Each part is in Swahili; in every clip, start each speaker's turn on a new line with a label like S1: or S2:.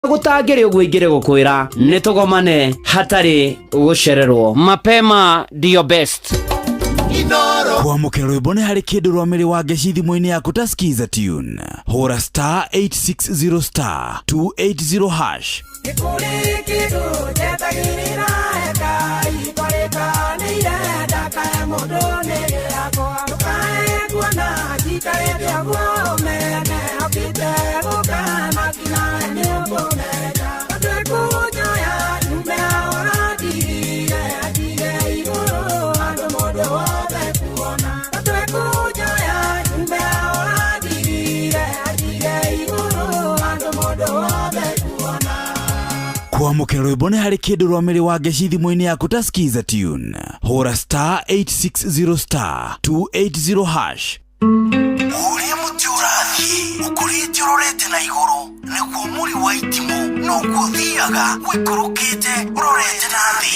S1: gutangire uguo ingire gukwira nitugomane hatari gucererwo. Mapema ndio best.
S2: Kwamukira rwimbo ni hari kindu rwa miri wa ngeci thimo-ini yaku ta skiza tune. Hora star 860 star 280 hash. Kwamukira rwimbo ni hari kindu rwa miri wa ngeci thimo-ini yaku ta skiza tune. Hora star 860 star 280 hash. Uri muturathi ukurite urorete na iguru nikuo muri wa itimo no kuthiaga wikurukite urorete na thi.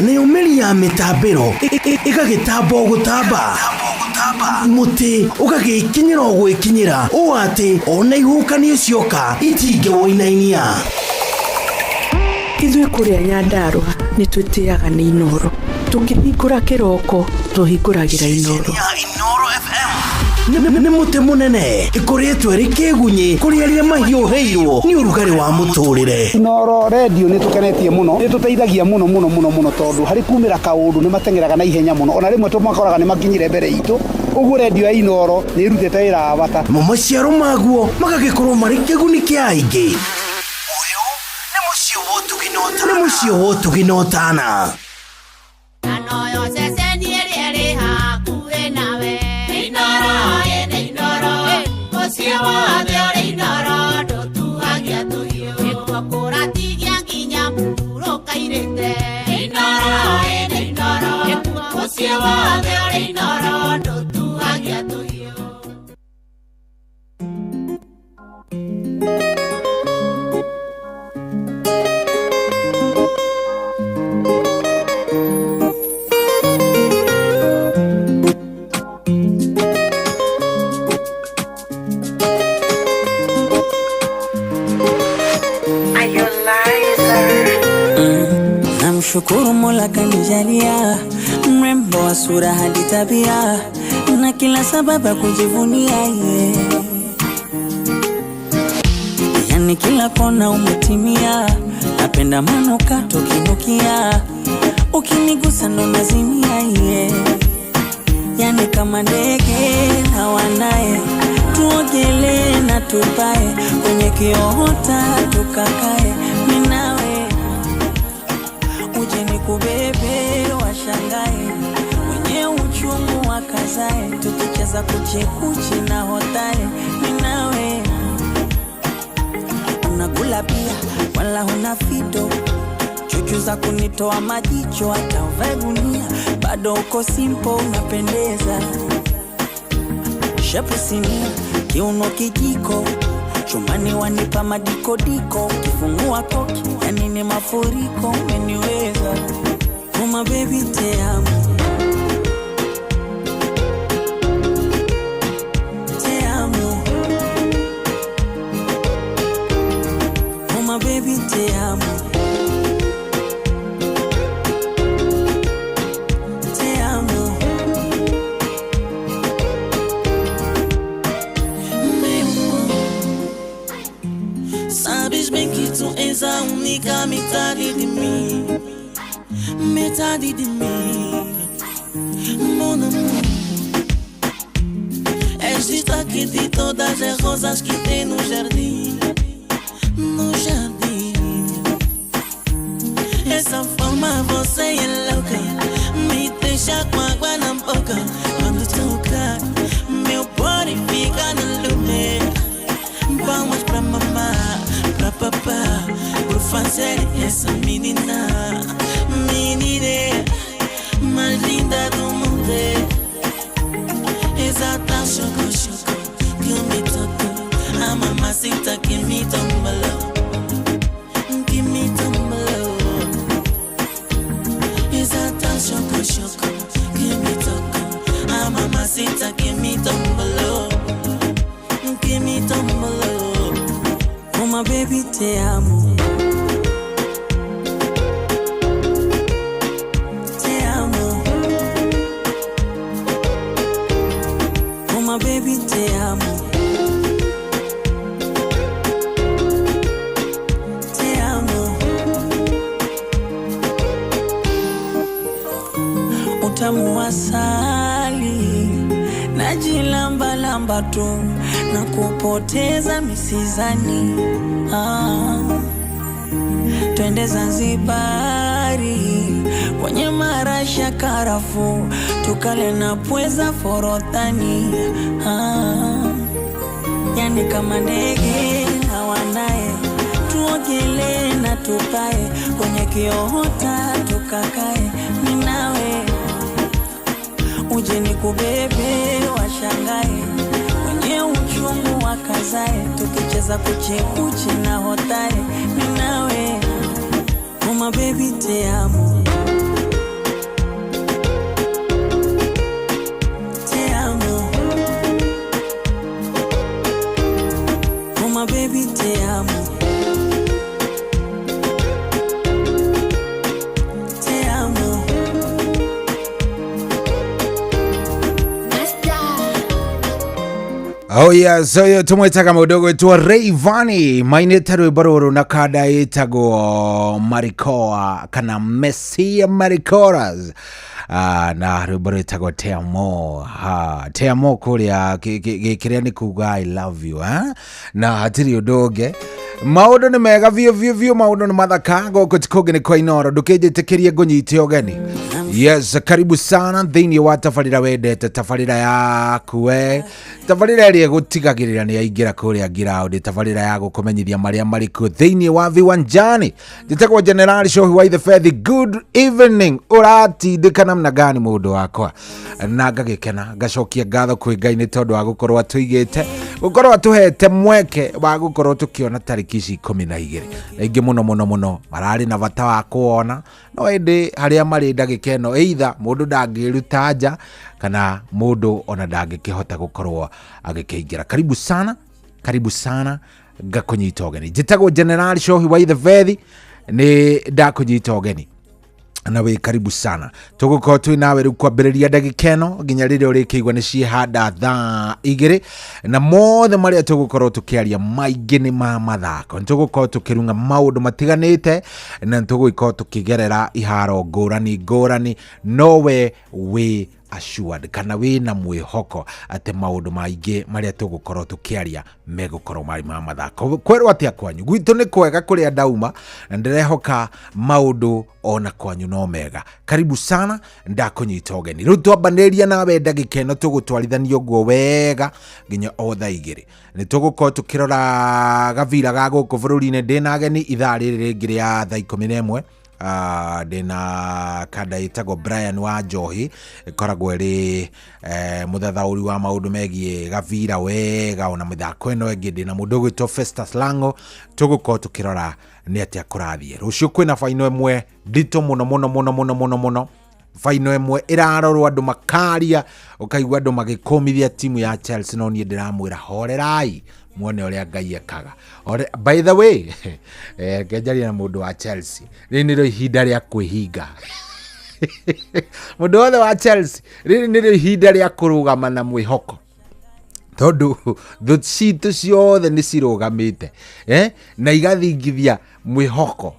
S2: Ni umeri ya mitambiro ikagitambo gutamba muti ukagikinyira gwikinyira o ati ona ihukani cioka itinge woinainia.
S3: Ithuĩ kũrĩa Nyandarua nĩ twĩtĩaga nĩ Inoro. Tũkĩhingũra kĩroko tũhingũragĩra Inoro.
S1: Nĩ muti munene ikoretwo ri kĩgunyi kũrĩ arĩa mahiũhĩirwo nĩ ũrugarĩ wa mũtũrĩre.
S4: Inoro radio nĩ tũkenetie mũno, nĩ tũteithagia mũno tondũ harĩ kumĩra kaũndũ nĩ matengeraga na ihenya mũno. Ona rĩmwe tũmakoraga nĩ makinyire mbere itũ. Ũguo radio ya Inoro nĩ irutĩte wĩra wa bata.
S1: Maciaro maguo magagĩkorwo marĩ kĩguni kĩa aingĩ. Nĩ mũciĩ wa Ũtugi-Notana.
S5: Namshukuru Mola kanijalia mrembo wa sura hadi tabia na kila sababu ya kujivunia yani kila kona umetimia. Napenda manukato kinukia, ukinigusa ndo nazimia yani kama ndege hawanaye. Tuogelee na tupae kwenye kiota tukakae minawe, uje nikubebe washangae wenye uchungu wakazae, tukicheza kuchekuchi na hotae minawe. Unakula pia wala huna fito, chuchu za kunitoa majicho, hata uvae gunia bado uko simple unapendeza. Shapu sinia, kiuno kijiko, chumbani wanipa madikodiko, kifungua koki yani ni mafuriko umeniweza. Oh my baby te amo, te amo. Oh my baby te amo, te amo. Sabes bem que tu és a única metade de mim, metade de mim, mon amour. És destaque de todas as rosas que tem no jardim, no jardim. Essa forma você é louca, me deixa com água na boca. Quando toca, meu body fica no lume. Vamos pra mamá, pra papá, por fazer essa menina, menina mais linda do mundo. Exata choco, choco, que me tocou, a mamacita que me tombalou, que me tombalou. Exata choco, choco, que me tocou, a mamacita que me tombalou, que me tombalou. my baby te amo. Te amo. Oh my baby te amo. Te amo. Utamu wa asali najilamba lamba tu na kupoteza misizani. Twende Zanzibari kwenye marasha karafu tukale na pweza forodhani. Yani kama ndege na wanae tuogele na tukae kwenye kiota tukakae minawe. Uje nikubebe washangae kwenye uchungu wakazae tukicheza kuchekuchi na hotae ninawe. Oh my baby te amo. Te amo. Oh my baby te amo. Te amo.
S6: Oh yes, so yo tumwetaga mudogo wetu Rayvanny maineta rwimbo na kada itago Marikoa kana Messi Marikoras na rwimbo itago Te Amo. Te Amo kuria gikiria ni kuga I love you na hatiri udoge maundu ni mega vio maundu ni mathaka goko tikoge ni kwa Inoro ndukijiitikirie ngunyite ogeni. Yes, karibu sana thiini wa tafarira wendete tafarira yaku we tafarira iri gutigagirira ni yaingira kuria ground tafarira ya gukumenyithia maria mariku thiini wa viwanjani njitagwo General Shohi wa the Fedhi. Good evening, uratindika namna gani mundu wakwa na ngagikena ngacokia ngatho kwi Ngai ni tondu wa gukorwo atuigite gukorwo atuhete mweke wa gukorwo tukiona tariki 12 na ingi muno marari na bata wa kuona no indi haria mari ndagikeno either mundu ndangiruta nja kana mundu ona ndangikihota gukorwo agikiingira. Karibu sana ngakunyita ogeni njitagwo General Shohi wa the Fedhi ni ndakunyita ogeni na we karibu sana tugukorwo twi nawe riu kwambiriria ndagikeno nginya riria urikigwa ni ciehanda thaa 2 na mothe maria tugukorwo tukiaria maingi ni ma mathako tugukorwo tukirunga maundu matiganite na tugukorwo tukigerera iharo ngurani nowe we assured kana wina mwihoko ate maundu maingi maria tugukorwo tukiaria megukorwo mari ma mathako kwerwo atia kwanyu gwitu ni kwega kuria ndauma na ndirehoka maundu ona kwanyu no mega. Karibu sana ndakunyita ogeni riu twambaniria nawe ndagikeno tugutwarithanio guo wega nginya o thaa 2 ni tugukorwo tukirora gavira ga guku bururi-ini ndina ageni ithaa riri ringi ria thaa 11 dina kada itago Brian wa Njohi koragwo ri muthathauri wa maundu megie gavira wega ona mithako ino ingi dina mundu gwitwo Festus Lango tugukorwo tukirora ni atia kurathie rucio kwina faino emwe ndito muno faino emwe irarorwo andu makaria ukaigwa andu magikomithia timu ya Chelsea no nie ndiramwira horerai muone uria Ngai ekaga. By the way ngejaria na mundu wa Chelsea riri niro ihinda ria kwihinga mundu wothe wa Chelsea riri niro ihinda ria kurugama na mwihoko tondu thucitu ciothe ni cirugamite na igathingithia mwihoko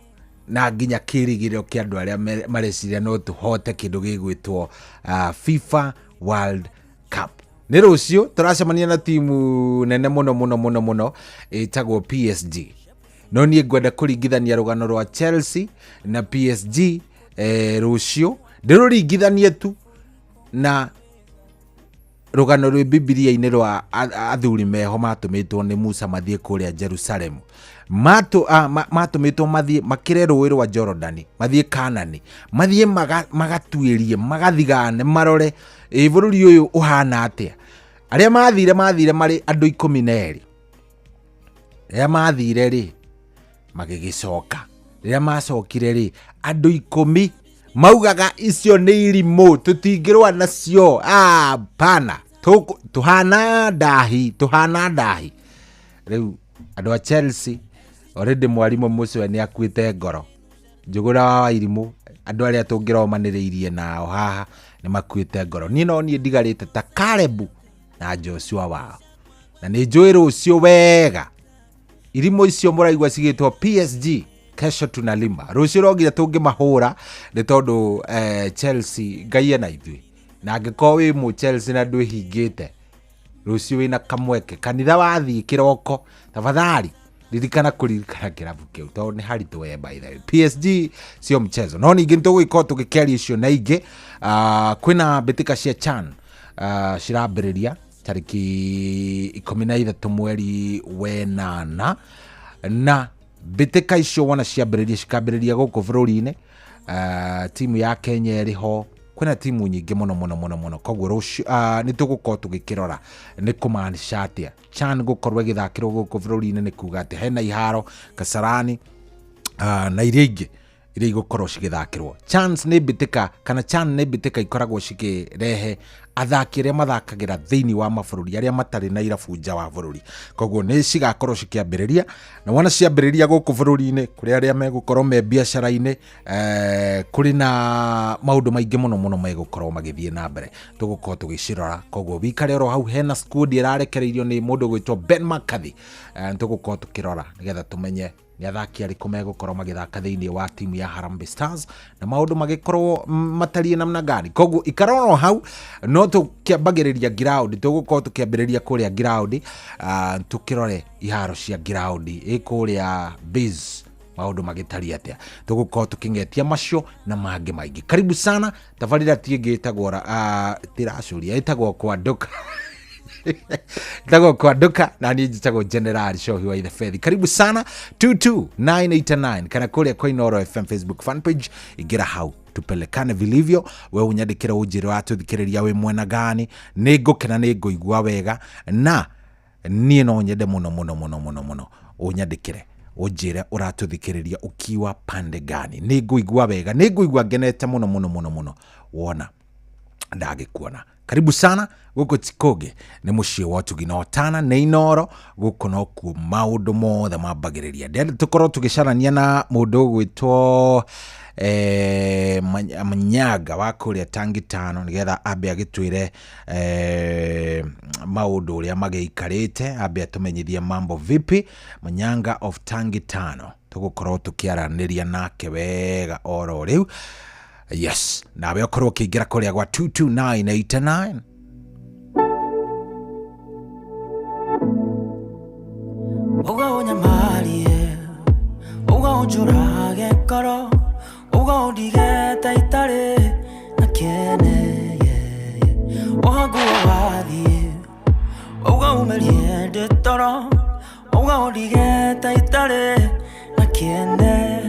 S6: na nginya kirigiro kia andu aria mareciria no tuhote kindu gigwitwo FIFA World Cup. Ni rucio turacemania na timu nene muno itagwo PSG no nie ngwenda kuringithania rugano rwa Chelsea na PSG rucio ndiruringithanie tu na rugano rwa Bibilia-ini rwa athuri meho matumitwo ni Musa mathie kuria Jerusalem matumitwo mathie makire rũĩ rwa Jordan mathie Kanani mathie magatuirie magathigane marore bururi uyu uhana atia aria mathire mari andu 12 aria mathire ri magigicoka riria macokire ri andu 10 maugaga icio ni irimo tutingirwa nacio pana tuhana ndahi riu andu a Chelsea already mwarimu mucio ni akuite ngoro njugura wa Wairimu andu aria tungiromaniriirie nao haha ni makuite ngoro ni no ni ndigarite ta Karebu na Joshua wao na ni njui rucio wega irimo icio muraigwa cigitwo PSG kesho tunalima rucio rogire tungimahura ni tondu Chelsea ngai na ithui na angiko wi mu Chelsea na ndwi hingite rucio wina kamweke kanitha wathi kiroko tafadhali ririkana kuririkana kirabu kiu tondu ni haritu we by the way PSG sio mchezo no ningi ntugwiko tugikeria icio na ingi kwina bitika cia CHAN cirambiriria tariki 13 mweri wenana na bitika icio wana ciambiriria cikambiriria guku bururi-ini timu ya Kenya iriho kwina timu nyingi muno koguo rucio ni tugukorwo tugikirora ni kumaanisha atia CHAN gukorwo igithakirwo guku bururi-ini ni kuga ati hena iharo Kasarani na iria ingi iria igukorwo cigithakirwo CHAN ni bitika ikoragwo cikirehe athaki aria mathakagira thiini wa mabururi aria matari na irabu nja wa bururi koguo ni cigakorwo cikiambiriria na wana ciambiriria guku bururi-ini kuri aria megukorwo me biacara-ini kuri na maundu maingi muno megukorwo magithie na mbere tugukorwo tugicirora koguo wikare ro hau hena squad irarekereirio ni mundu gwitwo Ben McCarthy tugukorwo tukirora nigetha tumenye ni athaki ariku megukorwo magithaka thiini wa timu ya Harambee Stars na maundu magikorwo matarie namna gani koguo ikaroro hau no tukiambagiriria ground tugukorwo tukiambiriria kuria ground tukirore iharo cia ground ikuria base maundu magitaria atia tugukorwo tukingetia macio na mangi maingi karibu sana tafarira tienge itagora tiracuria itagwo kwa nduka Tago kwa duka na ni jitago General Shohi wa Fethi. Karibu sana 22989 kana kule kwa Inoro FM Facebook fan page igira hau tupelekane vilivyo we unyandikira ujire watu thikiriria we mwena gani nego kana nego igwa wega na nie no nyende muno unyandikire ujire uratuthikiriria ukiwa pande gani nego igwa wega nego igwa genete muno wona ndagikuona karibu sana guko Tikoge ni mucie watu ginotana na Inoro guko no ku maundu mothe mambagiriria ndende tukorwo tugicarania na mundu gwitwo Manyaga wa kuria Tangi Tano nigetha ambe agitwire maundu uria mageikarite ambe atumenyithia mambo vipi Manyanga of Tangi Tano tugukorwo tukiaraniria nake wega oro riu. Yes, nawe okorwo ukiingira kuria gwa 22989
S5: uga unyamarie uga unjurage koro uga undige taitare na kene uga wathi uga umerie ndetoro uga undige taitare na kene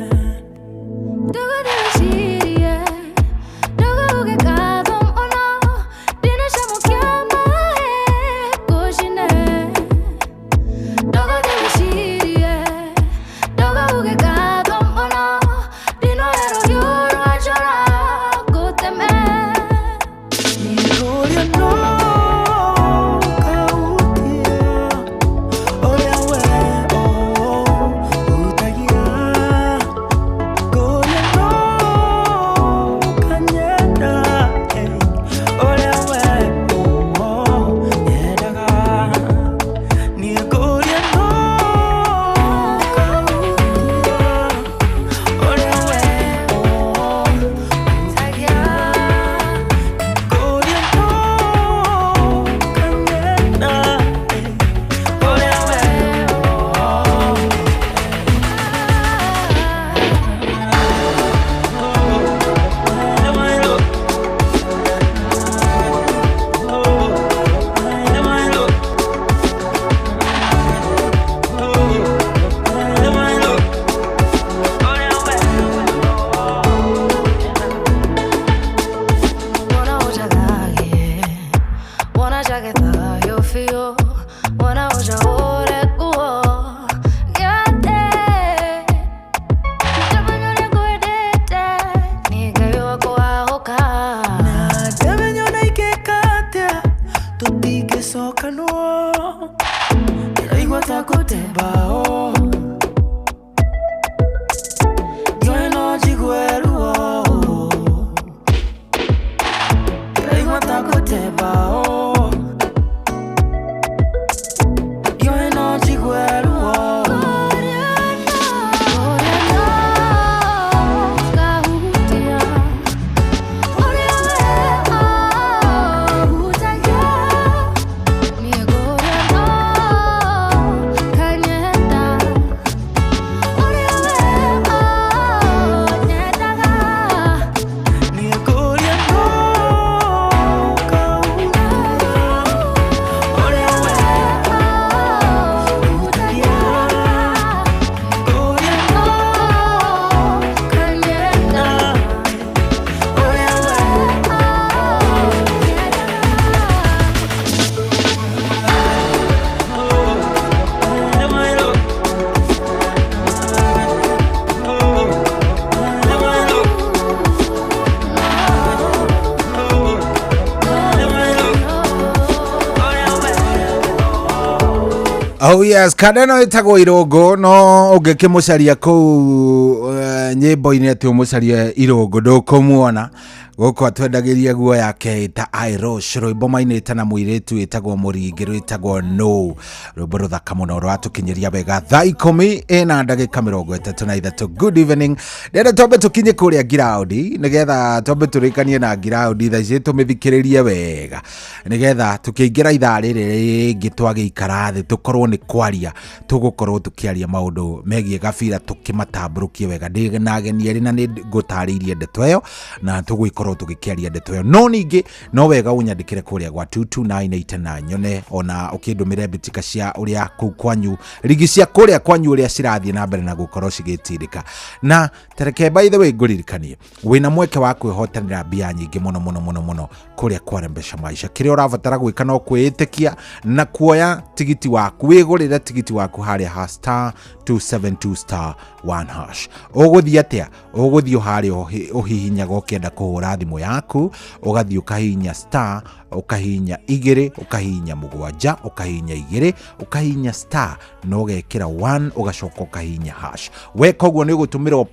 S6: Oh yes, kadano itago irogo no ungikimucaria kuu nyimbo-ini ati umucarie irogo ndukumuona guko atwendagiria guo yake ta Irish rwimbo mainite na muiritu itagwo muringi rwitagwo no rwimbo ruthaka muno rwatukinyiria wega thaa 10 na ndagika 33. Good evening ndenda tombe tukinye kuria giraundi nigetha tombe turikanie na giraundi thaa ici tumithikiririe wega nigetha tukiingira ithaa riri ringi twagiikara thi tukorwo ni kwaria tugukorwo tukiaria maundu megie gabira tukimatamburukie wega ndigena na ni ngutariirie ndeto iyo na tugwikora tugikiaria ndeto iyo no ningi no wega unyandikire kuria gwa 22989 nyone ona ukindumire bitika cia uria kuu kwanyu rigi cia kuria kwanyu uria cirathie na mbere na gukorwo cigitirika na tereke by the way nguririkanie wina mweke wa kwihotanira mbia nyingi muno kuria kwa Mpesa Maisha kiria urabatara gwika no kwitikia na kuoya tigiti waku wigurire tigiti waku haria *272*1#. Uguthie atia uguthie haria uhihinyaga ukienda kuhura thimu yaku ugathie ukahinya star ukahinya 2 ukahinya 7 ukahinya 2 ukahinya star no gekira 1 ugacoka ukahinya hash. Weka uguo ni gutumirwo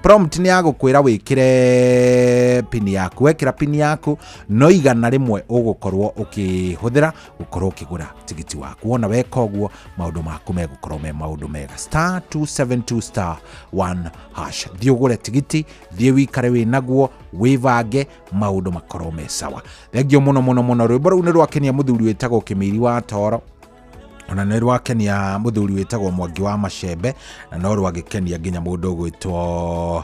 S6: prompt ni yagukwira wikire pin yaku wekira pin yaku no igana rimwe ugukorwo ukihuthira gukorwo ukigura tigiti waku wona weka uguo maundu maku megukorwo me maundu mega *272*1#. Thie ugure tigiti thie wikare winaguo wivange maundu makorwo me sawa. Thengio muno rwimbo ruu ni rwakenia muthuri witagwo Kimiri wa Toro ona ni rwakenia muthuri witagwo Mwangi wa Macembe na no rwagikenia nginya mundu gwitwo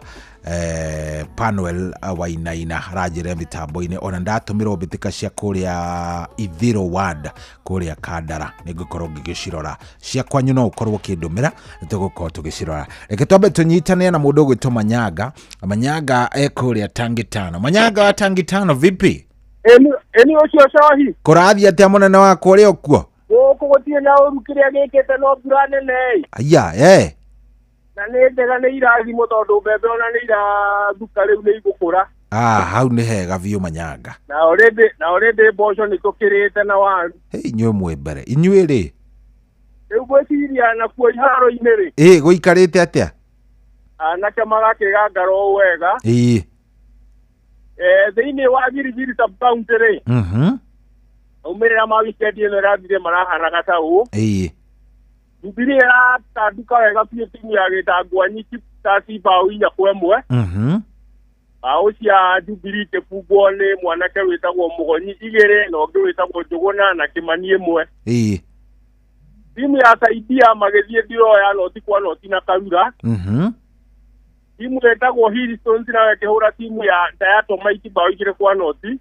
S6: Panuel Wainaina rajire mitambo-ini ona ndatumirwo bitika cia kuria Ithiro Ward kuria Kandara nigukorwo ngigicirora cia kwanyu no ukorwo kindumira tugukorwo tugicirora. Reke twambe tunyitane na mundu gwitwo Manyanga kuria Tangitano. Manyanga wa Tangitano vipi?
S7: Eni ucio cohi
S6: kurathia atia munene wako uri okuo
S7: guku gutie na urukiria gikite no mbura nene
S6: aya
S7: na nä njega nä irathimo tondå mbembe ona nä irathuka rä u nä igåkå
S6: hau nä hega biå Manyanga
S7: na already mboco nä tå kä rä te na waru
S6: inyuä mwä mbere inyuä rä
S7: rä u gwä ciria nakuo iharo-inä rä
S6: gå ikarä te atä
S7: anake magakä gangaro wega thä-inä wa Girigiri sub-county rä aumä rä ra ma wikendi ä no ĩrathire marahanaga taũ Jubilee ĩratanduka wega biũ timu ya Gĩtangwanyi Stars bao 4-1 bao cia Jubilee ikĩbungwo nĩ mwanake wĩtagwo Mũgonyi 2 na ũngĩ wĩtagwo Njũgũna na Kĩmani 1 timu ya Saidia magĩthiĩ ndiro ya noti kwa noti na Karura timu ĩtagwo Hillstones nayo ĩkĩhũra timu ya Ndayato Mighty bao 2 kwa noti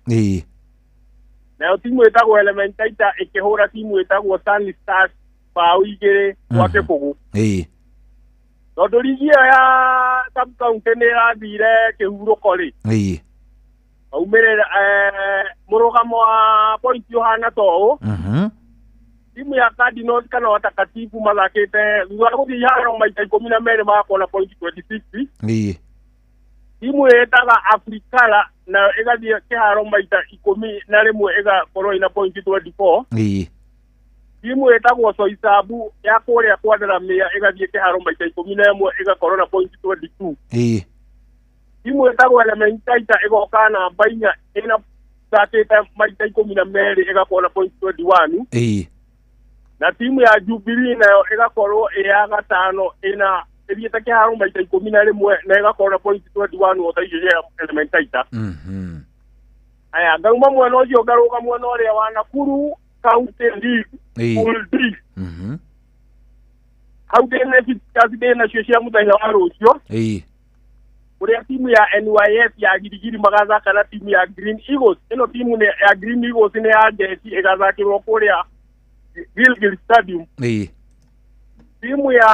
S7: nayo timu ĩtagwo Elementaita ĩkĩhũra timu ĩtagwo Sunny Stars bao 2 kwa kĩbũgũ tondũ rigi ĩyo ya sub-county nĩ ĩrathire kĩhurũko rĩ aumĩrĩra mũrũgamo wa point ũhana toũ timu ya Cardinals kana Watakatifu mathakĩte thutha wa gũthiĩ iharo maita 12 magakona point 26 timu ĩtaga Afrikala na ĩgathiĩ kĩharo maita 11 ĩgakorwo ina point 24 timu ĩtagwo Soisabu ya kũrĩa kwa Ndaramia ĩgathiĩ kĩharo maita 11 ĩgakorwo na point 22 timu ĩtagwo Elementaita ĩgoka namba 4 ĩna thakĩte maita 12 ĩgakorwo na point 21 na timu ya Jubilee nayo ĩgakorwo ĩ ya gatano ĩna ĩthiĩte kĩharo maita 11 na ĩgakorwo na point 21 ũtaiyo ya Elementaita aya ngauma mwena ũcio ngaruga mwena ũrĩa wa Nakuru County League Pool D hau ndĩna nacio cia mũthenya wa rũciũ ũrĩa timu ya NYS ya Girigiri magathaka na timu ya Green Eagles ĩno timu ya Green Eagles nĩ ya Jesi ĩgathakĩrwo kũrĩa Gilgil Stadium timu ya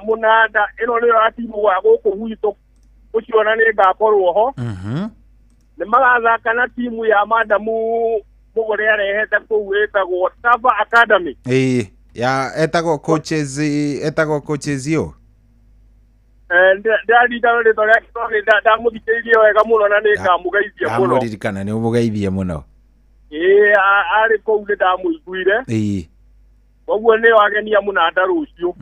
S7: Munanda ĩno nĩyo ya timu wa gũkũ gwitũ ũciona nĩ ngakorwo ho nĩ magathaka na timu ya Madamu Mũgore arehete kũu ĩtagwo Tava Academy
S6: ya etagwo coaches yo
S7: ndĩrarinda rĩtwa rĩake ndamũthikĩrĩirie wega mũno na nĩ ngamũgeithia mũno
S6: ndamũririkana nĩ ũmũgeithie mũno
S7: arĩ kũu nĩ ndamũiguire Koguo nä wagenia må nanda rå cio.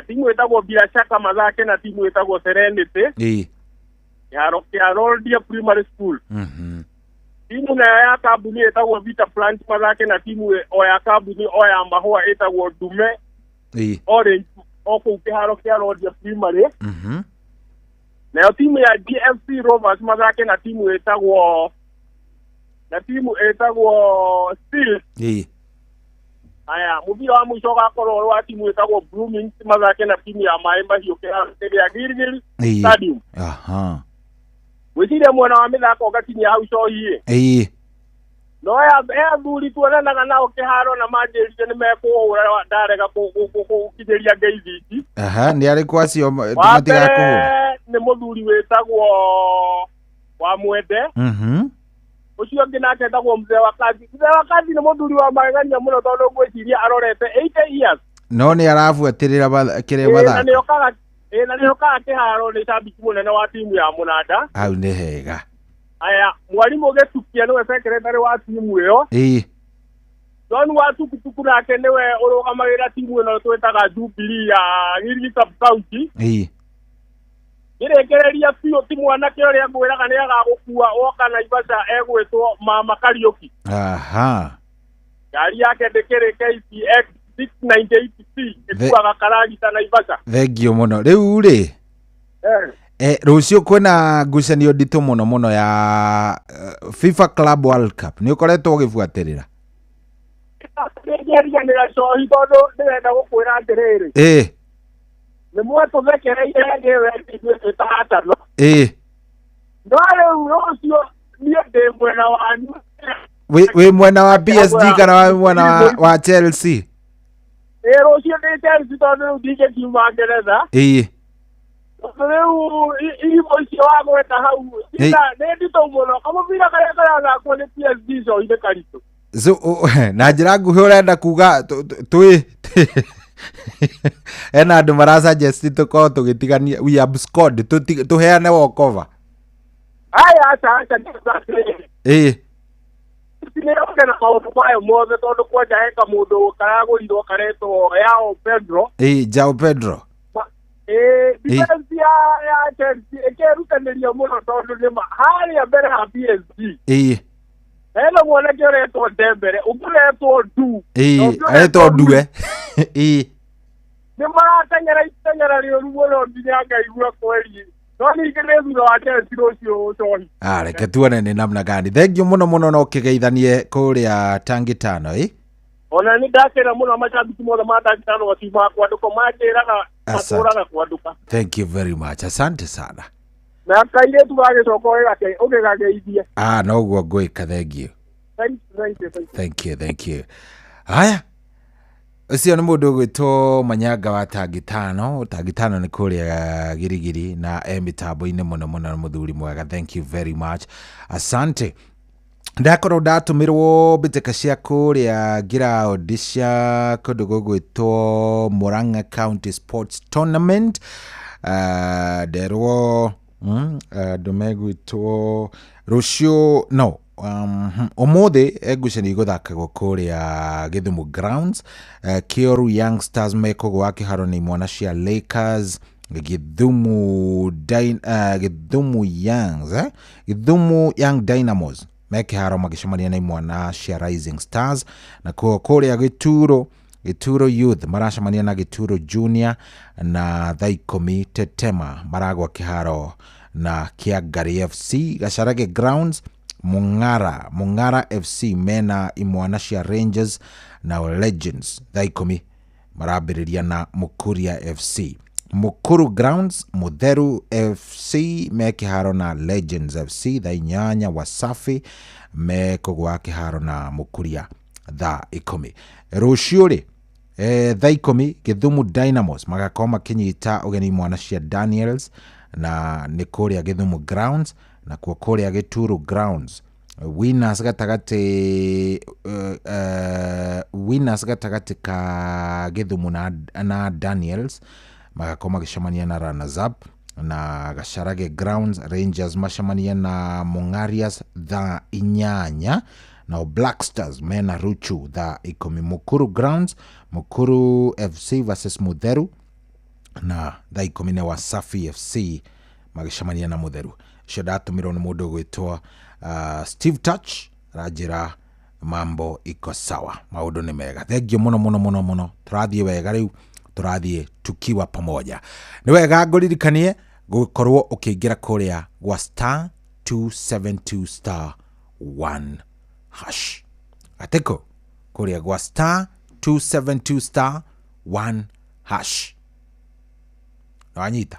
S7: Timu ĩtagwo Biashara Mathake na timu ĩtagwo Serenity. Kĩharo kĩa Roldia Primary School. Timu nayo ya kambuni ĩtagwo Vita Plant Mathake na timu ya kambuni ya mahũa ĩtagwo Ndume Orange o kũu kĩharo kĩa Roldia Primary. Nayo timu ya DFC Rovers Mathake na timu ĩtagwo Steel. Aya, mubira wa mwisho gakorwo wa timu ĩtagwo Blooming Mathake na timu ya Maemba hiyo kĩa Gilgil Stadium. Wĩciria mwena wa mĩthako gakinya hau cohi. No ya thuri tuonanaga nao kĩharo na manjĩrire nĩ mekũhũra ndarega gũkinyĩria ngeithi.
S6: Nĩ arĩkũ acio matiga kũhũra?
S7: Nĩ mũthuri wĩtagwo wa Mwende. Ucio ngĩ nake etagwo Mzee wa Kazi. Mzee wa Kazi nĩ mũthuri wa magegania mũno tondũ ngwĩciria arorete 80 years.
S6: No nĩ arabuatĩrĩra kĩrĩa mathako.
S7: Na nĩ okaga kĩharo nĩ cambiki mũnene wa timu ya Mũnanda.
S6: Hau nĩ hega.
S7: Aya, mwarimũ Gĩtukia nĩwe secretary wa timu ĩyo. John wa Tukutuku nake nĩwe ũrũgamagĩrĩra timu ĩno twĩtaga Jubilee ya Gilgil Sub-County. Gĩrĩkĩrĩria biũ ti mwanake ũrĩa ngwĩraga nĩ agagũkua woka Naivasha egwĩtwo Mama Kariuki. Ngari yake ndĩkĩrĩ KCX 698C ĩkuaga karagita Naivasha.
S6: Thengio mũno. Rĩu rĩ rũciũ kwĩna ngucanio nditũ mũno ya FIFA Club World Cup. Nĩ ũkoretwo ũgĩbuatĩrĩra?
S7: Nĩngeria cohi tondũ ndĩrenda gũkwĩra atĩrĩrĩ. Nĩ mwatũthekereire ngewe ithuĩ tũtatano. No rĩu rũciũ niĩ ndĩ mwena wanyu.
S6: Wĩ mwena wa PSG kana wa mwena wa Chelsea?
S7: Rũciũ ndĩ Chelsea tondũ rĩu ndingĩkiuma Ngeretha. Rĩu irimũ icio wa gweta hau nĩ nditũ mũno. Kamũbira karĩa karathakwo nĩ PSG cohi nĩ karitũ.
S6: Na njĩra nguhĩ ũrenda kuga twĩ ena andũ marasuggest tũkorwo tũgĩtigania we abscond tũheane walkover.
S7: Aca nĩroke na maũndũ mayo mothe tondũ kwanja heka mũndũ karagũrirwo karetwo Yao Pedro.
S6: Jao Pedro.
S7: Defense ya Chelsea ĩkĩrutanĩria mũno tondũ nĩma harĩa mbere ha PSG. Hena mwanake ũretwo Dembele, ũretwo Du.
S6: Aretwo Due.
S7: Nĩ marateng'era rĩũru mũno nginya ngaigua kweri. No ningĩ nĩ thutha wa Chelsea rũciũ cohi.
S6: Reke tuone nĩ namna gani. Thengio mũno no ũkĩgeithanie kũrĩa Tangitano.
S7: Ona nĩ ndakĩra mũno macambiki mothe ma Tangitano gatiuma kwandũka manjĩraga matũraga kwandũka.
S6: Thank you very much. Asante sana.
S7: Na kairĩtu gagĩcoka ũgĩgageithie.
S6: No guo ngwĩka. Thank you. Haya. Ucio nĩ mũndũ ũgwĩtwo Manyanga wa Tangitano. Tangitano nĩ kũrĩa Girigiri na mĩtambo-inĩ mũno mũthuri mwega. Thank you very much. Asante. Ndakorwo ndatũmĩrwo mbĩtĩka cia kũrĩa ground cia kũndũ gũgwĩtwo Murang'a County Sports Tournament. Nderwo andũ megwĩtwo rũciũ ũmũthĩ ngucanio igũthakagwo kũrĩa Githumu Grounds. Kioru Youngsters mekũgũa kĩharo nĩ imwana cia Lakers. Githumu Young Dynamos mekĩharo magĩcemania na imwana cia Rising Stars. Na kũrĩa Gituro Youth maracemania na Gituro Junior na Thaikomi Tetema maragwa kĩharo na Kiangari FC. Gacharage Grounds Mung'ara FC mena imwana cia Rangers na Legends. Thaikomi marambĩrĩria na Mukuria FC. Mukuru Grounds Mutheru FC mekĩharo na Legends FC. Thainyanya Wasafi mekũgũa kĩharo na Mukuria Thaikomi. Rũciũ Thaikomi Githumu Dynamos magakorwo makĩnyita ũgeni imwana cia Daniels na nĩ kũrĩa Githumu Grounds. Na kũrĩa Gituro Grounds Winners gatagatĩ ka Githumu na Daniels magakorwo magĩcemania na Runners Up. Na Gacharage Grounds Rangers macemania na Mung'arias thaa 8 na Black Stars mena Ruchu thaa 10 Mukuru Grounds, Mukuru FC versus Mutheru, na thaa 10 na Wasafi FC magicamania na Mutheru. Cio ndatumirwo ni mundu gwitwa Steve Touch rajira mambo iko sawa, maundu ni mega. Thengio muno turathie wega riu, turathie tukiwa pamoja. Ni wega nguririkanie gukorwo ukiingira kuria gwa star 272 star 1 hash. Ateko kuria gwa star 272 star 1 hash. Nawanyita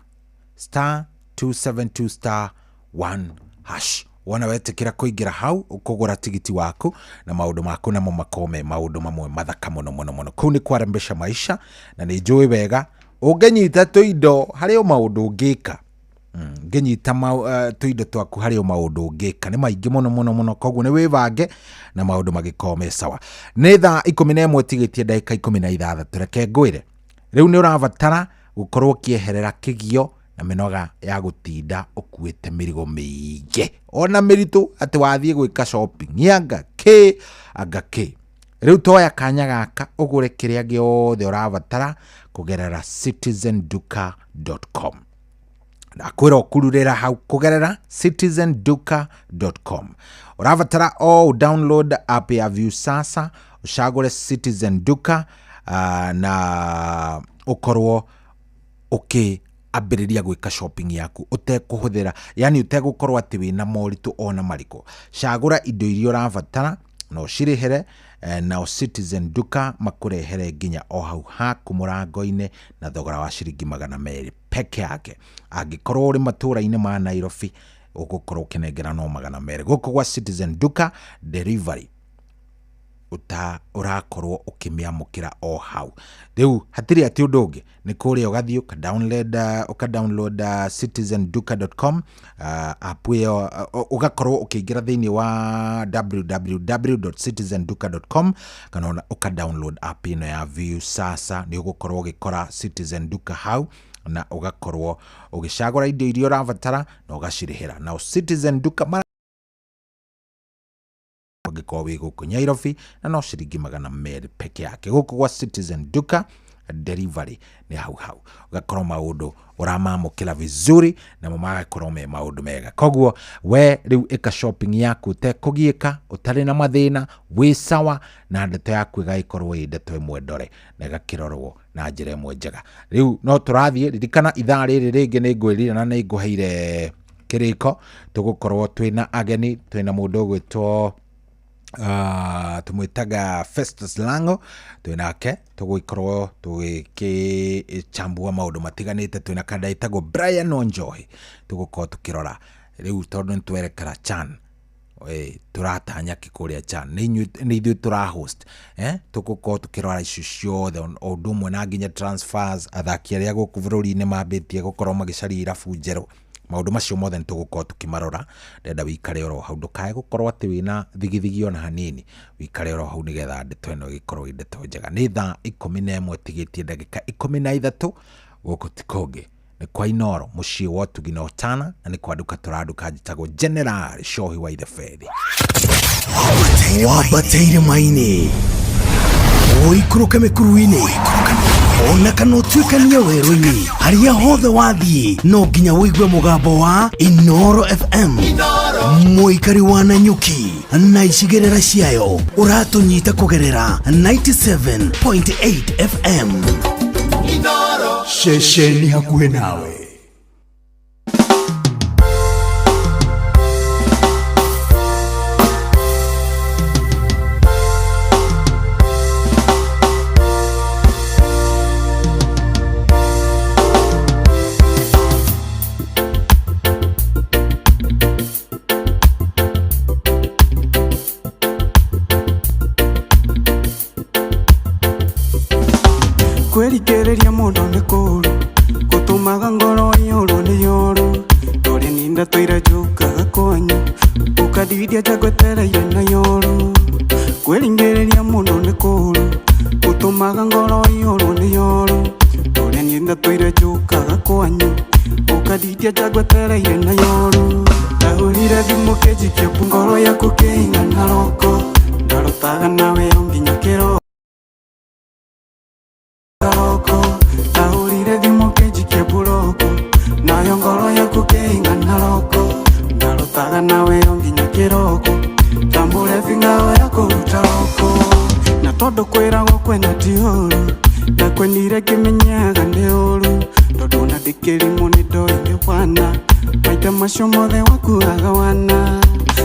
S6: star 272 star 1 hash. Wana wetekira kuingira hau ukugura tigiti waku na maundu maku namo makome maundu mamwe mathaka muno. Kuu ni kwarembesha maisha na ni njui wega ungenyita tuindo hario maundu ungika. Ngenyita tuindo twaku hario maundu ungika ni maingi muno koguo ni wivange na maundu magikome sawa. Ni thaa 11 tigitie dakika 16 reke ngwire riu ni uravatara gukorwo kieherera kigio na minoga ya gutinda ukuite mirigo miingi ona miritu ati wathie gwika shopping yanga ke riu toya kanya gaka ugure kiria giothe uravatara kugerera citizenduka.com na kwira ukururira hau kugerera citizenduka.com. Uravatara download app ya Viusasa ushagure Citizen Duka na ukorwo ambiriria gwika shopping yaku utekuhuthira, yani utegukorwo ati wina moritu ona mariko. Shagura indo iria uravatara no shirihere na Citizen Duka makurehere nginya o hau haku murango-ine na thogora wa shiringi 200 peke yake. Angikorwo uri matura-ine ma Nairobi ugukorwo kinengera no 200 guko gwa Citizen Duka delivery urakorwo ukimiamukira o hau. Riu hatiri ati undu ungi ni kuria ugathie uka-download citizenduka.com app yo ugakorwo ukiingira thiini wa www.citizenduka.com kana uka-download app ino ya Viusasa. Ni ugukorwo ugikora Citizen Duka hau na ugakorwo ugicagura indo iria uravatara na ugashirihira na Citizen Duka gikowe guku Nairobi na no shiringi 200 peke yake. Guku gwa Citizen Duka delivery ni hau ugakorwo maundu uramamukira vizuri na magakorwo me maundu mega. Koguo we riu eka shopping yaku te kugieka utari na mathina wi sawa na ndeto yaku igaikorwo i ndeto imwe ndore na igakirorwo na njira imwe njega. Riu no turathie ririkana ithaa riri ringi ni ngwirira na ni nguheire kiriko tugukorwo twina ageni, twina mundu gwitwo tumwitaga Festus Lango, twinake tuguikorwo tugikichambua maundu matiganite. Twina kada itago Brian Onjohi tugukorwo tukirora riu tondu ntwerekera Chan turatanya kikuria Chan ni ithuĩ tura host tugukorwo tukirora icio ciothe o ũndũ ũmwe na nginya transfers. Athaki arĩa gũkũ bũrũri-inĩ mambĩtie gũkorwo magicaria irabu njerũ, maundu macio mothe nitugukorwo tukimarora. Ndenda wikare oro hau ndukae gukorwo ati wina thigithigi ona hanini, wikare oro hau nigetha ndeto ino igikorwo i ndeto njega. Ni thaa 11 tigitie dakika 13 guku tikonge ni kwa Inoro mucii wa Tugi na Otana na ni kwa duka turaduka jitagwo General Shohi wa Ithefethi wabateire maini oikuruka mekuruini ona kana utuikania werũ-inĩ haria hothe wathiĩ no nginya wĩigue mũgambo wa Inoro FM. Mũikari wa Nanyuki na icigĩrĩra ciayo ũratũnyita kũgerera 97.8 FM. Inoro ceceni hakuhĩ nawe.
S8: Kwerigereria mundu ni kuru gutumaga ngoro yoro ni yoro dore ninda toira jukaga kwanyu ukadidia jagwetereire na yoro. Kwerigereria mundu ni kuru gutumaga ngoro yoro ni yoro dore ninda toira jukaga kwanyu ukadidia jagwetereire na yoro. Ndahurire thimu kijikia ngoro yaku kiina na roko ndarutaga nawe onginya kiro tahurire thimu kenjikia buroko nayo ngoro yaku keinga naroko ndarutaga nawe onginya kiroko tambure bingao yako rutaroko na todo kwiragwo kwena tiuru na kwenire kimenyaga ni uru tondu na ndikirimu ni ndoingi wana maita macio mothe wakuaga wana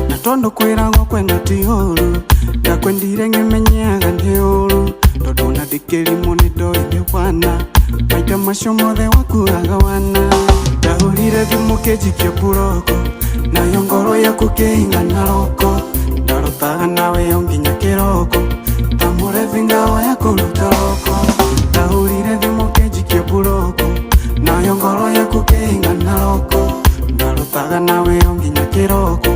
S8: na tondu kwiragwo kwena tiuru na kwendire ngimenyaga ni uru tondu na ndikirimu ni ndoingi wana maita macio mothe wakuaga wana ndahurire thimu kenjikia buroko nayo ngoro yaku keinga naroko ndarutaga nawe onginya kiroko tambure bingao yako rutaroko ndahurire thimu kenjikia buroko nayo ngoro yaku keinga naroko ndarutaga nawe onginya kiroko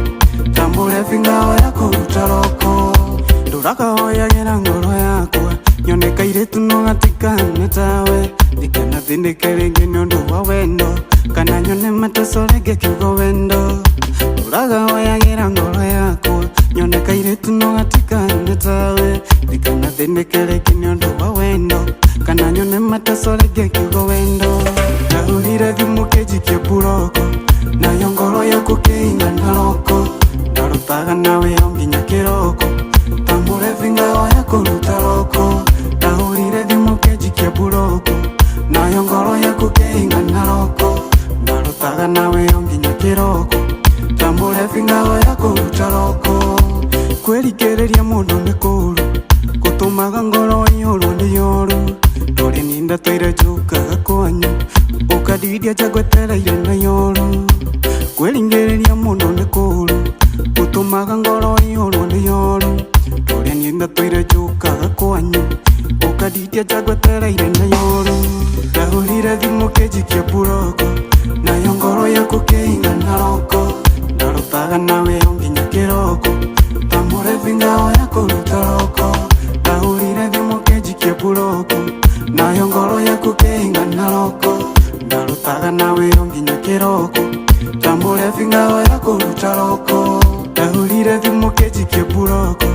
S8: tambure bingao yako rutaroko ndurakahoyagira ngoro yakwa nyone kairitu no gatikane tawe ndikana thindike ringi nundu wa wendo kana nyone matesorege kiugo wendo ndurakahoyagira ngoro yakwa nyone kairitu no gatikane tawe ndikana thindike ringi nundu wa wendo kana nyone matesorege kiugo wendo ndahurire thimu kenjikia buroko nayo ngoro yaku keinga naroko ndarutaga nawe onginya kiroko tambure bingao yako rutaroko ndahurire thimu kenjikia buroko nayo ngoro yaku keinga naroko ndarutaga nawe onginya kiroko tambure bingao yako rutaroko kwerigereria mundu ni kuru gutumaga ngoro iyuru ni yoru nduri ninda twaire njukaga kwanyu ukadidia jagwetereire na yoru kwerigereria mundu ni kuru gutumaga ngoro iyuru ni yoru nduri ninda twaire njukaga kwanyu ukadidia jagwetereire na yoru ndahurire thimu kenjikia buroko nayo ngoro yaku keinga naroko ndarutaga nawe onginya kiroko tambure bingao yako rutaroko ndahurire thimu kenjikia buroko nayo ngoro yaku keinga naroko ndarutaga nawe onginya kiroko tambure bingao yako rutaroko ndahurire thimu kenjikia buroko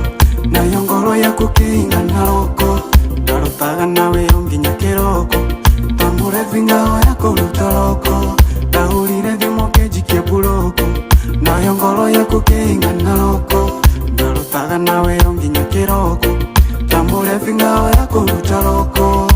S8: nayo ngoro yaku keinga naroko ndarutaga nawe onginya kiroko tambure bingao yako rutaroko ndahurire thimu kenjikia buroko nayo ngoro yaku keinga naroko ndarutaga nawe onginya kiroko tambure bingao yako rutaroko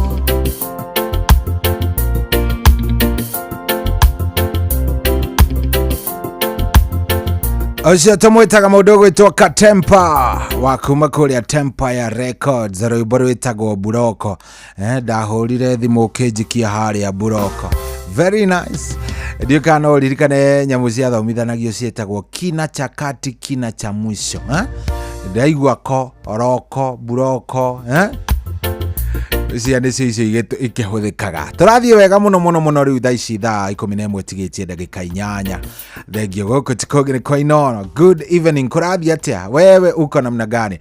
S6: Ocio tumwitaga mundu gwitwo Katempa wa kuma kuria Tempire Records rwimbo rwitagwo Buroko ndahurire thimu kenjikia haria Buroko very nice ndio kana uririkane nyamu cia thomithanagio cietagwo kina cha kati kina cha mwisho ndaigua ko oroko Buroko cia nä cio icio ikĩhũthĩkaga tũrathiĩ wega mũno rĩu thaa ici thaa 11 tigĩtie ndagĩka 8 thengio gũkũ tikũgĩ kwa inono good evening kũrathiĩ atĩa wewe uko namna gani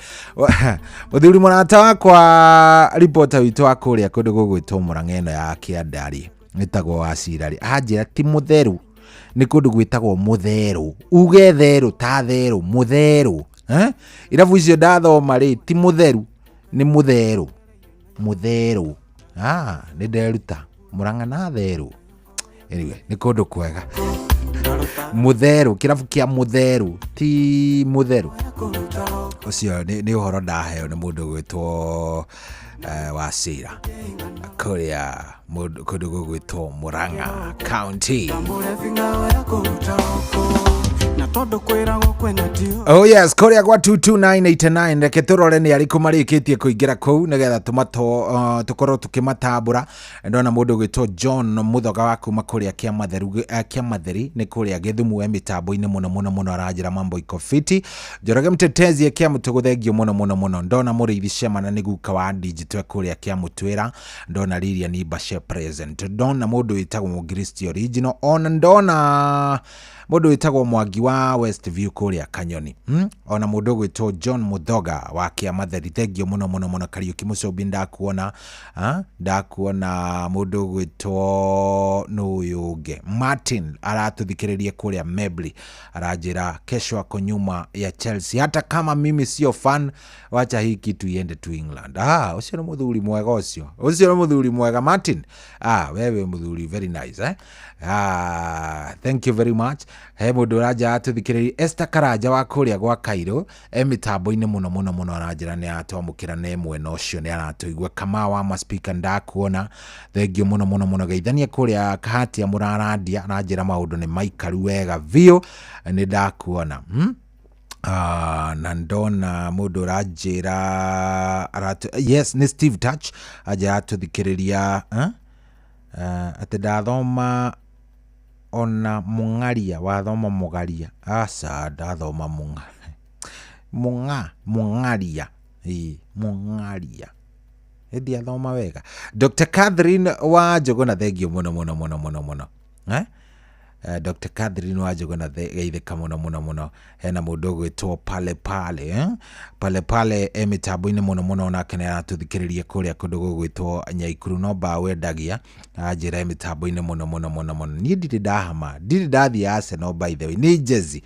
S6: mũthuri mũrata wakwa reporter witũ wa kũrĩa kũndũ gũgwĩtwo Mũrang'a ĩno ya Kĩandari nĩtagwo Wacirari anjĩra ti mũtheru nĩ kũndũ gwĩtagwo mũtheru uge theru ta theru mũtheru irabu icio ndathoma rĩ ti mũtheru nĩ mũtheru mutheru ni nderuta Mũrang'a na theru anyway ni kundu kwega mutheru kirabu kia mutheru ti mutheru ucio ni uhoro ndaheo ni mundu gwitwo Wacira kuria kundu gugwitwo Mũrang'a County. Oh yes, kuria gwa 22989 reke turore ni ariku marikitie kuingira kuu nigetha tukorwo tukimatambura ndona mundu gwitwo John Muthoga wa kuma kuria Kiamatheri ni kuria Githumu mitambo-ini muno aranjira mambo iko fiti Njoroge Mtetezi Kiamutugũthengio muno ndona Mũrĩithi Cemana ni guka wa digital kuria Kiamutwĩra ndona Lilian Bashe present ndona mundu witagwo Mugristi original ona ndona mundu witagwo Mwangi Mwangi wa Westview kuria Kanyoni ona mundu gwitwo John Muthoga wa Kiamatheri thengio muno Kariuki Mucobi ndakuona mundu gwitwo nuyunge Martin aratuthikiririe kuria Mebli arajira kesho ako nyuma ya Chelsea hata kama mimi sio fan wacha hii kitu iende to England. Ucio ni muthuri mwega ucio ni muthuri mwega Martin. Wewe muthuri very nice thank you very much. He mundu raja atuthikiririe Esther Karaja wa kuria gwa Cairo mitambo-ini muno arajira ni atwamukira ne mwena ucio ni aratuigua kama wa maspika ndakuona thengio muno geithania kuria Kahatia muraradia arajira maundu ni maikaru wega vio ni ndakuona na ndona mundu rajira yes ni Steve Touch aja atuthikiriria ati ndathoma ona mungaria wathoma mugaria ndathoma mungaria edi athoma wega. Dr. Catherine wa Jogona thengio muno Dr. Catherine wa Jogona geithika muno hena mundu gwitwo pale mitambo-ini muno onake ni aratuthikiriria kuria kundu gugwitwo Nyaikuru no ba wendagia ajira mitambo-ini muno ni ndiri ndathi Arsenal by the way ni jezi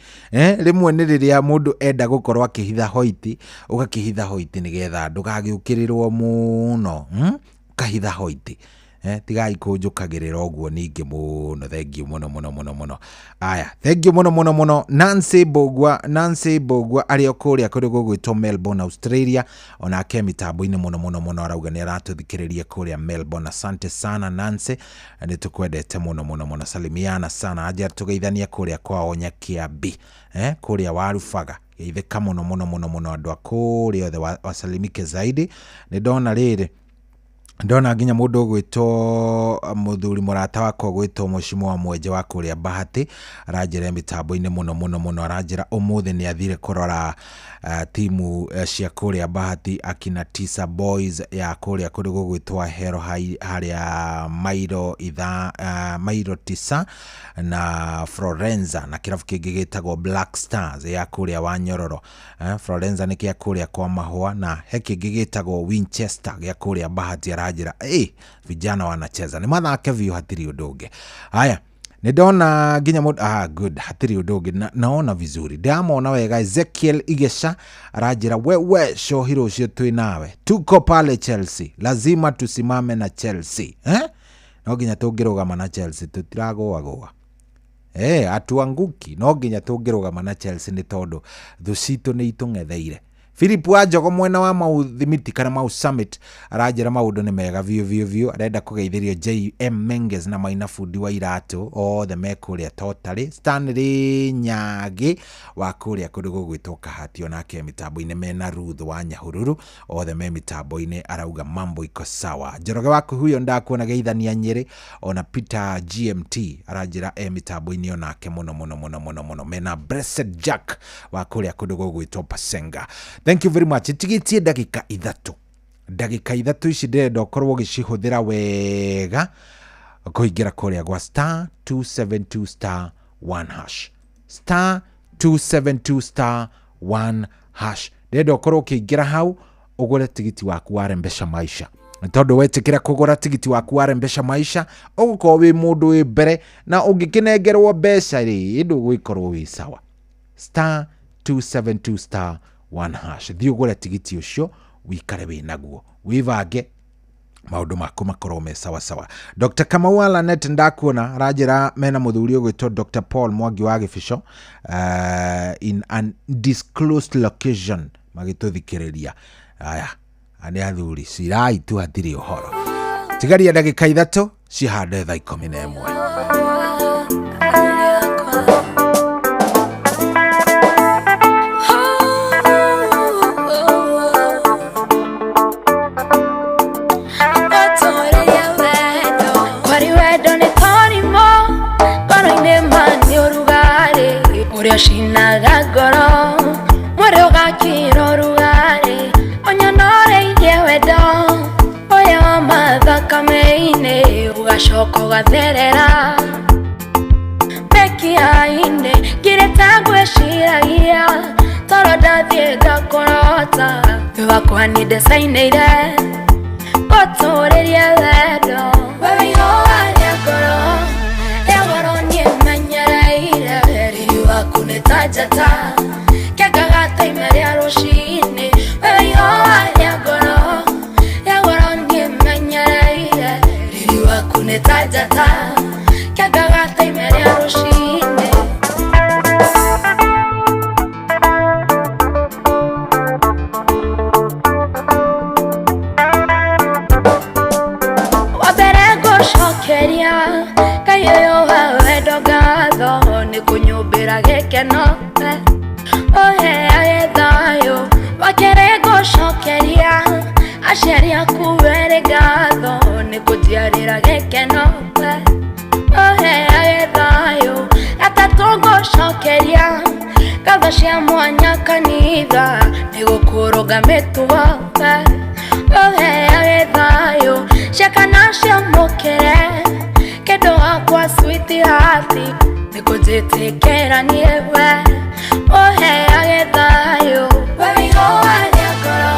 S6: rimwe ni riria mundu enda gukorwo akihitha hoiti ugakihitha hoiti nigetha ndugagiukirirwo muno kahitha hoiti tigai kunjukagirira oguo ningi muno thengio muno aya thengio muno Nancy Bogwa ari okuria kuri gugwitwo Melbourne Australia onake mitambo-ini muno arauga ni aratuthikiriria kuria Melbourne. Asante sana Nancy ni tukwendete muno salimiana sana aja tugeithania kuria kwa Onyakiambi kuria warubaga geithika muno andu akuria othe wasalimike zaidi. Ni ndona nginya mundu gwitwo muthuri murata wako gwitwo Mushimo wa Mwenje wa kuria Bahati arajira mitambo-ini muno arajira umuthi ni athire kurora timu cia kuria Bahati akina Tisa Boys ya kuria kuri gugwitwa Hero haria Mairo 9 na Florenza na kirabu kingi gitagwo Black Stars ya kuria wa Nyororo. Florenza ni kia kuria kwa Mahua na heki gitagwo Winchester ya kuria Bahati arajira vijana wanacheza ni mathake vio hatiri udunge. Haya nidona nginya good hatiri udunge naona vizuri ndamona wega. Ezekiel Igesha arajira wewe shohiro ucio twi nawe tuko pale Chelsea lazima tusimame na Chelsea no nginya tungirugama na Chelsea tutiragoa atuanguki no nginya tungirugama na Chelsea ni tondu thu citu ni itung'etheire. Philip Wanjogo mwena wa Mauthimiti kana Mau Summit arajira maundu ni mega vio arenda kugeithirio JM Menges na Maina Fundi wa Iratu othe mekuria totally. Stanley Nyagi wa kuria kundu gugwitwo Kahati onake mitambo-ini mena Ruth wa Nyahururu othe me mitambo-ini arauga mambo iko sawa. Njoroge waku huyo ndakuona geithania Nyeri ona Peter GMT arajira mitambo-ini onake muno mena Blessed Jack wa kuria kundu gugwitwo Pasenga. Thank you very much. Tigitie dakika ithatu ici ndenda ukorwo gicihuthira wega kuingira kuria gwa star 272 star 1 hash star 272 star 1 hash ndenda ukorwo ukiingira hau ugure tigiti waku wa Rembesha Maisha. Tondu wetikira kugura tigiti waku wa Rembesha Maisha ugukorwo wi mundu wi mbere na ungikinengerwo mbeca ri ndugwikorwo wi sawa. Star 272 star 1 hash thiugure tigiti ucio wikare winaguo wivange maundu maku makorwo me sawa. Dr. Kamau Alanet ndakuona arajira mena muthuri ugwitwo Dr. Paul Mwangi wa Gibisho in an disclosed location magituthikiriria. Aya ani athuri cirai tu hatiri uhoro tigaria ndagika ithatu cihande thaa 11.
S9: Shinaga goro mwere ugakiro rugari onyonore igewedo oyo mathaka meine ugashoka ugatherera beki aine kire itagwĩciragia toro ndathiĩ ngakorota wakwa nĩ ndecainĩire gũtũrĩria wendo wĩigo warĩa ngoro rĩa goro niĩ menyereire riri waku nĩ ta njata kĩangaga taime rĩa rũcinĩ wĩigo warĩa ngoro rĩa goro niĩ menyereire riri waku nĩ ta njata kĩangaga taime rĩa rũcinĩ. Kayo wendo ngatho nĩ kũnyũmbĩra gĩkeno ohe agĩthayo wakere ngũcokeria aciari aku erĩ ngatho nĩ kũnjiarĩra gĩkeno ohe agĩthayo gatatũ ngũcokeria ngatho cia mwanya kanitha nĩ gũkũrũnga mĩtugo ohe agĩthayo ciakana cia mũkĩre kendo wakwa sweetheart nikũnjĩtĩkĩra niĩ we ohe agĩthayo wĩigo warĩa ngoro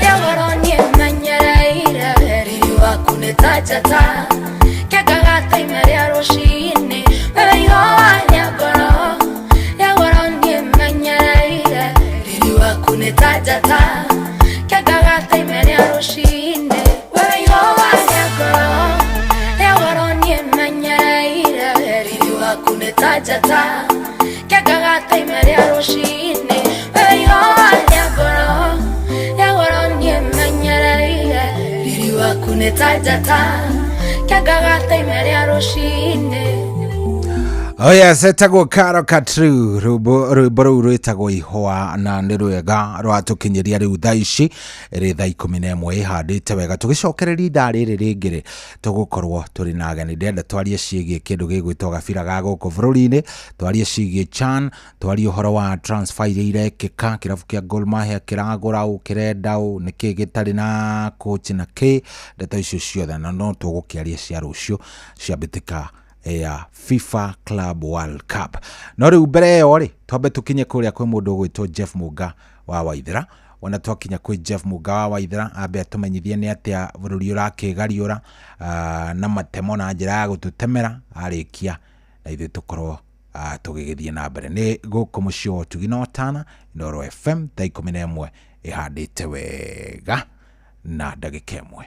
S9: rĩa goro niĩ menyereire riri waku nĩ ta njata kĩangaga taime rĩa rũcinĩ wĩigo warĩa ngoro rĩa goro niĩ menyereire riri waku nĩ ta njata kĩangaga taime rĩa rũcinĩ wĩigo warĩa ngoro kunetaja kĩangaga taime rĩa rũcinĩ wĩigo warĩa ngoro rĩa goro niĩ menyereire riri waku nĩ ta njata kĩangaga taime rĩa rũcinĩ.
S6: Oh yes, etagwo Karo Katru, rwĩmbo rũu rwĩtagwo ihwa na nĩ rwega rwatũkinyĩria rĩu thaa ici ĩrĩ thaa 11 ihandĩte wega tũgĩcokereria ithaa rĩrĩ rĩngĩ tũgũkorwo tũrĩ na ageni ndenda twarie ciĩgiĩ kĩndũ gĩgwĩtwo gabira ga gũkũ bũrũri-inĩ twarie ciĩgiĩ CHAN twarie ũhoro wa transfer iria irekĩka kĩrabu kĩa Gor Mahia kĩragũra ũ kĩrenda ũ nĩkĩ gĩtarĩ na coach na kĩ ndeto icio ciothe na no tũgũkĩaria cia rũciũ ciambĩtĩka ya FIFA Club World Cup. No rĩu mbere ĩyo rĩ twambe tũkinye kũrĩa kwĩ mũndũ ũgwĩtwo Jeff Muga wa Waithĩra ona twakinya kwĩ Jeff Muga wa Waithĩra ambe atũmenyithie nĩ atĩa bũrũri ũrakĩgariũra na matemo na njĩra ya gũtũtemera arĩkia na ithuĩ tũkorwo tũgĩgĩthiĩ na mbere nĩ gũkũ mũciĩ wa Ũtugi na Ũtana Inooro FM thaa 11 ĩhandĩte wega na ndagĩka ĩmwe.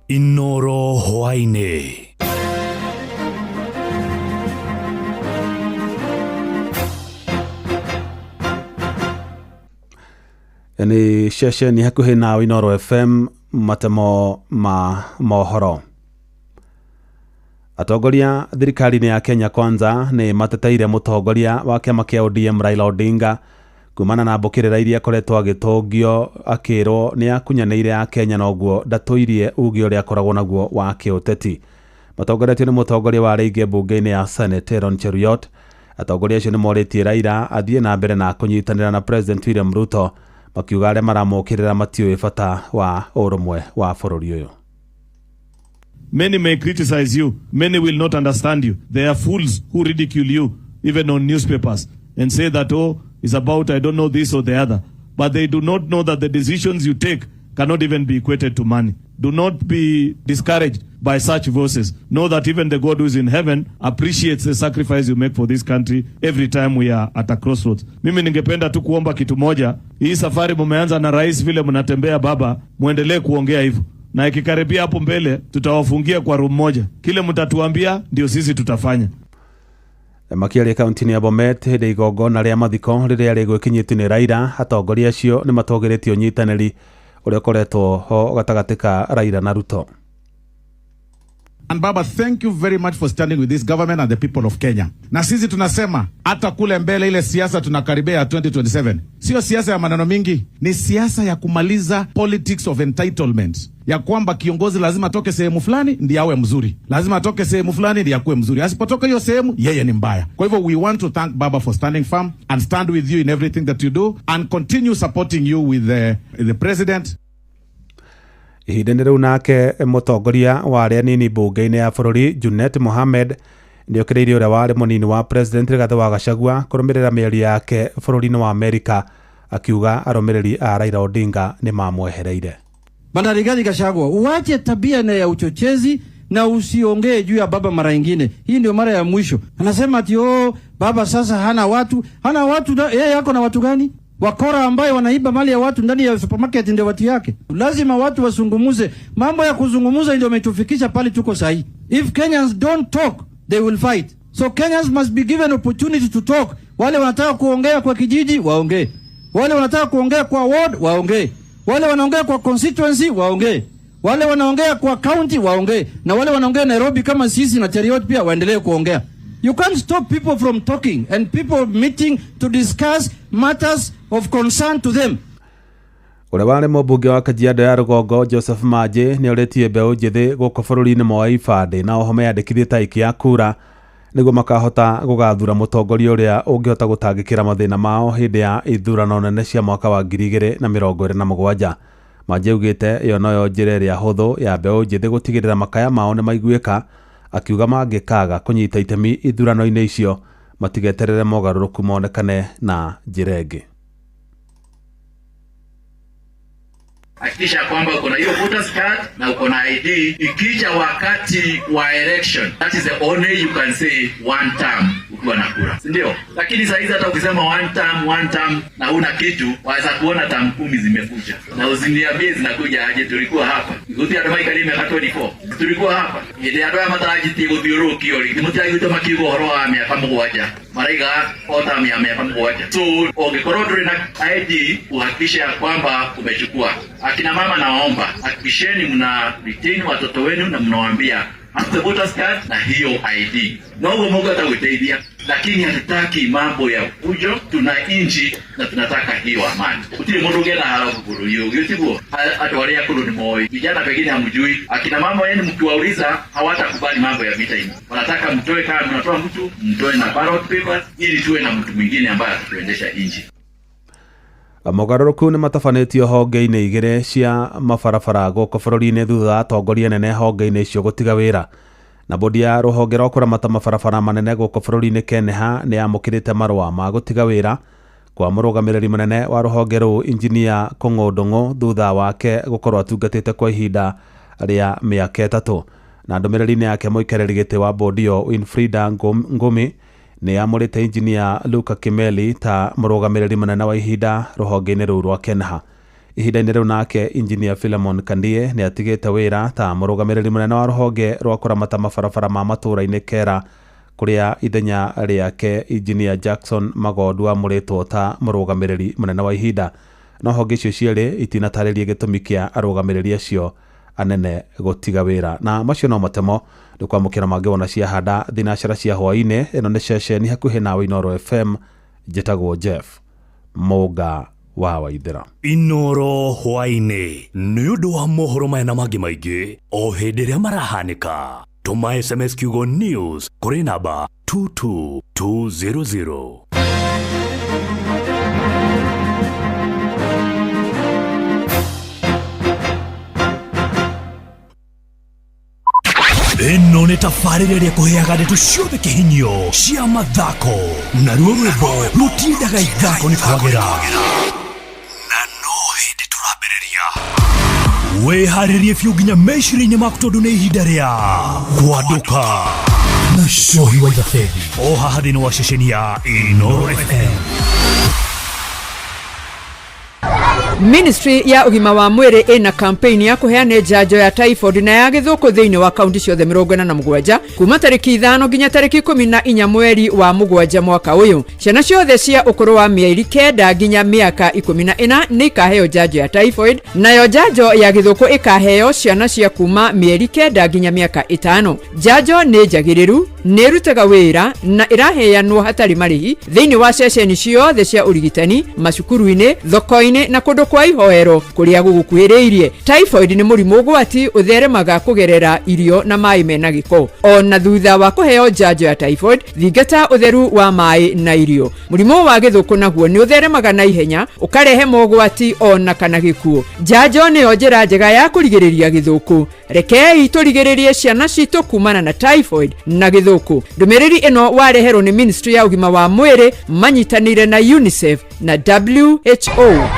S2: Inooro hwainĩ.
S10: Ni ceceni hakuhĩ na Inooro FM matemo ma mohoro. Atongoria thirikari-inĩ ya Kenya Kwanza nĩ mateteire mũtongoria wa kĩama kĩa ODM Raila Odinga kumana na mbũkĩrĩra iria akoretwo agĩtũngio akĩrwo nĩ akunyanĩire ya Kenya noguo ndatũirie uge ũrĩa akoragwo naguo wa kĩũteti. Matongoretio nĩ mũtongoria wa rĩngĩ mbunge-inĩ ya Senate Aaron Cheruiyot. Atongoria acio nĩ morĩtie Raila athiĩ na mbere na kũnyitanĩra na President William Ruto makiuga arĩa maramũkĩrĩra matiũĩ bata wa ũrũmwe wa bũrũri ũyũ.
S11: Many may criticize you. Many will not understand you. They are fools who ridicule you, even on newspapers, and say that, oh, it's about, I don't know, this or the other. But they do not know that the decisions you take cannot even be equated to money. Do not be discouraged by such voices. Know that even the God who is in heaven appreciates the sacrifice you make for this country every time we are at a crossroads. Mimi ningependa tu kuomba kitu moja. Hii safari mumeanza na rais vile mnatembea baba, muendelee kuongea hivyo. Na ikikaribia hapo mbele tutawafungia kwa room moja. Kile mtatuambia ndio sisi tutafanya.
S10: Makiaria kaunti-inĩ ya Bomet hĩndĩ igongona rĩa mathiko rĩrĩa rĩgwĩkinyĩtio nĩ Raila, atongoria acio nĩ matongeretie ũnyitanĩri ũrĩa ũkoretwo ho gatagatĩ ka Raila na Ruto.
S12: And Baba, thank you very much for standing with this government and the people of Kenya. Na sisi tunasema hata kule mbele ile siasa tunakaribia 2027. Sio siasa ya maneno mingi, ni siasa ya kumaliza politics of entitlement. Ya kwamba kiongozi lazima atoke sehemu fulani ndiye awe mzuri. Lazima atoke sehemu fulani ndiye akuwe mzuri. Asipotoka hiyo sehemu yeye ni mbaya. Kwa hivyo we want to thank Baba for standing firm and stand with you in everything that you do and continue supporting you with the president.
S10: Ihinda riu nake mutongoria wa aria nini bunge-ini ya bururi Junet Mohamed nĩokĩrĩire ũrĩa warĩ mũnini wa president Rigathĩ wa Gachagua kũrũmĩrĩra mĩario yake bũrũri-inĩ wa Amerika, akiuga arũmĩrĩri a Raila Odinga nĩ mamwehereire.
S13: Bwana Rigathĩ Gachagua, uache tabia na ya uchochezi na usiongee juu ya baba mara nyingine. Hii ndio mara ya mwisho. Anasema ati baba sasa hana watu yeye yako na watu gani? Wakora ambayo wanaiba mali ya watu ndani ya supermarket ndio watu yake. Lazima watu wasungumuze. Mambo ya kuzungumuza ndio umetufikisha pale tuko sahi. If Kenyans don't talk, they will fight. So Kenyans must be given opportunity to talk. Wale wanataka kuongea kwa kijiji waongee. Wale wanataka kuongea kwa ward waongee. Wale wanaongea kwa constituency waongee. Wale wanaongea kwa county waongee. Na wale wanaongea Nairobi kama sisi na Chariot pia waendelee kuongea. You can't stop people from talking and people meeting to discuss matters of concern to them.
S10: Ũrĩa warĩ mũmbunge wa Kajiado ya Rũgongo Joseph Manji nĩorĩtie mbeũ njĩthĩ gũkũ bũrũri-inĩ moe ibandĩ na oho meyandĩkithie ta aikia a kura nĩguo makahota gũgathura mũtongoria ũrĩa ũngĩhota gũtangĩkĩra mathĩna mao hĩndĩ ya ithurano nene cia mwaka wa 2027. Manji augĩte ĩyo noyo njĩra ĩrĩa hũthũ ya mbeũ njĩthĩ gũtigĩrĩra makaya mao nĩ maiguĩka, akiuga mangĩkaga kũnyita itemi ithurano-inĩ icio matigeterere mogarũrũku monekane na njĩra ĩngĩ.
S14: Hakikisha kwamba uko na hiyo voters card na uko na ID. Ikija wakati wa election, that is the only you can say one term ukiwa na kura, si ndio? Lakini sasa hizi hata ukisema one term na una kitu, waweza kuona term 10 zimefuja. Na usiniambie zinakuja aje, tulikuwa hapa. Nguti adama ikalime ka 24. Tulikuwa hapa. Ile adama mataraji guthiuruki ori. Nimutya gutama kigo horo wa miaka mugwanja. Maraiga ota miaka mugwanja. So, ongekorwo nduri na ID uhakikishe kwamba umechukua. Akina mama naomba, hakikisheni mna retain watoto wenu na mnawaambia hata voters card na hiyo ID. Ndio Mungu atakusaidia, lakini hatutaki mambo ya fujo. Tuna inji na tunataka hiyo amani. Utile mundu gena halafu kuruyo. Yutibu atwalea kurudi moyo. Vijana pengine hamjui, akina mama yenu mkiwauliza hawatakubali mambo ya vita hivi. Wanataka mtoe kama mnatoa mtu, mtoe na ballot papers ili tuwe na mtu mwingine ambaye atatuendesha inji.
S10: Mogarũrũku nĩ matabanĩtio honge-inĩ igĩrĩ cia mabarabara gũkũ bũrũri-inĩ thutha wa atongoria nene honge-inĩ icio gũtiga wĩra. Na bodi ya rũhonge rwa kũramata mabarabara manene gũkũ bũrũri-inĩ KENHA nĩ yamũkĩrĩte marũa ma gũtiga wĩra kwa mũrũgamĩrĩri mũnene wa rũhonge rũu Injinia Kũng'ũ Ndung'u thutha wake gũkorwo atungatĩte kwa ihinda rĩa mĩaka 3. Na ndũmĩrĩri-inĩ yake mũikarĩri gĩtĩ wa bodi ĩyo Winfrida Ngumi nĩ amũrĩte Injinia Luka Kimeli ta mũrũgamĩrĩri mũnene wa ihinda rũhonge-inĩ rũu rwa KENHA. Ihinda-inĩ rĩu nake Injinia Philemon Kandie nĩ atigĩte wĩra ta mũrũgamĩrĩri mũnene wa rũhonge rwa kũramata mabarabara ma matũũra-inĩ KERA, kũrĩa ithenya rĩake Injinia Jackson Magondu amũrĩtwo ta mũrũgamĩrĩri mũnene wa ihinda. No honge icio cierĩ itinatarĩria gĩtũmi kĩa arũgamĩrĩri acio anene gũtiga wĩra. Na macio no matemo nĩ kwamũkĩra mangĩ wona ciahanda thinacara cia hwaĩ-inĩ. Ĩno nĩ ceceni hakuhĩ nawe Inoro FM. Njĩtagwo Jeff Mũnga wa Waithĩra.
S15: Inoro hwaĩ-inĩ nĩ ũndũ wa mohoro maya na mangĩ maingĩ o hĩndĩ ĩrĩa marahanĩka. Tũma SMS kiugo news kũrĩ namba 22200. Ĩno nĩ tabarĩra ĩrĩa kũheaga ndeto ciothe kĩhinyio cia mathako na ruo rwĩmbo rũtindaga ithako nĩ kwagĩra na no hĩndĩ tũrambĩrĩria. Wĩharĩrie biũ nginya meciria-inĩ maku tondũ nĩ ihinda rĩa kwadũka na cohi wa ithabethi o haha thĩinĩ wa ceceni ya Inoro FM.
S16: Ministry ya ugima wa mwiri ina campaign ya kuheana njanjo ya typhoid na ya githuku thiini wa kaunti ciothe 47 kuma tariki 5 nginya tariki 14 mweri wa mugwanja mwaka uyu. Ciana ciothe cia ukuru wa mieri 9 nginya miaka 14 ni ikaheo njanjo ya typhoid, nayo njanjo ya githuku ikaheo ciana cia kuma mieri 9 nginya miaka 5. Njanjo ni njagiriru, ni rutaga wira na iraheanwo hatari marihi thiini wa ceceni ciothe cia urigitani, macukuru-ini, thoko-ini na kundu kwa ihoero kuria gugukuhiriirie. Typhoid ni murimu gwati utheremaga kugerera irio na mai mena giko. Ona thutha wa kuheo njanjo ya typhoid, thingata utheru wa mai na irio. Murimu wa githuku naguo ni utheremaga na ihenya ukarehe mogwati ona kana gikuo. Njanjo ni njira njega ya kurigiriria githuku. Rekei turigiririe ciana citu kumana na typhoid na githuku. Ndumiriri ino wareherwo ni Ministry ya ugima wa mwiri manyitanire na UNICEF na WHO.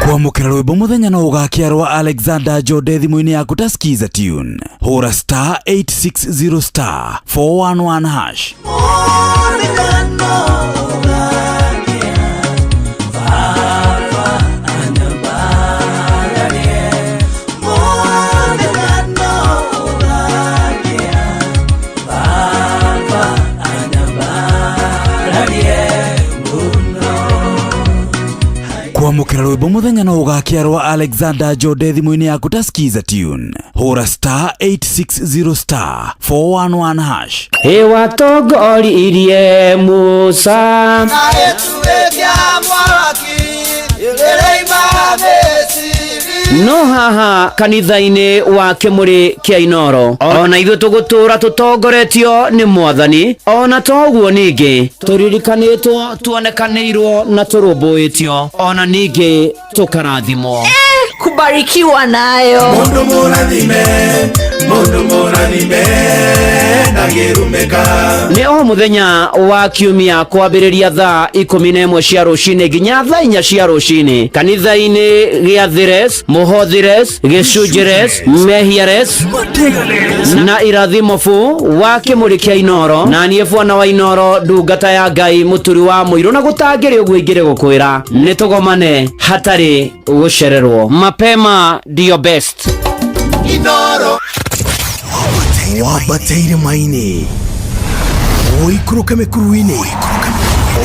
S2: Kwamukira rwimbo muthenya no ugakiarwa Alexander Jode thimu-ini yaku ta skiza tune. Hura star 860 star 411 hash. Kwamukira rwimbo muthenya no ugakiarwa Alexander Jode thimu-ini yaku ta skiza tune. Hura star 860 star 411 hash.
S1: Hewa togori irie Musa
S5: na etuwebya mwaki ilereima mesiri
S1: no haha kanitha-ini wa Kimuri kia Inoro ona ithuĩ tũgũtũra tũtongoretio nĩ Mwathani, ona toguo ningĩ tũririkanĩtwo, tuonekanĩirwo na tũrũmbũĩtio, ona ningĩ tũkarathimwo.
S17: Kubarikiwa nayo
S15: Mundu muradhime nagirumeka.
S1: Nĩ o mũthenya wa kiumia kwambĩrĩria thaa 11 cia rũcinĩ nginya thaa 4 cia rũcinĩ kanitha-inĩ gĩa Thires, Mũhothires, Gĩcunjĩres, Mehiares na Irathimofu wa Kimuri kia Inoro, na niĩ Bwana wa Inoro ndungata ya Ngai mũturi wa mũirũ, na gũtangĩrĩ ũguo ingĩrĩ gũkwĩra nĩ tũgomane hatarĩ gũcererwo. Mapema ndio best.
S15: Inoro wabateire maini oikuruke mekuru-ini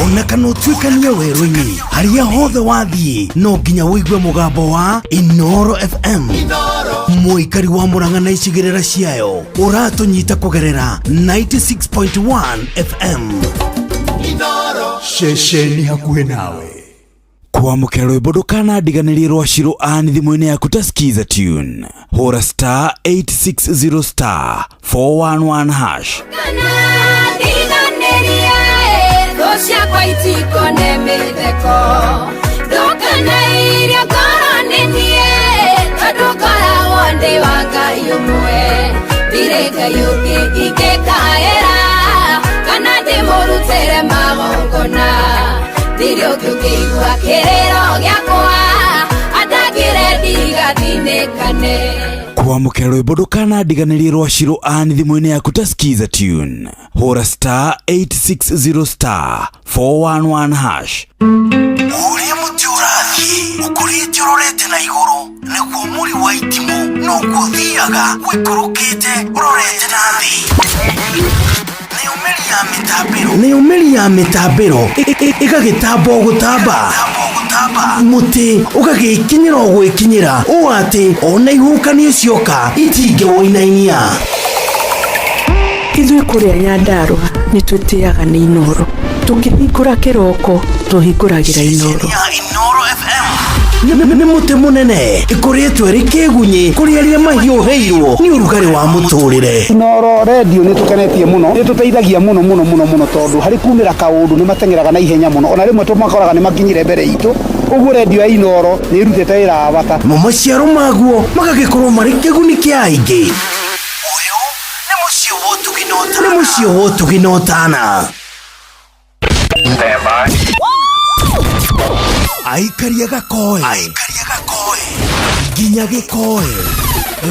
S15: ona kana utuikanie werũ-ini haria hothe wathiĩ no nginya wĩigue mũgambo wa Inoro FM. Mũikari wa Murang'a na icigĩrĩra ciayo ũratũnyita kũgerera 96.1 FM. Inoro ceceni hakuhĩ nawe.
S2: Kwamukira rwimbo ndukanandiganĩrie rwa Shiro Ann thimu-ini yaku ta skiza tune. Hura star 860 star 411 hash.
S9: Ciakwa itikone mĩtheko ndũkanairie ngoro-inĩ tondũ ngoragwo ndĩ wa Ngai ũmwe, ndirĩ Ngai ũngĩ ingĩkaĩra kana ndĩmũrutĩre magongona, ndirĩ ũngĩ ũngĩigua kĩrĩro gĩakwa atangĩre ndigathinĩkane.
S2: Kwamukira rwimbo ndukanandiganĩrie rwa Shiro Ann thimu-ini yaku ta skiza tune. Hura star 860 star 411 hash.
S15: Uria muti urathiĩ ũkũrĩte ũrorete na igũrũ nĩguo mũri wa itimũ noguo ũthiaga wĩkũrũkĩte ũrorete na thĩ. Nĩ ũmeri ya mĩtambĩro ĩgagĩtamba gũtamba, mũtĩ ũgagĩkinyĩra gwĩkinyĩra ũũ atĩ ona ihukanio cioka itingĩwoinainia.
S3: Ithuĩ kũrĩa Nyandarua nĩ twĩtĩaga nĩ Inoro, tũkĩhingũra kĩroko tũhingũragĩra Inoro.
S15: Nĩ mũtĩ mũnene ĩkoretwo ĩrĩ kĩgunyi kũrĩ arĩa mahiũhĩirwo nĩ ũrugarĩ wa mũtũrĩre.
S4: Inoro radio nĩ tũkenetie mũno, nĩ tũteithagia mũno mũno mũno mũno tondũ harĩ kumĩra kaũndũ nĩ matengeraga na ihenya mũno, ona rĩmwe tũmakoraga nĩ makinyire mbere itũ. Ũguo radio ya Inoro nĩ ĩrutĩte wĩra wa bata.
S15: Maciaro maguo magagĩkorwo marĩ kĩguni kĩa aingĩ. Nĩ mũciĩ wa ũtugi na ũtana. Aikaria gakoe nginya gĩkoe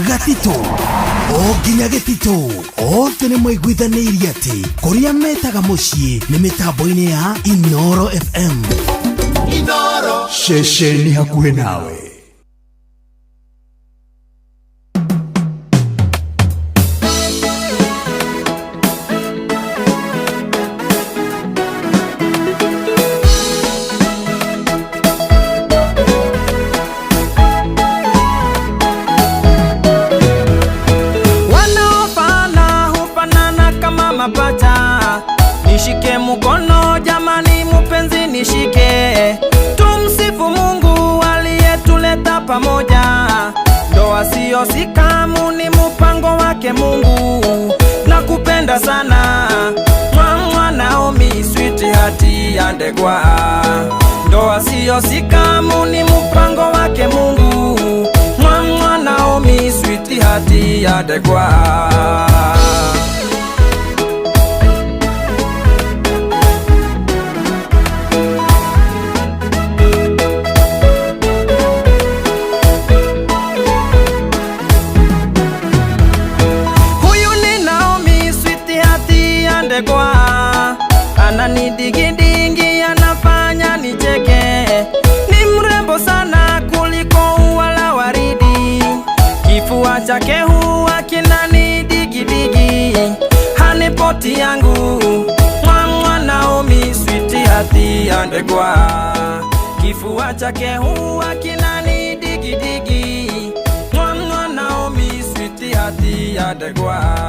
S15: gatitũ o nginya gĩtitũ othe nĩ maiguithanĩirie atĩ kũrĩa metaga mũciĩ nĩ mĩtambo-inĩ ya Inoro FM. Inooro shesheni hakuhe nawe.
S18: Nishike mkono jamani mupenzi nishike, tumsifu Mungu aliyetuleta pamoja. Ndoa sio sikamu, ni mpango wake Mungu. Nakupenda sana mwa Naomi sweetheart andegwa. Ndoa sio sikamu, ni mpango wake Mungu. Mwa Naomi sweetheart andegwa. Ananidigidingi anafanya nicheke, ni mrembo sana kuliko ua la waridi. Kifua chake huwa kinanidigidigi, hanipoti yangu mwa Naomi sweetheart andegwa. Kifua chake huwa kinanidigidigi, mwa Naomi sweetheart andegwa.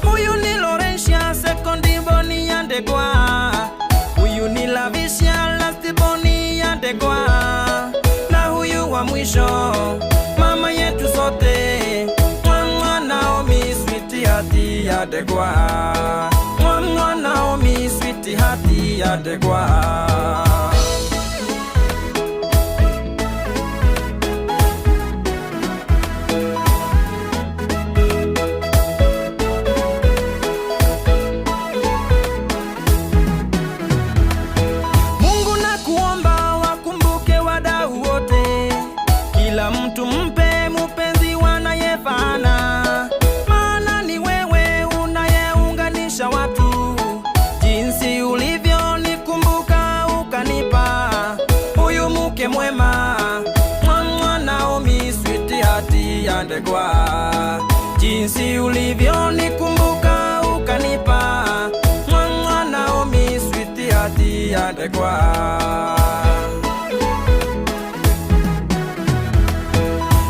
S18: Huyu ni Laurentia sekondi boni andegwa. Huyu ni Lavisha last boni andegwa. Na huyu wa mwisho mama yetu sote, mwa Naomi sweetheart andegwa. Mwa Naomi sweetheart andegwa. Jinsi ulivyo nikumbuka ukanipa, mwa Naomi sweetheart andegwa.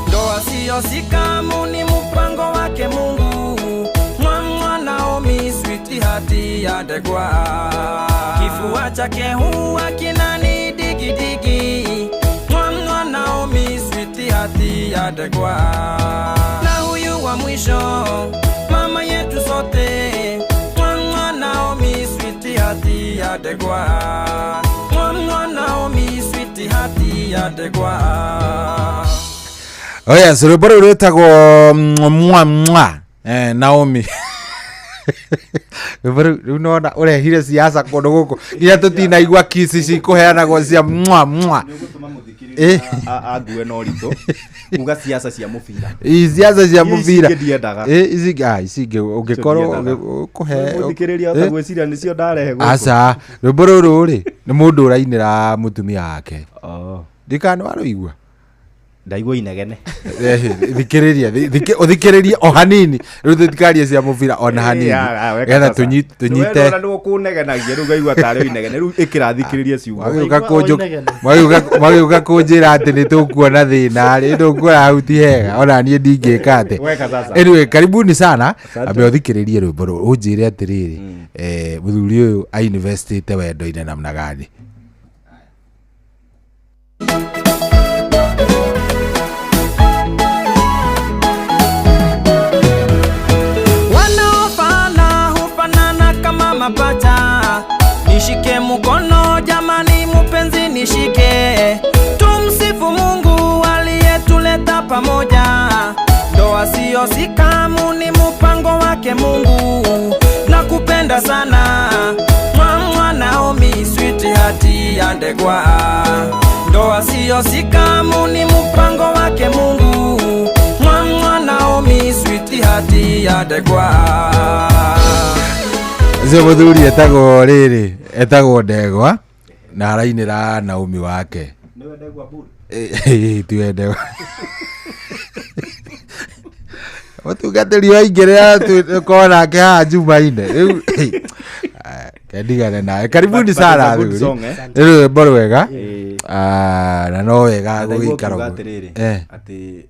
S18: Ndoa sio sikamu, ni mpango wake Mungu. Mwa Naomi sweetheart andegwa. Kifua chake huwa kinanidigidigi, mwa Naomi sweetheart andegwa. Wa mwisho mama yetu sote, mwa Naomi sweetheart andegwa. Mwa Naomi sweetheart andegwa.
S6: Oya surubaro rwetagwo mwa Naomi. Unaona urehire siasa kondo guko nginya tutinaigua kisi cikuheanagwo cia mwa
S19: ague no rito uga siasa cia mubira
S6: siasa cia mubira ici ungikorwo kuhe
S19: muthikiriria utagwiciria nicio ndarehe guko
S6: aca rwimbo ruru ri ni mundu urainira mutumia wake ndikana waruigua
S19: ndaigua inegene
S6: thikiriria uthikiririe o hanini riu thikaria cia mubira ona hanini getha tunyite
S19: wewe ndo kunegenagia riu gaigua tare inegene riu ikirathikiriria ciugo
S6: magiuka kunjira ati ni tukuona thina ri ndukura hauti hega ona nie ndingika ate anyway karibuni sana abe uthikiririe rwimbo ru unjire atiriri muthuri uyu a university te wendo ine namna gani
S18: mapacha. Nishike mkono jamani mupenzi nishike, tumsifu Mungu aliyetuleta pamoja. Ndoa sio sikamu ni wake Mungu. Nakupenda sana mwa Naomi, sweetheart ya ndegwa. Ndoa sio sikamu, ni mpango wake Mungu. Mwa Naomi, sweetheart ya ndegwa.
S6: Muthuri etagwo riri, etagwo Ndegwa na arainira Naomi wake.
S19: Niwe Ndegwa buru?
S6: Tiwe Ndegwa. Mutungatiri wa ingiria tukona ake haha Juma-ine. Kendigane nawe. Karibuni sana thuri. Rĩu mboro wega. Na no wega gũgĩikara ũguo.
S19: Ati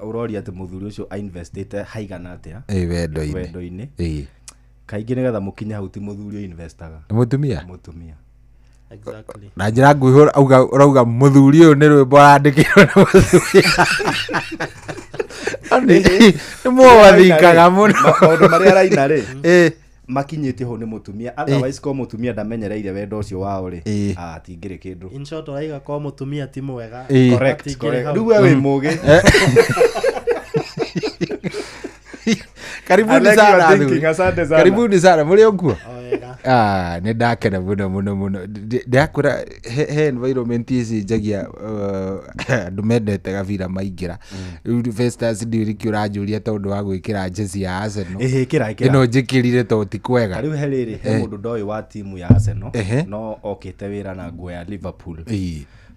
S19: urori ati muthuri ucio ainvestite haigana atia?
S6: Wendo-inĩ.
S19: Kaingĩ nĩgetha mũkinye hau ti muthuri investaga.
S6: Mutumia.
S19: Exactly.
S6: Na njira nguhura urauga muthuri uyu ni rwimbo arandikirwo na muthuri. Ni mwathikaga muno.
S19: Maũndũ marĩa araina rĩ. Makinyĩte ho nĩ mutumia. Otherwise ko mutumia ndamenyereire wendo ũcio wao rĩ. Atingĩrĩ kĩndũ.
S20: In short uraiga ko mutumia ti mwega.
S19: Correct. Rĩu we wĩ mũgĩ.
S6: Karibuni sana. Karibuni sana. Muri okuo? Nĩ ndakena muno. Ndakora he environment ici njagia andũ mendete gabira maingĩra. Rĩu Festus ndiriki ũranjũria tondũ wa gwĩkĩra jezi ya Arsenal. Ĩno njĩkĩrire to ti kwega.
S19: Rĩu he rĩrĩ he mũndũ ndoĩ wa timu ya Arsenal no okĩte wĩra na nguo ya Liverpool.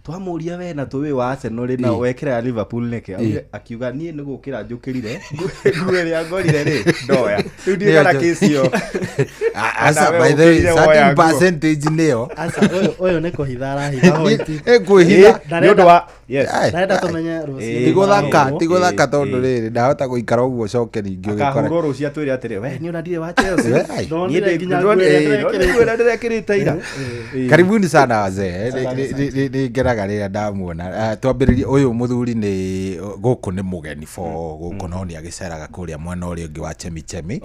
S19: Twamuria we na tuwe wa Arsenal rĩ na wekĩra ya Liverpool nĩke akiuga niĩ nĩ gũkĩra njũkĩrire nguo ĩrĩa ngorire rĩ ndoya. Rĩu ndigana kĩcio.
S6: Asa by the way certain percentage nĩyo.
S20: Asa ũyũ nĩ kũhitha arahitha hoiti.
S6: Kwĩhitha
S19: nĩ ũndũ wa
S20: Ndĩrenda tũmenye rũciũ.
S6: Tigũthaka tondũ rĩrĩ ndahota gũikara ũguo coke ningĩ ũgĩkora.
S19: Akahũrwo rũciũ atwĩre atĩrĩ we nĩ ũrandire wa Chelsea.
S20: Niĩ nginya
S19: ndĩrekĩrĩte ira.
S6: Karibuni sana wazee. Nĩ ngeraga rĩrĩa ndamuona. Twambĩrĩrie ũyũ muthuri nĩ gũkũ nĩ mũgeni gũkũ no nĩ agĩceraga kũrĩa mwena ũrĩa ũngĩ wa Chemichemi.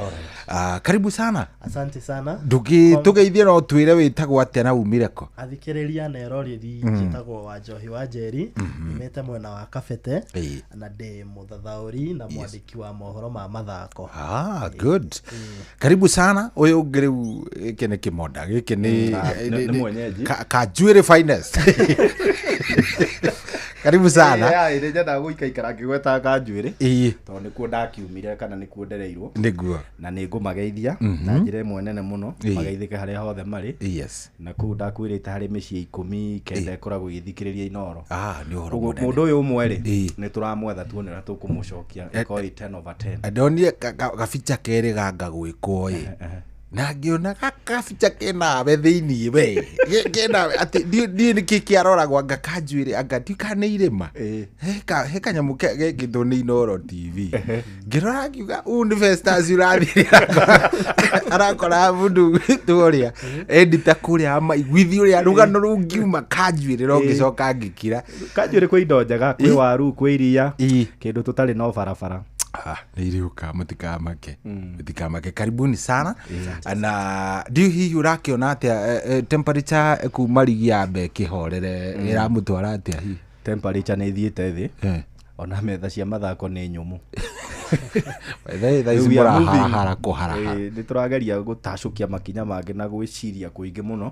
S6: Karibu sana.
S20: Asante sana.
S6: Tũgeithie no twĩre wĩtagwo atĩa na umire ko?
S20: Athikĩrĩria na eroreri njĩtagwo Wanjohi wa Njeri. Nimete mwena wa Kabete na ndĩ mũthathaũri na mwandĩki wa mohoro ma mathako.
S6: Good. Karibu sana. Ũyũ ũngĩ rĩu gĩkĩ nĩ kĩmonda gĩkĩ nĩ
S19: mwenyeji
S6: Kanjuĩrĩ finest. Karibu sana.
S19: Nĩ njenda gũikaikara ngĩgweta Kanjuĩrĩ tondũ nĩkuo ndakiumire kana nĩkuo ndereirwo
S6: nĩguo na
S19: nĩ ngũmageithia na njĩra ĩmwe nene mũno mageithĩke harĩa hothe marĩ na kũu ndakwĩrĩte harĩ mĩciĩ 10 kenda ĩkoragwo igĩthikĩrĩria Inoro.
S6: Nĩ ũhoro mũnene.
S19: Mũndũ ũyũ ũmwe rĩ nĩ tũramwetha tuonera tũkũmũcokia ĩkoĩ 10/10.
S6: Ndonire gabica kerĩ gangagwĩkwo na ngĩona gakabica kenawe thĩinĩ we kenawe atĩ ndiĩ nĩkĩ kĩaroragwo anga Kanjuĩrĩ anga tuĩka nĩ irĩma he kanyamũ gekĩtwo nĩ Inoro TV ngĩrora ngiuga ũũ nĩ Festus ũrathirĩra arakora mũndũ tũrĩa editor kũrĩa maiguithi ũrĩa rũgano rũu ngiuma Kanjuĩrĩ no ngĩcoka ngĩkira
S19: Kanjuĩrĩ kwĩ indo njega kwĩ waru kwĩ iria kĩndũ tũtarĩ no barabara.
S6: Nĩiriũka mũtikamake. Karibuni sana. Na ndiũ hihi ũrakĩona atĩa temperature kuma rigi yambe kĩhorere ĩramũtwara atĩa hihi?
S19: Temperature nĩ ithiĩte thĩ ona metha cia mathako nĩ nyũmũ. Nĩ tũrageria gũtacũkia makinya mangĩ na gwĩciria kũingĩ mũno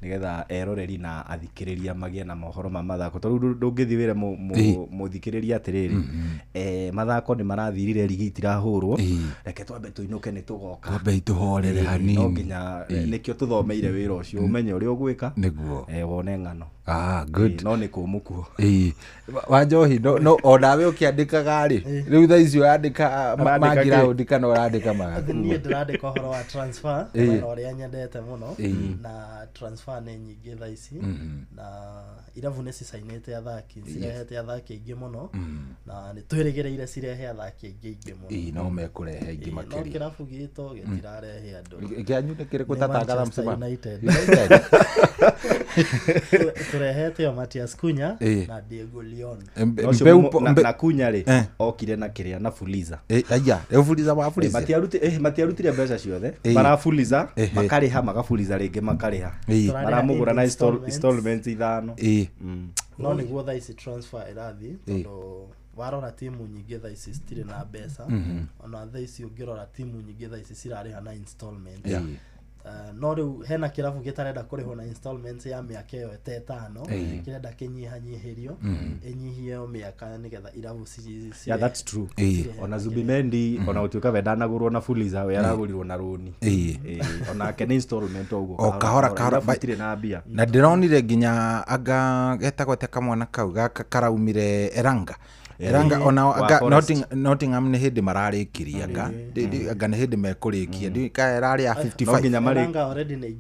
S19: nĩgetha eroreri na athikĩrĩria magĩe na mohoro ma mathako tondũ ndũngĩthiĩ wĩre mũthikĩrĩria atĩrĩrĩ mathako nĩ marathirire rigi itirahũrwo reke twambe tũinũke nĩ tũgoka
S6: twambe itũhorere hanini
S19: no nginya nĩkĩo tũthomeire wĩra ũcio ũmenye ũrĩa ũgwĩka nĩguo wone ng'ano.
S6: Good.
S19: No nĩ kũmũ kuo.
S6: Wanjohi no onawe ũkĩandĩkaga rĩ rĩu thaa icio yandĩka magiraũndi kana ũrandĩka magathĩ?
S20: Niĩ ndĩrandĩka ũhoro wa transfer ũrĩa nyendete mũno na transfer nĩ nyingĩ thaa ici na irabu nĩ cicainĩte athaki cirehete athaki aingĩ mũno na nĩ twĩrĩgĩrĩire cirehe athaki aingĩ mũno.
S6: No mekũrehe aingĩ makĩria.
S20: No kĩrabu gitũ gĩtirarehe andũ.
S6: Kĩanyu nĩ kĩrĩkũ tatangatha msema?
S20: Turehete o Matias Cunha na Diego Leon.
S19: Na Cunha rĩ okire na kĩrĩa na Fuliza.
S6: Fuliza wa Fuliza.
S19: Matiarutire mbeca ciothe. Marafuliza makarĩha magafuliza rĩngĩ makarĩha. Maramũgũra na installments 5.
S20: No nĩguo thaa ici transfer ĩrathiĩ tondũ warora timu nyingĩ thaa ici citirĩ na mbeca ona thaa ici ũngĩrora timu nyingĩ thaa ici cirarĩha na installment no rĩu hena kĩrabu gĩtarenda kũrĩhwo na installments ya mĩaka ĩyo ĩtetano kĩrenda kĩnyihanyihirio ĩnyihie mĩaka nĩgetha irabu
S19: yeah, that's true ona Zubimendi ona ũtuĩka wendanagũrwo na Fuliza we aragũrirwo na roni ona kene installment ũguo
S6: kahora
S19: batirĩ na mbia
S6: na ndĩronire nginya anga getagwo te kamwana kau karaumire Eranga ona Nottingham nĩ hĩndĩ mararĩkirie anga nĩ hĩndĩ mekũrĩkia ndika ĩrarĩ ya 55
S20: Eranga already nĩ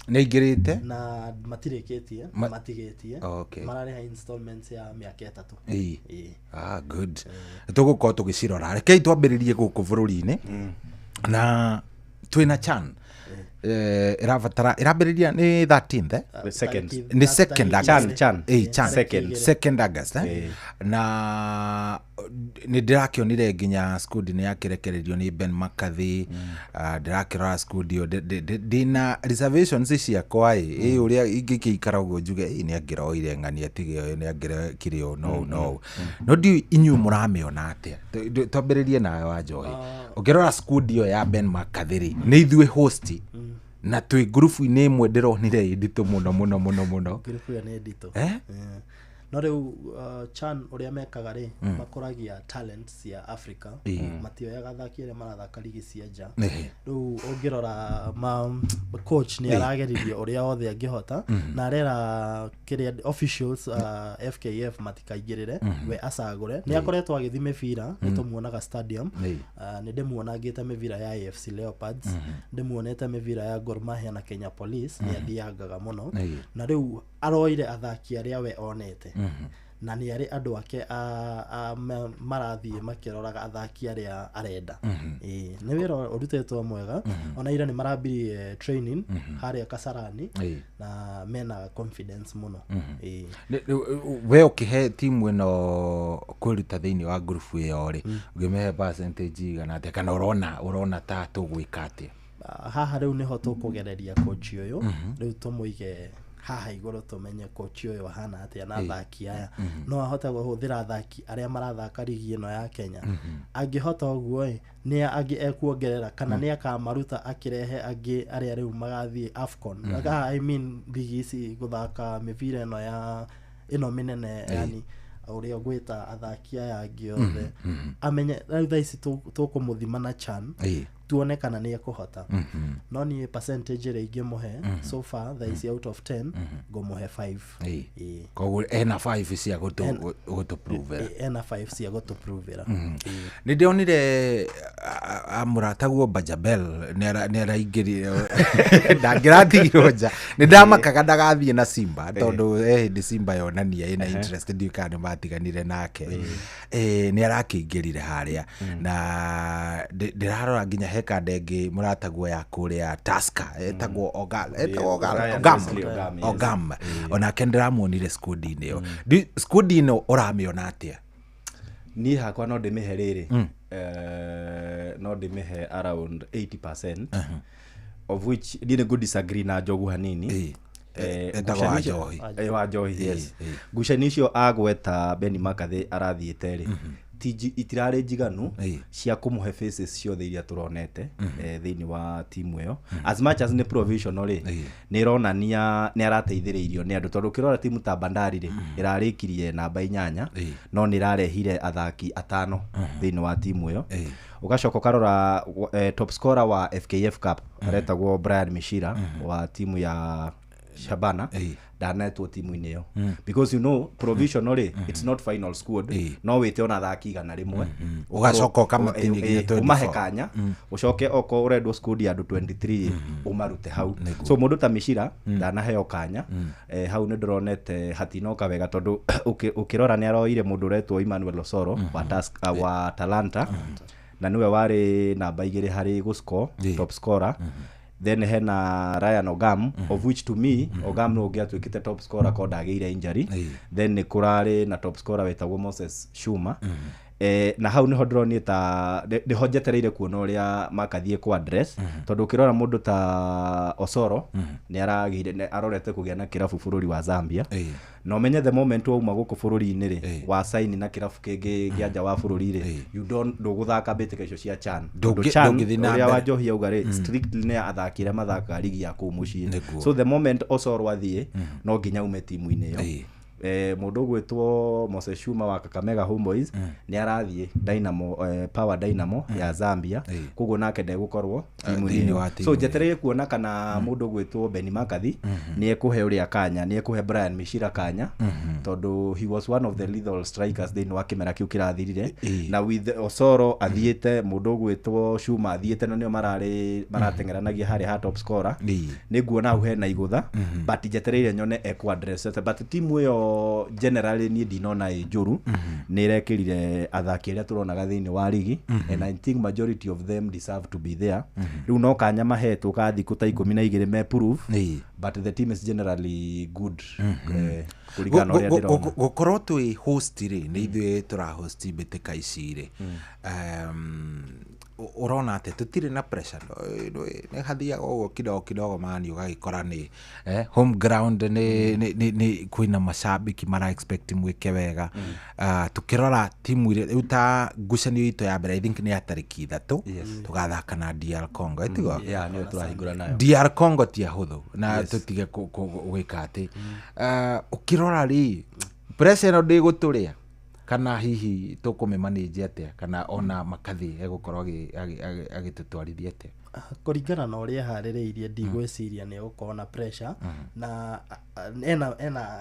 S20: ingĩrĩte na matirĩkĩtie matigĩtie mararĩha installments ya mĩaka 3
S6: good tũgũkorwo tũgĩcirora rekei twambĩrĩrie gũkũ bũrũri-inĩ na twĩna CHAN iraambĩrĩria nĩ 13th nĩ second August na nĩ ndĩrakĩonire nginya skundi nĩ yakĩrekererio nĩ Ben McCarthy ndĩrakĩrora skundi ĩyo ndĩna reservations ciakwa ũrĩa ingĩikara ũguo njuge nĩ angĩroire ng'ania tige nĩ angĩrekire ũũ no ndiũ inyuĩ mũramĩona atĩa twambĩrĩrie nawe wa Njohi ũngĩrora skundi ĩyo ya Ben McCarthy nĩ ithuĩ host na twĩ group-inĩ ĩmwe ndĩronire nditũ mũno
S20: group ya nĩ nditũ no rĩu CHAN ũrĩa mekaga rĩ makũragia talents cia Africa matioyaga athaki arĩa marathaka ligi cia nja rĩu ũngĩrora coach nĩ arageririe ũrĩa othe angĩhota na arera kĩrĩa officials FKF matikaingĩrĩre we acagũre nĩ akoretwo agĩthi mĩbira nĩ tũmuonaga stadium nĩ ndĩmuonangĩte mĩbira ya AFC Leopards ndĩmuonete mĩbira ya Gor Mahia na Kenya Police nĩ athiangaga mũno na rĩu aroire athaki arĩa we onete na nĩ arĩ andũ ake marathiĩ makĩroraga athaki arĩa arenda nĩ wĩra ũrutĩtwo mwega ona ira nĩ marambirie training harĩa Kasarani na mena confidence mũno
S6: we ũkĩhe timu ĩno kwĩruta thĩinĩ wa group ĩyo rĩ ũngĩmehe percentage igana atĩa kana ũrona ta tũgwĩka atĩa
S20: haha rĩu nĩho tũkũgereria coach ũyũ rĩu tũmũige haha igũrũ tumenye coach ũyũ hana atĩa na athaki aya no ahote gũhũthĩra athaki arĩa marathaka ligi ĩno ya Kenya angĩhota ũguo nĩ angĩ ekuongerera kana nĩ akamaruta akĩrehe angĩ arĩa rĩu magathiĩ AFCON I mean ligi ici gũthaka mĩbira ĩno ya ĩno mĩnene yani ũrĩa gwĩta athaki aya angĩ othe amenye rĩu thaa ici tũkũmũthima na CHAN tuone kana nĩ ekũhota no niĩ percentage ĩrĩa ingĩmũhe so far thaa ici out of 10 ngũmũhe 5
S6: koguo ena 5 cia gũtũpruvera
S20: ena 5 cia gũtũpruvera
S6: nĩ ndĩonire amũrataguo Bajabel nĩ araingĩrire ndangĩratigirwo nja nĩ ndamakaga ndagathiĩ na Simba tondũ hĩndĩ Simba yonania ĩna interest ndiũ kana nĩ matiganire nake nĩ arakĩingĩrire harĩa na ndĩrarora nginya heka ndenge mũrataguo ya kũrĩa Tusker etagwo Ogam ona kendĩramuonire skundi-inĩ ĩyo skundi ĩno ũramĩona atĩa
S19: niĩ hakwa no ndĩmĩhe rĩrĩ no ndĩmĩhe around 80% of which ndĩ good disagree na Njogu hanini wa Njohi yes ngucanio icio agweta Ben McCarthy arathiĩte rĩ itirarĩ njiganu cia kũmũhe faces ciothe iria tũronete thĩinĩ wa timu ĩyo as much as nĩ provisional nĩ ĩronania nĩ arateithĩrĩirio nĩ andũ tondũ ũkĩrora timu ta Bandari rĩ ĩrarĩkirie namba 8 no nĩ ĩrarehire athaki 5 thĩinĩ wa timu ĩyo ugacoka ukarora top scorer wa FKF Cup aretagwo Brian Mishira wa timu ya Shabana danetwo timu-inĩ ĩyo because you know provisionally it's not final squad no wĩte ona thaki igana rĩmwe
S6: ugacoka ũkamatinia
S19: umahe kanya ucoke oko urendwo squad ya 23 umarute hau so mũndũ ta Mishira ndanaheo kanya hau nĩ ndĩronete hatinoka wega tondũ ukirora nĩ aroire mũndũ uretwo Emmanuel Osoro wa Talanta na niwe warĩ namba 2 harĩ gũscore top scorer then hena Ryan Ogam of which to me Ogam no ũngĩatuĩkĩte top scorer ko ndagĩire injury then nĩ kũrarĩ na top scorer wetagwo Moses Shuma na hau niho ndĩronire ta ndĩho njetereire kuona ũrĩa makathiĩ kwa address tondũ ũkĩrora mũndũ ta Osoro nĩ arorete kũgĩa na kĩrabu bũrũri wa Zambia na ũmenye the moment wauma gũkũ bũrũri-inĩ rĩ wa sign na kĩrabu kĩngĩ kĩa nja wa bũrũri rĩ ndũgũthaka mbĩtĩka icio cia CHAN ũrĩa wa Njohi auga rĩ strictly nĩ athakire mathaka ligi ya kũu mũciĩ so the moment Osoro athiĩ no nginya ume timu-inĩ ĩyo mũndũ gwĩtwo Moses Shuma wa Kakamega Homeboys nĩ arathiĩ Dynamo Power Dynamo ya Zambia koguo nake ndegũkorwo timu-inĩ so njetereire kuona kana mũndũ gwĩtwo Benny McCarthy nĩ ekũhe ũrĩa kanya nĩ ekũhe Brian Mishira kanya tondũ he was one of the lethal strikers thĩinĩ wa kĩmera kĩu kĩrathirire na with Osoro athiĩte mũndũ gwĩtwo Shuma athiĩte na nĩo marateng'eranagia harĩ ha top scorer nĩ nguona hau hena igũtha but njetereire nyone address but timu ĩyo generally ni ndinona njuru ni irekirire athaki aria turonaga thiini wa ligi and I think majority of them deserve to be there riu no kanya mahetwo ka thiku ta 12 me prove but the team is generally good kurigana oria ndirona
S6: gukorwo twi host ri ni ithuĩ tura host mbĩtĩka ici ri urona ate tutire na pressure ne hadia o kidogo mani ugagikora ni home ground ni kwina mashabiki mara expect mwike wega tukirora timu ile uta gucanio ito ya mbere I think ni atariki 3 tugathaka na DR Congo etigo
S19: ni turahingura nayo
S6: DR Congo ti ahuthu na tutige gwika ati ukirora ri pressure no ndiguturia kana hihi tukume manage atia kana ona makathi egukorwo agitutwarithia atia
S20: kuringana na uria harĩrĩirie ndigwĩciria nĩ gũkorwo na pressure na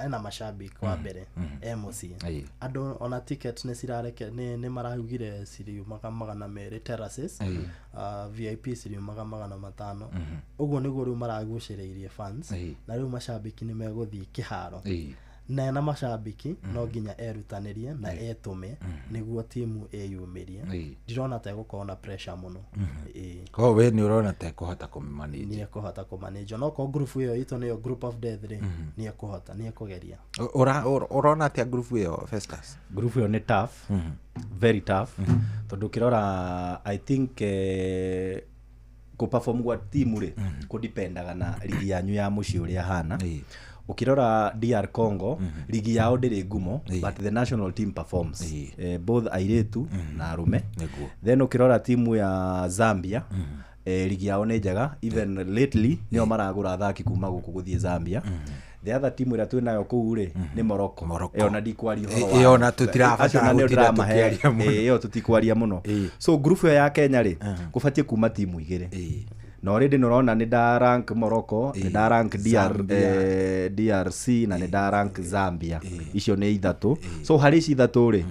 S20: ena mashabiki wa mbere mũciĩ andũ ona ticket nĩ cirareke nĩ marahugire ciriumaga 200 terraces VIP ciriumaga 500 ũguo nĩguo rĩu maragucĩrĩirie fans na rĩu mashabiki nĩ megũthiĩ kĩharo na mashabiki no nginya erutanĩrie na etume nĩguo timu ĩyumĩrie ndirona ta gũkorwo na pressure mũno
S6: ko we ni urona ta kuhota kumanage
S20: ni kuhota kumanage no ko group ĩyo ito nĩyo group of death rĩ ni kuhota ni kugeria
S6: urona ta group ĩyo Festus
S19: group ĩyo ni tough very tough tondu kirora I think ku perform gwa timu rĩ ku dependaga na ligi yanyu ya muciĩ ũrĩa hana ukirora DR Congo ligi yao ndĩrĩ ngumo but the national team performs both airetu na arume then ukirora timu ya Zambia ligi yao nĩ njega even lately nĩo maragũra athaki kuma gũkũ gũthiĩ Zambia the other team ĩrĩa twĩ nayo kũu rĩ nĩ Morocco ona ndikwaria ũhoro
S6: ona tutirabatara gũtira tũkĩaria mũno
S19: ĩyo tutikwaria mũno so group ĩyo ya Kenya rĩ gũbatie kuma timu igĩrĩ no already nurona ni da rank Morocco ni da rank DRC na ni da rank Zambia icio ni ithatu so hari ici ithatu ri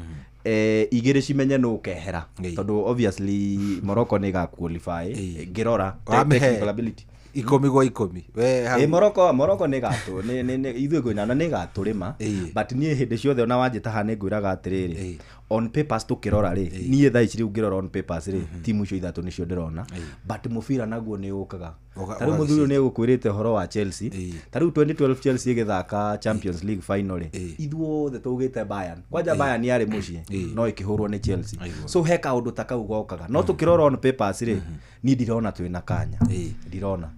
S19: igire cimenye no kehera tondu obviously Morocco ni ga qualify ngirora technical ability
S6: 10
S19: we Morocco ni gato ni ithuĩ kwĩna nĩ gaturĩma but niĩ hĩndĩ ciothe ona wanjĩtaha nĩ ngwĩraga atĩrĩrĩ on papers tukirora ri niĩ thaa ici rĩu ngĩrora on papers ri timu icio ithatu nĩcio ndĩrona but mũbira naguo nĩ ũkaga tarĩu mũthuri nĩ egũkwĩrĩte ũhoro wa Chelsea tarĩu 2012 Chelsea ĩgĩthaka Champions League final ithuothe tũgĩte Bayern kwanja Bayern yarĩ mũciĩ no ĩkĩhũrwo nĩ Chelsea so he kaũndũ ta kau gokaga no tukirora on papers ri niĩ ndirona twĩna kanya ndirona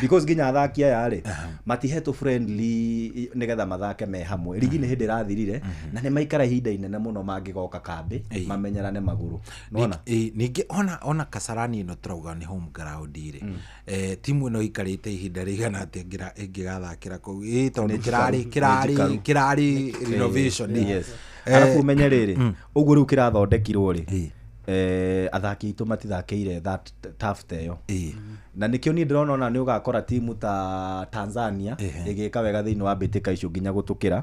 S19: because ginya athaki aya rĩ matihetwo friendly nigetha mathake me hamwe ligi nĩ hĩndĩ irathirire na nĩ maikara ihinda inene mũno mangĩgoka kambĩ mamenyerane magũrũ nona
S6: ningĩ ona Kasarani ĩno turauga nĩ home ground rĩ timu ĩno ikarĩte ihinda rĩigana atĩ ĩngĩgathakĩra kũu tondũ kĩrarĩ renovation
S19: arabu menye rĩrĩ ũguo rĩu kĩrathondekirwo rĩ athaki itu matithakĩire that tough teyo na nikio ni ndĩrona ona nĩ ũgakora timu ta Tanzania ĩgĩka wega thĩinĩ wa mbĩtĩka icio nginya gũtũkĩra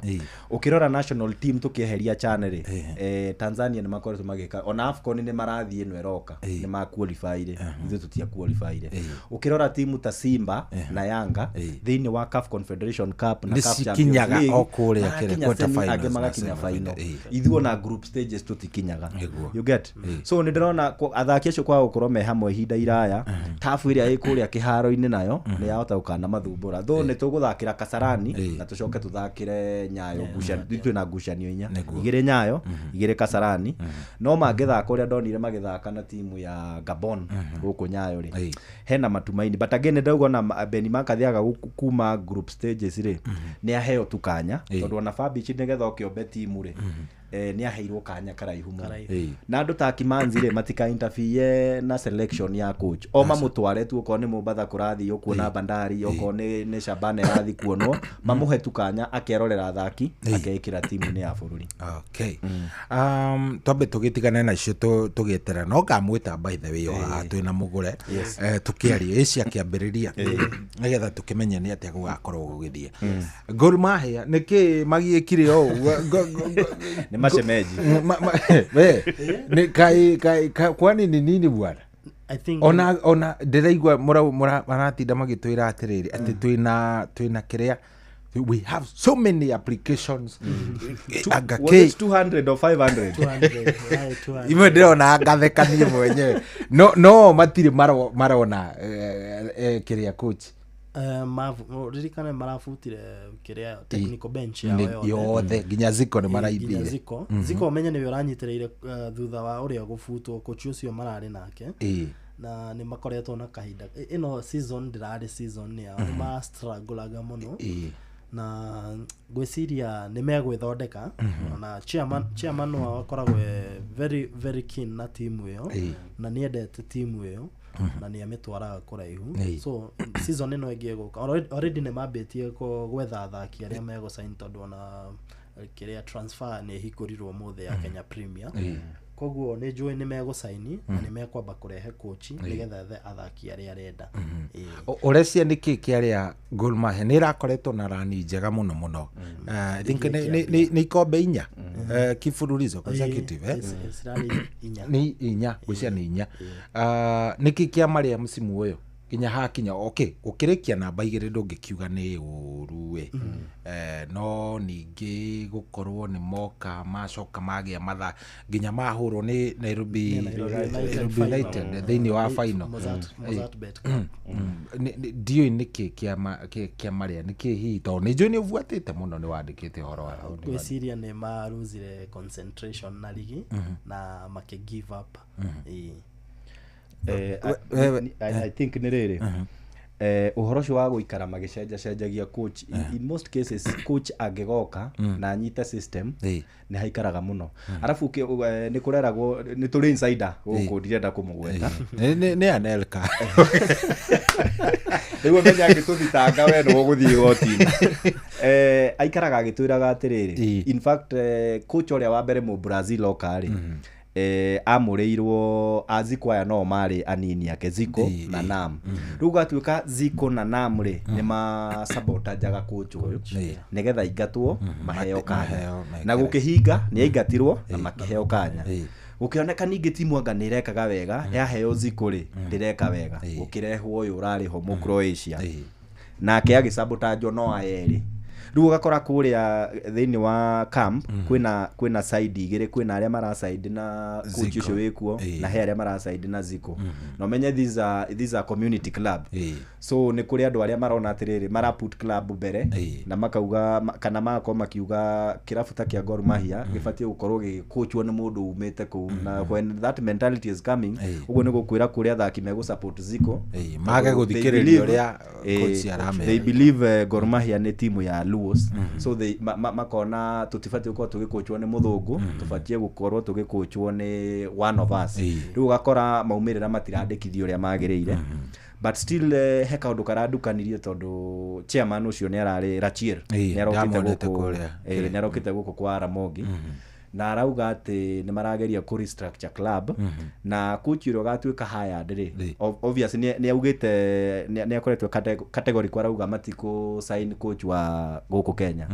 S19: ukirora national team tukieheria CHAN rĩ Tanzania nĩ makoretwo magĩka ona AFCON nĩ marathiĩ ĩno ĩroka nĩ ma qualify ithuĩ tutia qualify ukirora timu ta Simba na Yanga thĩinĩ wa CAF Confederation Cup na CAF Champions League
S6: o kũrĩa quarter finals
S19: magakinya final ithuĩ na group stages tutikinyaga you get so ndirona athaki acio kwa gukorwo me hamwe ihinda iraya tabu iria ikuria kiharo-ini nayo ni yahota gukana mathumbura tho ni tuguthakira Kasarani na tucoke tuthakire Nyayo twina ngucanio inya igire Nyayo igire Kasarani no mangithaka uria ndonire magithaka na timu ya Gabon guku Nyayo ri hena matumaini but again ndauga na Beni makathiaga kuma group stages ri ni aheo tukanya tondu ona Fabic nigetha okiombe timu ri ni aheirwo kanya karaihu muno na andu ta Kimanzi ri matika interfere na selection ya coach o mamutware tu uko ni Mombasa kurathi ukuona Bandari uko ni Shabane rathi kuonwo mamuhe tukanya akerorera athaki akeikira timu ni ya bururi.
S6: Okay. Twambe tugitigane na cio tugietera no ngamwita by the way twina mugure tukiaria icia kiambiriria nigetha tukimenye ni atia gugakorwo gugithie Gor Mahia niki magiikire o
S19: ni machemeji
S6: ni kai kwani ni nini bwana ona ndiraigwa maratinda magitwira atiriri ati twina kiria we have so many applications
S19: anga k 200 or 500
S6: 200 ime ndona ngathekanie mwenyewe no matiri marona kiria coach
S20: ririkane marafutire kiria technical bench yao
S6: yothe nginya Ziko ni maraithire
S20: Ziko menye ni uranyitireire thutha wa uria gufutwo coach ucio marari nake na ni makoretwo na kahinda ino season ndirari season ya ma struggleaga muno na gwiciria ni megwithondeka na chairman wa akoragwo very very keen na timu iyo na ni endete timu iyo na ni ametwaraga kuraihu so season ino ingi guka already ni mabetie ko gwetha athaki aria mego sign tondu na kiria transfer ni hikurirwo mothe ya Kenya Premier koguo ni njui ni mego sign na ni mekwamba kurehe coach nigetha athaki aria arenda
S6: urecia niki kiaria Gor Mahia ni rakoretwo na rani njega muno I think ni ikombe inya kifururizo consecutive ni inya gucia ni inya niki kia maria msimu uyu kinya hakinya okay ukirikia namba igire ndungikiuga ni uru no ningi gukorwo ni moka macoka magia matha nginya mahurwo ni Nairobi United thini wa final dio niki kia maria niki hi to ni jo ni vuatite muno ni wandikite horo wa
S20: gwiciria ni maruzire concentration na ligi na make give up
S19: I think ni riri uhoro ucio wa guikara magicenjagia coach in most cases coach agigoka na anyita system ni haikaraga muno arafu ni kureragwo ni turi insider guku ndirenda kumugweta
S6: ni Anelka
S19: ego menya agituthitanga we no guthii gotini aikaraga agitwiraga atiriri in fact coach uria wa mbere mu Brazil okari amureirwo Aziko aya no mari anini yake Ziko na Nam ruga tuika Ziko na Nam ri ni ma sabotage aga coach uyu nigetha ingatwo maheo kanya na gukihinga ni aingatirwo na makiheo kanya ukioneka ningi timu anga ni rekaga wega yaheo Ziko ri ndireka wega ukirehwo uyu urari ho mu Croatia nake agisabotage no ayeri riu gakora kuria thini wa camp kwina side igire kwina aria mara side na coach ucio wikuo na he aria mara side na Ziko no menye these are community club so ni kuria andu aria marona atiriri mara put club mbere na makauga kana mako makiuga kirabu ta kia Gor Mahia gibatie gukorwo gikoachwo ni mundu umete ku na when that mentality is coming ugo ni gukwira kuria thaki mego support Ziko
S6: mage guthikiriria uria coach arame
S19: they believe Gor Mahia ni timu ya so they makona tutifati uko tugikoachwo ni muthungu tufatie gukorwo tugikoachwo ni one of us riu gakora maumirira matirandikithio ria magiriire but still he kaundu karadukanirie tondu chairman ucio ni arari Rachier ni arokite guku kwa Ramogi na arauga ati ni marageria ku restructure club na coach uro gatuika haya ndiri obviously ni augite ni akoretwe category kwa arauga matiko sign coach wa guku Kenya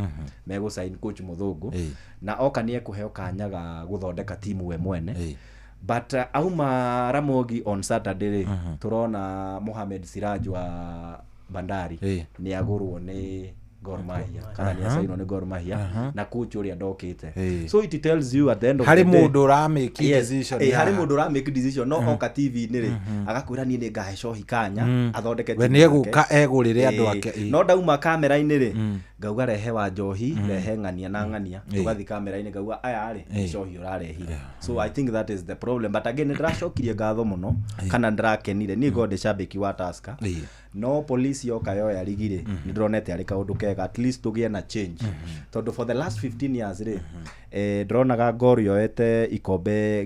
S19: mego sign coach muthungu na oka ni ekuheo kanyaga guthondeka timu we mwene but auma Ramogi on Saturday turona Mohamed Siraj wa Bandari ni agurwo ni Gor Mahia kana ni asaino ni Gor Mahia na coach uria ndokite. So it tells you at the end of
S6: hari
S19: the day
S6: mundu ra make decision
S19: hari mundu ra make decision no oka TV ni ri agakwira ni ngahe cohi kanya athondeke
S6: we ni eguka egurire andu ake
S19: no dauma kamera ini ri ngauga rehe wa njohi rehe ngania na ngania tugathi kamera ini ngauga aya ri cohi urarehire. So I think that is the problem, but again ndiracokirie ngatho muno kana ndirakenire ni gode shabiki wa Tusker no police yoka yoya rigire ni ndronete ari kaundu kega at least tugie na change tondu for the last 15 years ri dronaga Gor yoete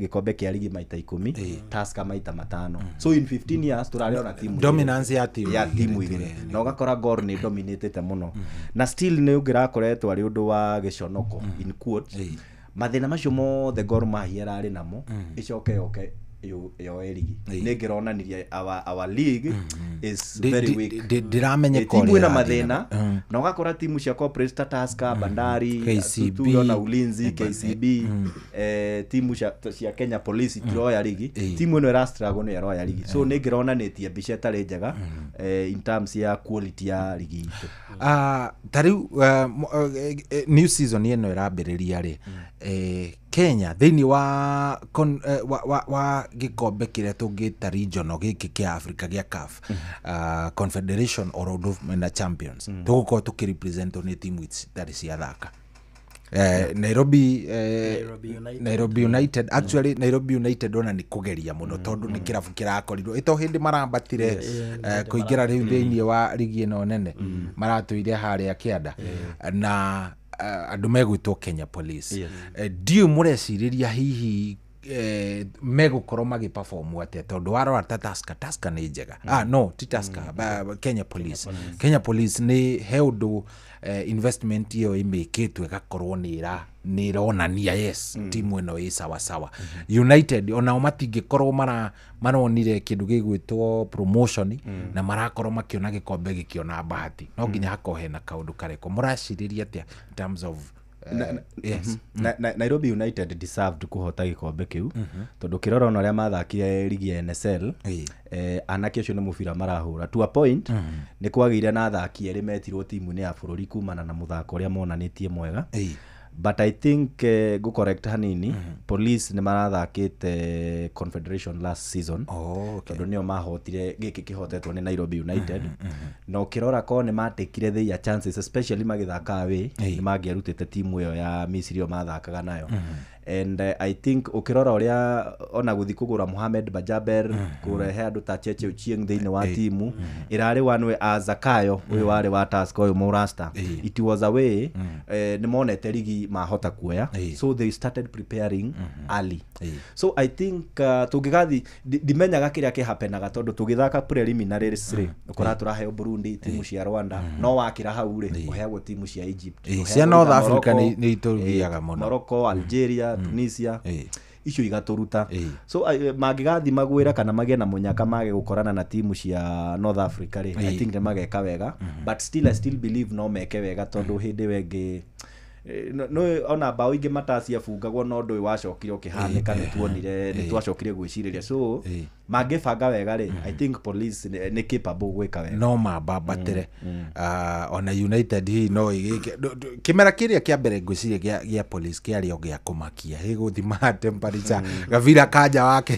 S19: gikombe kia ligi maita 10 Tusker maita 5 so in 15 years turariona timu
S6: dominance ya
S19: timu igire no gakora Gor ni dominated muno na still ni ungirakoretwo ari undu wa giconoko in quotes mathina macio mothe Gor Mahia rari namo icoke yo erigi ningironaniria our league is very weak
S6: ndiramenye
S19: ko timu ina mathina na ugakora timu cia corporate Tusker Bandari KCB na Ulinzi KCB timu cia Kenya Police tiroya ligi timu ino era struggle ni roya ligi so ningironanitie bica tari njega in terms ya quality ya ligi
S6: tariu new season ino irambiriria ri Kenya thini wa gikombe kire tungita regional giki kia Africa gia CAF Confederation or World Champions tuguko tukirepresent ni team which that is yathaka Nairobi United actually Nairobi United ona ni kugeria muno tondu ni kirabu kirakorirwo ito hindi marambatire kuingira riu thini wa ligi ino nene maratuire haria kianda na andu megwitwo Kenya Police dio mureciriria hihi megukorwo magiperform atia tondu warora Tusker ni njega no ti Tusker Kenya Police ni heundu investment iyo imekitwe gakorwo ni ronania yes timu ino i sawa sawa United ona matingikorwo maronire kindu gigwitwo promotion na marakorwo makiona gikombe gikiona bahati no nginya hakohe na kaundu kareko muraciriria atia in terms of yes
S19: Nairobi United deserved kuhota gikombe kiu tondu kirora ona ria mathakire ligi ya NSL anake cio ni mubira marahura to a point ni kwagire na athaki eri metirwo timu ni ya bururi kumana na muthako ria monanitie mwega but I think go correct hanini Police ni marathakite Confederation last season tondu nio mahotire giki kihotetwo ni Nairobi United no kirora ko ni matekire their chances especially magithaka away ni mangierutite timu iyo ya Misiri yo mathakaga nayo and I think ukirora uria ona guthi kugura Mohamed Bajaber kurehe andu ta Cheche Uchieng thiini wa timu irari wanwe Azakayo uyu wari wa Tusker uyu Murasta it was a way ni monete ligi mahota kuoya so they started preparing early so I think tugigathi dimenyaga kiria kihapenaga tondu tugithaka preliminary series ukora turaheo Burundi timu cia Rwanda no wakira hau ri uheagwo timu cia Egypt
S6: cia North Africa ni itugiaga muno
S19: Morocco Algeria Tunisia icio igaturuta so magigathi magwira kana magie na munyaka mage gukorana na timu cia North Africa ri I think mageka wega but still I still believe no meke wega tondu hindi wengi no ona bao inge matasi afungagwo no ndu wacokire ukihanika ni tuonire ni twacokire gwiciriria so magibanga wega ri I think Police ni capable gwika wega
S6: no mabatire ona United hi no kimera kiria kia mbere gwiciria gia Police kiario gia kumakia higuthima temperature gavira kaja wake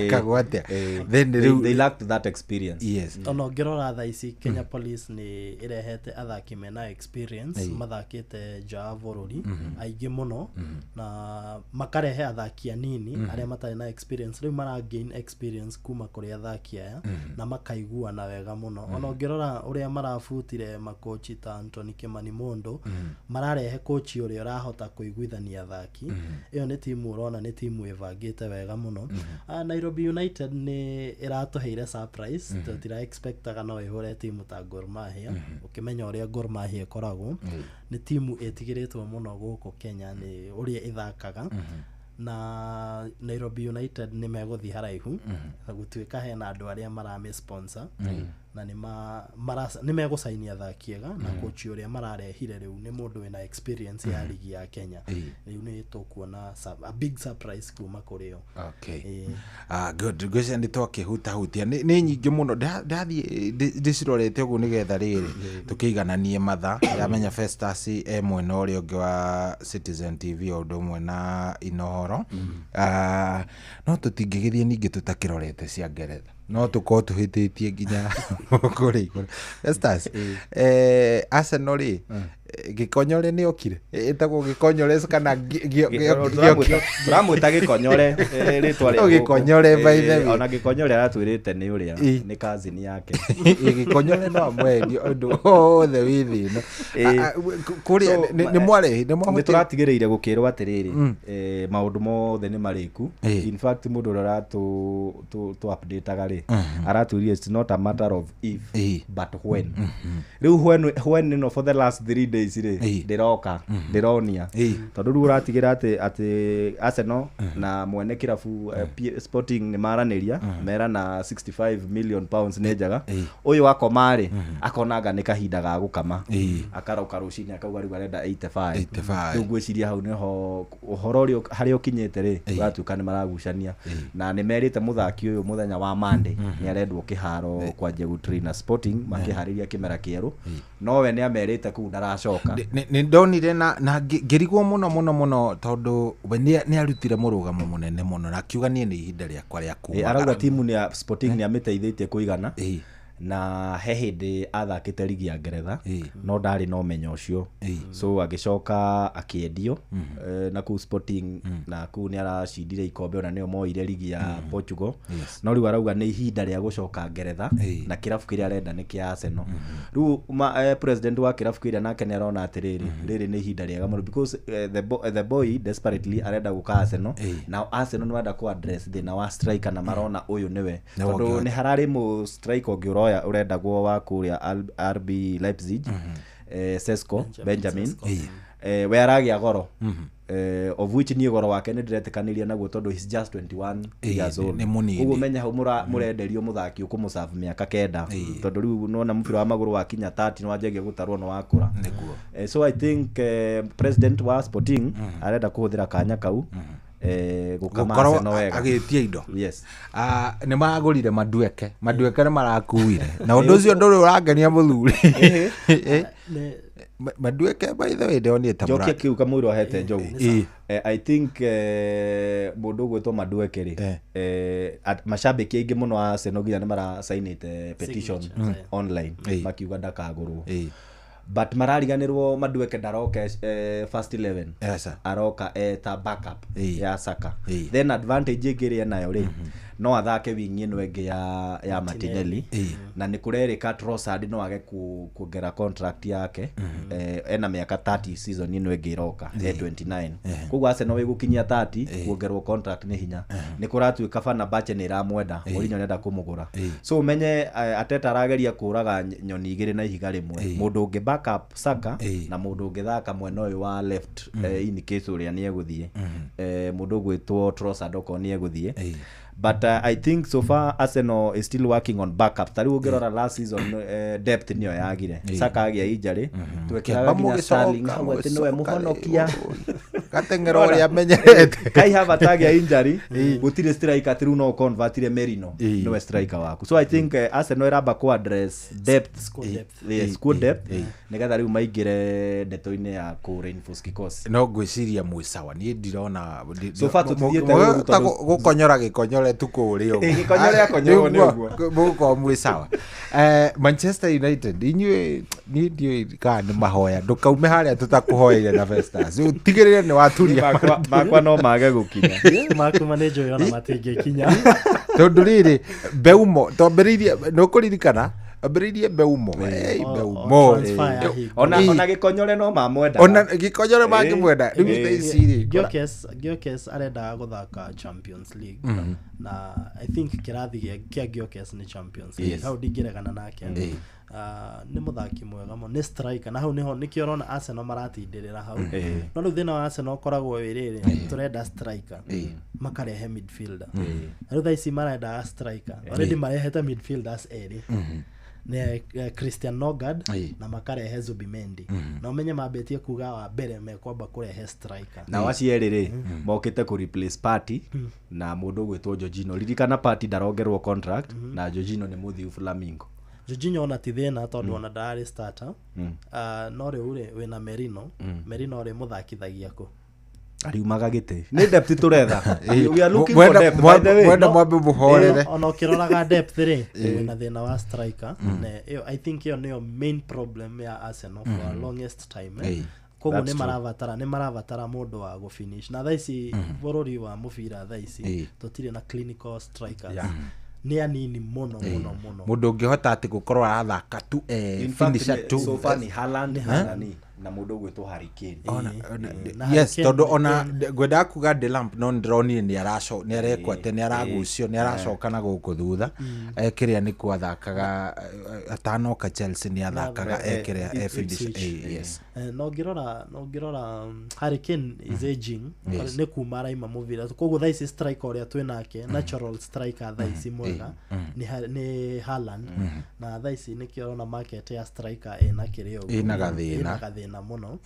S6: kagwate then
S19: they lacked that experience
S6: yes
S20: ono ngirora tha ici Kenya Police ni irehete athaki mena experience mathakite bururi aige muno na makarehe athaki anini aria matari na experience riu mara gain experience kuma kuri athaki aya na makaigua na wega muno ona ngirora uria marafutire makochi ta Anthony Kimani Mondo mararehe coach uria urahota kuiguithania athaki iyo ni timu urona ni timu evagite wega muno Nairobi United ni iratuheire surprise tutira expectaga no ihure timu ta Gor Mahia ukimenya uria Gor Mahia koragwo ni timu etigiretwo muno guku Kenya ni uria ithakaga na Nairobi United ni meguthi haraihu na gutuika hena andu aria marame sponsor na nĩ megũcainia athaki ega na coach ũrĩa mararehire rĩu nĩ mũndũ wĩna experience ya ligi ya Kenya rĩu nĩ tũkuona a big surprise kuma kũrĩ o.
S6: Okay. Good. Ngwĩciria nĩ twakĩhutahutia nĩ nyingĩ mũno ndathiĩ ndĩcirorete ũguo nĩgetha rĩrĩ tũkĩigananie mathaa yamenya Festus mwena ũrĩa ũngĩ wa Citizen TV o ũndũ ũmwe na Inooro no tũtingĩgĩthiĩ ningĩ tũtakĩrorete cia Ngeretha no tũkorwo tũhĩtĩtie nginya kũrĩ igũrũ. Festus Arsenal rĩ Gĩkonyore nĩ okire ĩtagwo Gĩkonyore kana
S19: turamwĩta Gĩkonyore rĩtwa rĩu
S6: Gĩkonyore by the way
S19: ona Gĩkonyore aratwĩrĩte nĩ ũrĩa nĩ cousin yake
S6: Gĩkonyore no amwendi ũndũ othe wĩthĩ no kũrĩa nĩ mwarehi nĩ
S19: tũratigĩrĩire gũkĩrwo atĩrĩrĩ maũndũ mothe nĩ marĩku in fact mũndũ ũrĩa tu updateaga rĩ aratwĩria it's not a matter of if but when rĩu when no for the last 3 days rĩ ndĩronia tondũ rĩu ũratigĩra atĩ Arsenal na mwene kĩrabu Sporting nĩ maranĩria mera na 65 million pounds nĩ njaga ũyũ akoma rĩ akonaga nĩ kahinda ga gũkama akarauka rũcinĩ akauga rĩu arenda 85 rĩu ngwĩciria hau nĩho ũhoro ũrĩa harĩa ũkinyĩte rĩ ũratuĩka nĩ maragucania na nĩ merĩte mũthaki ũyũ mũthenya wa Monday nĩ arendwo kĩharo kwa Njegu Trainer Sporting makĩharĩria kĩmera kĩerũ no we nĩ amerite kũu ndaracoka
S6: nĩ ndonire na ngĩrigwo mũno tondũ nĩ arutire mũrũgamo mũnene mũno na akiuga niĩ nĩ ihinda rĩakwa rĩa kuuma
S19: arauga timu ya Sporting nĩ amĩteithĩtie kũigana na he hĩndĩ athakĩte ligi ya Ngeretha no ndarĩ na ũmenyo ũcio so agĩcoka akĩendio na kũu Sporting na kũu nĩ aracindire ikombe ona nĩo moire ligi ya Portugal no rĩu arauga nĩ ihinda rĩa gũcoka Ngeretha na kĩrabu kĩrĩa arenda nĩ kĩa Arsenal rĩu president wa kĩrabu kĩrĩa nake nĩ arona atĩrĩrĩ rĩrĩ nĩ ihinda rĩega mũno because the boy desperately arenda gũka Arsenal na Arsenal nĩ wenda kũ address thĩna wa striker na marona ũyũ nĩwe tondũ nĩ hararĩ mũ striker ũngĩ urendagwo wa kuria RB Leipzig Sesko Benjamin we aragia goro of which ni goro wake ni ndiretikaniria naguo tondu he's just 21 years old uguo menya hau murenderio muthaki ukumuserve miaka 9 tondu riu nona mupira wa maguru wa kinya 30 no wanjagia gutarwo no wakura so I think president wa Sporting arenda kuhuthira kanya kau
S6: gũkorwo agĩtia indo nĩ magũrire Madueke nĩ marakuire na ũndũ ũcio ndũrĩ ũrangenia mũthuri Madueke by the way ndionire ta
S19: Njoki akiuga mũndũ ahete njogu I think mũndũ gwĩtwo Madueke rĩ mashabiki aingĩ mũno a Arsenal nginya nĩ marasainĩte petition online makiuga ndakagũrwo but marariganirwo Madueke ndaroka first 11 aroka ta backup ya Saka then advantage ĩngĩ nayo rĩ no athake wingi ĩno ĩngĩ ya Martinelli na nĩ kũrerĩka Trossard no age kuongera contract yake ena mĩaka 30 season ĩno ĩngĩ iroka 29 koguo Arsenal ĩgũkinyia 30 kuongerwo contract nĩ hinya nĩ kũratuĩka Fenerbahce nĩ iramwenda Mourinho nenda kũmũgũra so umenye Arteta arageria kũraga nyoni igĩrĩ na ihiga rĩmwe mũndũ ũngĩ backup Saka na mũndũ ũngĩ thaka mwena ũyũ wa left in case ũrĩa nĩ egũthiĩ mũndũ gwĩtwo Trossard oko nĩ egũthiĩ but I think so far Arsenal is still working on backup tari ũngĩrora last season depth niyo yagire Saka agĩa injury twekĩraga nginya Sterling hau atĩ nowe mũhonokia
S6: gatengero ũrĩa amenyerete
S19: Kai Havertz agĩa injury gũtirĩ striker tiru no convertire Merino nowe striker waku so I think Arsenal iramba ku address depth squad depth nĩgetha rĩu maingĩre ndeto-inĩ ya ku reinforce kikosi
S6: no ngwĩciria mwĩ sawa niĩ ndirona
S19: so far tuthiĩte
S6: gũkonyora Gĩkonyore tukũrĩ ũguo
S19: Gĩkonyore akonyorwo nĩ ũguo
S6: mũgũkorwo mwĩ sawa Manchester United inyuĩ niĩ ndiũĩ kana nĩ mahoya ndũkaume harĩa tũtakũhoeire na Festus tigĩrĩre nĩ waturia
S19: makwa no mage gũkinya
S20: makuma nĩ njũĩ ona matingĩkinya
S6: tondũ rĩrĩ Mbeumo twambĩrĩirie nĩ ũkũririkana ambĩrĩirie Mbeumo
S19: ona Gĩkonyore no mamwenda
S6: ona Gĩkonyore mangĩmwenda rĩu ici
S20: Gyökeres arenda gũthaka Champions League na I think kĩrathi kĩa Gyökeres nĩ Champions League hau ndingĩregana nake nĩ mũthaki mwega mũno nĩ striker na hau niho nĩkĩo ũrona Arsenal maratindĩrĩra hau no rĩu thĩna wa Arsenal ũkoragwo wĩrĩrĩ tũrenda striker makarehe midfielder na rĩu thaa ici marenda striker already marehete midfielders erĩ ne Christian Nogard na makarehe Zubimendi na umenye mabetie kuga wa mbere mekwamba kurehe striker
S19: na wacierere mokite ku replace party na mundu gwitwo Jorginho ririkana party ndarongerwo contract na Jorginho ni muthiu Flamingo
S20: Jorginho ona ti thina tondu ona ndari starter no riu ri wina Merino ri muthakithagia ku
S19: ariumaga gite ni depth turetha we are looking for depth by the way
S6: wenda mwambe muhorere
S20: ona ukiroraga depth ri wina thina wa striker ne I think yo nio main problem ya Arsenal for a longest time koguo ni maravatara mundu wa gufinish na thaici bururi wa mubira thaici tutire na clinical strikers ni anini muno
S6: mundu ungihota ati gukorwo arathaka tu finisher tu
S19: so far ni Haaland na mundu gwitwo Harry Kane
S6: yes todo ona gwenda kuga Delamp no ndroni ni arekwa ate ni aragucio ni aracoka na guku thutha ekiria ni kwathakaga atanoka Chelsea ni athakaga ekiria finisher yes
S20: no ngirora Harry Kane is aging ni kuma raima muvira koguo thaici striker uria twinake natural striker thaici mwega ni Haaland na thaici ni kiorona market ya striker ena kirio
S6: ina gathina
S20: na muno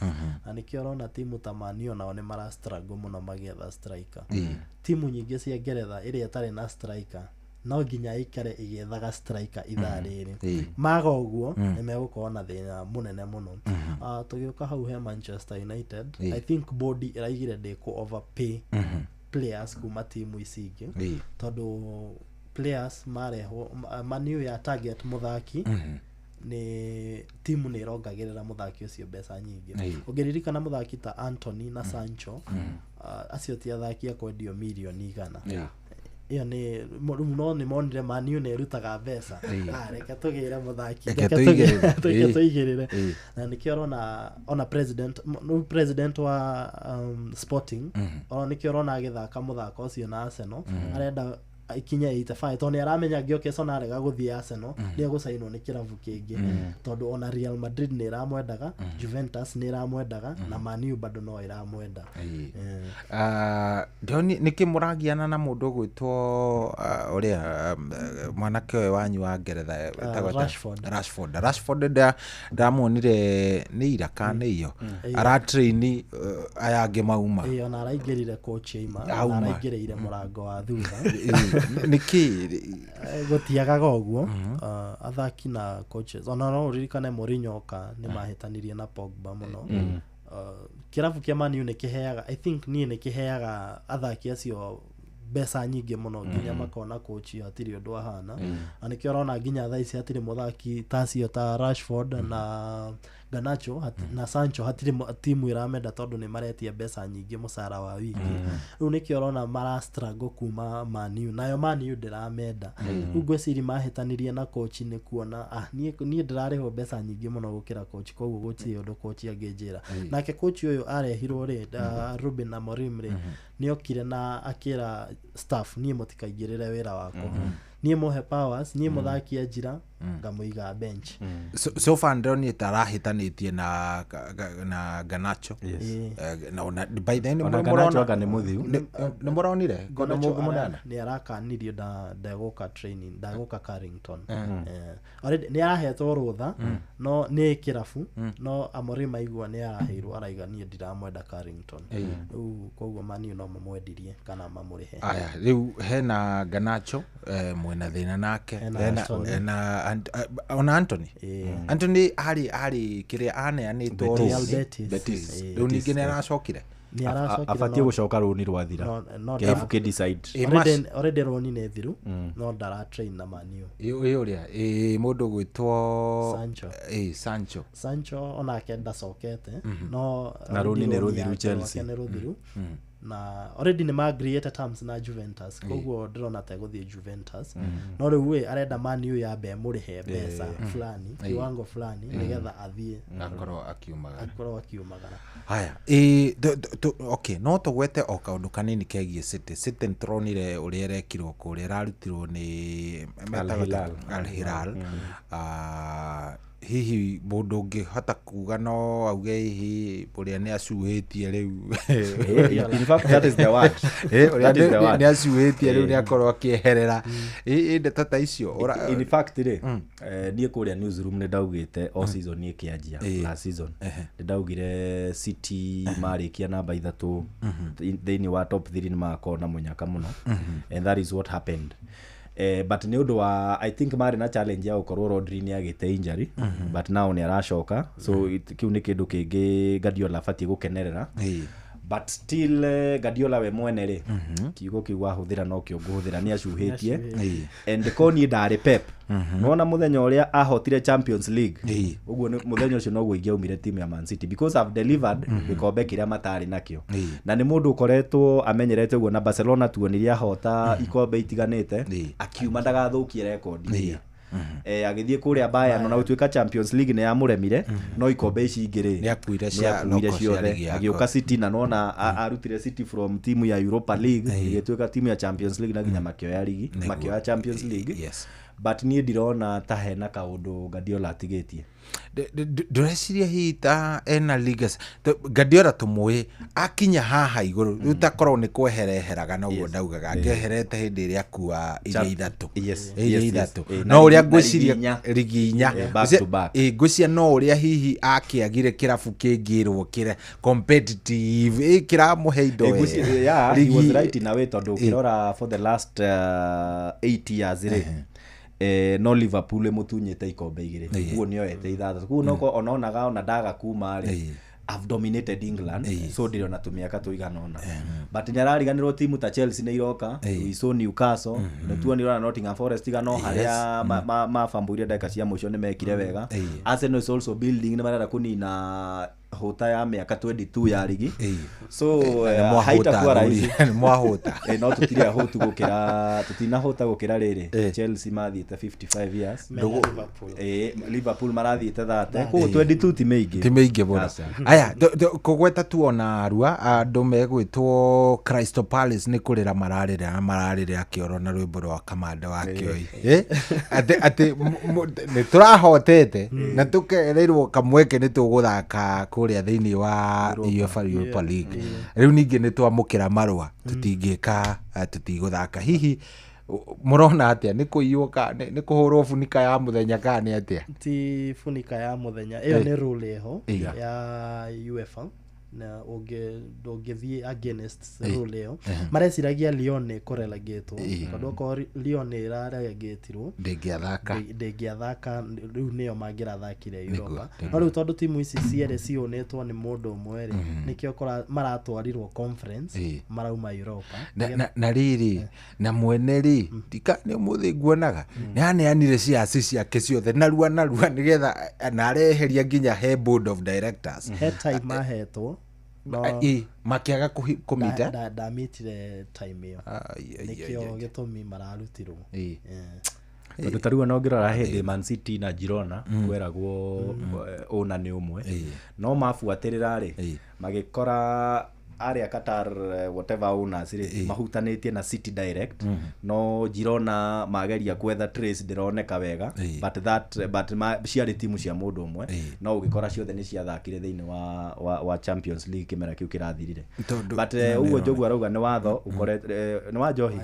S20: na nikiorona timu ta Man U nao ni mara struggle muno magietha striker timu nyingi cia Ngeretha iria tari na striker no nginya ikare igethaga striker ithariri maga uguo ni megukorwo na thina munene muno tugiuka hau he Manchester United I think body iraigire ndi ku overpay players kuma timu icingi tondu players mareho Man U ya target muthaki ni timu ni rongagirira muthaki ucio mbeca nyingi ugiririkana muthaki ta Anthony na Sancho acio ti athaki akwendio milioni 100 iyo ni no ni monire Man U ne rutaga mbeca reke tugire muthaki reke tuigirire na nikiorona ona president wa Sporting ona nikiorona agithaka muthaka ucio na Arsenal arenda ikinya 85 toni aramenya ngioke sona arega guthii Arsenal ni gusainwo ni kiravu kingi tondu ona Real Madrid ni ramwendaga Juventus ni ramwendaga na Man U bado no iramwenda
S6: Doni nikimuragiana na mundu gwitwo uria mwanake we wanyu wa Ngeretha Rashford ndamuonire ni irakane iyo ara train ayange mauma
S20: ona araingirire coach ima araingirire murango wa thutha
S6: niki
S20: gutiagaga uguo athaki na coaches ona no ririkane Mourinho ka ni mahitanirie na Pogba muno kirafu kia Man U ni kiheaga I think ni kiheaga athaki acio mbeca nyingi muno nginya makona coach atiri undu ahana anikio rona nginya thaici atiri muthaki tacio ta Rashford na Garnacho na Sancho hatiri timu iramenda tondu ni maretia mbeca nyingi musara wa wiki riu nikio rona mara struggle kuma Man U nayo Man U ndiramenda ugwe siri mahitanirie na coach ni kuona ni ndirariho mbeca nyingi muno gukira coach koguo guti undu coach angejira nake coach uyu arehirwo ri Ruben Amorim ri niokire na akira staff ni mutikaigirire wira wako ni mohe powers ni muthaki ajira ngamuiga bench
S6: so far ndoni tarahitanitie na Garnacho na by the end
S19: Garnacho ni muthiu
S6: ni muronire
S20: gono mugu munana ni arakanirio ndagoka training ndagoka Carrington already ni arahetwo rutha no ni kirafu no Amorim aigua ni araheirwo araiga ni ndiramwenda Carrington koguo Man U no mamwendirie kana mamurihe
S6: aya riu hena Garnacho mwena thina nake hena ona Anthony hari kiria aneanitwo Betis riu ningi ni aracokire
S19: afatie gucoka runi rwathira kefu ke decide
S20: already runi ne thiru no ndara train na Man U
S6: uria mundu gwitwo
S20: Sancho ona kenda sokete no
S19: na runi ne ruthiru Chelsea
S20: na already ni ma create terms na Juventus koguo ndrona ta guthie Juventus no riu we arenda Man U ya be murihe mbeca fulani kiwango fulani nigetha athie
S6: akorwo akiumagara haya okay no tugwete o kaundu kanini kegie City ntronire uria erekirwo kuria rarutirwo ni Al Hilal hihi mundu ngihota kuga no auge hihi uria ni acuhitie riu
S19: in fact that is the word
S6: ni acuhitie riu ni akorwo akieherera ndeto ta icio
S19: in fact nie kuria newsroom ni ndaugite all season ni kianjia last season ni ndaugire City marikia namba 3 thini wa top 3 ni makona munyaka muno and that is what happened. But ni undu wa I think mari na challenge ya ukorwo Rodri ni agite injury but now ni aracoka so kiu ni kindu kingi Guardiola fati gukenerera but still Guardiola we mwene ri kiugo kiu wahuthira no kio nguhuthira ni acuhitie and koni ndari Pep nona muthenya uria ahotire Champions League uguo muthenya ucio no guingiaumire team ya Man City because I've delivered bikombe kiria matari nakio na ni mundu ukoretwo amenyerete uguo na Barcelona tuoniria hota ikombe itiganite akiuma ndagathukie record agithie kuria Bayern na utuika Champions League ni amuremire no ikombe ici ingire
S6: ni akuire
S19: ciothe agioka City na nona arutire City from team ya Europa League igituika team ya Champions League na ginya makioya ligi makioya Champions League but ni ndirona ta hena kaundu Guardiola atigetie
S6: ndureciria hita ena ligas Guardiola tumwe akinya haha iguru rutakorwo ni kwehereheraga no guo ndaugaga angeherete hindi iria kuwa iria ithatu no uria ngwiciria ligi inya ngwicia no uria hihi akiagire kirabu kingirwo kire competitive kira muheindo
S19: he was right in a way tondu kirora for the last 8 years no Liverpool mutunyete ikombe igire uguo nio ete ithatatu kuo no ononaga ona ndaga kuma ri I've dominated England so ndiro natumia katuigana ona but nyarariganirwo timu ta Chelsea ne iroka iso Newcastle na tuonira Nottingham Forest igano haria mafamburia dakika cia mwisho ni mekire wega Arsenal is also building ne marara kunina hota ya miaka 22 ya ligi so haitakuwa rahisi
S6: mwahota
S19: no tutiria hotu gukira tutina hota gukira riri Chelsea mathiite 55 years Liverpool marathiite 30 ku 22 ti meigi
S6: bona aya kugweta tuona arua andu megwitwo Crystal Palace ni kurira mararira kioro na rwimbo rwa kamanda wa kioi ati ni turahotete na tukereirwo kamweke ni tuguthaka kuria thiini wa UEFA Europa League riu ningi ni twamukira marwa tutingika tutiguthaka hihi murona atia ni kuiyuka ni kuhurwo funika ya muthenya kani atia
S20: ti funika ya muthenya iyo ni rule eho ya UEFA na ogethie against rule eho mareciragia Lyon korelageto tondu ko Lyon irarelegetirwo ndingiathaka riu niyo mangirathakire Europa no riu tondu timu ici ciere cionetwo ni mundu umwe ri nikio maratwarirwo conference marauma Europa
S6: na riri na mwene ri tika ni muthi nguonaga ni aneanire ciaci ciake ciothe narua nigetha nareheria nginya he board of directors
S20: he time mahetwo
S6: makiaga kumita
S20: ndamitire time iyo nikio gitumi mararutirwo
S19: tondu tarua no ngirora hindi Man City na Girona kweragwo ona ni umwe no mafuatirira ri magikora aria Qatar whatever owners mahutanitie na City direct no Girona mageria kwetha trace ndironeka wega but ciari timu cia mundu umwe no ugikora ciothe ni ciathakire thiini wa Champions League kimera kiu kirathirire but uguo jogu arauga ni watho ukoretwe ni wa Njohi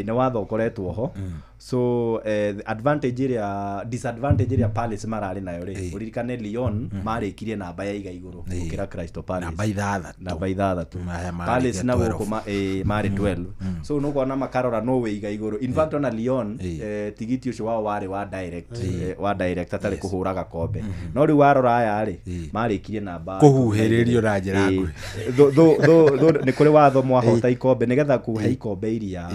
S19: ni watho ukoretwo ho so advantage iria disadvantage iria Palace marari nayo ri uririkane Lyon marikirie namba ya iga iguru ukira Crystal Palace namba ithathatu Palace na goko mari 12 so no kuona makarora no we iga iguru in fact ona Lyon tigiti ucio wao wari wa direct atari kuhuraga kombe no ri warora aya ri marikirie namba
S6: kuhuhiririo na njira
S19: do ni kuri watho mwahota ikombe nigetha kuhe ikombe iria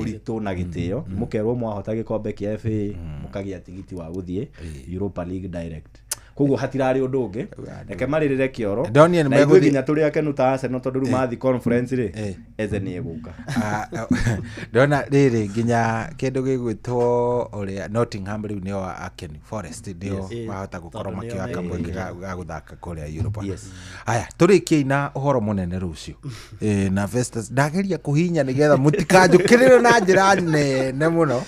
S19: uritu na gitio mukerwo mwahota gikombe kia FA mukagia tigiti wa guthie Europa League direct koguo hatirari undu ungi reke maririre kioro na iguthinya turi akenu ta Arsenal tondu mathi conference ri eze ni eguka
S6: ndona riri nginya kindu gigwitwo uria Nottingham riu nio akeni Forest ndio mahota gukorwo makioya kamweke ga guthaka kuria Europa aya turikie ina uhoro munene rucio na Festus ndageria kuhinya nigetha mutikanjukirire na njira nene muno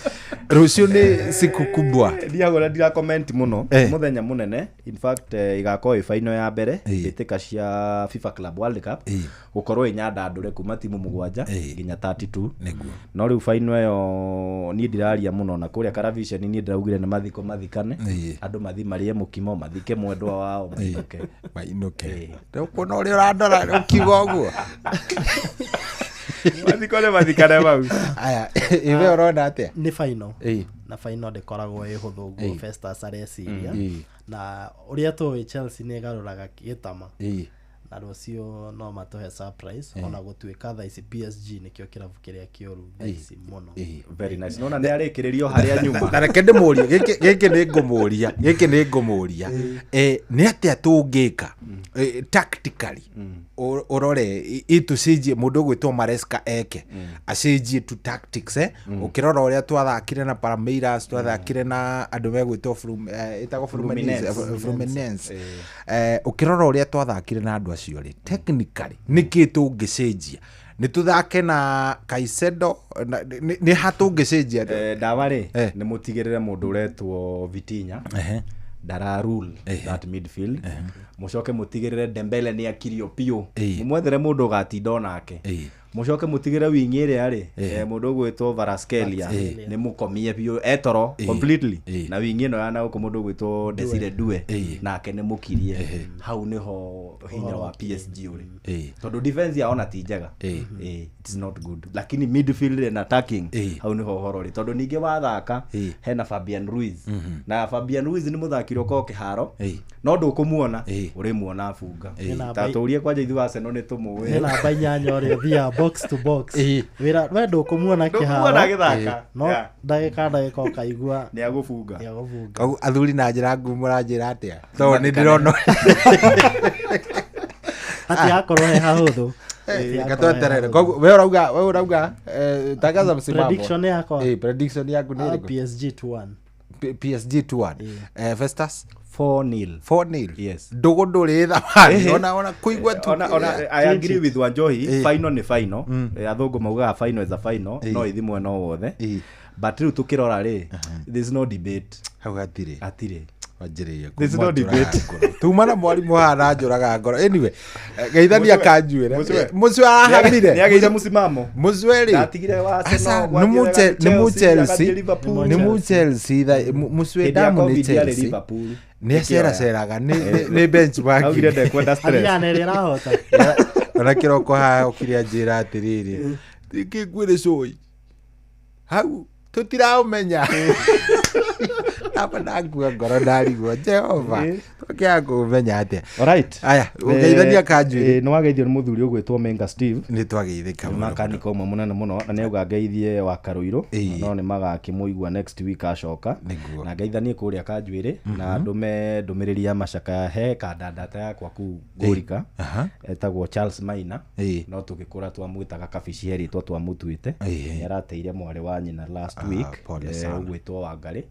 S6: Rucio ni siku kubwa.
S19: Ndiagora ndira comment muno. Muthenya munene. In fact igakorwo final ya mbere itika cia FIFA Club World Cup. Gukorwo inyanda ndure kuma timu mugwanja nginya 32. No riu final yo ni ndiraria muno na kuria Karavision ni ndiraugire na mathiko mathikane. Andu mathi marie mukimo mathike mwendwa wao mathike.
S6: Mainuke. Ndokona uri urandora ukiuga uguo.
S19: Mathikone mathikane mau.
S6: Aya, iwe urona atia?
S20: Ni final. Na final ndekoragwo ihuthu guo Festus areciria. Na uria tuwi Chelsea ni garuraga gitama. Na rucio no matuhe surprise ona gutuika tha ici PSG nikio kiravu kiria kioru ici muno.
S19: Very nice. Nona ni arikiririo haria nyuma.
S6: Na reke ndimuria giki ni ngumuria. Ni atia tungika tactically urore itucijie mundu gwitwo Maresca eke acijie tu tactics ukirora uria twathakire na Palmeiras twathakire na andu megwitwo itago Fluminense ukirora uria twathakire na andu acio ri technically niki tungicijia ni tuthake na Caicedo ni hatungicijia
S19: ndawa ri ni mutigirire mundu uretwo Vitinha dara rule that midfield mucoke mutigirire Dembele ni akirio pio mumwethere mundu gatinda nake mucoke mutigire wingi ire ari mundu gwitwo Varaskelia ni mukomie pio etoro completely na wingi no yana uko mundu gwitwo Desire Due nake ni mukirie hau niho hinya wa PSG uri tondu defense yaona ti njega it's not good lakini midfield and attacking hau niho horo ri tondu ninge wathaka hena Fabian Ruiz na Fabian Ruiz ni muthakiri uko kiharo no ndukumuona uri muona afunga taturie kwanja ithu Arsenal ni tumuwe
S20: hena banyanya uri thia box to box wira wendo kumuona kiharo no ndagika kaigua
S19: ni agufunga
S6: athuri na njira ngumura njira atia to ni ndirona
S20: ati akorwo he hahuthu
S6: Katweterere we urauga tagaza msimamo
S20: prediction yako
S6: prediction yangu ni
S20: PSG 2-1
S6: PSG 2-1 Festus
S19: 4-0
S6: yes ndugu nduri thamani ona kuigwa tu
S19: I agree with Wanjohi final ni final athungu mauga final is a final no ithimwe no wothe but riu tukirora ri there's no debate
S6: hau atire
S19: wanjirie there's no debate
S6: tumana mwarimu hana njuraga ngoro anyway geithania kanjuire mucwe ahanire
S19: ni ageire musimamo
S6: mucwe ri
S19: atigire wa Arsenal
S6: ni mu Chelsea mucwe damu ni Chelsea ni aceraga ni benchmark
S19: augire ndekwenda stress
S20: ariane rirahota
S6: ona kiroko ha ukiria njira atiriri tikigwire coi hau tutiraumenya apa ndagua ngoro ndarigwo Jehova tukiago umenya atia
S19: alright
S6: aya ugeithania kanjuire
S19: no wageithio ni muthuri ugwitwo Menga Steve
S6: ni twagithika
S19: makanika umwe munene muno na neuga ngeithie wa Karuiro no ni magakimuigua next week acoka na ngeithanie kuria kanjuire na ndume ndumiriri ya macaka he kandandata yakwa ku Ngurika etagwo Charles Maina no tugikura twamwitaga kabici heritwo twamutuite yarateire mwari wa nyina last week ugwitwo Wangari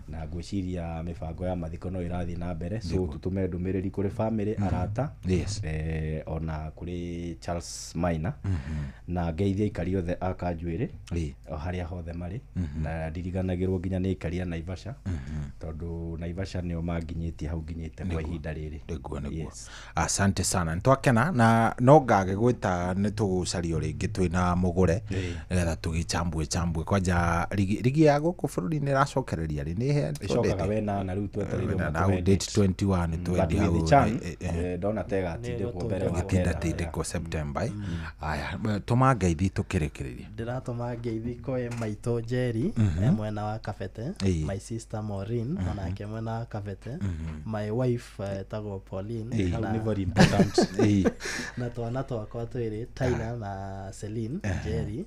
S19: na gwiciria mibango ya mathiko no irathi na mbere so tutume ndumiriri kuri family arata ona kuri Charles Maina na ngeithia ikari othe akanjuire haria hothe mari na ndiriganagirwo nginya ni ikaria Naivasha tondu Naivasha nio manginyitie hau nginyite kwa ihinda riri
S6: asante sana ntwakena na no ngage gwita ni tugucario ringi twina mugure getha tugichambue kwanja ligi ya guku bururi ni racokereria ri ni he
S19: icokaga wena na riu twetereire
S6: na date 21 twendi hau
S19: ndona tega atinde ku mbere wa
S6: kenda tinde ku September aya tuma ngeithi tukirekereria
S20: ndiratuma ngeithi koe maito Jerry mwena wa Kabete my sister Maureen onake mwena wa Kabete my wife tago Pauline
S19: ni very important
S20: na twana twakwa twiri Tyler na Celine Jerry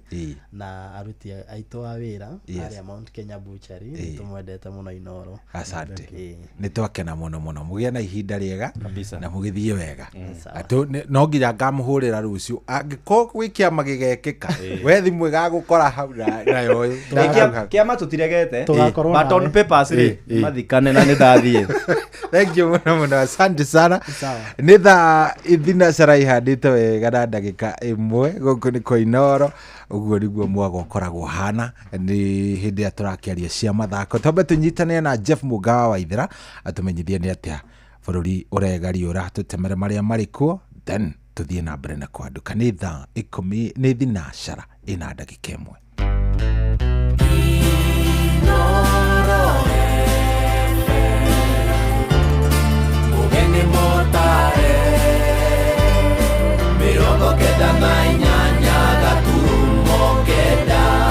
S20: na aruti aito a wira aria Mount Kenya Butchery tumwendete muno Inoro.
S6: Asante. Nitwakena muno muno mugie na ihinda riega na mugithie wega. Atu no nginya ngamuhurira rucio angiko gwikia magigekeka. We thimu igagukora hau na yo.
S19: Kiama tutiregete. Baton papers ri mathikane na nithathie.
S6: Thank you muno. Asante sana. Nitha ithina carai handite wega na ndagika imwe guku ni Koinoro. Uguo niguo mwago ukoragwo hana ni hindi ya turakiaria cia mathako tombe tunyitane na Jeff Mugawa wa Ithira atumenyithie ni atia bururi uregariura tutemere maria marikuo then tuthie na mbere na kwanduka ni thaa 10 ni thinacara ina ndagika imwe.
S18: Ugeni motare mirongo kenda na inyanya gaturumo kenda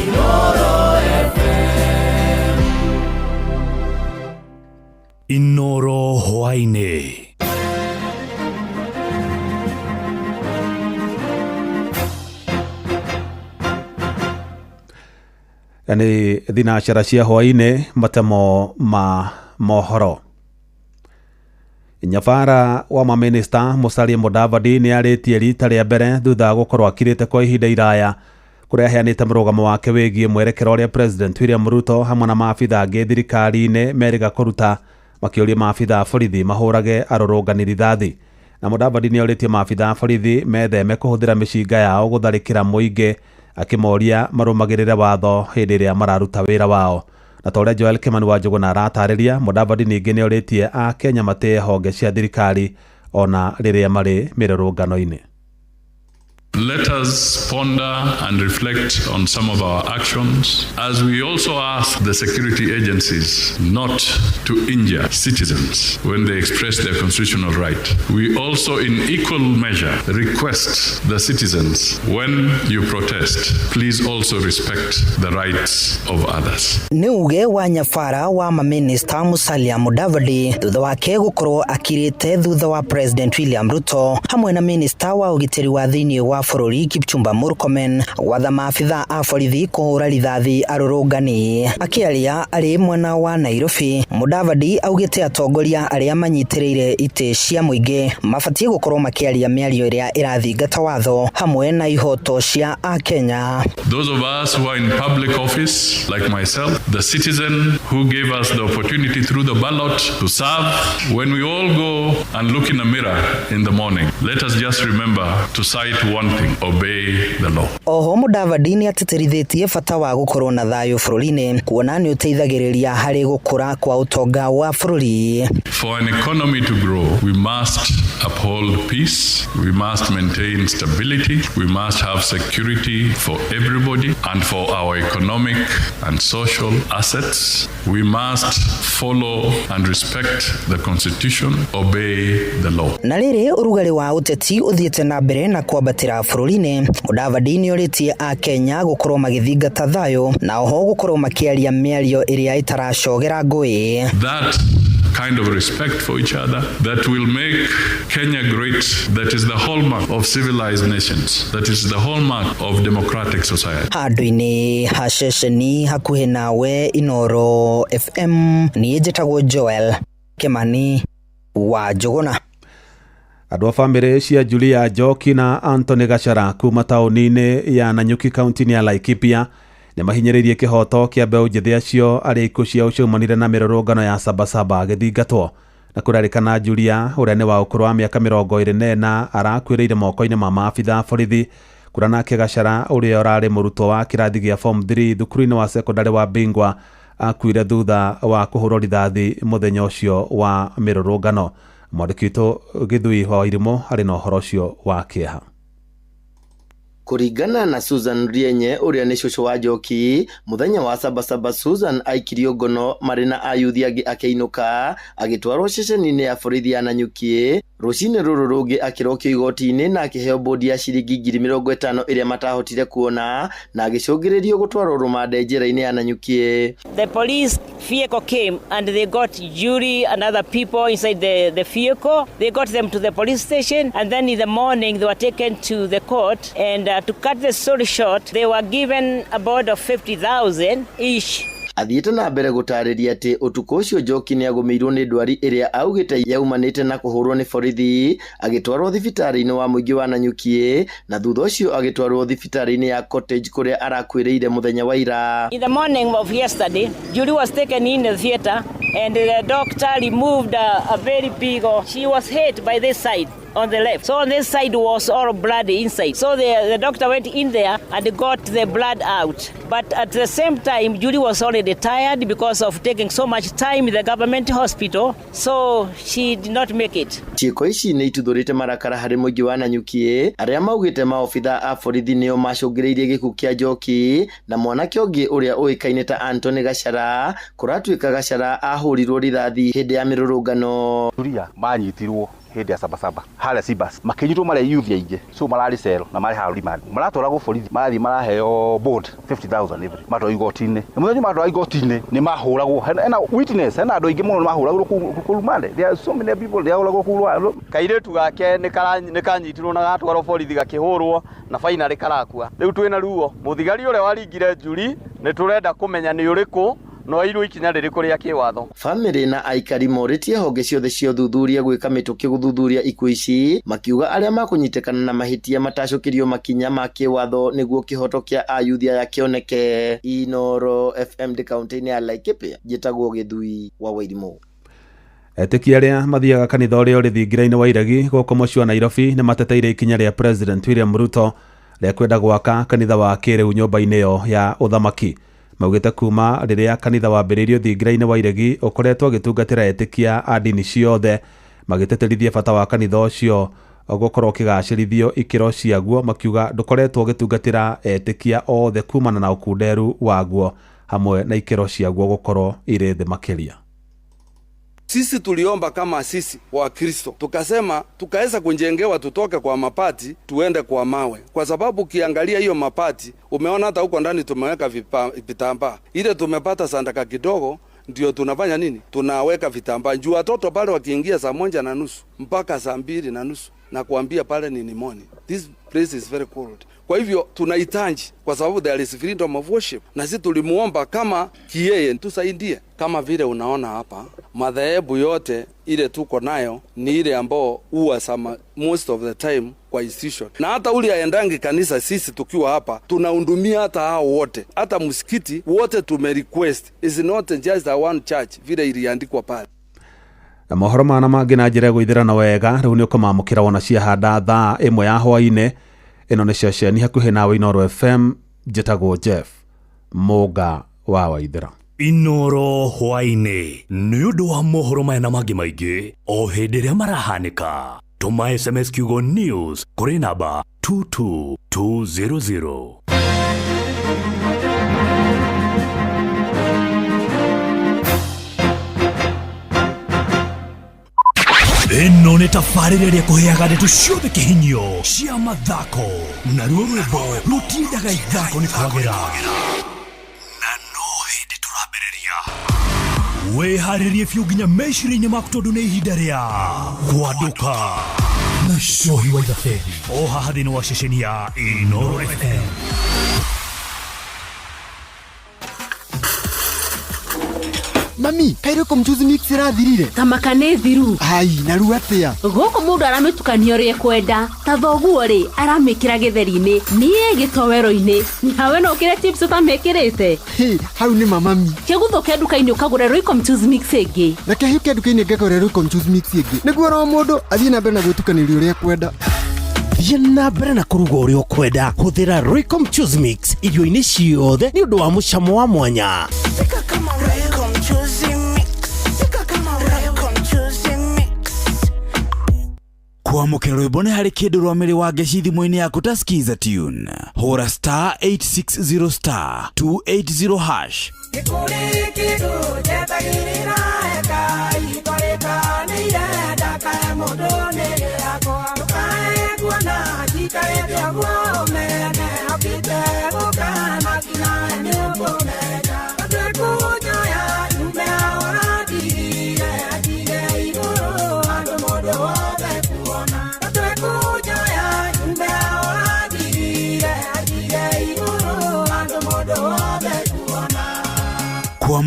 S18: Inoro FM
S15: Inoro hwaine.
S10: Yani thinacara cia hwaine matemo ma mohoro. Nyabara wa maminista Musalia Mudavadi ni aritie rita ria mbere thutha gukorwo akirite kwa ihinda iraya kuria aheanite murugamo wake wigie mwerekero ria President William Ruto hamwe na maabitha angi thirikari-ini meriga kuruta makiuria maabitha borithi mahurage arurunganiri thathi. Na Mudavadi ni oritie maabitha borithi metheme kuhuthira micinga yao gutharikira muingi akimoria marumagirire watho hindi ria mararuta wira wao. Na tore Joel Kimani wa Njuguna aratariria Mudavadi ningi ni oritie a Kenya mate honge cia thirikari ona riria mari mirurungano-ini.
S21: Let us ponder and reflect on some of our actions as we also ask the security agencies not to injure citizens when they express their constitutional right. We also in equal measure request the citizens when you protest, please also respect the rights of others.
S22: Ni uge wa nyabara wa maminista Musalia Mudavadi thutha wake gukorwo akirite thutha wa President William Ruto hamwe na minista wa ugitiri wa thiini wa bururi Kipchumba Murkomen watha maabitha a borithi kuhura rithathi arurungani. Akiaria ari mwena wa Nairobi, Mudavadi augite atongoria aria manyitiriire ite cia muingi mabatie gukorwo makiaria miario iria irathingata watho hamwe na ihoto cia a Kenya.
S21: Those of us who are in public office like myself, the citizen who gave us the opportunity through the ballot to serve, when we all go and look in a mirror in the morning, let us just remember to cite one thing: obey the law.
S22: Oho Mudavadi ni atetirithitie bata wa gukorwo na thayo bururi-ini kuona ni uteithagiriria hari gukura kwa utonga wa bururi.
S21: For an economy to grow, we must uphold peace, we must maintain stability, we must have security for everybody and for our economic and social assets. We must follow and respect the constitution, obey the law.
S22: Na riri urugari wa uteti uthiete na mbere na kwambatira bururi-ini, Mudavadi ni oritie a Kenya gukorwo magithingata thayo na oho gukorwo makiaria miario iria itaracogera ngui.
S21: That kind of respect for each other that will make Kenya great, that is the hallmark of civilized nations, that is the hallmark of democratic society.
S22: Handu-ini haceceni hakuhi nawe Inoro FM ni njitagwo Joel Kimani wa Njuguna.
S10: Andũ a bamĩrĩ cia Julia Njoki na Anthony Gachara kuma taũni-inĩ ya Nanyuki kaunti-inĩ ya Laikipia nĩ mahinyĩrĩirie kĩhoto kĩa mbeũ njĩthĩ acio arĩa ikuũ ciao ciaumanire na mĩrũrũngano ya Sabasaba gĩthingatwo. Na kũrerĩkana Julia ũrĩa nĩ wa ũkũrũ wa mĩaka 24 arakuĩrĩire moko-inĩ ma maabitha borithi, kũra nake Gachara ũrĩa ũrarĩ mũrutwo wa kĩrathi gĩa form 3 thukuru-inĩ wa secondary wa Bingwa akuire thutha wa kũhũrwo rithathi mũthenya ũcio wa mĩrũrũngano. Mwandĩki witũ Githui wa Wairimu arĩ na ũhoro ũcio wa kĩeha.
S23: Kuringana na Susan Rienye uria ni cũcũ wa Njoki, muthenya wa Sabasaba Susan aikirio ngono marĩ na ayuthi angĩ akĩinũka agĩtwarwo ceceni-inĩ ya borithi ya Nanyuki. Rũcinĩ rũrũ rũngĩ akĩrokio igoti-inĩ na akĩheo bodi ya ciringi 50,000 ĩrĩa matahotire kuona na agĩcũngĩrĩrio gũtwarwo rũmande njĩra-inĩ ya Nanyuki.
S24: The police vehicle came and they got Julie and other people inside the vehicle. They got them to the police station and then in the morning they were taken to the court and to cut the story short, they were given a bond of 50,000 each.
S23: athiĩte na mbere gũtarĩria atĩ ũtukũ ũcio Njoki nĩagũmĩirwo nĩ ndwari ĩrĩa augĩte yaumanĩte na kũhũrwo nĩ borithi, agĩtwarwo thibitarĩ-inĩ wa mũingĩ wa Nanyuki, na thutha ũcio agĩtwarwo thibitarĩ-inĩ ya Cottage kũrĩa arakuĩrĩire mũthenya wa ira.
S24: In the morning of yesterday, Julie was taken in the theater and the doctor removed a very big, she was hit by this side on the left. So on this side was all blood inside. So the doctor went in there and got the blood out. But at the same time, Julie was already tired because of taking so much time in the government hospital. So she did not make it.
S23: Ciĩko ici nĩ ituthũrĩte marakara harĩ mũingĩ wa Nanyuki, arĩa maugĩte maobitha a borithi nĩo macũngĩrĩirie gĩkuũ kĩa Njoki, na mwanake ũngĩ ũrĩa ũĩkaine ta Anthony Gachara, kũratuĩka Gachara ahũrirwo rithathi hĩndĩ ya mĩrũrũngano.
S7: Turia manyitirwo hĩndĩ ya sabasaba harĩa Sibas makĩnyitwo marĩa youth aingĩ, so mararĩ cero na marĩ harĩ mani maratwaragwo borithi, marathiĩ maraheo bond 50,000 every matwarwo igoti-inĩ, na mũthenya matwarwo igoti-inĩ nĩ mahũragwo, hena witness, hena andũ aingĩ mũno mahũragwo kũu mande, there are so many people mahũragwo kũu. Kairĩtu gake nĩ kanyitirwo na gatwarwo borithi gakĩhũrwo na finally karakua. Rĩu twĩna ruo, mũthigari ũrĩa waringire Julie nĩ tũrenda kũmenya nĩ ũrĩkũ no iru ikinya rĩrĩkũ rĩa kĩwatho. Famĩlĩ na aikari morĩtie honge ciothe cia ũthuthuria gwĩka mĩtũkĩ gũthuthuria ikuũ ici, makiuga arĩa makũnyitĩkana na mahĩtia matacũkĩrio makinya ma kĩwatho nĩguo kĩhoto kĩa ayuthi aya kĩoneke. Inoro FM kaunti-inĩ ya Laikipia, njĩtagwo Gĩthui wa Wairimũ.
S10: Etĩkia arĩa mathiaga kanitha ũrĩa ũrĩ thingira-inĩ wa Iregi gũkũ mũciĩ wa Nairobi nĩ mateteire ikinya rĩa President William Ruto rĩa kwenda gwaka kanitha wa kĩrĩu nyũmba-inĩ ĩyo ya ũthamaki. Maugĩte kuma rĩrĩa kanitha wambĩrĩirio thingira-inĩ wa Iregi ũkoretwo gĩtungatĩra etĩkia a ndini ciothe, magĩteterithia bata wa kanitha ũcio gũkorwo ũkĩgacĩrithio ikĩro ciaguo, makiuga ndũkoretwo gĩtungatĩra etĩkia othe kumana na ũkunderu waguo hamwe na ikĩro ciaguo gũkorwo irĩ thĩ makĩria.
S8: Sisi tuliomba kama sisi wa Kristo, tukasema tukaweza kujengewa tutoke kwa mapati tuende kwa mawe, kwa sababu ukiangalia hiyo mapati umeona hata huko ndani tumeweka vitambaa, ile tumepata sandaka kidogo ndio tunafanya nini, tunaweka vitambaa juu watoto pale wakiingia saa 1:30 mpaka saa 2:30 na kuambia pale ni nimoni. This place is very cold. Kwa hivyo tunahitaji, kwa sababu there is freedom of worship, na sisi tulimuomba kama kiyeye tusaidie. Kama vile unaona hapa, madhehebu yote ile tuko nayo ni ile ambao huwa most of the time kwa institution, na hata uli aendangi kanisa, sisi tukiwa hapa tunahudumia hata hao wote, hata msikiti wote tumerequest, is not just a one church vile iliandikwa pale.
S10: Na mohoro mana mangĩ na njĩra gũithĩrana wega rĩu nĩ ũkũmamũkĩra wona ciahanda thaa 1 ya hwaĩ-inĩ. Ĩno nĩ ceceni hakuhĩ nawe Inoro FM, njĩtagwo Jeff Mũga wa Waithĩra.
S15: Inoro hwaĩ-inĩ nĩ ũndũ wa mohoro maya na mangĩ maingĩ o hĩndĩ ĩrĩa marahanĩka. Tũma SMS kiugo news kũrĩ namba 22200. Ĩno nĩ tabarĩra ĩrĩa ĩkũheaga ndeto ciothe kĩhinyio cia mathako na ruo rwĩmbo rũtindaga ithako nĩ kwagĩra, na no hĩndĩ tũrambĩrĩria. Wĩharĩrie biũ nginya meciria-inĩ maku tondũ nĩ ihinda rĩa Gwaduka na Cohi wa Ithabedi o haha thĩinĩ wa ceceni ya Inoro FM.
S11: Mami, kaire kumchuzi mix irathirire.
S12: Kamaka nĩ thiru.
S11: Hai, naru atia.
S12: Gũkũ mũndũ aramĩtukania ũrĩa kwenda. Ta thoguo rĩ, aramĩkĩra gĩtheri-inĩ, niĩ gĩtowero-inĩ. Nawe no kĩrĩa chips ũtamĩkĩrĩte.
S11: Hau nĩ mami.
S12: Kĩgũthũke nduka-inĩ ũkagũra Royco Mchuzi mix ĩngĩ.
S11: Na kĩhiũke nduka-inĩ ngagũra Royco Mchuzi mix ĩngĩ. Nĩguo ro mũndũ athiĩ na mbere na gwĩtukanĩria ũrĩa kwenda.
S25: Thiĩ na mbere na kũruga ũrĩa ũkwenda. Hũthĩra Royco Mchuzi mix irio-inĩ ciothe nĩ ũndũ wa mũcamo wa mwanya.
S2: Kwamũkĩra rwĩmbo nĩ harĩ kĩndũ rwa mĩrĩ wa ngeci thimũ-inĩ yaku ta skiza tune. Hũra star 860 star 280 hash.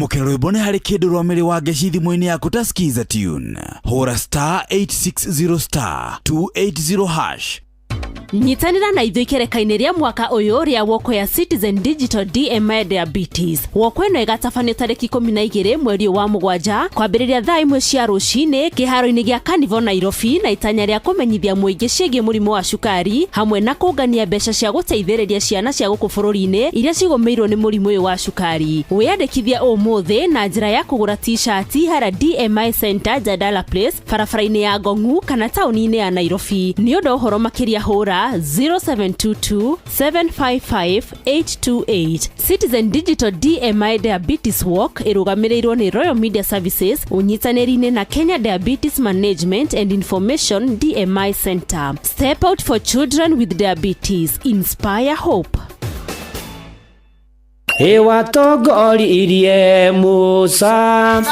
S2: kwamukira rwimbo nĩ harĩ kĩndũ rwa mĩrĩ wa ngeci thimũ-inĩ yaku ta skiza tune hũra star 860 star 280 hash.
S12: Nyitanira na ithuĩ kĩreka-inĩ rĩa mwaka ũyũ rĩa woko ya Citizen Digital DMI Diabetes. Woko ĩno ĩgatabanio tarĩki 12 mweri wa mũgwanja kwambĩrĩria thaa 1 cia rũcinĩ kĩharo-inĩ gĩa Carnival Nairobi, na itanya rĩa kũmenyithia mũingĩ ciĩgiĩ mũrimũ wa cukari hamwe na kũngania mbeca cia gũteithĩrĩria ciana cia gũkũ bũrũri-inĩ iria cigũmĩirwo nĩ mũrimũ ũyũ wa cukari. Wĩyandĩkithia ũmũthĩ na njĩra ya kũgũra t-shirt harĩa DMI Center Jadala Place, barabara-inĩ ya Ngong'u kana taũni-inĩ ya Nairobi. Nĩ ũndũ ũhoro makĩria hũra 0722 755 828. Citizen Digital DMI Diabetes Walk ĩrũgamĩrĩirwo nĩ Royal Media Services ũnyitanĩri-inĩ na Kenya Diabetes Management and Information DMI Center. Step out for children with diabetes. Inspire hope.
S1: Hewa togori irie Musa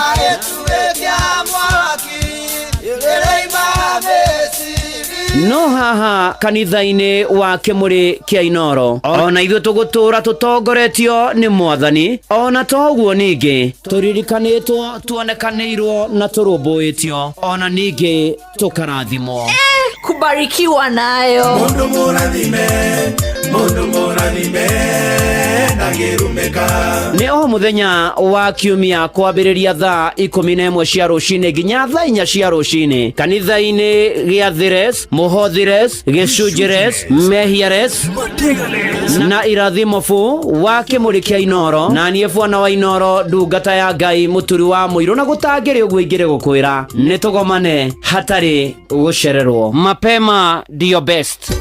S1: no haha kanitha-inĩ wa Kĩmũrĩ kĩa Inoro ona ithuĩ tũgũtũra tũtongoretio nĩ Mwathani, ona toguo ningĩ tũririkanĩtwo, tuonekanĩirwo na tũrũmbũĩtio, ona ningĩ tũkarathimwo.
S5: Kubarikiwa nayo
S18: Mundu mũrathime
S1: nĩ o mũthenya wa kiumia kwambĩrĩria thaa 11 cia rũcinĩ nginya thaa 4 cia rũcinĩ kanitha-inĩ gĩa Thires, Mũhothires, Gĩcunjĩres, Mehiares na Irathimofu wa Kĩmũrĩ kĩa Inoro, na niĩ Bwana wa Inoro ndungata ya Ngai mũturi wa mũirũ, na gũtangĩrĩ ũguo ingĩrĩ gũkwĩra nĩ tũgomane hatarĩ gũcererwo. Mapema ndio best.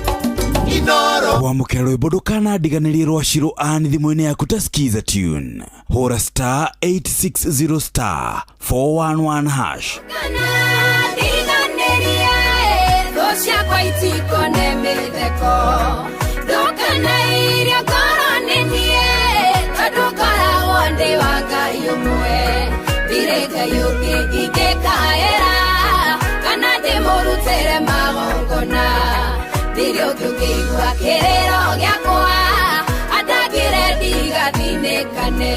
S2: Kwamukira rwimbo ndũkanandiganĩrie rwa Shiro Ann thimũ-inĩ yaku ta skiza tune hũra star 860 star 411 hash.
S9: Dirio tukigwa kirero gyakwa atagire ndigathinĩkane.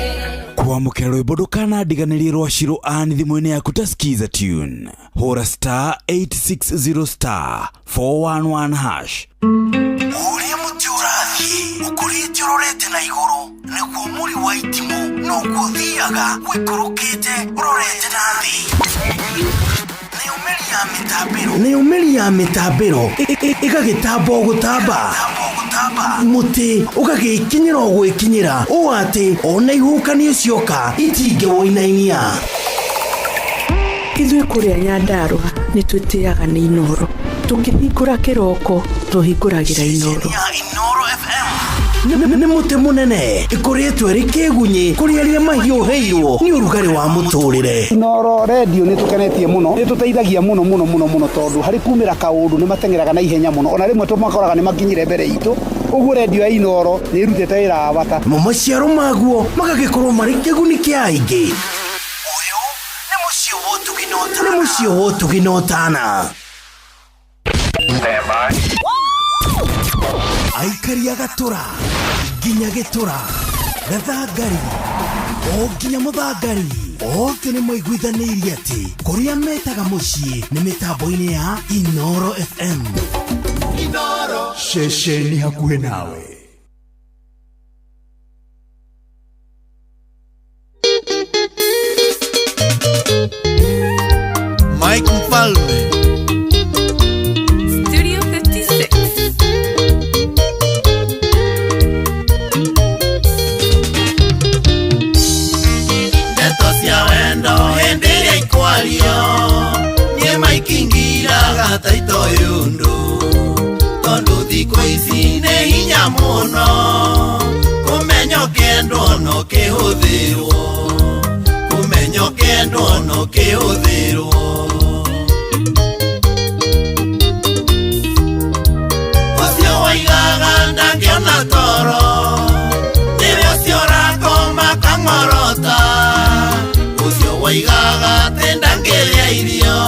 S2: Kwamukira rwimbo ndũkanandiganĩrie rwa Shiro Ann thimũ-inĩ yaku ta skiza tune hũra star 860 star 411 hash.
S15: Ũrĩa mũtĩ ũrathiĩ ũkũrĩte ũrorete na igũrũ nĩguo mũri wa itimũ noguo ũthiaga wĩkũrũkĩte ũrorete na thĩ. Nĩ ũmĩri ya mĩtambĩro ĩgagĩtamba gũtamba, mũtĩ ũgagĩkinyĩra gwĩkinyĩra ũũ atĩ ona ihukanio cioka itingĩwoinainia.
S3: Ithuĩ kũrĩa Nyandarua nĩ twĩtĩaga nĩ Inoro, tũkĩhingũra kĩroko tũhingũragĩra Inoro.
S15: Nĩ mũtĩ mũnene ĩkoretwo ĩrĩ kĩgunyi kũrĩ arĩa mahiũhĩirwo nĩ ũrugarĩ wa mũtũrĩre.
S4: Inoro radio nĩ tũkenetie mũno, nĩ tũteithagia mũno tondũ harĩ kumĩra kaũndũ nĩ matengeraga na ihenya mũno, ona rĩmwe tũmakoraga nĩ makinyire mbere itũ. Ũguo radio ya Inoro nĩ ĩrutĩte wĩra wa bata.
S15: Maciaro maguo magagĩkorwo marĩ kĩguni kĩa aingĩ. Ũyũ nĩ mũciĩ wa Ũtugi na Ũtana. Aikari a Gatũra nginya Gĩtũra, Gathangari o nginya Mũthangari, othe nĩ maiguithanĩirie atĩ kũrĩa metaga mũciĩ nĩ mĩtambo-inĩ ya Inoro FM. Inoro ceceni hakuhĩ nawe.
S18: Mike Mfalme
S5: Studio 56.
S18: Neto cia wendo hĩndĩ ĩrĩa ikwario niĩ maikingiraga taito yundu tondũ thikũ ici nĩ hinya mũno kũmenya ũkĩendwo no kĩhũthĩrwo, kũmenya ũkĩendwo no kĩhũthĩrwo. Ũcio waigaga ndangĩona toro nĩwe ũcio ũrakoma kang'orota, ũcio waigaga atĩ ndangĩrĩa irio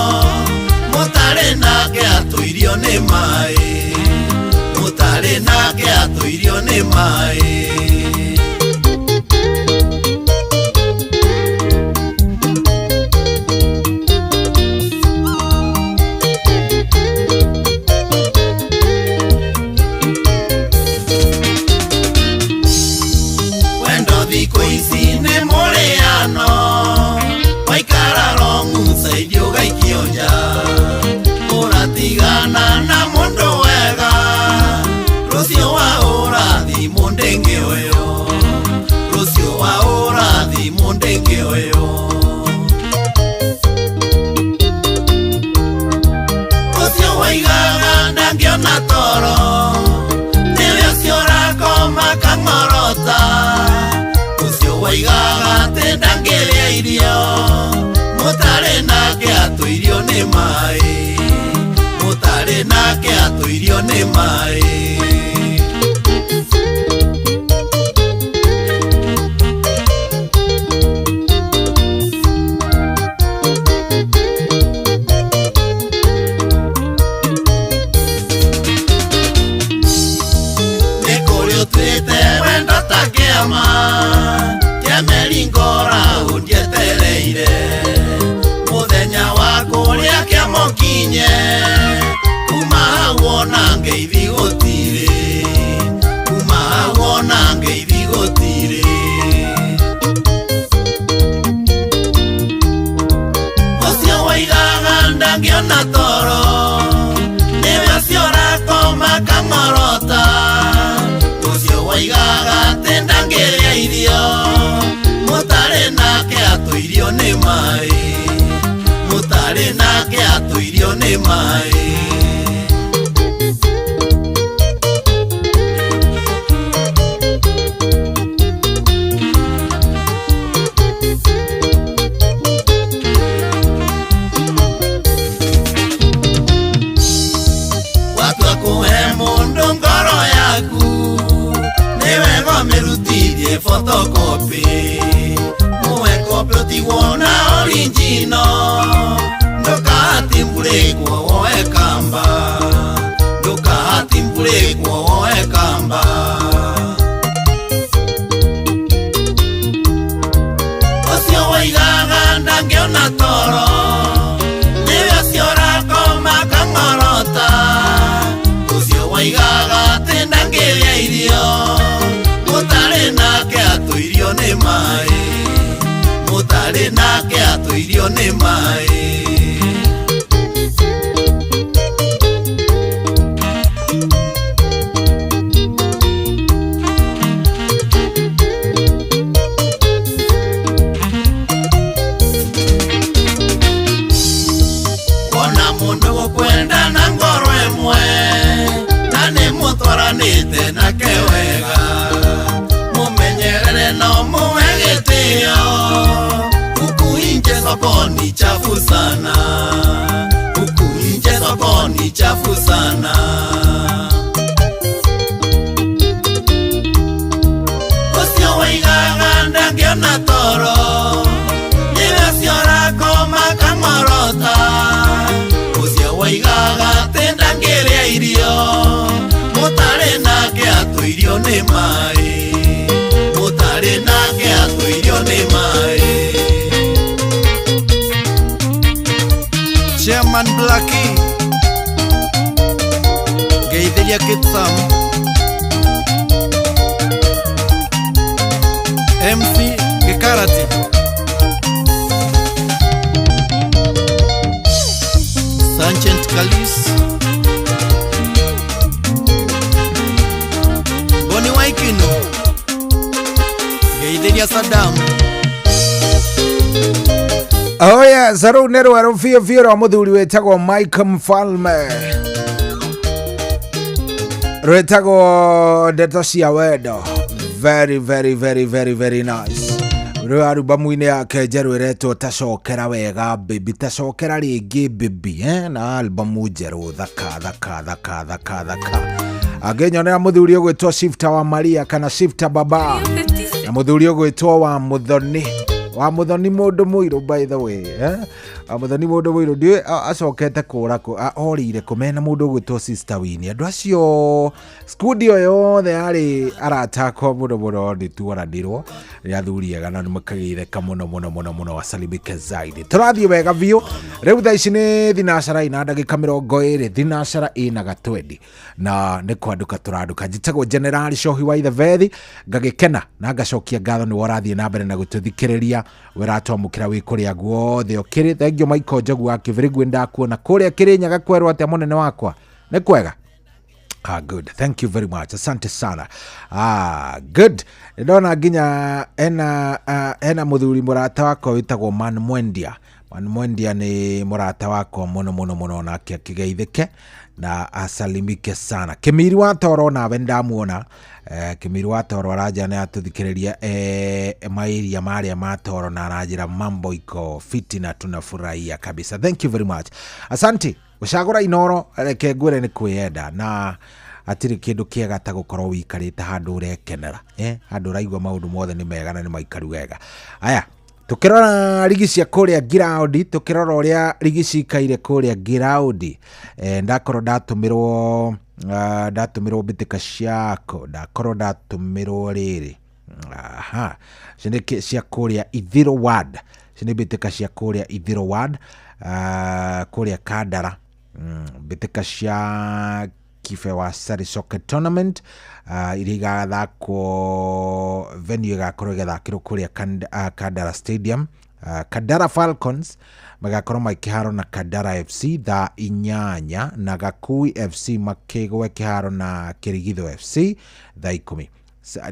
S18: mũtarĩ nake atũirio nĩ maĩ, mũtarĩ nake atũirio nĩ maĩ. ngĩona toro nĩwe ũcio ũrakoma kang'orota ũcio waigaga atĩ ndangĩrĩa irio mũtarĩ nake atũirio nĩ maĩ mũtarĩ nake atũirio nĩ maĩ Kĩameringora ũndietereire mũthenya wa kũrĩa kĩamokinye kuma hau ona ngeithi gũtirĩ kuma hau ona ngeithi gũtirĩ ũcio waigaga ndangĩona toro nĩwe ũcio ũrakoma kang'orota ũcio waigaga atĩ ndangĩrĩa irio mũtarĩ nake atũirio nĩ maĩ mũtarĩ nake atũirio nĩ maĩ watua kũhe mũndũ ngoro yaku nĩwega ũmĩrutithie photocopy mũhe copy ũtigwona original ndũkahatimbũrĩkwo woe kamba ndũkahatimbũrĩkwo woe kamba ũcio waigaga ndangĩona toro nĩwe ũcio ũrakoma kang'orota ũcio waigaga atĩ ndangĩrĩa irio mũtarĩ nake atũirio nĩ maĩ mũtarĩ nake atũirio nĩ maĩ ona mũndũ gũkwenda na ngoro ĩmwe na nĩ mũtwaranĩte nake wega mũmenyerere no mũhe gĩtĩo huku nje sokoni chafu sana huku nje sokoni chafu sana ũcio waigaga ndangĩona toro nĩwe ũcio ũrakoma kang'orota ũcio waigaga atĩ ndangĩrĩa irio mũtarĩ nake atũirio nĩ maĩ mũtarĩ nake atũirio nĩ maĩ
S13: Chairman Blackie Geithĩria Kitsam MC Gekarati Sergeant Kalis Boni Waikino Geithĩria Saddam
S6: Oya zaru nero arufio fio rwa muthuri wetagwo Mike Mfalme rwetagwo ndeto cia wendo very very very very very nice rwa albumu-inĩ yake njerũ ĩretwo tacokera wega baby tacokera rĩngĩ baby na albumu njerũ thaka thaka thaka thaka thaka angenyonera muthuri ũgwĩtwo Shifta wa Maria kana Shifta Baba na muthuri ũgwĩtwo wa Muthoni mũndũ mũirũ by the way Muthoni mũndũ mũirũ ndiĩ acokete kũra orire kũmena mũndũ ũgwĩtwo Sister Winnie andũ acio studio yothe yarĩ aratakwo mũno mũno ndĩtuoranirwo rĩa athuri ega na nĩmakagĩtheka mũno mũno mũno mũno wasalimike zaidi tũrathiĩ wega biũ rĩu thaa ici nĩ thinacara ina ndagĩka 20 thinacara ina gatwendi na nĩ kwandũka tũrandũka njĩtagwo General Cohi wa Ithabethi ngagĩkena na ngacokia ngatho nĩ warathiĩ na mbere na gũtũthikĩrĩria weratwamũkĩra wĩ kũrĩa guothe ũkĩrĩ thengio Michael Njogu wa Kĩbĩrĩgũ ndakuona kũrĩa Kĩrĩnyaga kwerwo atĩa mũnene wakwa nĩ kwega good thank you very much asante sana good ndona nginya ena muthuri murata wako witagwo Man Mwendia Mwendia ni murata wako muno nake akigeithike na asalimike sana. Kimiri wa Toro na ndamuona Kimiri wa Toro araja na atuthikiriria mairia maria ma Toro na arajira mambo iko fiti na tunafurahia kabisa. Thank you very much. Asante. Gucagura Inoro reke ngwire ni kwiyenda na atiri kindu kiega ta gukorwo wikarite handu urekenera handu raigwa maundu mothe ni mega na ni maikaru wega. Aya tukirora ligi cia kuria ground tukirora uria ligi cikaire kuria ground ndakorwo ndatumirwo bitika ciako ndakorwo ndatumirwo riri cinike cia kuria Ithiro Ward cini bitika cia kuria Ithiro Ward kuria Kandara bitika cia kife wa Sari Soccer Tournament iriga thako venue igakorwo igathakirwo kuria Kandara Stadium. Kandara Falcons magakorwo makiharo na Kandara FC thaa 8 na Gakui FC makigwe kiharo na Kirigitho FC thaa 10.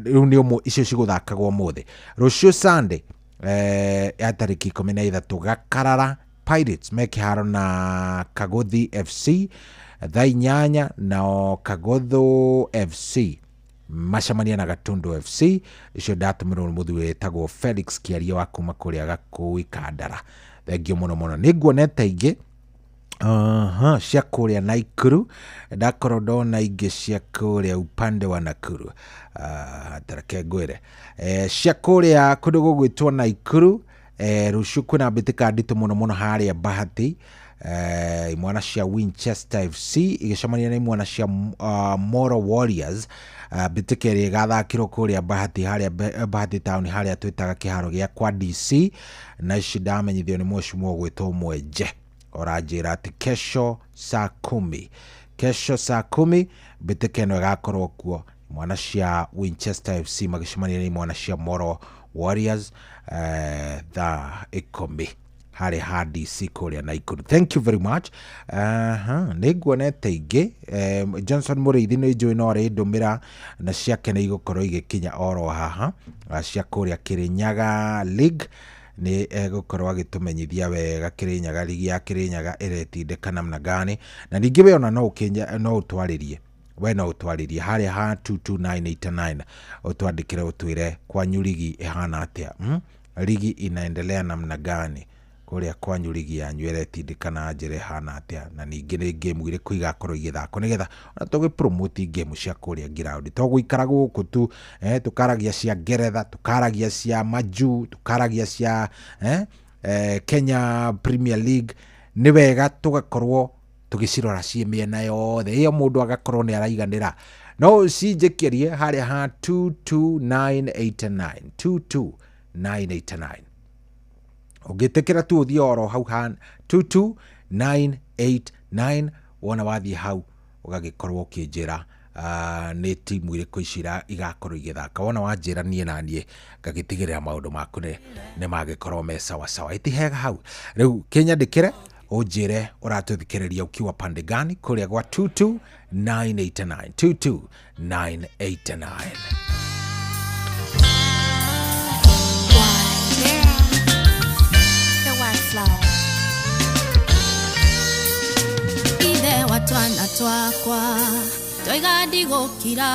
S6: Riu ni umu icio ciguthakagwo mothe. Rucio Sunday ya tariki 13 Gakarara Pirates mekiharo na Kagothi FC thaa 8 na Kagodho FC macamania na Gatundu FC. Icio ndatumirwo muthu wetagwo Felix Kiaria wa kuma kuria Gakui Kandara. Thengio muno niguonete ingi cia kuria Naikuru ndakorwo ndona ingi cia kuria upande wa Nakuru tareke ngwire cia kuria kundu gugwitwo Naikuru. Rucio kwina mbitika nditu muno haria Bahati imwana cia Winchester FC igicamania na imwana cia Moro Warriors. Bitika iri gathakirwo kuria Bahati haria Bahati Town haria twitaga kiharo gia kwa DC na ici ndamenyithio ni mweshimwo gwitwo Mwenje oranjira ati kesho saa 10 bitika ino igakorwo kuo imwana cia Winchester FC magicamania na imwana cia Moro Warriors thaa 10 hari DC kuria Naikuru. Thank you very much. Niguonete ingi Johnson Muriithi ni njui no ri ndumira na ciake ni igukorwo igikinya oro haha cia kuria Kirinyaga League ni gukorwo agitumenyithia wega Kirinyaga ligi ya Kirinyaga iretindika namna gani na ningi we ona no utwaririe we no utwaririe hari ha 22989 utwandikire utwire kwanyu ligi ihana atia ligi inaendelea namna gani kuria kwanyu ligi yanyu iretindikana njire hana atia na ningi ni game ire kuigakorwo igithako nigetha ona tugi promote game cia kuria ground to guikara guku tu tukaragia cia Ngeretha tukaragia cia Maju tukaragia cia Kenya Premier League ni wega tugakorwo tugicirora cie miena yothe iyo mundu agakorwo ni araiganira no cinjikirie hari ha 22989 ugitekera tu uthie oro hau ha 22989 wona wathie hau ugagikorwo ukinjira ni timu iriku icira igakorwo igithaka wona wanjira nie na nie ngagitigirira maundu maku ni magikorwo me sawa itihega hau riu kinyandikire unjire uratuthikiriria ukiwa pande gani kuria gwa 22989
S9: Ithe watwana twakwa twiga ndigukira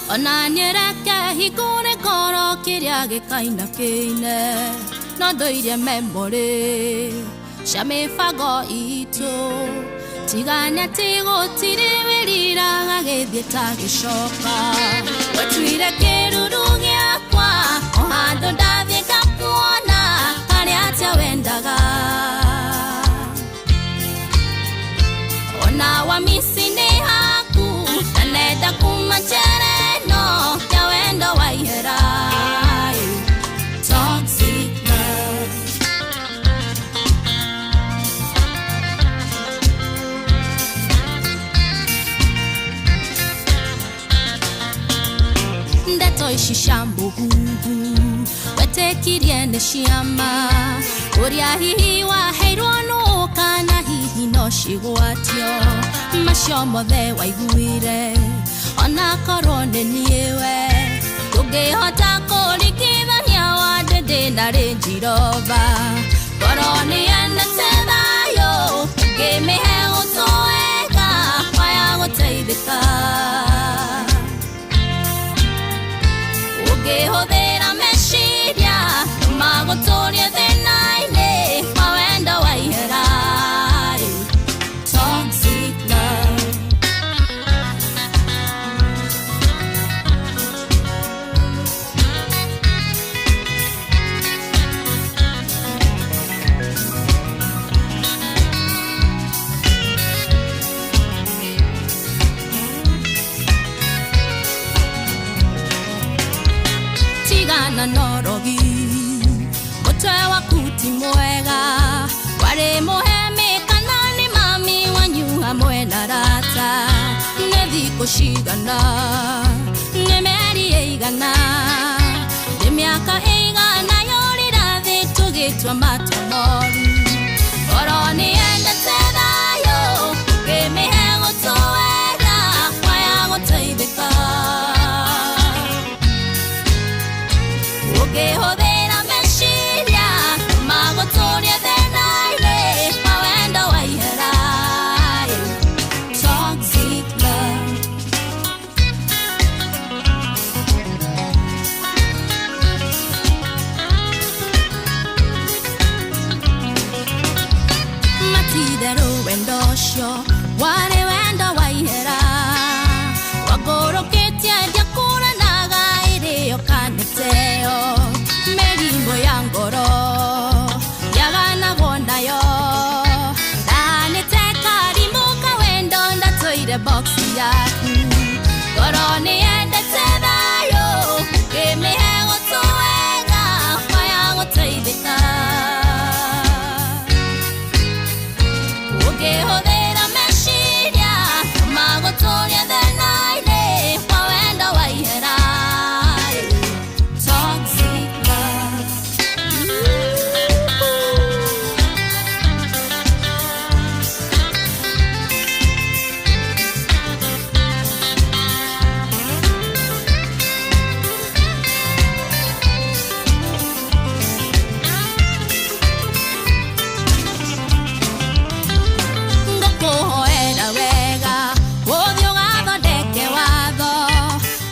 S9: ona nyereke hingure koro kiria gikaina kine no ndoire memory cia mibango itu tigane tigutiri wirira gagithie ta gicoka watuire kiruru giakwa o handu ndathie ngakuona haria atia wendaga ona wa misini haku na nenda kumachere no ya wendo waihera toxic love ndeto ici shambugu wetekirie ni ciama uria hihi waheirwo no kana hihi no cigwatio macio mothe waiguire ona korwo ni niwe tungihota kurikithania wa ndindi na Range Rover Koroni enda tedayo Gemehe utoega Waya guteithika Ugehodera meshiria Magotoria thenaine Mawenda waiherai Toxic love Tigana norogi Mutwe wakuti mwega Ware muheme kanani mami wanyu hamwe na rata Nethi kushigana Nemeri eigana Nemiaka eigana Yorira thi tugitwa matomoru Koroni enda tedayo Gemehe gutoega Waya guteithika Ugehodera meshiria Magotoria thenaine Mawenda waiherai Toxic love Matidero wendosho Ware wenda waihera Wagoroketia jakura naga Ireo kaneteo Merimbo ya ngoro Yagana gonayo Daneteka rimuka wendo Ndatoire boxi yaku Koroni ende tedayo Gemehe gutoega Waya guteithika Ugehodera meshiria Magotoria thenaine Mawenda waiherai Toxic love Ngakuhoera wega Uthio gathondeke watho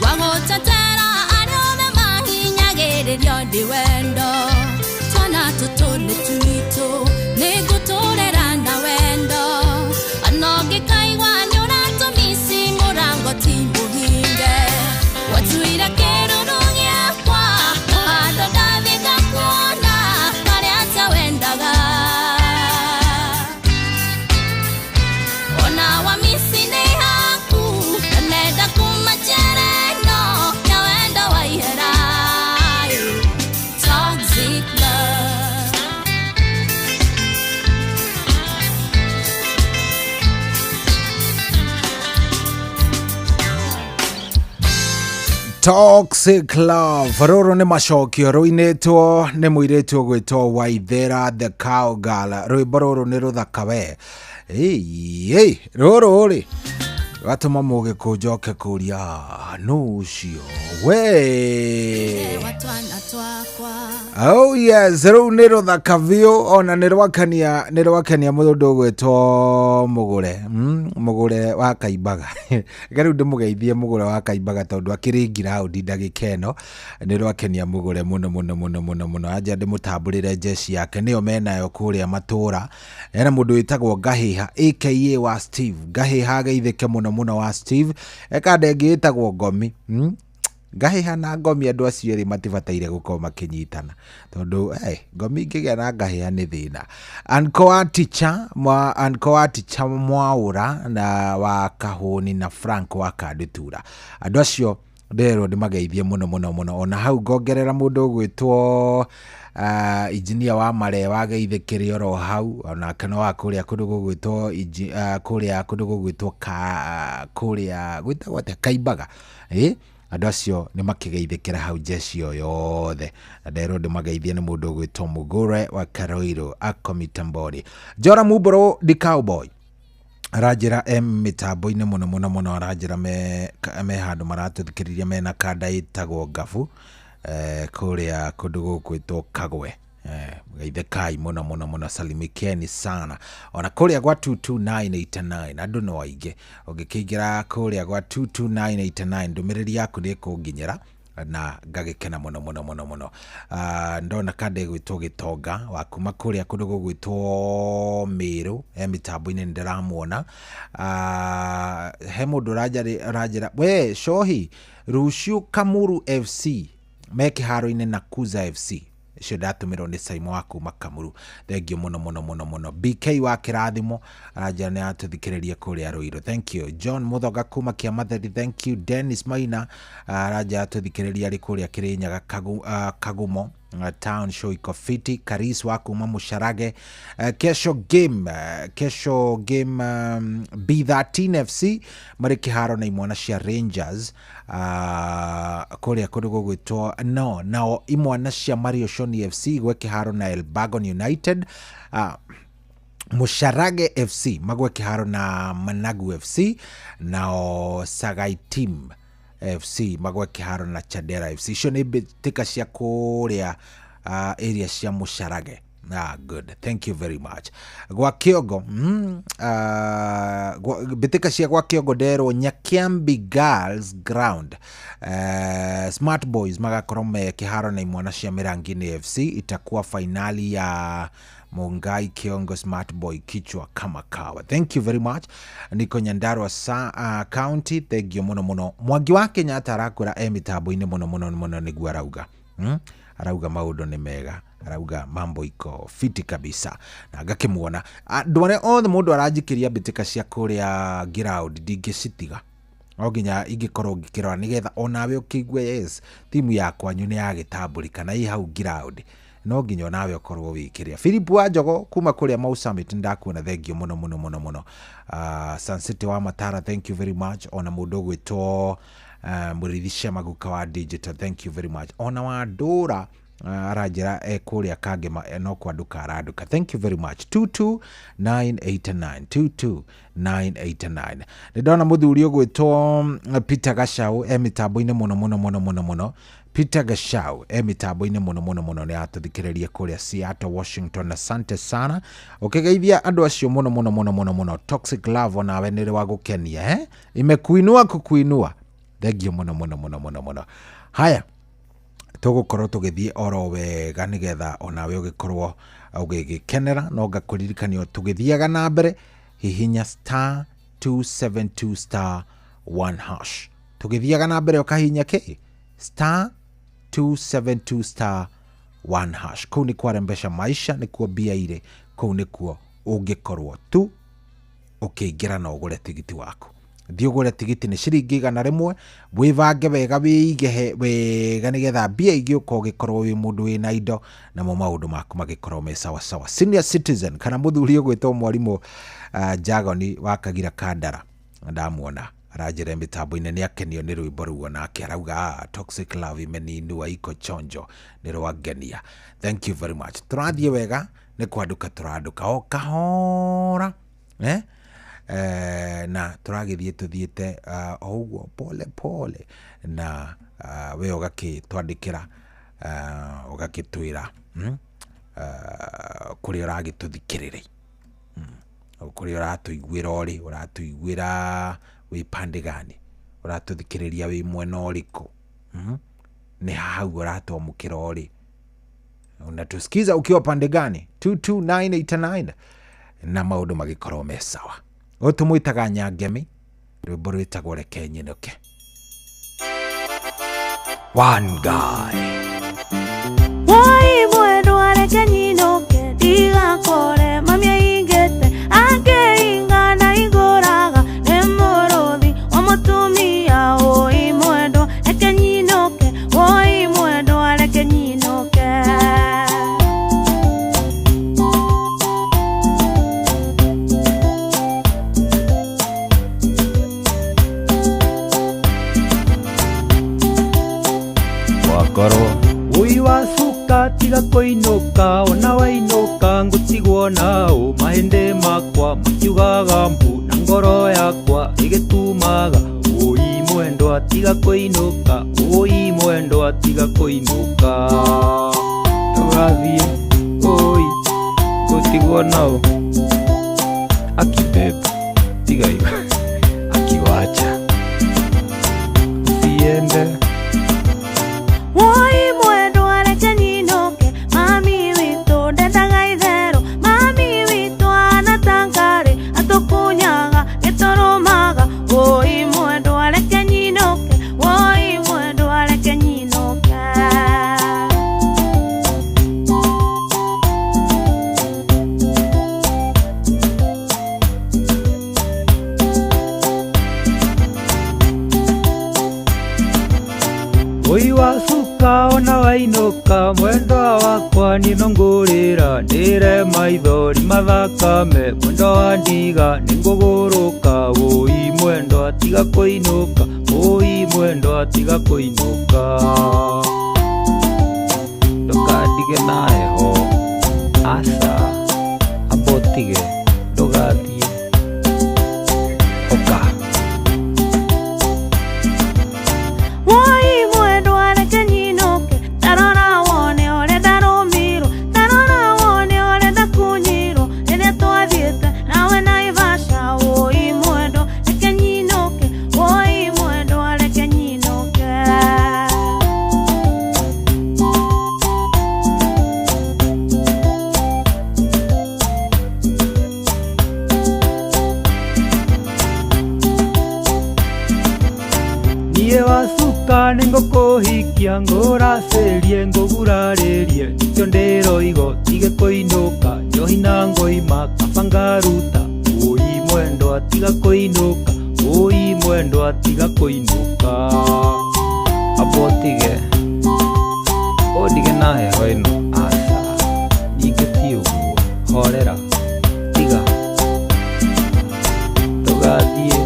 S9: Wagutetera ariothe mahinyagĩrĩrio ndĩ wendo Twana tũtũnĩ tuitũ Nĩngũtũrĩra na wendo Ona ũngĩkaigua nĩũratũmici mũrango ti mũhinge Watuire kĩruru gĩakwa Handũ ndathiĩ ngakuona Harĩa ta wendaga Ona wamisi ni haku Nenda kumachereno Ya wenda waiherai Toxic love
S6: Toxic love rũrũ nĩ macokio rũinĩtwo nĩ mũirĩtu ũgwĩtwo Waithera the Cowgirl rwĩmbo rũrũ nĩ rũthaka we rũrũ rĩ gatũma mũgĩkũ njoke kũria nũ ũcio we oh yes rũu nĩ rũthaka biũ ona nĩ rwakania mũndũ ũgwĩtwo mũgũre wa Kaimbaga rĩu ndĩmũgeithie mũgũre wa Kaimbaga tondũ akĩrĩ ngiraũndi ndagĩka ĩno nĩ rwakenia mũgũre mũno anja ndĩmũtambũrĩre jeci yake nĩyo menayo kũrĩa matũra ena mũndũ wĩtagwo Ngahĩha aka wa Steve Ngahĩha geithĩke mũno wa Steve eka ndengĩ ĩtagwo Ngomi Ngahĩha na Ngomi andũ acio erĩ matibataire gũkorwo makĩnyitana tondũ Ngomi ingĩgĩa na Ngahĩha nĩ thĩna Ankoa Ticha Mwaũra na wa Kahũni na Frank wa Kandutura andũ acio nderwo ndĩmageithie mũno ona hau ngongerera mũndũ ũgwĩtwo engineer wa Mare wageithĩkĩre oro hau ona kana wa kũrĩa kũndũ gũgwĩtwo kũrĩa kũndũ gũgwĩtwo kũrĩa gwĩtagwo atĩa Kaimbaga andũ acio nĩ makĩgeithĩkĩra hau jeci yo yothe na nderwo ndĩmageithie nĩ mũndũ ũgwĩtwo Mũgũre wa Karoiro akomitambori Jora Mumboro the Cowboy arajira mitambo-inĩ mũno arajira me handũ maratũthikĩrĩria mena kanda ĩtagwo Ngabu kũrĩa kũndũ gũkwĩtwo Kagwe Gaithekai muno salimikeni sana. Ona kuria gwa 22989 andu no aige ugikigira kuria gwa 22989 ndumiriri yaku ni kunginyira na ngagikena muno. Ndona kande gwitwo Gitonga wakuma kuria kundu gugwitwo Miru mitambo-ini ndiramuona. He mundu rajira we Shohi Rushu Kamuru FC me kiharo-ini na Kuza FC icio ndatumirwo ni Saimo waku Makamuru. Thengio muno. BK wa Kirathimo arajira ni atuthikiriria kuria Ruiru. Thank you. John Muthoga kuma Kiamatheri. Thank you. Dennis Maina arajira atuthikiriria ri kuria Kirinyaga Kagumo town show iko fiti. Karis waku Musharage. Kesho game B13 FC mari kiharo na imwana cia Rangers kuria kundu gugwitwo nao imwana cia Mario Shoni FC gwe kiharo na Elbagon United. Musharage FC magwe kiharo na Managu FC. Nao Sagai Team FC magwe kiharo na Chadera FC. Icio ni bitika cia kuria area cia Musharage. Good. Thank you very much. Gwa Kiogo bitika cia gwa Kiogo dero Nyakiambi Girls Ground. Smart Boys magakorwo me kiharo na imwana cia Mirangini FC. Itakuwa finali ya Mungai Kiongo Smart Boy kichwa kama kawa. Thank you very much. Niko Nyandarua County. Thank you muno. Mwangi wa Kenyatta arakura mitambo-ini muno niguo arauga. Arauga maundu ni mega. Arauga mambo iko fiti kabisa. Na ngakimuona ndware othe mundu arajikiria bitika cia kuria ground ndingicitiga. Oginya ingikorwo ngikirora nigetha onawe ukigwe yes timu yakwa nyu ni yagitamburika na i hau ground no nginya nawe ukorwo wikiria. Philip Wanjogo kuma kuria Mau Summit ndakuona. Thengio muno. Sun City wa Matara, thank you very much. Ona mundu gwitwo Muridhisha Maguka wa Digital, thank you very much. Ona wa Dora arajira kuria Kagema no kwaduka araduka. Thank you very much. 22989 ndona muthuri ogwitwo Peter Gashau mitambo-ini muno. Peter Gashau mitambo-ini muno ni atuthikiriria kuria Seattle Washington. Asante sana ukigeithia andu acio muno. Toxic Love nawe nire wa gukenia imekuinua kukuinua. Thengio muno. Haya tugukorwo tugithie oro wega nigetha onawe ugikorwo ugigikenera no ngakuririkania tugithiaga na mbere hihinya star 272 star 1 hash. Tugithiaga na mbere ukahinya ki star 272 star 1 hash. Kuu ni kwarembesha maisha, ni kuo bia ire, kuu ni kuo ungikorwo tu ukiingira na ugure tigiti waku. Thii ugure tigiti ni ciringi 100 wivange wega wiige wega nigetha bia ingi ukogikorwo wi mundu wina indo na mo maundu maku magikorwo me sawa. Senior citizen kana muthuri ugwitwo mwarimu Jagoni wa Kagira Kandara ndamuona arajire mitambo-ini ni akenio ni rwimbo ruo nake arauga Toxic Love imeninua iko chonjo ni rwagenia. Thank you very much. Turathie wega ni kwaduka turaduka o kahora na turagithie tuthiete oguo pole na we ugakitwandikira ugakitwira kuri uragituthikirire kuri uratuiguira ori uratuiguira wi pande gani uratuthikiriria wi mwena uriku ni hau uratwamukira ori unatusikiza ukiwa pande gani 22989 na maundu magikorwo me sawa. Utumwitaga Nyangemi rwimbo rwitagwo Reke Nyinuke. One guy
S9: wai mwendo areke nyinuke ndigakore mamia ingete angeinga na iguraga ni muruthi wa mutumia oi mwendo reke nyinuke wai mwendo areke nyinuke.
S14: Ui wacuka tiga kuinuka ona wainuka ngutigwo nao mahinde makwa makiugaga mbu na ngoro yakwa igitumaga. Ui mwendo atiga kuinuka, ui mwendo atiga kuinuka. Turathie oi gutigwo nao akibeba tigaiga akiwacha siende
S9: woi mwendo areke ninoke mami witũ ndendaga itherũ mami witũ anatangare atukunyaga gĩtũrũmaga woi mwendo areke ninoke woi mwendo areke ninoke
S14: oi wasuka ona wainuka mwendo wakwa ninongurira ndire maithori mathakame mwendo wa ndiga ningũgũrũka woi mwendo atiga kũinũka woi mwendo atiga kũinũka ndũkandige na heho asa ambotige ndũgathiĩ oka
S9: woi mwendo areke ninoke tarora wone ũrĩa ndarũmirwo tarora wone ũrĩa ndakunyirwo rĩrĩa twathiĩte nawe Naivasha woi mwendo reke nyinoke woi mwendo areke nyinoke
S14: niĩ wasuka nĩngũkũhikia ngũracĩrie ngũgurarĩrie nĩkĩo ndĩroigo tige kũinũka njohi na ngoima kaba ngaruta woi mwendo atiga kũinũka woi mwendo atiga kũinũka abotige ũndige na heho ĩno aca ningĩ ti ũguo horera tiga ndũgathiĩ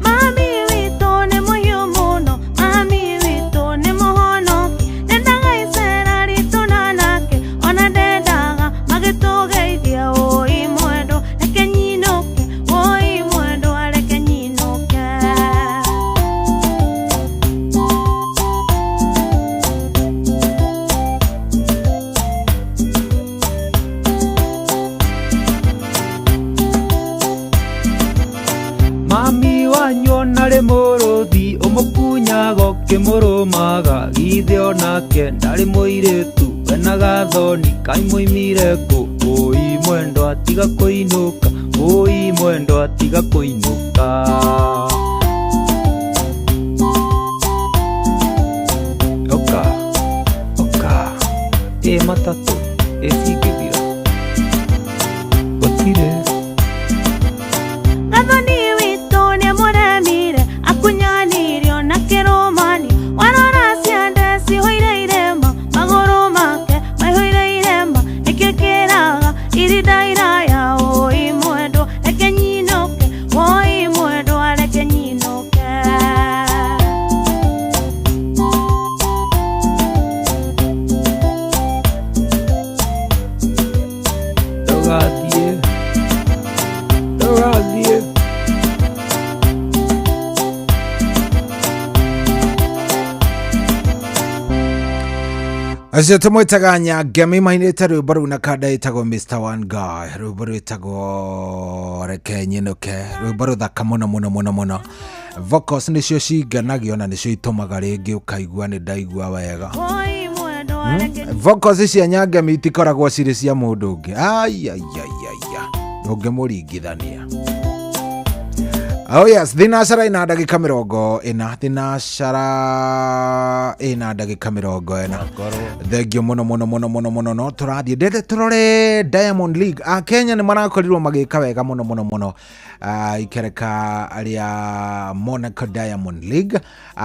S9: mami witũ nĩ mũhiũ mũno mami witũ nĩ mũhonoki ndendaga icera ritũ na nake ona ndendaga magĩtũgeithia woi mwendo reke nyinũke woi mwendo areke nyinũke
S14: mami wanyu ona rĩ mũrũthi ũmũkunyaga ũkĩmũrũmaga githĩ onake ndarĩ mũirĩtu wena gathoni kai mũimire kũ woi mwendo atiga kũinũka woi mwendo atiga kũinũka oka oka matatũ ĩcingĩthira gũtirĩ
S9: gathoni witũ nĩ mũremire akunyanirio na kĩrũmani warora ciande cihũire irema magũrũ make maihũire irema nĩkĩo kĩraga irinda iraya woi mwendo reke nyinũke woi mwendo areke nyinũke
S14: ndũgathiĩ ndũgathiĩ
S6: acio tũmwĩtaga Nyangemi mainĩte rwĩmbo rũu na kanda ĩtagwo Mr. One Guy, rwĩmbo rwĩtagwo reke nyinũke, rwĩmbo rũthaka mũno mũno mũno mũno. Vocals nĩcio cingenagio na nĩcio itũmaga rĩngĩ ũkaigua nĩ ndaigua wega.
S9: woi mwendo areke
S6: Vocals cia Nyangemi itikoragwo cirĩ cia mũndũ ũngĩ, ndũngĩmũringithania. Oh yes, thinacara ina ndagĩka mĩrongo ĩna, thinacara ina ndagĩka mĩrongo ĩna. Thengio mũno mũno mũno mũno mũno, no tũrathiĩ ndende tũrore Diamond League. Kenya nĩ marakorirwo magĩka wega mũno mũno mũno ikereka rĩa Monaco Diamond League.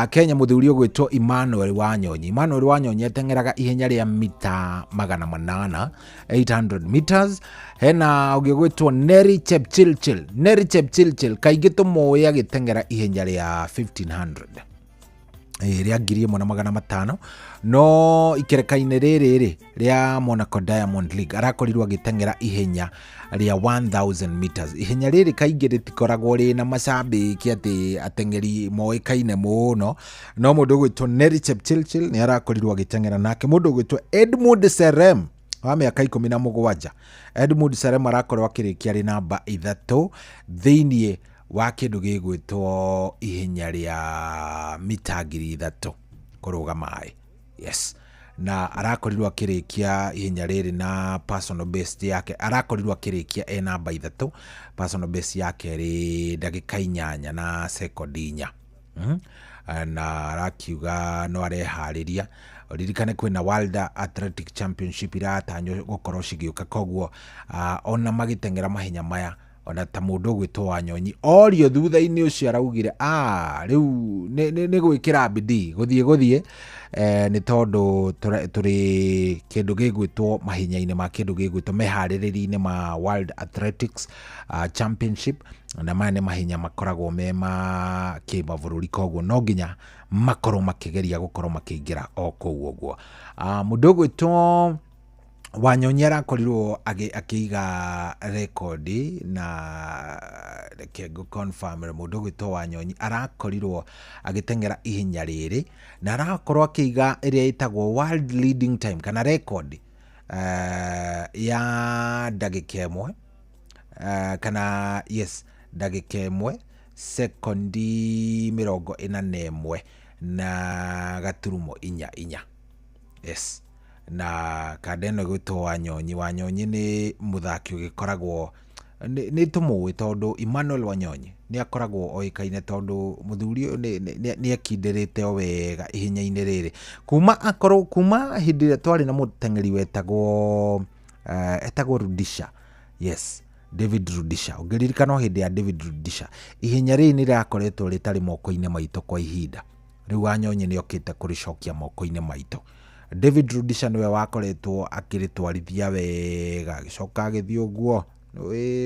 S6: Kenya mũthuri ũgwĩtwo Emmanuel Wanyonyi. Emmanuel Wanyonyi ateng'eraga ihenya rĩa mita 800 800 meters. Hena ũngĩ ũgwĩtwo Neri Chepchirchir. Neri Chepchirchir kaingĩ tũmũĩ agĩteng'era ihenya rĩa 1500 rĩa 1500, no ikereka-inĩ rĩrĩ rĩa Monaco Diamond League arakorirwo agĩteng'era ihenya rĩa 1000 meters. Ihenya rĩrĩ kaingĩ rĩtikoragwo rĩna macambĩki atĩ ateng'eri moĩkaine mũno, no mũndũ ũgwĩtwo Neri Chepchirchir nĩ arakorirwo agĩteng'era nake. Mũndũ ũgwĩtwo Edmund Serem wa mĩaka 17 Edmund Serem arakorwo akĩrĩkia arĩ namba 3 thĩinĩ wa kĩndũ gĩgwĩtwo ihenya rĩa mita 3,000 kũrũga maĩ. Yes, na arakorirwo akĩrĩkia ihenya rĩrĩ na personal best yake, arakorirwo akĩrĩkia namba 3, personal best yake ĩrĩ ndagĩka 8 na sekondi 4. Na arakiuga no areharĩria. Ririkane kwĩna World Athletic Championship iratanywo gũkorwo cigĩũka, koguo ona magĩtengera mahenya maya, ona ta mũndũ ũgwĩtwo Wanyonyi orio thutha-inĩ ũcio araugire rĩu nĩ gwĩkĩra bidii gũthiĩ nĩ tondũ tũrĩ kĩndũ gĩgwĩtwo mahenya-inĩ ma kĩndũ gĩgwĩtwo meharĩrĩria-inĩ ma World Athletics Championship, na maya nĩ mahenya makoragwo me ma kĩmabũrũri, koguo no nginya makorwo makĩgeria gũkorwo makĩingĩra o kũu ũguo. Mũndũ ũgwĩtwo Wanyonyi arakorirwo akĩiga rekondi, na reke confirm mũndũ ũgwĩtwo Wanyonyi arakorirwo agĩtengera ihenya rĩrĩ, na arakorwo akĩiga ĩrĩa ĩtagwo world leading time kana rekondi ya ndagĩka 1 kana yes ndagĩka 1 sekondi 41 na gaturumo 4. Yes, na kadeno gwĩtwo Wanyonyi nĩ mũthaki ũgĩkoragwo nĩ tũmũĩ tondũ Emmanuel Wanyonyi nĩ akoragwo oĩkaine tondũ mũthuri nĩ ekindĩrĩte o wega ihenya-inĩ rĩrĩ kuma hĩndĩ ĩrĩa twarĩ na mũteng'eri wetagwo Rudisha. Yes, David Rudisha. Ũngĩririkana hĩndĩ ya David Rudisha ihenya rĩrĩ nĩ rĩakoretwo rĩtarĩ moko-inĩ maitũ kwa ihinda, rĩu Wanyonyi nĩ okĩte kũrĩcokia moko-inĩ maitũ. David Rudisha nĩwe wakoretwo akĩrĩtwarithia wega, agĩcoka agĩthiĩ ũguo,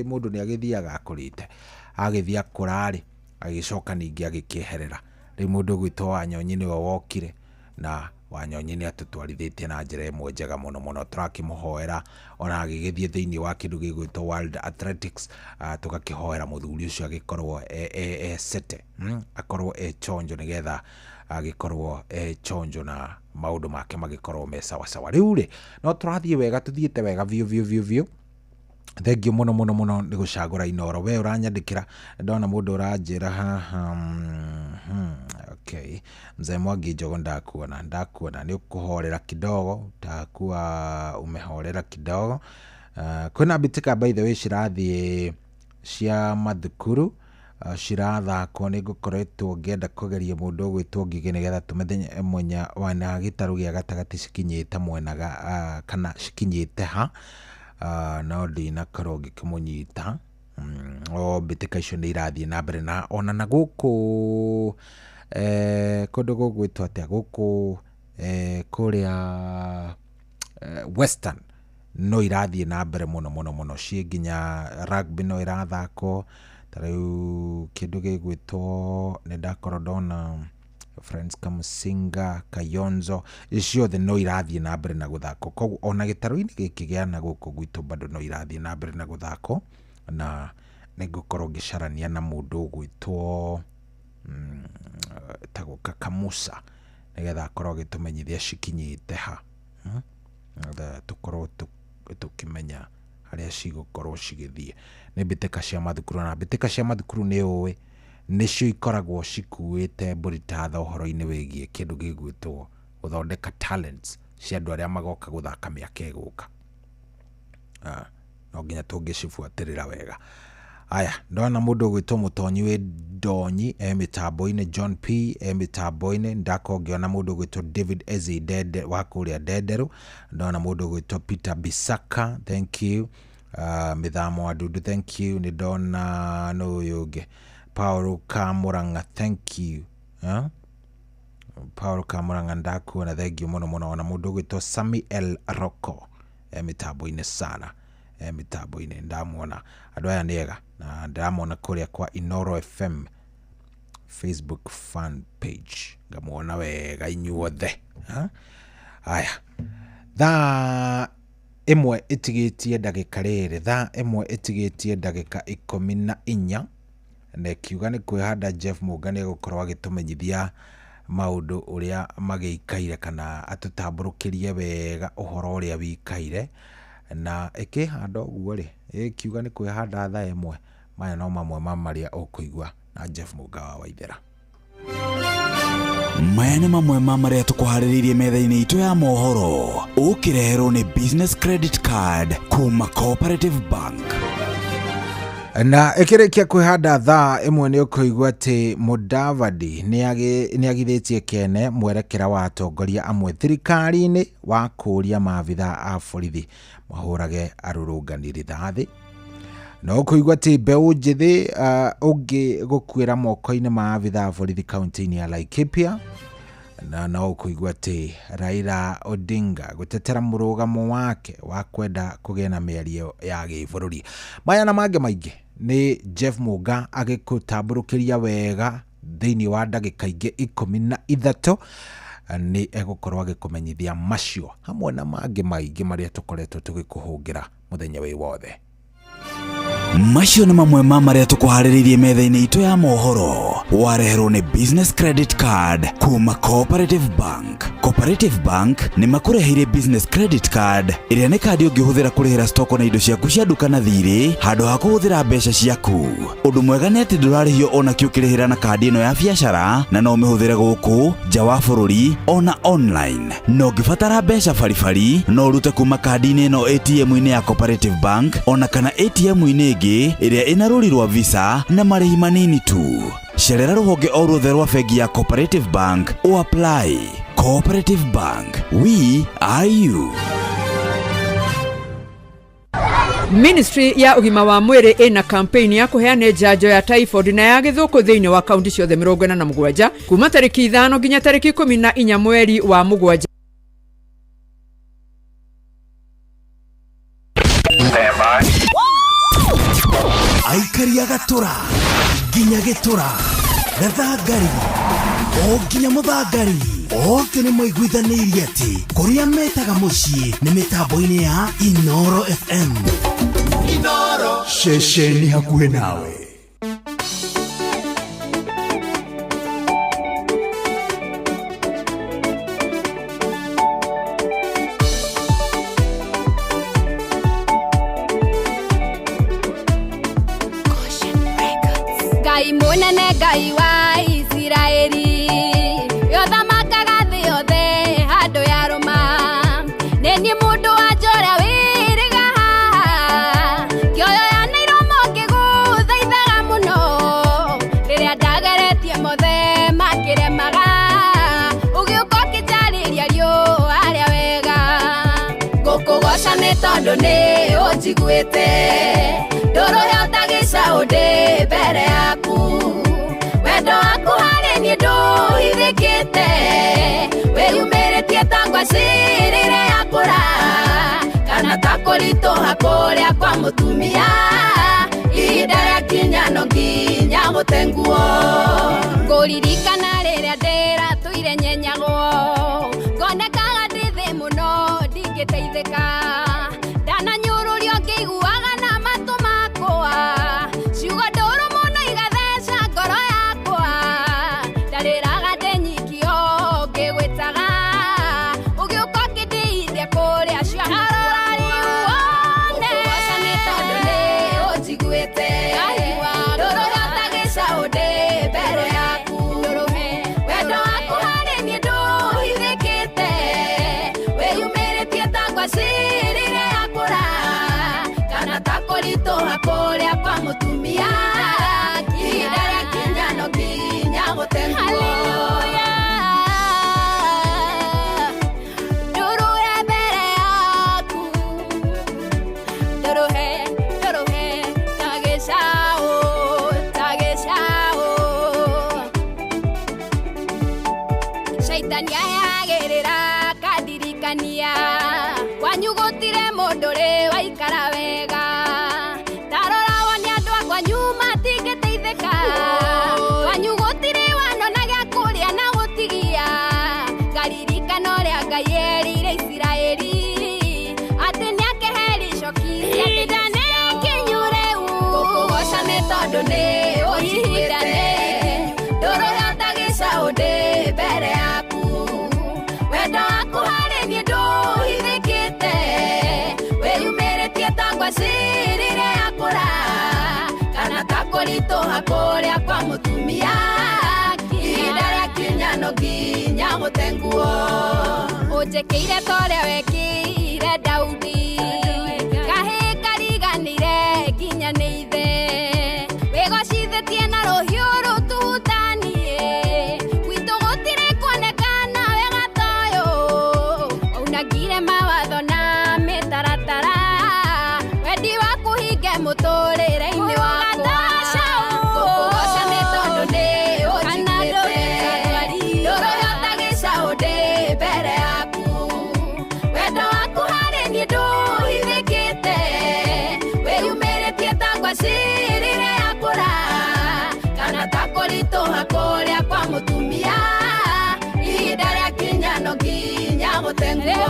S6: mũndũ nĩ agĩthiaga akũrĩte, agĩthiĩ akũrarĩ, agĩcoka ningĩ agĩkĩeherera. Rĩu mũndũ ũgwĩtwo Wanyonyi nĩwe wokire, na Wanyonyi nĩ atũtwarithĩtie na njĩra ĩmwe njega mũno, tũrakĩmũhoera ona agĩgĩthiĩ thĩinĩ wa kĩndũ gĩgwĩtwo World Athletics, tũgakĩhoera mũthuri ũcio agĩkorwo sete, akorwo chonjo nĩgetha agĩkorwo chonjo na maũndũ make magĩkorwo me sawa. Rĩu rĩ no tũrathiĩ wega, tũthiĩte wega biũ. Thengio mũno nĩ gũcagũra Inoro. We ũranyandĩkĩra, ndona mũndũ ũranjĩra haha okay, Mzee Mwangi Njogo ndakuona nĩ ũkũhorera kidogo, takuwa umehorera kidogo. Kwĩna mbĩtĩka by the way cirathiĩ cia mathukuru cirathakwo, nĩ ngũkoretwo ngĩenda kũgeria mũndũ ũgwĩtwo Ngigĩ nĩgetha tũmenye mwenya wana gĩtarũ gĩa gatagatĩ cikinyĩte mwena kana cikinyĩte ha, no ndinakorwo ngĩkĩmũnyita. Mbĩtĩka icio nĩ irathiĩ na mbere, na ona na gũkũ kũndũ gũgwĩtwo atĩa gũkũ kũrĩa Western no irathiĩ na mbere mũno, ciĩ nginya rugby no irathakwo. Tarĩu kĩndũ gĩgwĩtwo nĩ ndakorwo ndona Friends Kamusinga, Kayonzo, ciothe no irathiĩ na mbere na gũthako, koguo ona gĩtarũ-inĩ gĩkĩ gĩa na gũkũ gwitũ bado no irathiĩ na mbere na gũthako, na nĩ ngũkorwo ngĩcarania na mũndũ ũgwĩtwo tagũka Kamusa nĩgetha akorwo agĩtũmenyithia cikinyĩte ha, tũkorwo tũkĩmenya harĩa cigũkorwo cigĩthiĩ. Nĩ mbĩtĩka cia mathukuru, na mbĩtĩka cia mathukuru nĩ ũĩ nĩcio ikoragwo cikuĩte mbũritatha ũhoro-inĩ wĩgiĩ kĩndũ gĩgwĩtwo gũthondeka talents cia andũ arĩa magoka gũthaka mĩaka ĩgũka. No nginya tũngĩcibuatĩrĩra wega. Aya, ndona mũndũ ũgwĩtwo Mũtonyi wĩ Ndonyi mĩtambo-inĩ, John P mĩtambo-inĩ, ndakorwo ngĩona mũndũ ũgwĩtwo David Ezi Dede wa kũrĩa Ndenderu, ndona mũndũ ũgwĩtwo Peter Bisaka, thank you. Mĩthamo wa Ndundu, thank you. Nĩ ndona n'ũyũ ũngĩ Paul Kamũranga, thank you. Paul Kamũranga ndakuona, thank you mũno. Ona mũndũ ũgwĩtwo Samuel Roko mĩtambo-inĩ sana, mĩtambo-inĩ ndamuona. Andũ aya nĩ ega, na ndamuona kũrĩa kwa Inoro FM Facebook fan page, ngamuona wega inyuothe. Aya, thaa ĩmwe ĩtigĩtie ndagĩka rĩrĩ, thaa ĩmwe ĩtigĩtie ndagĩka 14, na kiuga nĩ kwĩhanda Jeff Mũnga nĩ gũkorwo agĩtũmenyithia maundu uria magikaire kana atutamburukirie wega uhoro uria wikaire na ikihanda uguo ri ikiuga ni kwihanda tha imwe maya no mamwe mamaria ukuigwa na Jeff Muga wa Waithera.
S2: Maya nĩ mamwe ma marĩa tũkũharĩrĩirie metha-inĩ itũ ya mohoro ũkĩreherwo nĩ business credit card kuma Cooperative Bank.
S6: Na ikirikia kwihanda thaa imwe ni ukuigwa ati Mudavadi ni agithĩtie kene mwerekera wa atongoria amwe thirikari-inĩ wa kũria maabitha a borithi mahũrage arũrũnganĩri thathi. No kuigwa ati mbeũ njĩthĩ ũngĩ gũkuĩra moko-inĩ ma abitha a borithi kaunti-inĩ ya Laikipia. Na no kuigwa ati Raila Odinga gutetera mũrũgamo wake wa kwenda kũgĩa na mĩario ya gĩbũrũri. Maya na mangĩ maingĩ ni Jeff Muga agĩkũtamburũkĩria wega thĩinĩ wa ndagĩka ingĩ 13 ni egũkorwo agĩkũmenyithia macio hamwe na mangĩ maingĩ marĩa tũkoretwo tũgĩkũhũngĩra mũthenya wĩ wothe.
S2: Macio nĩ mamwe ma marĩa tũkũharĩrĩirie metha-inĩ itũ ya mohoro wareherwo nĩ business credit card kuma Cooperative Bank. Cooperative Bank nĩ makũreheire business credit card ĩrĩa nĩ kandi ũngĩhũthĩra kũrĩhĩra stoko na indo ciaku cia duka na thirĩ handũ ha kũhũthĩra mbeca ciaku. Ũndũ mwega nĩ atĩ ndũrarĩhio ona kĩ ũkĩrĩhĩra na kandi ĩno ya biacara na no ũmĩhũthĩre gũkũ nja wa bũrũri ona online. No ũngĩbatara mbeca baribari no ũrute kuma kandi-inĩ ĩno ATM-inĩ ya Cooperative Bank ona kana ATM-inĩ ĩngĩ ĩrĩa ĩna rũri rwa Visa na marĩhi manini tu. Cerera rũhonge o ruothe rwa bengi ya Cooperative Bank o apply. Cooperative Bank, we are you.
S16: Ministry ya ugima wa mwiri ina campaign ya kuheana njanjo ya typhoid na ya githuku thiini wa kaunti ciothe 47 kuma tariki 5 nginya tariki 14 mweri wa mugwanja.
S15: Aikari agatura nginya gitura gathangari o nginya muthangari oke nĩ moiguithanĩirie atĩ kũrĩa metaga mũciĩ nĩ mĩtambo-inĩ ya Inoro FM. Inoro ceceni hakuhĩ nawe.
S9: Ngai mũnene, Ngai wa Isiraeli, yothamakaga thĩ yothe handũ ya rũma. Nĩ niĩ mũndũ wa njora wĩrĩga haha, kĩoyo yanĩirwo mongĩgũthaithaga mũno, rĩrĩa ndageretie mothe makĩremaga, ũgĩũka ũkĩnjarĩria riũa rĩa wega. Ngũkũgoca nĩ tondũ nĩ ũnjiguĩte, ndũrũ yota gĩcaũ ndĩ mbere yaku, wendo waku harĩ niĩ ndũhithĩkĩte, wĩyumĩrĩtie ta ngwacĩ rĩrĩa yakũra, kana ta kũritũha kũrĩa kwa mũtumia, ihinda rĩakinya no nginya gũtenguo. Ngũririkana rĩrĩa ndĩratũire nyenyagwo, ngonekaga ndĩ thĩ mũno ndingĩteithĩka, ndananyũrũrio ngĩiguaga na matũ makwa, ciugo ndũrũ mũno igatheca ngoro yakwa, ndarĩraga ndĩ nyikio ngĩgwĩtaga, ũgĩũka ũkĩndĩithia kũrĩa ciaharora riuone. Ũkũgoca nĩ tondũ nĩ ũnjiguĩte, ndũrũ yota gĩcaũ ndĩ mbere yaku, wendo waku harĩ niĩ ndũhithĩkĩte, wĩyumĩrĩtie ta ngwacĩ rĩrĩa yakũra, kana ta kũritũha kũrĩa kwa mũtumia, ihinda rĩakinya no nginya gũtenguo. Ndũrũre mbere yaku, ndũrũhe ta gĩcaũ, ta gĩcaũ. Shaitani ayagĩrĩra kandirikania, kwanyu gũtirĩ mũndũ rĩ waikara wega, tarora wone andũ a kwanyu matingĩteithĩka, kwanyu gũtirĩ wanona gĩa kũrĩa na gũtigia, ngaririkana ũrĩa Ngai erĩire Isiraeli, atĩ nĩakĩhe icoki ihinda nĩ ikinyu rĩu. Ngũkũgoca nĩ tondũ nĩ ũnjiguĩte, ndũrũ yota gĩcaũ ndĩ mbere kũritũha kũrĩa kwa mũtumia ihinda rĩa kinya no nginya mũtenguo ũnjĩkĩire ta ũrĩa wekĩire Daudi kahĩ kariganĩire nginya nĩ ithe wĩgocithĩtie na rũhiũ rũtutanie gwitũ gũtirĩ kuonekana wega ta ũyũ waunagire mawatho na mĩtaratara wendi waku hinge mũtũrĩre-inĩ wakwa ngũkũgoca nĩ tondũ nĩ ũnjiguĩte ndũrũhota gĩcaũ ndĩ mbere yaku wendo waku harĩ niĩ ndũhithĩkĩte wĩyumĩrĩtie ta ngwacĩ rĩrĩa yakũra kana ta kũritũha kũrĩa kwa mũtumia ihinda rĩa kinya no nginya mũtenguo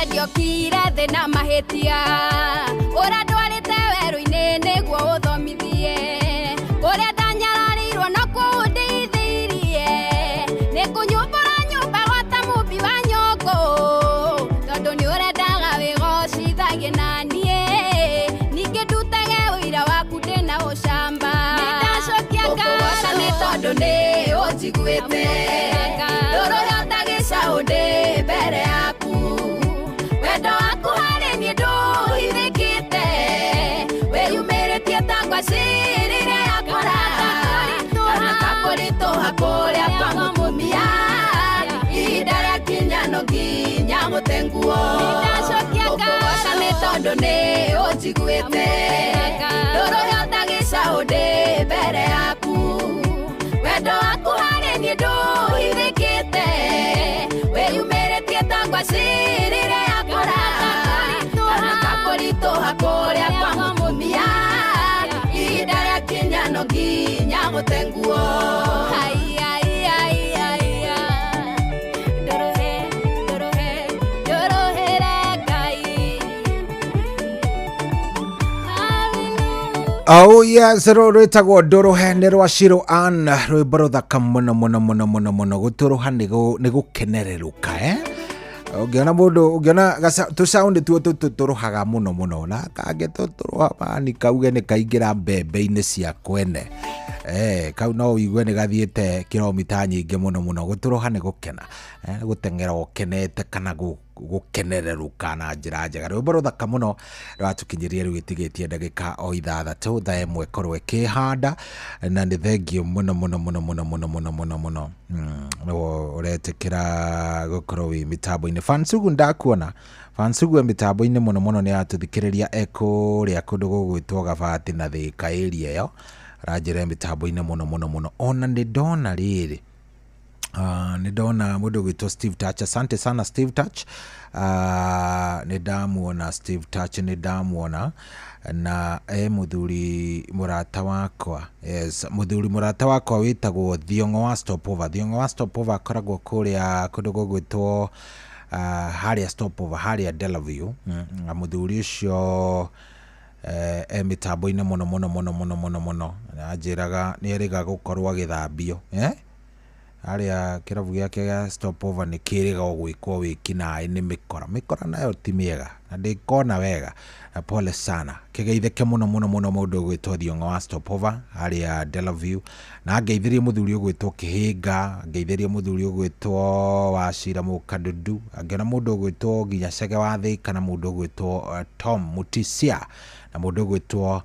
S9: ndiokire thĩ na mahĩtia ũrĩa ndwarĩte werũ-inĩ nĩguo ũthomithie ũrĩa ndanyararĩirwo no kũndĩithĩirie nĩ kũnyũmbũra nyũmba gwata mũmbi wa nyũngũ tondũ nĩ ũrendaga wĩgocithagie na niĩ ningĩ ndutage ũira waku ndĩna ũcamba nĩndacokia ngũkũgoca nĩ tondũ nĩ ũnjiguĩte ndũrũhota gĩcaũ ndĩ mbere yaku wendo waku harĩ niĩ ndũhithĩkĩte wĩyumĩrĩtie ta ngwacĩ rĩrĩa yakũra kana ta kũritũha kũrĩa kwa mũtumia ihinda rĩa kinya no nginya mũtenguo ngũkũgoca nĩ tondũ nĩ ũnjiguĩte ndũrũhota gĩcaũ ndĩ mbere yaku wendo waku harĩ niĩ ndũhithĩkĩte wĩyumĩrĩtie ta ngwacĩ rĩrĩa yakũra kana ta kũritũha kũrĩa kwa mũtumia ihinda rĩa kinya no nginya mũtenguo
S6: Oh yes, rwĩtagwo ndũrũhe nĩ rwa Shiro Ann, rwĩmbo rũthaka mũno mũno mũno mũno mũno. Gũtũrũha nĩ gũkenererũka ũngĩona mũndũ ũngĩona tũcaundi tuo tũtũrũhaga mũno mũno na kangĩ tũtũrũha ni kauge nĩ kaingĩra mbembe-inĩ cia kwene kau no ũigue nĩ gathiĩte kilomita nyingĩ mũno mũno. Gũtũrũha nĩ gũkena gũteng'era ũkenete kana gũkenererũka na njĩra njega. Rwĩmbo rũthaka mũno rwatũkinyĩria rĩu ĩtigĩtie ndagĩka o ithathatũ thaa ĩmwe korwo ĩkĩhanda na nĩ thengio mũno mũno mũno mũno mũno mũno mũno mũno ũretĩkĩra gũkorwo wĩ mĩtambo-inĩ. Fansugu ndakuona Fansugu mĩtambo-inĩ mũno mũno nĩ atũthikĩrĩria ekũrĩa kũndũ gũgwĩtwo Gabati na Thĩka area ĩyo ranjĩra mĩtambo-inĩ mũno mũno mũno. Ona nĩ ndona rĩrĩ nĩ ndona mũndũ gwĩtwo Steve Touch. Asante sana Steve Touch. Nĩ ndamuona Steve Touch, nĩ ndamuona na mũthuri mũrata wakwa. Yes, mũthuri mũrata wakwa wĩtagwo Thiong'o wa Stopover. Thiong'o wa Stopover akoragwo kũrĩa kũndũ gũgwĩtwo harĩa Stopover harĩa Delaview. Na mũthuri ũcio mĩtambo-inĩ mũno mũno mũno mũno mũno mũno anjĩraga nĩ erĩga gũkorwo agĩthambio harĩa kĩrabu gĩake gĩa Stopover nĩ kĩrĩga gwĩkwo wĩkinaĩ nĩ mĩkora nayo ti mĩega na ndĩkona wega na pole sana. Kĩgeithĩke mũno mũno mũno mũndũ ũgwĩtwo Thiong'o wa Stopover harĩa Delaview na ngeithĩrie mũthuri ũgwĩtwo Kĩhĩnga, ngeithĩrie mũthuri ũgwĩtwo Wachira Mũkadudu, angĩona mũndũ ũgwĩtwo nginya Chege wa Thĩka na mũndũ ũgwĩtwo Tom Mutisia na mũndũ ũgwĩtwo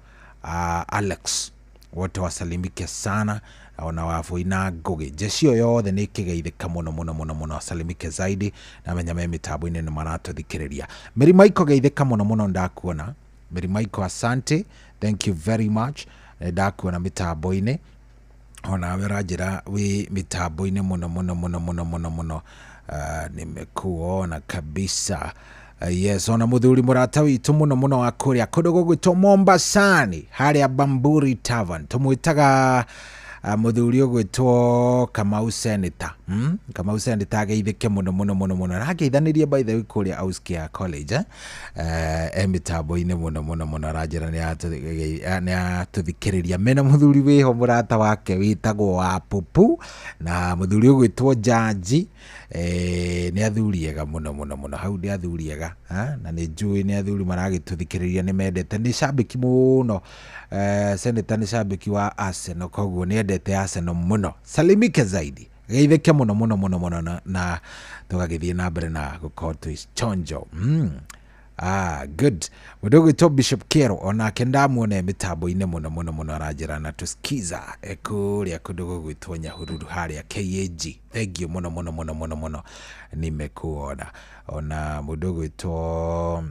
S6: Alex, wote wasalimike sana ona Wafui na Ngugi. Jeshi yothe nĩ kĩgeithĩka mũno mũno mũno mũno, wasalimike zaidi na menya me mĩtambo-inĩ nĩ maratũthikĩrĩria. Mary Michael geithĩka mũno mũno ndakuona. Mary Michael asante, thank you very much. Ndakuona mĩtambo-inĩ ona we ranjĩra wĩ mĩtambo-inĩ mũno mũno mũno mũno mũno mũno. Nimekuona kabisa. Yes, ona mũthuri mũrata witũ mũno mũno wa kũrĩa kũndũ gũgwĩtwo Mombasani harĩa Bamburi Tavern tũmwĩtaga muthuri ugwitwo Kamau Senator Kamau Senator ageithike muno arageithanirie by the way kuria Auskia College emitambo-ini muno aranjira ni atuthikiriria mena muthuri wiho murata wake witagwo wa Pupu na muthuri ugwitwo Jaji ni athuriega muno hau ni athuriega na ni njui ni athuri maragituthikiriria ni mendete ni shabiki muno Senator ni shabiki wa Arsenal koguo ni endete Arsenal muno salimike zaidi geithike muno na tugagithie na mbere na gukorwo chonjo good mudogo to Bishop Kero ona kendamuone mitambo-ini muno aranjira na tuskiza ekuria kudogo gwitwonya hururu haria KAG thank you muno nimekuona ona mudogo to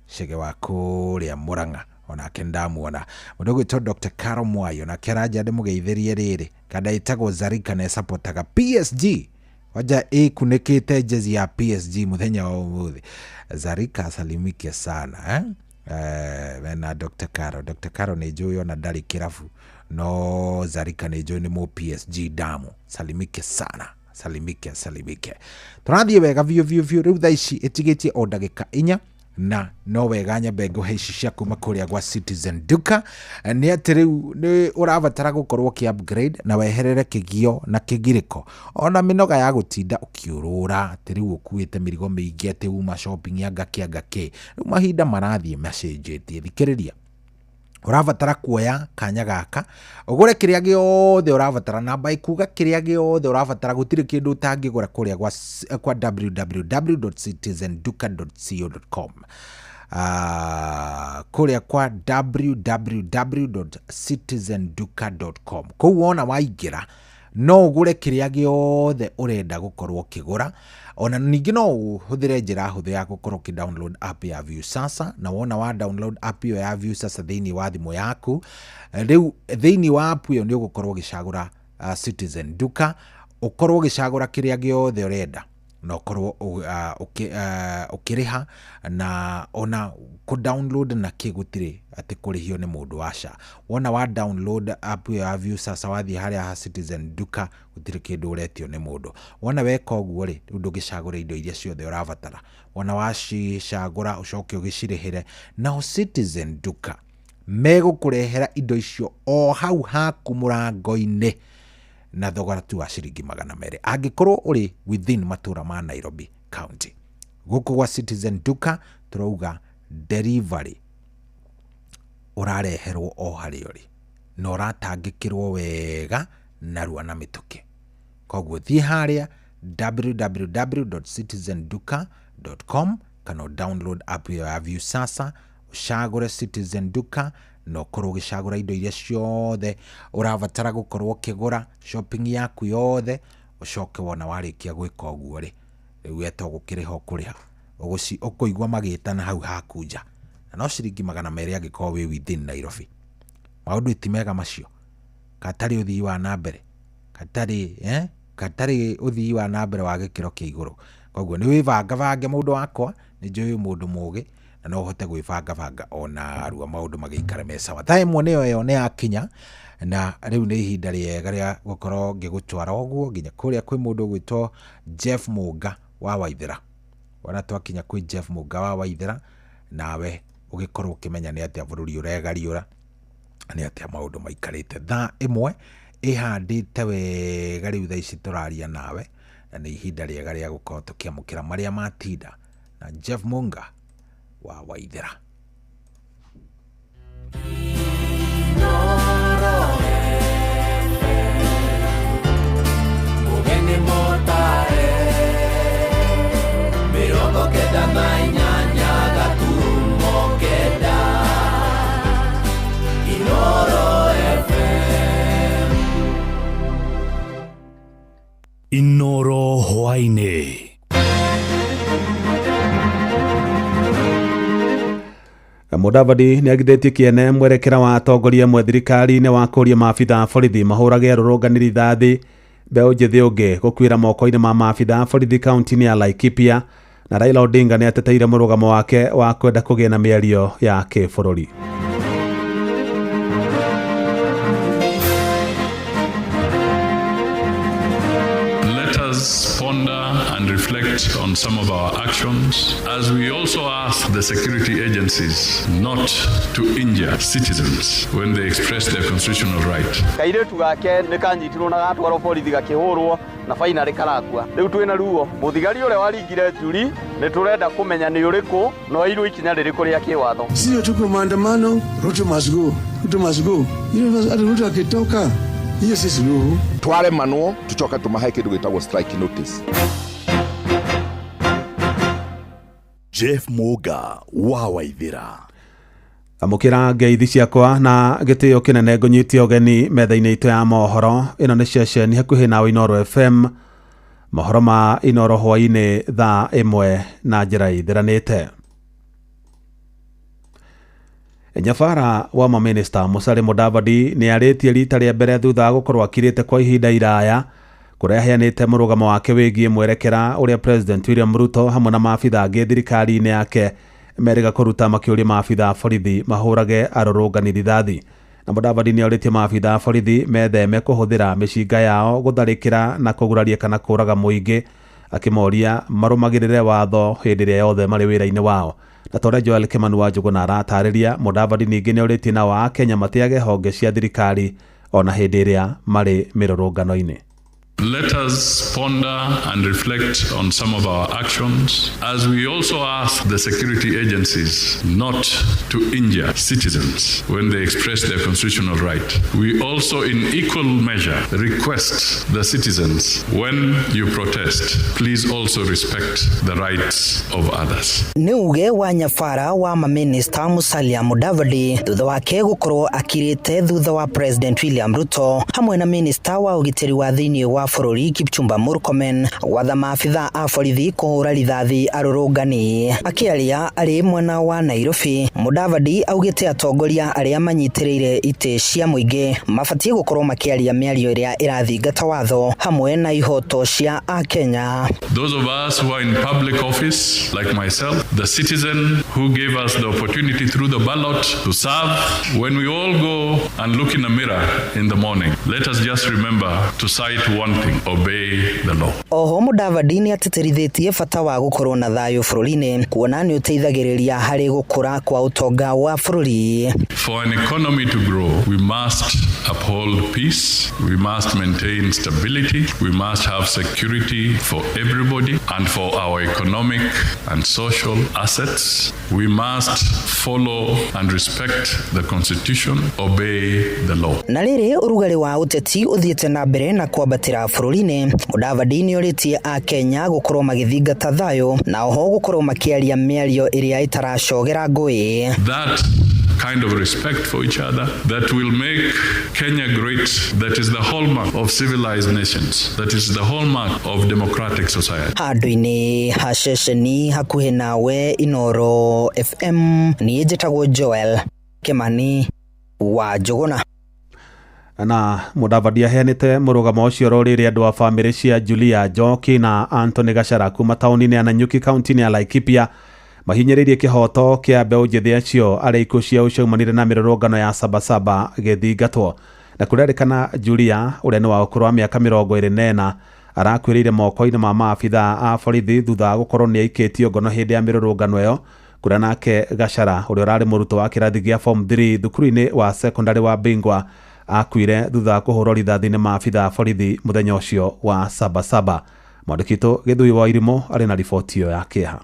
S6: shege wa kuria Murang'a ona kendamuona mudogo to Dr. Karo Mwayo na keraja de mugeithirie riri kada itagwo Zarika na supportaga PSG waja kunikite jezi ya PSG muthenya wa umuthi Zarika salimike sana na Dr. Karo ni njui ona ndari kirabu no Zarika ni njui ni mu PSG damu salimike sana salimike turathie wega vio riu thaa ici itigitie o ndagika 4 na no wega nyambe nguheici cia kuma kuria gwa Citizen Duka ni ati riu ni urabatara gukorwo ki upgrade na weherere kigio na kigiriko ona minoga ya gutinda ukiurura ati riu ukuite mirigo miingi ati uma shopping ya ngaki riu mahinda marathie macenjetie thikiriria urabatara kuoya kanya gaka ugure kiria giothe urabatara namba ikuga kiria giothe urabatara gutire kindu utangigura kuria kwa www.citizenduka.co.com kuria kwa www.citizenduka.com kou wona waingira no ugure kiria giothe urenda gukorwo kigura ona ningi no uhuthire njira huthu ya gukorwo ki download app ya Viusasa na wona wa download app ya Viusasa thiini wa thimu yaku riu thiini wa app yo ni ugukorwo gicagura Citizen Duka ukorwo gicagura kiria giothe urenda no korwo ukiriha na ona ku download na kigutire ati kurihio ni mundu washa wona wa download app ya Viusasa wathi haria ha Citizen Duka gutire kindu uretio ni mundu wona weka uguo ri ndu gicagura indo iria ciothe urabatara wona wacicagura ucoke ugicirihire na Citizen Duka megukurehera indo icio o hau haku murango-ini na thogora tu wa ciringi 200 angikorwo uri within matura ma Nairobi County guku gwa Citizen Duka turauga delivery urareherwo o hari uri no uratangikirwo wega narua na mituki koguo thi haria www.citizenduka.com kana download app ya Viusasa ucagure Citizen Duka no korwo gicagura indo iria ciothe urabatara gukorwo kigura shopping yaku yothe ucoke wona warikia gwika uguo ri riu eto gukiriho kuriha ukuigwa magitana hau hakunja na no ciringi 200 angikoo wi within Nairobi maundu itimega macio katari uthii wa nambere katari uthii wa nambere wa gikiro kia iguru koguo ni wivanga mundu wakwa ni njui mundu mugi na no hote gwibanga ona arua maundu magiikara mesawa time niyo ne akinya na riu ni ihinda riega ria gukorwo ngigutwara oguo nginya kuria kwi mundu gwitwo Jeff Muga wa Waithira wana twakinya kwi Jeff Muga wa Waithira nawe ugikorwo ukimenya ni atia bururi uregariura ni atia maundu maikarite thaa imwe ihandite wega riu thaa ici turaria nawe na ni ihinda riega ria gukorwo tukiamukira maria matinda na Jeff Muga wa Waithira
S15: Inoro hwaine.
S10: Mudavadi ni agithetie kiene mwerekera wa atongoria mwe thirikari-ini wa kuria maabitha borithi mahurage rurunganiri thathi mbeu njithi ungi gukwira moko-ini ma maabitha borithi kaunti-ini ya Laikipia na Raila Odinga ni ateteire murugamo wake wa kwenda kugia na miario ya kibururi.
S17: reflect on some of our actions, as we also ask the security agencies not to injure citizens when they express their constitutional right.
S19: Kairetu gake nĩ kanyitirwo na gatwarwo borithi gakĩhũrwo na fainarĩ karakua. Rĩu twĩna ruo mũthigari ũrĩa waringire njuri nĩ tũrenda kũmenya nĩ ũrĩkũ na wairwo ikinya rĩrĩkũ rĩa kĩwatho.
S20: Sio tuko maandamano, Ruto must go. Ruto must go. Ruto akitoka hiyo si suluhu.
S21: Tware manuo tucoka tumahe kindu gitagwo strike notice.
S15: Jeff Muga wa Waithira.
S10: Amukira ngeithi ciakwa na gitio kinene ngũnyitie ũgeni metha-inĩ itũ ya mohoro. Ĩno nĩ ceceni hakuhĩ na Inoro FM, mohoro ma Inoro hwainĩ thaa 1 na njĩra ithiranĩte. Nyabara wa maminista Musalia Mudavadi nĩ arĩtie rita rĩa mbere thutha gũkorwo akirĩte kwa ihinda iraya kũrĩa aheanĩte mũrũgamo wake wĩgiĩ mwerekera ũrĩa President William Ruto hamwe na maabitha angĩ thirikari-inĩ yake merĩga kũruta makĩũria maabitha borithi mahũrage arũrũngani rithathi. Na Mudavadi nĩ orĩtie maabitha borithi metheme kũhũthĩra mĩcinga yao gũtharĩkĩra na kũguraria kana kũraga mũingĩ, akĩmoria marũmagĩrĩre watho hĩndĩ ĩrĩa yothe marĩ wĩra-inĩ wao. Na tore Joel Kimani wa Njũgũna aratarĩria, Mudavadi ningĩ nĩ orĩtie nao a Kenya matiage honge cia thirikari ona hĩndĩ ĩrĩa marĩ mĩrũrũngano-inĩ.
S17: Let us ponder and reflect on some of our actions, as we also ask the security agencies not to injure citizens when they express their constitutional right. We also, in equal measure, request the citizens, when you protest, please also respect the rights of others.
S22: Nĩ uge wa nyabara wa maminista Musalia Mudavadi thutha wake gũkorwo akirĩte thutha wa President William Ruto hamwe na minista wa ũgitĩri wa thĩinĩ wa bũrũri Kipchumba Murkomen watha maabitha a borithi kũhũra rithathi arũrũngani. Akĩaria arĩ mwena wa Nairobi, Mudavadi augĩte atongoria arĩa manyitĩrĩire itĩ cia mũingĩ mabatie gũkorwo makĩaria mĩario ĩrĩa ĩrathingata watho hamwe na ihoto cia a Kenya.
S17: Those of us who are in public office, like myself, the citizen who gave us the opportunity through the ballot to serve, when we all go and look in a mirror in the morning, let us just remember to cite one thing: obey the law.
S22: Oho Mudavadi nĩ atĩtĩrithĩtie bata wa gũkorwo na thayũ bũrũri-inĩ, kuona nĩ ũteithagĩrĩria harĩ gũkũra kwa ũtonga wa bũrũri.
S17: For an economy to grow, we must uphold peace, we must maintain stability, we must have security for everybody and for our economic and social assets. We must follow and respect the constitution, obey the law.
S22: Na rĩrĩ ũrugarĩ wa ũteti ũthiĩte na mbere na kwambatĩra bũrũri-inĩ, Mudavadi nĩ orĩtie a Kenya gũkorwo magĩthingata thayũ na oho gũkorwo makĩaria mĩario ĩrĩa ĩtaracogera ngũĩ.
S17: That kind of respect for each other that will make Kenya great, that is the hallmark of civilized nations, that is the hallmark of democratic society.
S22: Handũ-inĩ ha ceceni hakuhĩ nawe Inoro FM, niĩ njĩtagwo Joel Kimani wa Njũgũna.
S10: Na Mudavadi aheanĩte mũrũgamo ũcio rĩrĩa andũ a bamĩrĩ cia Julia Njoki na Anthony Gachara kuma taũni-inĩ ya Nanyuki kaunti-inĩ ya Laikipia mahinyĩrĩirie kĩhoto kĩa mbeũ njĩthĩ acio arĩa ikuũ ciao ciaumanire na mĩrũrũngano ya Sabasaba gĩthingatwo. Na kũrerĩkana Julia ũrĩa nĩ wa ũkũrũ wa mĩaka 24 arakuĩrĩire moko-inĩ ma maabitha a borithi thutha wa gũkorwo nĩ aikĩtio ngono hĩndĩ ya mĩrũrũngano ĩyo, kuria nake Gachara ũrĩa ũrarĩ mũrutwo wa kĩrathi gĩa form 3 thukuru-inĩ wa secondary wa Bingwa akuire thutha wa kũhũrwo rithathi nĩ maabitha borithi mũthenya ũcio wa Sabasaba. Mwandĩki witũ Gĩthui wa Irimũ arĩ na riboti ĩyo ya kĩeha.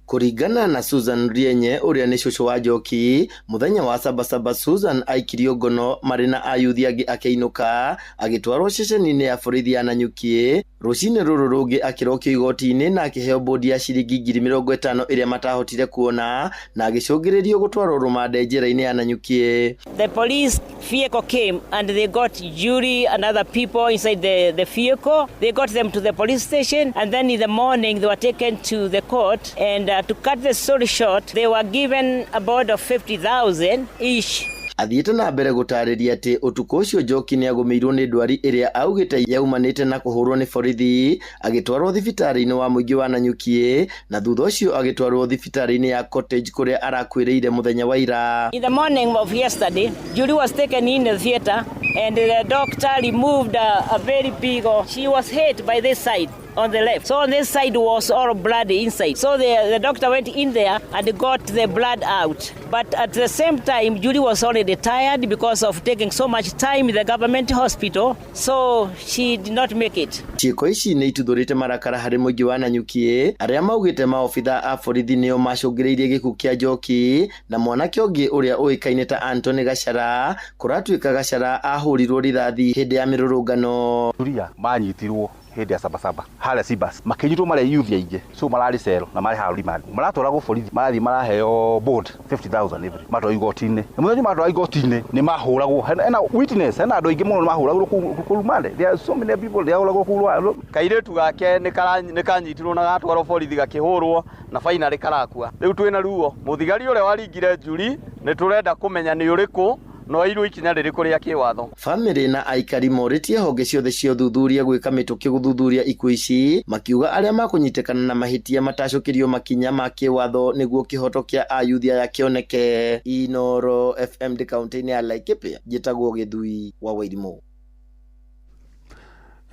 S23: Kuringana na Susan Rienye uria ni cũcũ wa Njoki, muthenya wa Sabasaba Susan aikirio ngono marĩ na ayuthi angĩ akĩinũka agĩtwarwo ceceni-inĩ ya borithi ya Nanyuki. Rũcinĩ rũrũ rũngĩ akĩrokio igoti-inĩ na akĩheo bodi ya ciringi 50,000 ĩrĩa matahotire kuona na agĩcũngĩrĩrio gũtwarwo rũmande njĩra-inĩ ya Nanyuki.
S24: The police vehicle came and they got Julie and other people inside the vehicle. They got them to the police station, and then in the morning they were taken to the court, and to cut the story short, they were given a bond of 50,000 each
S23: athiĩte na mbere gũtarĩria atĩ ũtukũ ũcio Njoki nĩagũmĩirwo nĩ ndwari ĩrĩa augĩte yaumanĩte na kũhũrwo nĩ borithi, agĩtwarwo thibitarĩ-inĩ wa mũingĩ wa Nanyuki, na thutha ũcio agĩtwarwo thibitarĩ-inĩ ya Cottage kũrĩa arakuĩrĩire mũthenya wa ira.
S24: In the morning of yesterday, Julie was taken in the theater and the doctor removed a very big, she was hit by this side on the left. So on this side was all blood inside. So the doctor went in there and got the blood out. But at the same time, Julie was already tired because of taking so much time in the government hospital. So she did not make it.
S23: Ciĩko ici nĩ ituthũrĩte marakara harĩ mũingĩ wa Nanyuki, arĩa maugĩte maobitha a borithi nĩo macũngĩrĩirie gĩkuũ kĩa Njoki, na mwanake ũngĩ ũrĩa ũĩkaine ta Anthony Gachara, kũratuĩka Gachara ahũrirwo rithathi hĩndĩ ya mĩrũrũngano.
S7: Turia manyitirwo hĩndĩ ya sabasaba harĩa Sibas makĩnyitwo marĩ youth aingĩ, so mararĩ cero na marĩ harĩ remand, maratwaragwo borithi, marathiĩ maraheo bond 50,000 every matwarwo igoti-inĩ, na mũthenya matwarwo igoti-inĩ nĩ mahũragwo, hena witness, hena andũ aingĩ mũno nĩ mahũragwo kũu remand. There are so many people they ahũragwo kũu.
S19: Kairĩtu gake nĩ kanyitirwo na gatwarwo borithi gakĩhũrwo na finally karakua. Rĩu twĩna ruo, mũthigari ũrĩa waringire Julie nĩ tũrenda kũmenya nĩ ũrĩkũ no iru ikinya rĩrĩkũ rĩa kĩwatho.
S23: Famĩlĩ na aikari morĩtie honge ciothe cia ũthuthuria gwĩka mĩtũkĩ gũthuthuria ikuũ ici, makiuga arĩa makũnyitikana na mahĩtia matacũkĩrio makinya ma kĩwatho nĩguo kĩhoto kĩa ayuthi aya kĩoneke. Inoro FM de kaunti-inĩ ya Laikipia, njĩtagwo Gĩthui wa Wairimũ.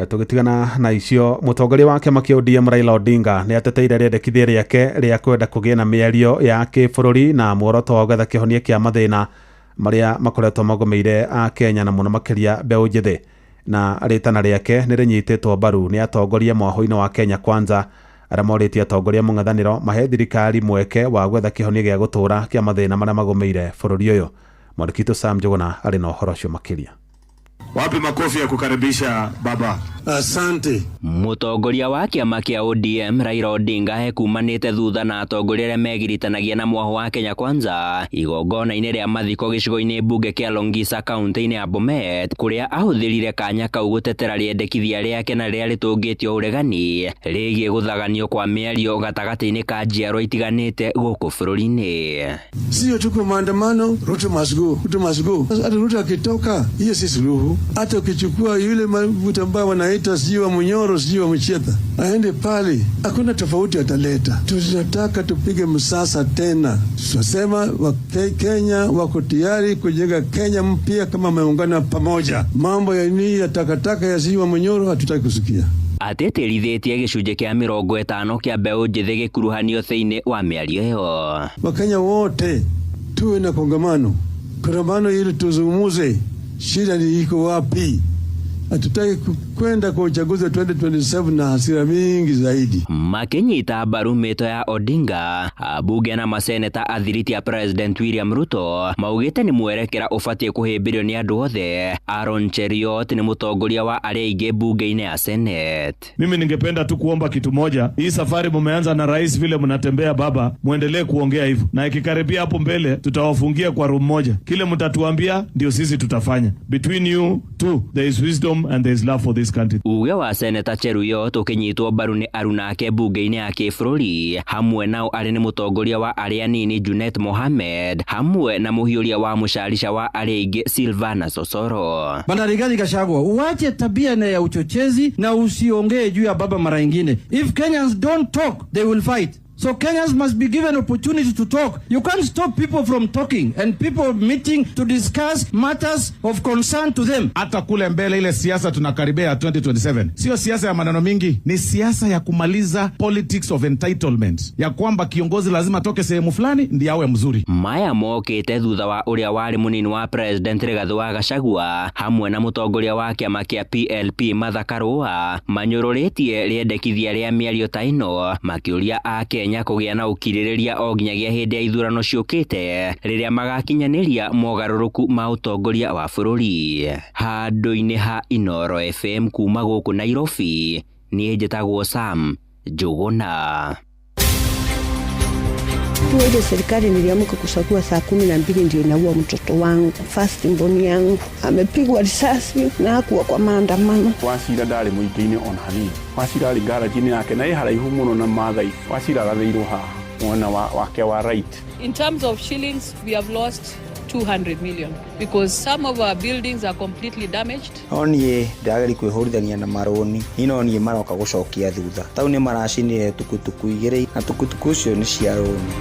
S10: Tũgĩtigana na icio, mũtongoria wa kĩama kĩa ODM Raila Odinga nĩ ateteire rĩendekithia rĩake rĩa kwenda kũgĩa na mĩario ya kĩbũrũri na muoroto wa gwetha kĩhonia kĩa mathĩna marĩa makoretwo magomeire a Kenya na mũno makĩria mbeũ njĩthĩ, na rĩtana rĩake nĩ rĩnyitĩtwo mbaru nĩ atongoria mwahũ-inĩ wa Kenya Kwanza arĩa morĩtie atongoria mũng'ethanĩro mahe thirikari mweke wa gwetha kĩhonia gĩa gũtũũra kĩa mathĩna marĩa magomeire bũrũri ũyũ. Mwandĩki Sam Njuguna arĩ na ũhoro ũcio makĩria.
S8: Wapi makofi ya kukaribisha baba. Asante.
S11: Mũtongoria wa kĩama kĩa ODM Raila Odinga hekumanĩte thutha na atongoria arĩa megiritanagia na mwahũ wa Kenya Kwanza igongona-inĩ rĩa mathiko gĩcigo-inĩ mbunge kĩa Longisa kaunti-inĩ ya Bomet, kũrĩa ahũthĩrire kanya kau gũtetera rĩendekithia rĩake na rĩrĩa rĩtũngĩtio ũregani rĩgiĩ gũthaganio kwa mĩario gatagatĩ-inĩ ka njiarwa itiganĩte gũkũ bũrũri-inĩ.
S20: Sio tuko maandamano, Ruto must go, Ruto must go. Hata Ruto akitoka, hiyo si suluhu. Hata ukichukua yule mafuta ambao wanaita sijui wa Munyoro sijui wa Mchetha aende pale, hakuna tofauti ataleta. Tunataka tupige msasa tena. Tunasema Kenya wako tayari kujenga Kenya mpya kama wameungana pamoja. Mambo ya nini ya takataka ya sijui wa Munyoro hatutaki kusikia.
S11: Ateterithĩtie gĩcunjĩ kĩa 50 kĩa mbeũ njĩthĩ gĩkuruhanio thĩinĩ wa mĩario ĩyo.
S20: Wakenya wote tuwe na kongamano ili tuzungumuze shida ni iko wapi. Hatutaki kwenda kwa uchaguzi wa 2027 na hasira mingi zaidi.
S11: Makinyita mbaru mĩto ya Odinga, abunge na maseneta athiriti ya President William Ruto maugĩte nĩ mwerekera ũbatiĩ kũhĩmbĩrio nĩ andũ othe. Aaron Cheriot nĩ mũtongoria wa arĩa aingĩ bunge-inĩ ya Senate.
S8: Mimi ningependa tu kuomba kitu moja. Hii safari mumeanza na rais vile mnatembea baba, muendelee kuongea hivyo. Na ikikaribia hapo mbele tutawafungia kwa room moja. Kile mtatuambia ndio sisi tutafanya. Between you two there is wisdom and there is love for this country.
S11: Uge wa Senator Cheruiyot ũkĩnyitwo mbaru nĩ arunake bunge-inĩ ya kĩbũrũri, hamwe nao arĩ nĩ mũtongoria wa arĩa anini Junet Mohamed, hamwe na mũhiũria wa mũcarica wa arĩa aingĩ Silvana Sosoro.
S12: Bwana Rigathi Gachagua, uache tabia na ya uchochezi na usiongee juu ya baba mara nyingine. If Kenyans don't talk, they will fight. So Kenyans must be given opportunity to talk. You can't stop people from talking and people meeting to discuss matters of concern to them.
S8: Hata kule mbele ile siasa tunakaribia 2027. Sio siasa ya maneno mingi, ni siasa ya kumaliza politics of entitlement. Ya kwamba kiongozi lazima toke sehemu fulani ndiye awe mzuri.
S11: Maya mokĩte thutha wa ũrĩa warĩ mũnini wa President Rigathi wa Gachagua hamwe na mũtongoria wa kĩama kĩa PLP Martha Karũa manyũrũrĩtie rĩendekithia rĩa mĩario ta ĩno, makĩũria a Kenya kũgĩa na ũkirĩrĩria o nginyagia hĩndĩ ya ithurano ciũkĩte rĩrĩa magakinyanĩria mogarũrũku ma ũtongoria wa bũrũri. Handũ-inĩ ha Inoro FM kuma gũkũ Nairobi, niĩ njĩtagwo Sam Njuguna.
S25: Ile serikali niliamka kuchagua saa 12 ndio inaua mtoto wangu. First born yangu amepigwa risasi na hakuwa kwa maandamano.
S26: Wacira ndari muingĩ-inĩ on hanini. Wacira ari garage-inĩ yake na haraihu mũno na Maathai. Wacira gathĩirwo haha mwena wake wa right.
S27: In terms of shillings, we have lost
S1: 200 million because some of our buildings are completely damaged.
S3: Oni ndageri kwihurithania na maroni ino ni maroka gucokia thutha tau ni maracini tukutuku igire na tukutuku ucio ni cia roni.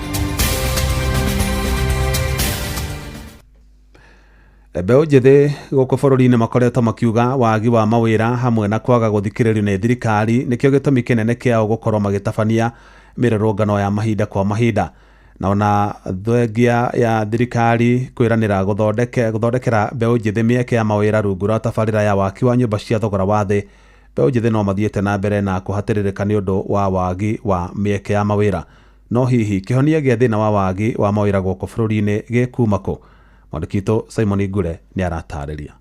S10: Mbeũ njĩthĩ gũkũ bũrũri-inĩ makoretwo makiuga wagi wa mawĩra hamwe na kwaga gũthikĩrĩrio nĩ thirikari nĩkĩo gĩtũmi kĩnene kĩao gũkorwo magĩtabania mĩrũrũngano ya mahinda kwa mahinda, na ona thengia ya thirikari kwĩranĩra gũthondekera mbeũ njĩthĩ mĩeke ya mawĩra rungu rwa tabarĩra ya waki wa nyũmba cia thogora wa thĩ. Mbeũ njĩthĩ no mathiĩte na mbere na kũhatĩrĩrĩka nĩ ũndũ wa wagi wa mĩeke ya mawĩra. No hihi kĩhonia gĩa thĩna wa wagi wa mawĩra gũkũ bũrũri-inĩ gĩkuma kũ? Mwandĩki Simon Ngure ni aratarĩria.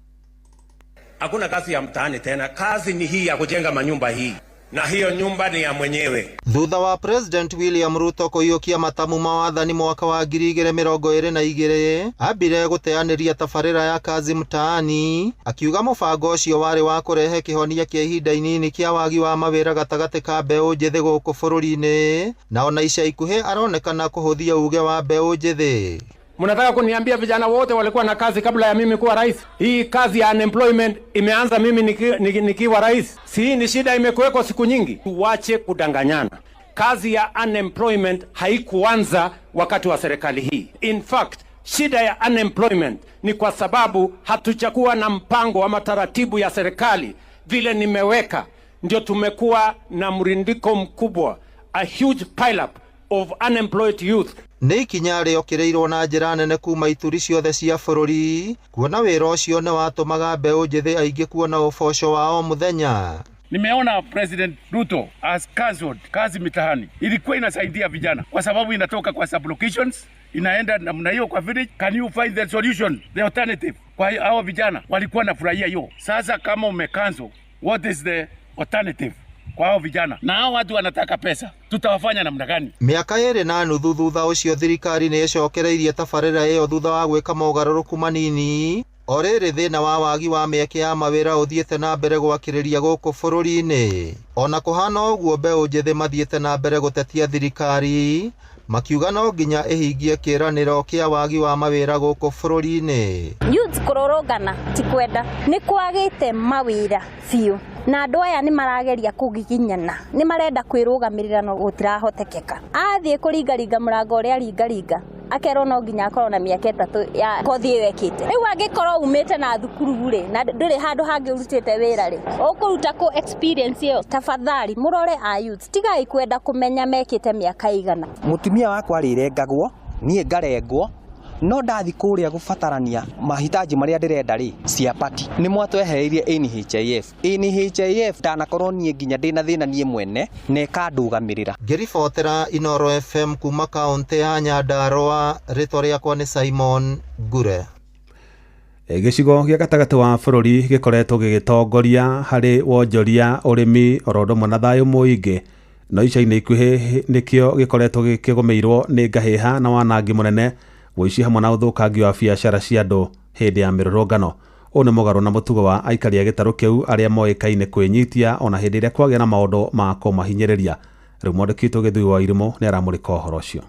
S4: Hakuna kazi ya mtaani tena, kazi ni hii ya kujenga manyumba hii, na hiyo nyumba ni ya mwenyewe.
S5: Thutha wa President William Ruto kũiyũkia matamu mawathani mwaka wa 2022 ambire gũteanĩria tabarĩra ya kazi mtaani, akiuga mũbango ũcio warĩ wa kũrehe kĩhonia kĩa ihinda inini kĩa wagi wa mawĩra gatagatĩ ka mbeũ njĩthĩ gũkũ bũrũri-inĩ, na ona ica ikuhĩ aronekana kũhũthia uge wa mbeũ njĩthĩ.
S4: Mnataka kuniambia vijana wote walikuwa na kazi kabla ya mimi kuwa rais? Hii kazi ya unemployment imeanza mimi nikiwa rais. Si hii ni shida imekuweko siku nyingi. Tuache kudanganyana. Kazi ya unemployment haikuanza wakati wa serikali hii. In fact, shida ya unemployment ni kwa sababu hatujakuwa na mpango ama taratibu ya serikali vile nimeweka. Ndio tumekuwa na mrindiko mkubwa, a huge pile up of unemployed youth.
S5: Nĩ ikinya rĩokereirwo na njĩra nene kuma ituri ciothe cia bũrũri, kuona wĩra ũcio nĩ watũmaga mbeũ njĩthĩ aingĩ kuona ũboco wao mũthenya.
S26: Nimeona President Ruto has cancelled kazi mitahani. Ilikuwa inasaidia vijana kwa sababu inatoka kwa sublocations inaenda namna hiyo kwa village. Can you find the solution, the alternative? Kwa hao vijana walikuwa nafurahia hiyo. Sasa kama umecancel, what is the alternative kwa hao vijana? Na hao watu wanataka pesa, tutawafanya namna gani?
S5: Miaka 2.5 thutha ũcio thirikari nĩ ĩcokereirie tabarĩra ĩyo thutha wa gwĩka mogarũrũku manini. O rĩrĩ thĩna wa wagi wa mĩeke ya mawĩra ũthiĩte na mbere gwakĩrĩria gũkũ bũrũri-inĩ. Ona kũhana ũguo mbeũ njĩthĩ mathiĩte na mbere gũtetia thirikari, makiuga no nginya ĩhingie kĩĩranĩro kĩa wagi wa mawĩra gũkũ bũrũri-inĩ.
S13: Youth kũrũrũngana ti kwenda, nĩ kwagĩte mawĩra biũ na andũ aya nĩ marageria kũgiginyana, nĩ marenda kwĩrũgamĩrĩra no gũtirahotekeka. Athiĩ kũringaringa mũrango ũrĩa aringaringa akerwo no nginya akorwo na mĩaka 3 ya kothi ĩyo ekĩte. Rĩu angĩkorwo umĩte na thukuru rĩ na ndũrĩ handũ hangĩ ũrutĩte wĩra rĩ, ũkũruta ku experience ĩyo. Tafadhali mũrore a youth, tigai kwenda kũmenya mekĩte mĩaka igana.
S18: Mutumia wakwa rĩrengagwo, niĩ ngarengwo, no ndathi kũrĩa gũbatarania mahitaji marĩa ndĩrenda rĩ cia pati nĩ mwatwehereirie NHIF ndanakorwo niĩ nginya ndĩna thĩna niĩ mwene na ĩkandũgamĩrĩra.
S5: Ngĩribotera Inooro FM kuma kaunti ya Nyandarua, rĩtwa rĩakwa nĩ Simon Ngure.
S10: Gĩcigo gĩa gatagatĩ wa bũrũri gĩkoretwo gĩgĩtongoria harĩ wonjoria, ũrĩmi, oro ũndũ ũmwe na thayũ mũingĩ, no ica-inĩ ikuhĩ nĩkĩo gĩkoretwo gĩkĩgũmĩirwo nĩ ngahĩha na wanangi mũnene, ũici hamwe na ũthũkangia wa biacara cia andũ hĩndĩ ya mĩrũrũngano. Ũũ nĩ mũgarũ na mũtugo wa aikari a gĩtarũ kĩu arĩa moĩkaine kwĩnyitia ona hĩndĩ ĩrĩa kwagĩa na maũndũ ma kũmahinyĩrĩria. Rĩu mwandĩki witũ Gĩthui wa Irimũ nĩ aramũrĩka ũhoro ũcio.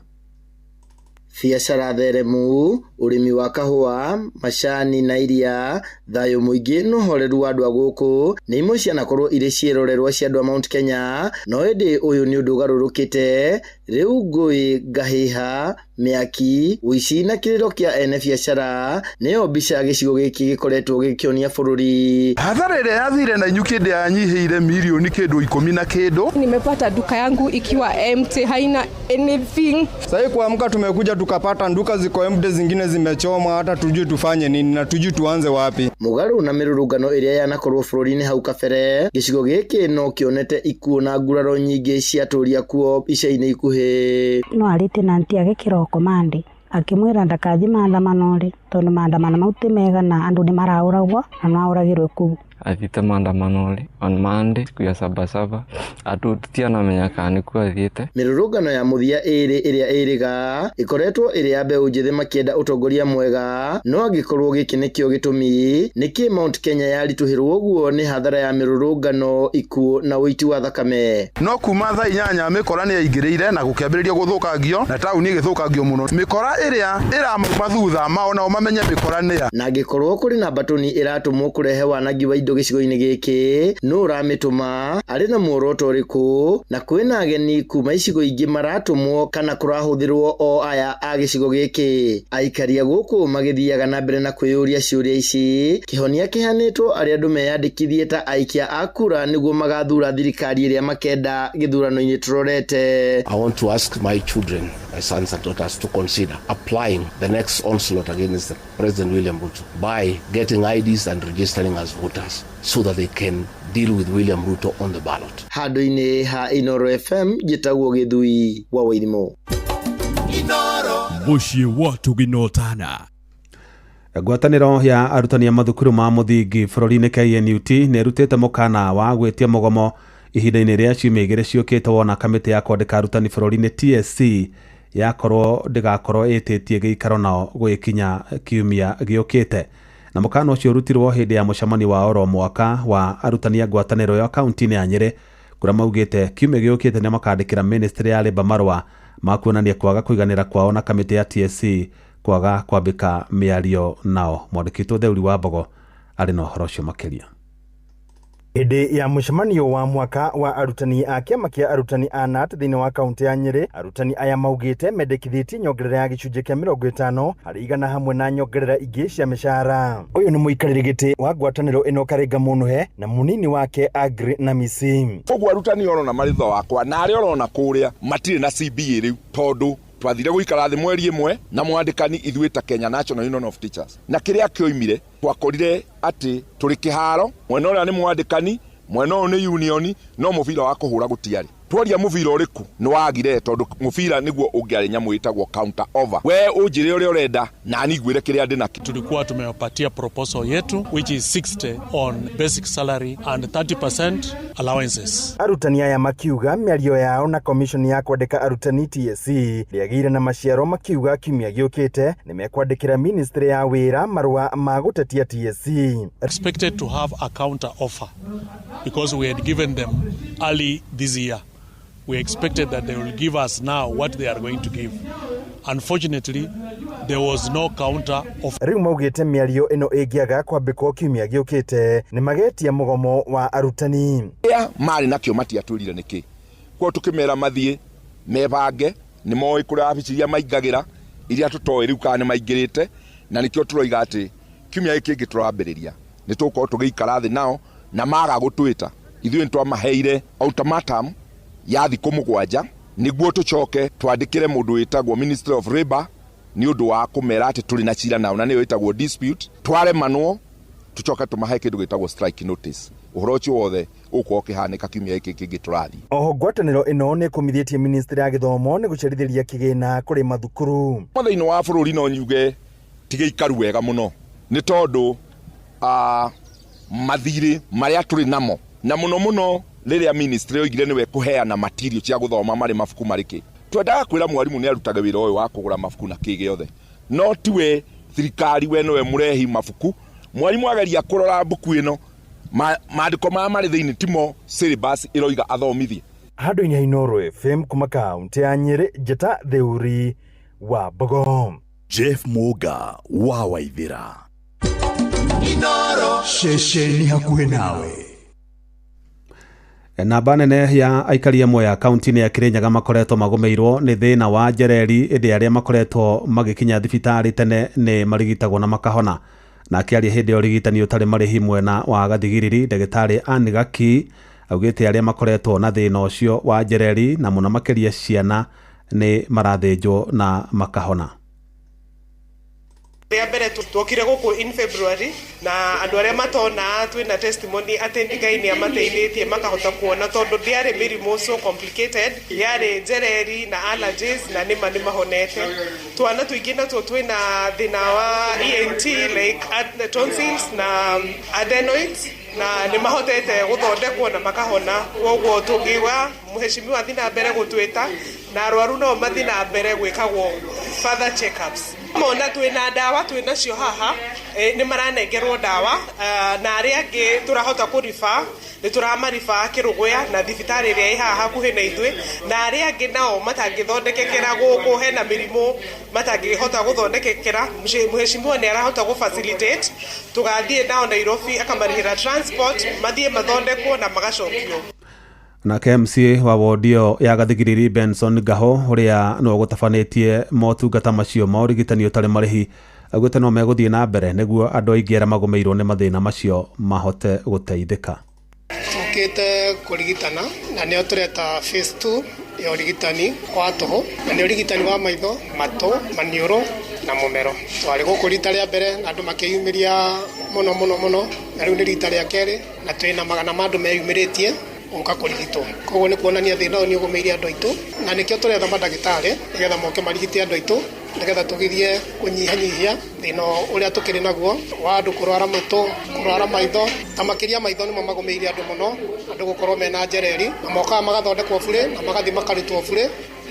S23: Biacara theremu, ũrĩmi wa kahũa, macani na iria, thayũ mũingĩ no horeru wa andũ a gũkũ nĩ imwe cianakorwo irĩ ciĩrorerwa cia andũ a Mount Kenya, no ĩndĩ ũyũ nĩ ũndũ ũgarũrũkĩte. Rĩu ngũĩ, ngahĩha, mĩaki, ũici na kĩrĩro kĩa ene biacara nĩyo mbica gĩcigo gĩkĩ gĩkoretwo gĩkĩonia bũrũri.
S27: Hathara ĩrĩa yathire na inyuĩ kĩndĩ yanyihĩire milioni kĩndũ 10 na kĩndũ.
S28: Nimepata duka yangu ikiwa empty, haina anything.
S29: Sasa kuamka tumekuja tukapata duka ziko empty, zingine zimechomwa, hata tujui tufanye nini na tujui tuanze wapi.
S23: Mũgarũ na mĩrũrũngano ĩrĩa yanakorwo bũrũri-inĩ hau kabere, gĩcigo gĩkĩ no kĩonete ikuũ na nguraro nyingĩ cia atũria kuo ica-inĩ ikuhĩ.
S25: No arĩte na ntia gĩkĩroko mandi akĩmwĩra ndakathi maandamano rĩ tondũ maandamano mau ti mega na andũ nĩ maraũragwo na no aũragĩrwo kũu.
S2: athiĩte maandamano on Monday siku ya Sabasaba tutianamenya kana nĩkuo athiĩte.
S23: Mĩrũrũngano ya mũthia ĩrĩa ĩrĩga ĩkoretwo ĩrĩ ya mbeũ njĩthĩ makĩenda ũtongoria mwega, no angĩkorwo gĩkĩ nĩkĩo gĩtũmi nĩkĩ Mount Kenya yaritũhĩrwo ũguo nĩ hathara ya mĩrũrũngano, ikuũ na ũiti wa thakame.
S27: No kuma thaa 8 mĩkora nĩ yaingĩrĩire na gũkĩambĩrĩria gũthũkangio na taũni ĩgĩthũkangio mũno. Mĩkora ĩrĩa ĩramauma thutha mao nao mamenye mĩkora nĩ ya.
S23: Na angĩkorwo kũrĩ na mbatoni ĩratũmwo kũrehe wanangi wa indo gĩcigo-inĩ gĩkĩ, no ũramĩtũma arĩ na muoroto ũrĩkũ, na kwĩna ageni kuma icigo ingĩ maratũmwo kana kũrahũthĩrwo o aya a gĩcigo gĩkĩ. Aikaria gũkũ magĩthiaga na mbere na kwĩyũria ciũria ici, kĩhonia kĩhanĩtwo arĩa andũ meyandĩkithie ta aikia a kura nĩguo magathura thirikari ĩrĩa makenda gĩthurano-inĩ tũrorete.
S6: I want to ask my children, my sons and daughters, to consider applying the next onslaught against President William Ruto by getting IDs and registering as voters so that they can deal with William Ruto on the ballot.
S23: Handũ-inĩ ha Inoro FM gĩtagwo Gĩthui wa Wairimu.
S9: Mũciĩ watu ginotana.
S10: Ngwatanĩro ya arutani a mathukuru ma mũthingi bũrũri-inĩ KNUT nĩ ĩrutĩte mũkana wa gwĩtia mũgomo ihinda-inĩ rĩa ciumia igĩrĩ ciũkĩte wona kamĩtĩ ya kwandĩka arutani bũrũri-inĩ TSC yakorwo ndĩgakorwo ĩtĩtie gĩikaro nao gwĩkinya kiumia gĩũkĩte. Na mũkana ũcio ũrutirwo hĩndĩ ya mũcemanio wa oro mwaka wa arutani a ngwatanĩro ya kaunti-inĩ ya Nyĩrĩ, kũrĩa maugĩte kiumia gĩũkĩte nĩ makandĩkĩra ministry ya Labour marũa ma kuonania kwaga kũiganĩra kwao na kamĩtĩ ya TSC kwaga kwambĩka mĩario nao. Mwandĩki Theuri wa Mbogo arĩ na ũhoro ũcio makĩria.
S14: Hĩndĩ ya mũcemanio wa mwaka wa arutani a kĩama kĩa arutani a KNUT thĩinĩ wa kaunti ya Nyĩrĩ, arutani aya maugĩte mendekithĩtie nyongerera ya gĩcunjĩ kĩa 50 harĩ igana hamwe na nyongerera ingĩ cia mĩcara. Ũyũ nĩ mũikarĩri gĩtĩ wa ngwatanĩro ĩno Karĩnga Mũnũhe na mũnini wake Agri na Misi.
S15: Ũguo arutani orona maritho wakwa na arĩa orona kũrĩa matirĩ na CBA rĩu tondũ twathire gũikara thĩ mweri ĩmwe na mwandĩkani ithuĩ ta Kenya National Union of Teachers, na kĩrĩa kĩoimire twakorire atĩ tũrĩ kĩharo, mwena ũrĩa nĩ mwandĩkani, mwena ũyũ nĩ union, no mũbira wa kũhũra gũtiarĩ. Twaria mũbira ũrĩkũ nĩ wagire tondũ mũbira nĩguo ũngĩarĩ nyamũ ĩtagwo counter over. We ũnjĩre ũrĩa ũrenda na niguĩre kĩrĩa ndĩ nakĩo.
S16: Tulikuwa tumewapatia proposal yetu which is 60 on basic salary and 30% allowances.
S14: Arutani aya makiuga mĩario yao na commission ya kwandĩka arutani TSC rĩagĩire na maciaro, makiuga kiumia gĩũkĩte nĩ mekwandĩkĩra ministry ya wĩra marũa ma gũtetia TSC.
S16: Expected to have a counter offer because we had given them early this year. We expected that they will give us now what they are going to give. Unfortunately, there was no counter offer.
S14: Rĩu maugĩte mĩario ĩno ĩngĩaga kwambĩkwo kiumia gĩũkĩte nĩ magetia mũgomo wa arutani.
S15: Marĩ nakĩo matiatwĩrire nĩkĩ. Kwa tukĩmera mathiĩ mebange nĩ moĩ kũrĩa wabici iria maingagĩra iria tũtoĩ rĩu kana nĩ maingĩrĩte, na nĩkĩo tũroiga atĩ kiumia gĩkĩ kĩngĩ tũrambĩrĩria nĩ tũgũkorwo tũgĩikara thĩ nao na maga gũtwĩta ithuĩ nĩtwamaheire ultimatum ya thikũ 7 nĩguo tũcoke twandĩkĩre mũndũ wĩtagwo Ministry of Labour nĩ ũndũ wa kũmera atĩ tũrĩ na cira nao na nĩyo ĩtagwo dispute, twaremanwo tũcoke tũmahe kĩndũ gĩtagwo strike notice. Ũhoro ũcio wothe ũkorwo ũkĩhanĩka kiumia gĩkĩ kĩngĩ tũrathiĩ.
S14: Oho ngwatanĩro ĩno nĩ ĩkũmithĩtie ministry ya gĩthomo nĩ gũcerithĩria kĩgĩna kũrĩ mathukuru.
S15: Thĩinĩ wa bũrũri no nyuge tigĩikaru wega mũno nĩ tondũ mathirĩ marĩa tũrĩ namo na mũno rĩrĩa ministry oigire nĩwe kũheana material cia gũthoma marĩ mabuku marĩkĩ. Twendaga kwĩra mwarimũ nĩ arutaga wĩra ũyũ wa kũgũra mabuku na kĩ gĩothe, no tiwe thirikari we nĩwe mũrehi mabuku. Mwarimũ ageria kũrora mbuku ĩno maandĩko maya marĩ thĩinĩ timo syllabus ĩroiga athomithie.
S14: Handũ-inĩ ha Inoro FM kuma kaunti ya Nyĩrĩ, Njata Theuri wa Mbogo.
S9: Jeff Muga wa Waithĩra.
S14: Inoro
S9: Shesheni hakuhĩ nawe.
S10: Namba nene ya aikari amwe ya kaunti-inĩ ya Kirinyaga makoretwo magomeirwo nĩ thĩna wa njereri, ĩndĩ arĩa makoretwo magĩkinya thibitarĩ tene nĩ marigitagwo na makahona. Na akĩaria hĩndĩ ya ũrigitani ũtarĩ marĩhi mwena wa Gathigiriri, ndagĩtarĩ Anne Gaki augĩte arĩa makoretwo na thĩna ũcio wa njereri na mũno makĩria ciana nĩ marathĩnjwo na makahona.
S17: Rĩa mbere twokire gũkũ in February na andũ arĩa matona twĩna testimony atĩ Ngai nĩ amateithĩtie makahota kuona tondũ ndiarĩ mĩrimũ so complicated, yarĩ njereri na allergies na nĩ mahonete. Twana tuingĩ natuo twĩna thĩna wa ENT like tonsils na adenoids na nĩ mahotete gũthondekwo na makahona. Koguo tũngiuga mheshimiwa thiĩ na mbere gũtwĩta na arwaru no mathiĩ na mbere gwĩkagwo further check-ups. Mona twĩna ndawa twĩnacio haha nĩ maranengerwo ndawa na arĩa angĩ tũrahota kũriba nĩ tũramariba Kĩrũgũya na thibitarĩ ĩrĩa ĩ haha hakuhĩ na ithuĩ, na arĩa angĩ nao matangĩthondekekera gũkũ hena mĩrimũ matangĩhota gũthondekekera, mheshimiwa nĩ arahota gũ-facilitate tũgathiĩ nao Nairobi akamarĩhĩra transport mathiĩ mathondekwo na magacokio.
S10: Nake MCA wa wodio ya Gathigiriri Benson Gaho uria no gutafanĩtie motungata macio ma ũrigitani ũtarĩ marĩhi agwĩte no megũthiĩ na mbere nĩguo andũ aingĩ arĩa magũmĩirwo nĩ mathĩna macio mahote gũteithĩka.
S7: Tũkĩte kũrigitana na nĩo tũreta phase 2 ya ũrigitani wa tũhũ na nĩ ũrigitani wa maitho, matũ, maniũrũ na mũmero. Twarĩ gũkũ rita rĩa mbere na andũ makĩyumĩria mũno na rĩu nĩ rita rĩa kerĩ na twĩna magana ma andũ meyumĩrĩtie gũka kũrigitwo. Koguo nĩ kuonania thĩna ũyũ nĩ ũgũmĩire andũ aitũ na nĩkĩo tũretha mandagĩtarĩ nĩgetha moke marigite andũ aitũ nĩgetha tũgithie kũnyihanyihia thĩna ũrĩa tũkĩrĩ naguo wa andũ kũrwara matũ, kũrwara maitho. Ta makĩria maitho nĩmo magũmĩire andũ mũno, andũ gũkorwo mena njereri na mokaga magathondekwo burĩ na magathiĩ makarutwo burĩ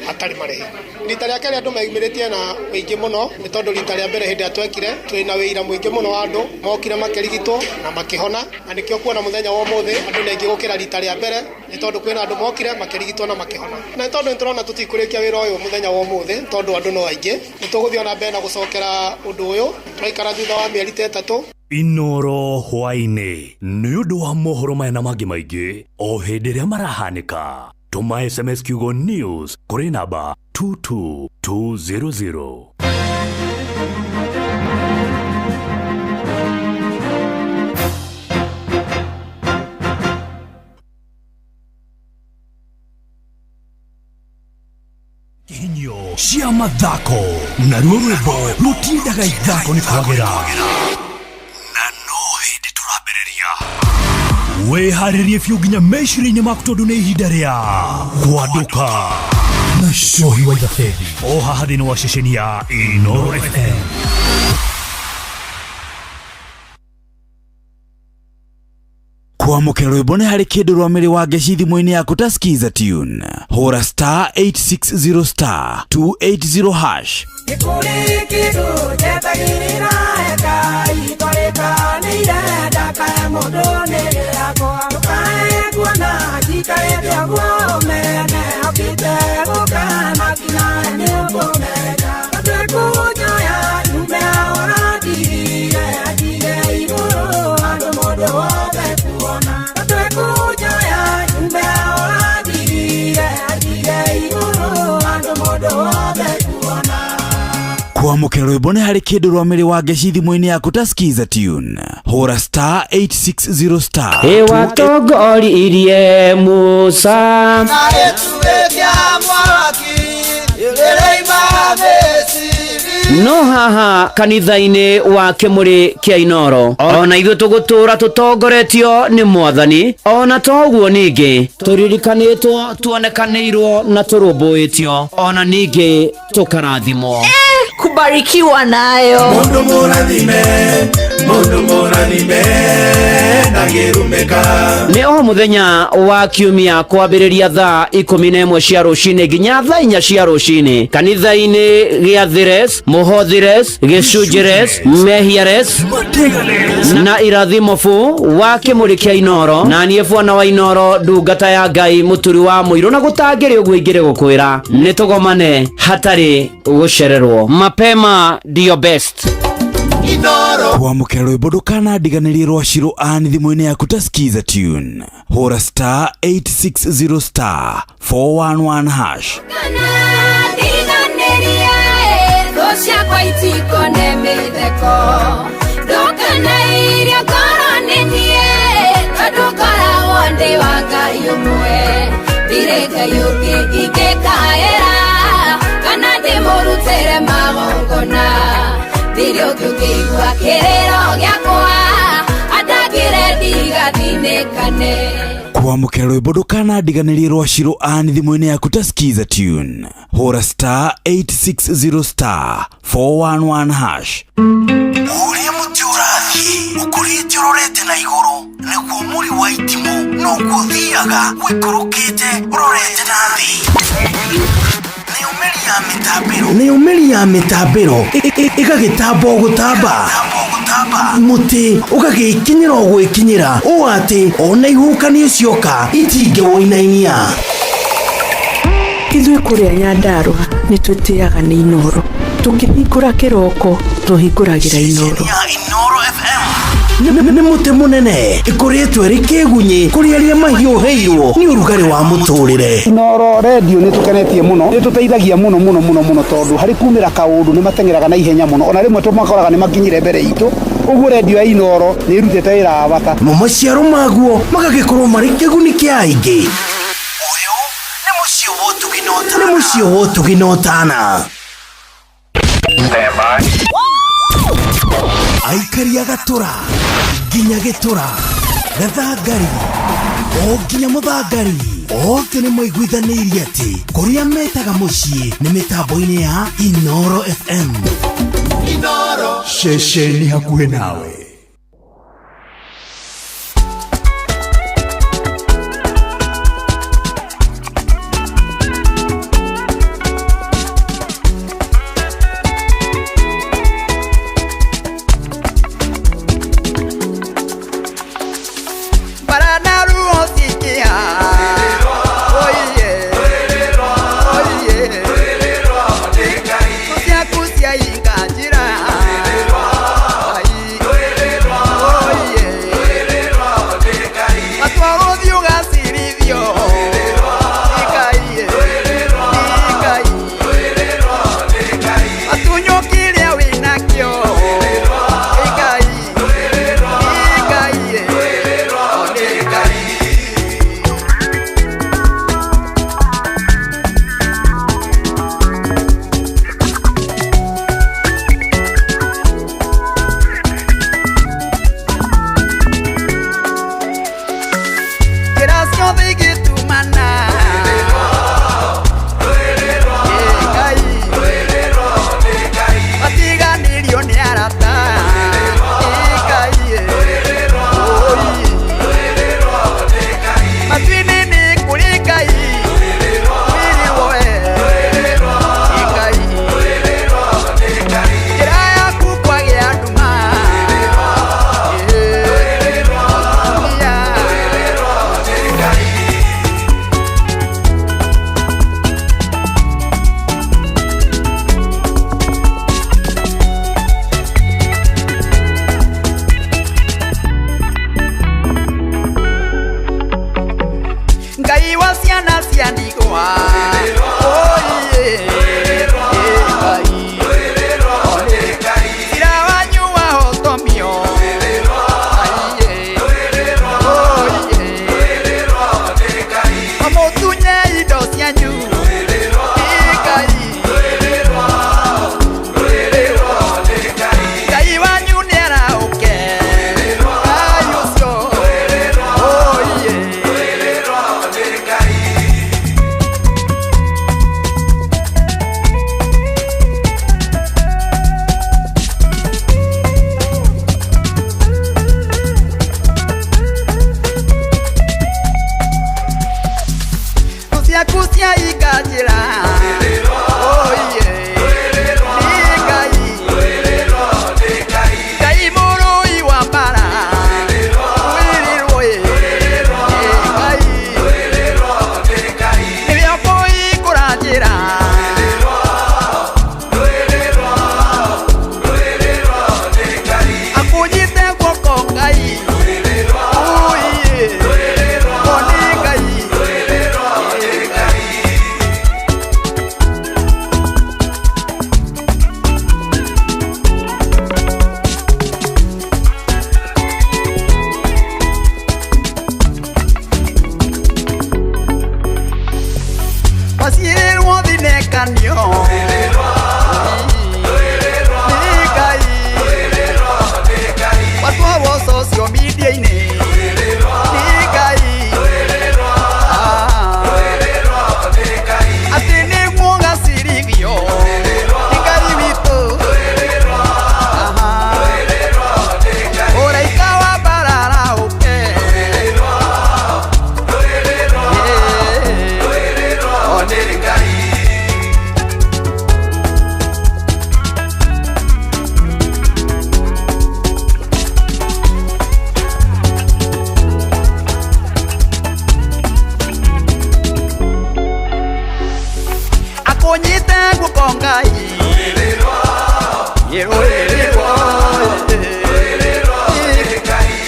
S7: hatarĩ marĩhi. Rita rĩa kerĩ andũ meyumĩrĩtie na wĩingĩ mũno nĩ tondũ rita rĩa mbere hĩndĩ ĩrĩa twekire twĩ na wĩira mũingĩ mũno wa andũ mokire makĩrigitwo na makĩhona, na nĩkĩo kuona mũthenya wa ũmũthĩ andũ nĩ aingĩ gũkĩra rita rĩa mbere nĩ tondũ kwĩna andũ mokire makĩrigitwo na makĩhona. Na nĩ tondũ nĩtũrona tũtikũrĩkia wĩra ũyũ mũthenya wa ũmũthĩ tondũ andũ no aingĩ, nĩ tũgũthiĩ na mbere na gũcokera ũndũ ũyũ tũraikara thutha wa mĩeri ta 3.
S9: Inoro hwainĩ nĩ ũndũ wa mohoro maya na mangĩ maingĩ o hĩndĩ ĩrĩa marahanĩka. Tuma SMS kiugo news kũrĩ namba 22200. Kinyo cia mathako na ruo rwĩmbo rũtindaga ithako nĩ kwagĩra na no hĩndĩ tũrambĩrĩria. Wĩharĩrie biũ nginya meciria-inĩ maku tondũ nĩ ihinda rĩa kwanduka na cohi wa ithabethi o haha thĩinĩ wa ceceni ya Inoro FM. Kwamũkĩra rwĩmbo nĩ harĩ kĩndũ rwa mĩrĩ wa ngeci thimũ-inĩ yaku ta skiza tune. Hũra star 860 star 280 hash.
S8: Gĩkũrĩ kĩndũ njetagĩrĩra Ngai twarĩkanĩire ndakahe mũndũ nĩ gĩakwa ndũkae kuona njikare ndĩaguo mene okĩte gũkana kinya nĩ ũkũmenya twĩkũnyoya nyume ũrandigire ndige igũrũ andũ mũndũ wothe kuona twĩkũnyoya nyume ũrandigire ndige igũrũ andũ mũndũ wothe kuona.
S9: Kwamũkĩra rwĩmbo nĩ harĩ kĩndũ rwa mĩrĩ wa ngeci thimũ-inĩ yaku ta skiza tune. Hũra star 860 star.
S11: Watongoririe Musa no haha kanitha-inĩ wa Kĩmũrĩ kĩa Inoro ona ithuĩ tũgũtũra tũtongoretio nĩ Mwathani, ona toguo ningĩ tũririkanĩtwo tuonekanĩirwo na tũrũmbũĩtio ona ningĩ tũkarathimwo.
S8: Kubarikiwa nayo
S9: Mundu mũrathime ndagĩrũmĩka.
S11: Nĩ o mũthenya wa kiumia kwambĩrĩria thaa 11 cia rũcinĩ nginya thaa 4 cia rũcinĩ kanitha-inĩ gĩa Thires, Mũhothires, Gĩcunjĩres, Mehiares na Irathimofu wa Kĩmũrĩ kĩa Inoro, na niĩ Bwana wa Inoro ndungata ya Ngai mũturi wa mũirũ, na gũtangĩrĩ ũguo ingĩrĩ gũkwĩra nĩ tũgomane hatarĩ gũcererwo. Mapema ndio best.
S9: Kwamũkĩra rwĩmbo ndũkanandiganĩrie rwa Shiro Ann thimũ-inĩ yaku ta skiza tune. Hũra star 860 star 411 hash.
S8: Ciakwa itiko nĩ mĩtheko ndũkanairio ngoro nĩ niĩ tondũ ngoragwo ndĩ wa Ngai ũmwe ndirĩ Ngai ũngĩ ingĩkaĩra kana ndĩmũrutĩre magongona ndirĩ ũngĩ ũngĩigua kĩrĩro gĩakwa andagĩre ndigathinĩkane.
S9: Kwamũkĩra rwĩmbo ndũkanandiganĩrie rwa Shiro Ann thimũ-inĩ yaku ta skiza tune. Hũra star 860 star 411 hash. Ũrĩa mũtĩ ũrathiĩ ũkũrĩte ũrorete na igũrũ nĩguo mũri wa itimũ noguo thiaga wĩkũrũkĩte ũrorete nathĩ. Nĩũmĩri ya mĩtambĩro ĩgagĩtamba gũtamba, mũtĩ ũgagĩkinyĩra gwĩkinyĩra ũũ atĩ ona ihukanio cioka itingĩwoinainia.
S1: Ithuĩ kũrĩa Nyandarua nĩ twĩtĩaga nĩ Inoro, tũkĩhingũra kĩroko tũhingũragĩra Inoro.
S9: Nĩ mũtĩ mũnene ĩkoretwo ĩrĩ kĩgunyi kũrĩ arĩa mahiũhĩirwo nĩ ũrugarĩ wa mũtũrĩre.
S3: Inoro radio nĩ tũkenetie mũno, nĩ tũteithagia mũno tondũ harĩ kumĩra kaũndũ nĩ matengeraga na ihenya mũno, ona rĩmwe tũmakoraga nĩ makinyire mbere itũ. Ũguo radio ya Inoro nĩ ĩrutĩte wĩra wa bata.
S9: Maciaro maguo magagĩkorwo marĩ kĩguni kĩa aingĩ. Ũyũ nĩ mũciĩ wa Ũtugi na Ũtana. Aikari a Gatũra nginya Gĩtũra, Gathangari o nginya Mũthangari, othe nĩ maiguithanĩirie atĩ kũrĩa metaga mũciĩ nĩ mĩtambo-inĩ ya Inoro FM. Inoro ceceni hakuhĩ nawe.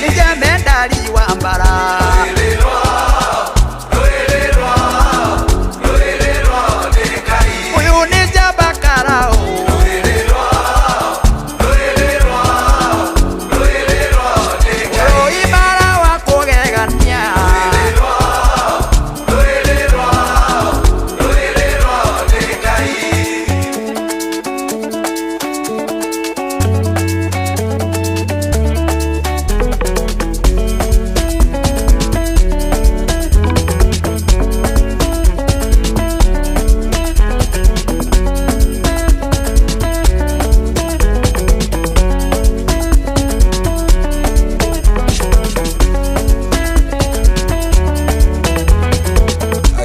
S4: Nijamendari wa mbara uyu nijabakarao ibara wa kugegania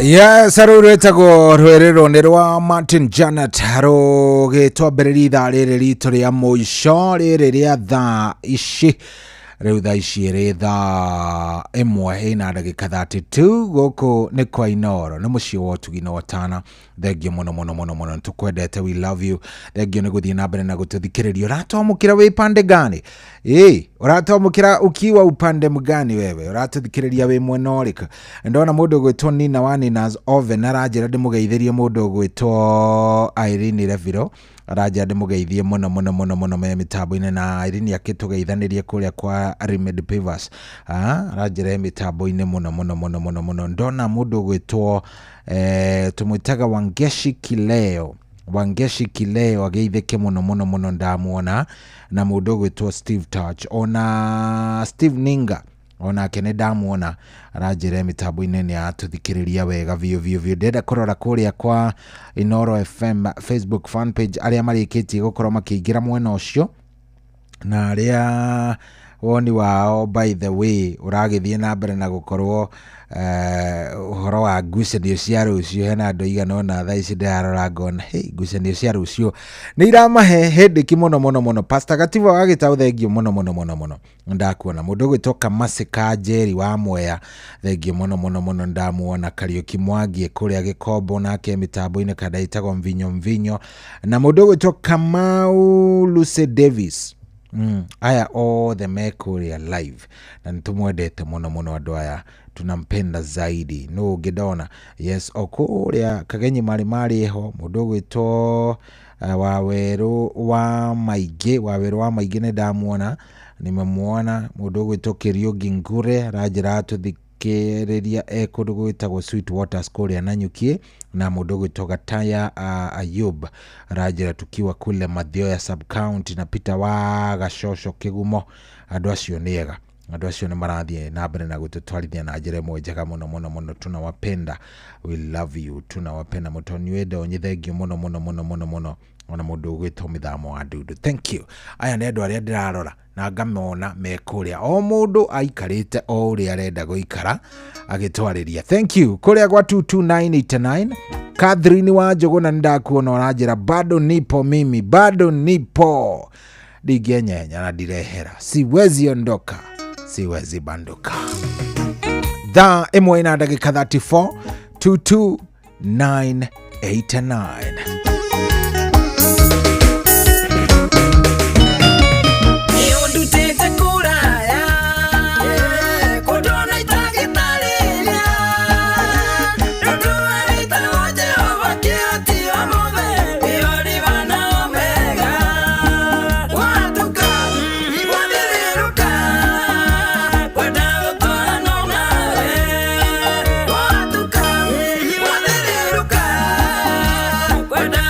S12: Yes, arurwetagwo rwerero nĩ rwa Martin Janet rũgĩtwambĩrĩria ithaa rĩrĩ ritũ rĩa mũico rĩrĩ rĩa thaa ici rĩu thaa ici rĩ thaa ĩmwe ĩna ndagĩka 32 gũkũ nĩ kwa Inooro nĩ mũciĩ wa ũtugi na Watana. Thengio mũno mũno mũno mũno nĩtũkwendete, we love you. Thengio nĩ gũthiĩ na mbere na gũtũthikĩrĩria. Ũratwamũkĩra wĩ pande gani? Ũratwamũkĩra ukiwa upande mgani wewe? Ũratũthikĩrĩria wĩ mwena ũrĩkũ? Ndona mũndũ ũgwĩtwo Nina wa Nina's Oven aranjĩra ndĩmũgeithĩrie mũndũ ũgwĩtwo Irene Reviro araja ndĩmũgeithie mũno mũno mũno mũno me mitambo-inĩ na Irene akĩtũgeithanĩrie kũrĩa kwa Remed Pivas aranjĩra mitambo-inĩ mũno mũno mũno mũno mũno. Ndona mũndũ ũgwĩtwo tumwĩtaga Wangeshi Kileo ageithĩke mũno mũno mũno ndamuona, na mũndũ ũgwĩtwo Steve Touch ona Steve Ninga onake nĩ ndamuona aranjĩra mitambo-inĩ nĩ atũthikĩrĩria wega vio. Ndenda kũrora kũrĩa kwa Inooro FM Facebook fan page arĩa marĩkĩtie gũkorwo makĩingĩra mwena ũcio na arĩa woni wao by the way ũragĩthiĩ na mbere na gũkorwo ũhoro wa ngucanio cia rũciũ. Hena andũ igana ona thaa ici ndarora ngona ngucanio cia rũciũ nĩ iramahe hĩndĩki mũno mũno mũno. Pastor Gatiba wagĩtaũ thengio mũno mũno mũno mũno ndakuona. Mũndũ ũgwĩtwo Kamasi Kanjeri wa Mwea thengio mũno mũno mũno ndamuona. Kariuki Mwangi kũrĩa Gĩkombo nake mitambo-inĩ kada itagwo mvinyo na mũndũ ũgwĩtwo Kamau Lucy Davis. Aya othe mekuria live na nitumwendete muno muno andu aya tunampenda zaidi. No ũngĩndona yes okuria Kagenyi mari ho mũndũ ũgwĩtwo Waweru wa Maingĩ nĩ ndamuona nimemuona. Mũndũ ũgwĩtwo Kĩriũngi Ngure ranjĩra tũthikĩrĩria kũndũ gwĩtagwo Sweet Waters kũrĩa Nanyuki, na mũndũ ũgwĩtwo Gataya Ayub ranjĩra tukiwa kule Mathioya sub county na Peter wa Gacocho Kĩgumo. Andũ acio nĩ ega, andũ acio nĩ marathiĩ na mbere na gũtũtwarithia na njĩra ĩmwe njega mũno mũno mũno. Tunawapenda, we love you, tunawapenda mũtoni wenda onyithengio mũno mũno mũno mũno mũno. Ona mũndũ ũgwĩtwo Mĩthamo wa Ndudu, thank you. Aya nĩ andũ arĩa ndĩrarora na ngamona mekũrĩa o mũndũ aikarĩte o ũrĩa arenda gũikara agĩtwarĩria. Thank you kũrĩa gwa 22989 Catherine wa Njũgũna ndakuona ũranjĩra bado nipo mimi, bado nipo ndingĩenyenya na ndirehera, siwezi ondoka, siwezi banduka. Thaa ĩmwe na ndagĩka 34 22989.
S13: Kwenda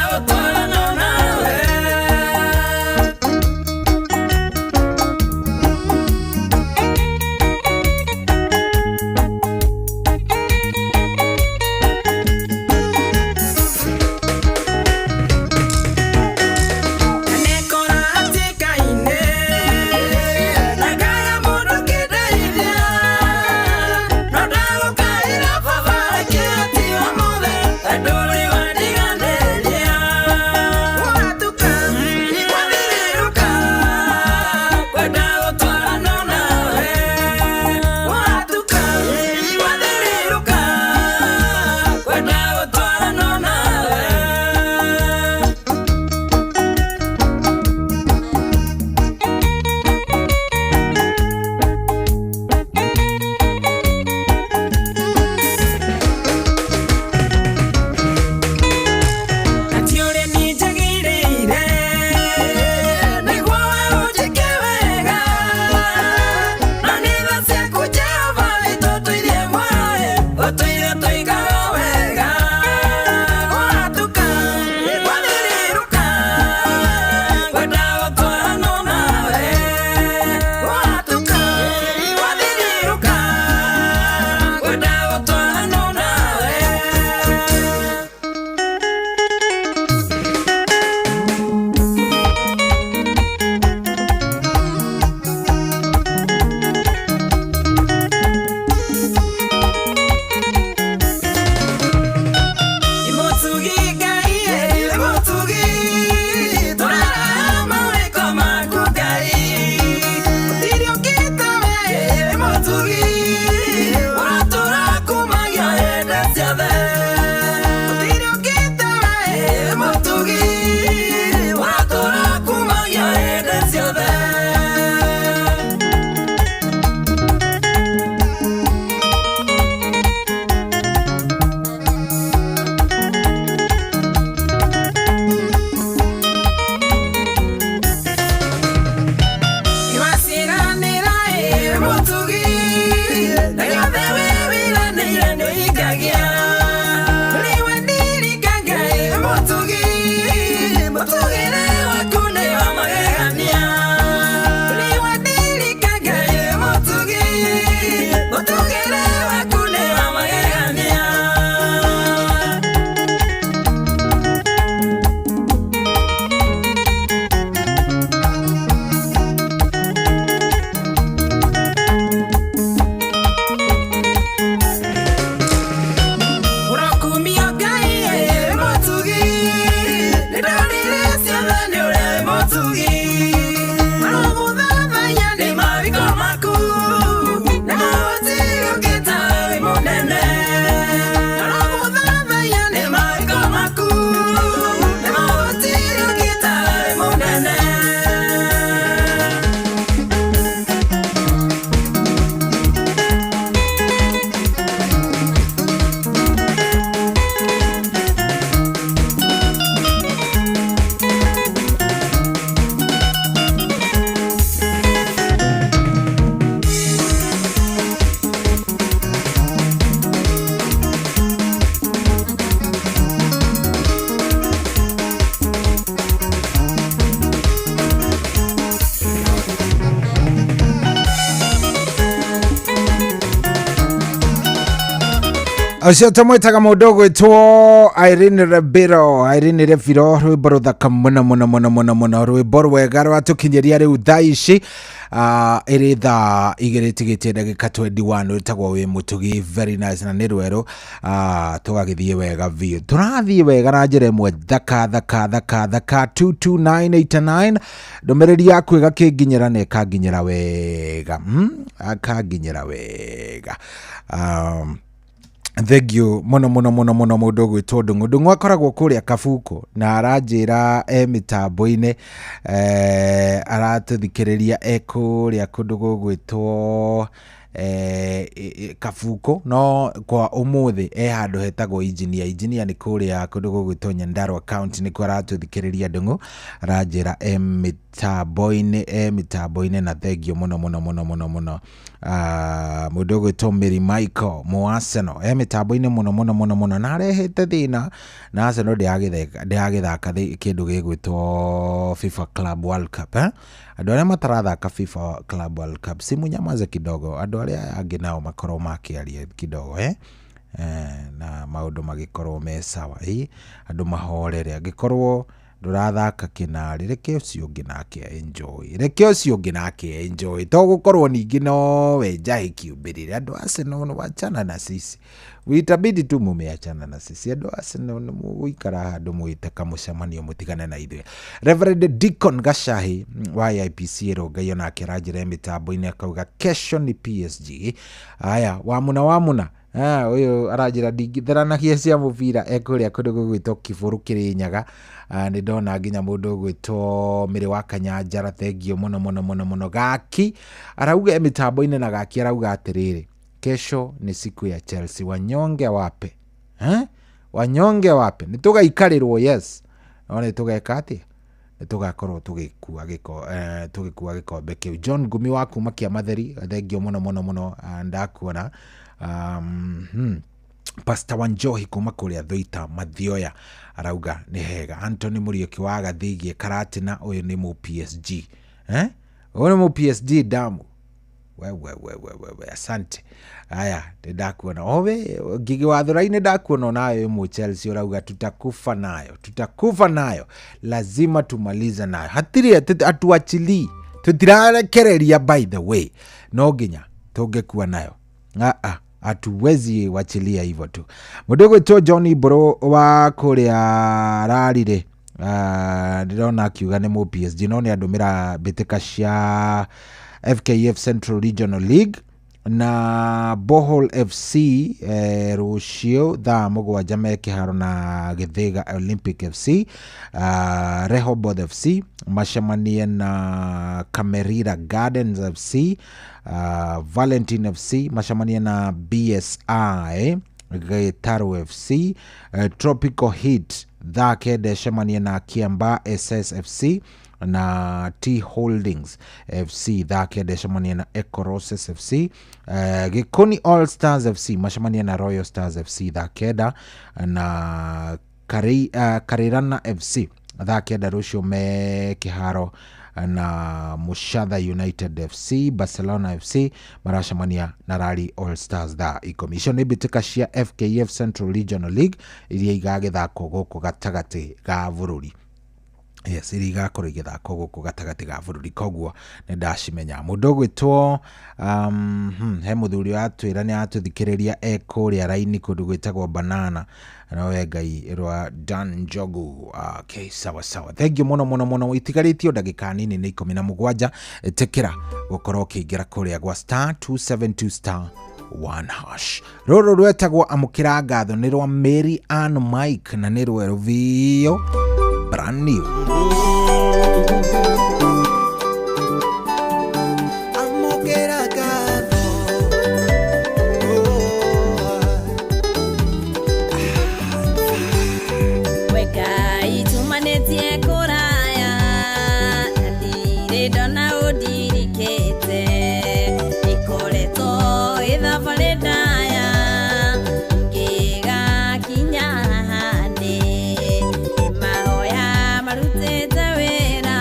S12: Ucio tumwitaga mundu gwitwo Irene Rebiro rwimbo ruthaka muno rwimbo rwega rwatukinyeria riu thaa ici iri thaa igiri tigitie ndagika 21 rwitagwo wi mutugi very nice na ni rweru tugagithie wega biu turathie wega na njira imwe thaka 22989 ndumiriri yaku igakinginyira na ikanginyira wega akanginyira wega thank you muno mundu gwitwo Ndung'u akoragwo kuria Kabuko na aranjira mitambo-ini aratuthikiriria kuria kundu gwitwo Kabuko no kwa umuthi handu hetagwo engineer ni kuria kundu gwitwo Nyandarua county ni kwa aratuthikiriria Ndung'u aranjira mitambo-ini na thank you muno mundu gwitwo Mary Michael mu Arsenal mitambo-ini muno na arehete thina na Arsenal ndihagithaka kindu gigwitwo FIFA Club World Cup andu aria matarathaka FIFA Club World Cup simu nyamaze kidogo andu aria angi nao makorwo makiaria kidogo na maundu magikorwo me sawa andu mahorere angikorwo ndurathaka kinari reke ucio ungi nake enjoy to gukorwo ningi no we njahi kiumbirire andu Arsenal wachana na sisi witabidi tu mumeachana na sisi andu Arsenal muikara handu muite kamucemanio mutigane na ithuĩ. Reverend Deacon Gashahi wa IPC Rongai onake aranjira mitambo-ini akauga kesho ni PSG aya wamuna uyu aranjira ndingitheranagia cia mubira ekuria kundu gwitwo Kiburu Kirinyaga ni ndona nginya mundu gwitwo Miri wa Kanyanjara thengio muno Gaki arauga mitambo-ini na Gaki arauga atiriri kesho ni siku ya Chelsea wanyonge wape nitugaikarirwo yes no nitugeka atia nitugakorwo tugikua gikombe kiu. John Gumi wa kuma Kiamatheri thengio muno ndakuona Pastor Wanjohi kuma kuria Thũita Mathioya arauga ni hega. Anthony Muriuki wa Gathigie Karatina uyu ni mu PSG uyu ni mu PSG damu we asante aya ndakuona owe Gigi wa Thuraini ndakuona nayo mu Chelsea urauga tutakufa nayo lazima tumaliza nayo hatiri atuachili tutirarekereria by the way no nginya tungekuwa nayo hatuwezi wachilia hivyo tu. Mudogo to Johnny Bro wa kuria rarire ndĩrona akiuga nĩ mu PSG no nĩ andũmĩra mbĩtĩka cia FKF Central Regional League na Bohol FC rũciũ thaa mũgwanja me kĩharo na Gĩthĩga Olympic FC. Rehoboth FC macemanie na Kamerira Gardens FC. Valentine FC macemanie na BSI Gĩtarũ FC. Tropical Heat thaa kenda cemanie na Kiambaa SSFC na T Holdings FC thaa kenda cemanie na Ecoroses FC. Gikoni All Stars FC macemanie na Royal Stars FC thaa kenda na Karirana FC thaa kenda rũciũ me kĩharo na Mushatha United FC. Barcelona FC maracemania na Rally All Stars thaa 10. Icio nĩ mbĩtĩka cia FKF Central Regional League iria igagĩthakwo gũkũ gatagatĩ ga bũrũri. Yes, iri igakorwo igithako gũkũ gatagatĩ ga bũrũri koguo nĩ ndacimenya. Mũndũ gwĩtwo he mũthuri atwĩra nĩ atuthikĩrĩria kũrĩa raini kũndũ gwĩtagwo Banana no Ngai rwa Dan Njogu. Okay, sawa thank you muno itigarĩtio ndagĩka nini nĩ 17 tekera gũkorwo ũkĩingĩra kũrĩa gwa star 272 star 1 hash. Rũrũ rwetagwo amũkĩra ngatho nĩ rwa Mary Ann Mike na nĩ rwerũ biũ brand new.
S8: Mahoya marutete wĩra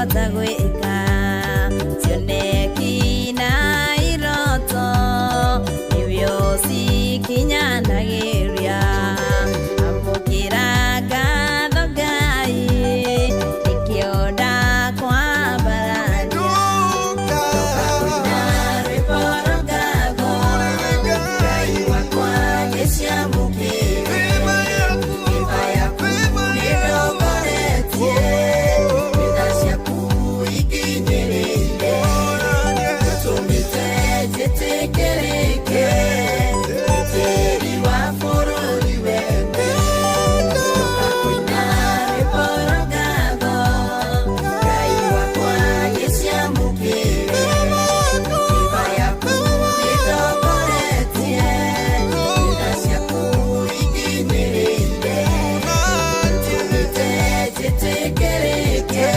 S8: ngĩhota gwĩka cioneki na iroto nĩwĩo cikinyanagĩria amũkĩra ngatho Ngai nĩkĩo ndakwambarania toka kwĩna rwĩmbo rwa ngatho Ngai wakwa nĩciamũkĩire hĩba yaku nĩndongoretie wĩtha ciaku ikinyĩrĩire ũtũmĩte njĩtĩkĩrĩke ũtĩri wa bũrũri wene toka kwĩna rwĩmbo rwa ngatho Ngai wakwa nĩciamũkĩire hĩba yaku nĩndongoretie wĩtha ciaku ikinyĩrĩire ũtũmĩte njĩtĩkĩrĩke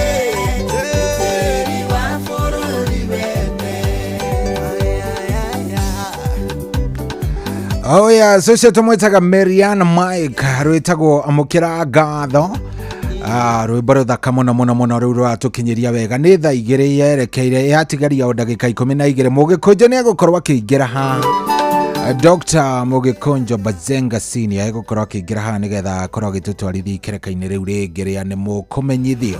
S8: ũtĩri wa bũrũri wene.
S12: Oh yeah, so tumwitaga Marian Mike rwitagwo amukira ngatho rwimbo ruthaka muno muno muno ru rwatukinyiria wega ni thaa 2 yerekeire yatigaria ndagika 12 Mugikunjo ni agukorwo akiingira ha Dr. Mugikunjo Bazenga Senior agukorwo akiingira ha nigetha akorwo agitutwarithia ikereka-ini riu ringi ria ni mukumenyithio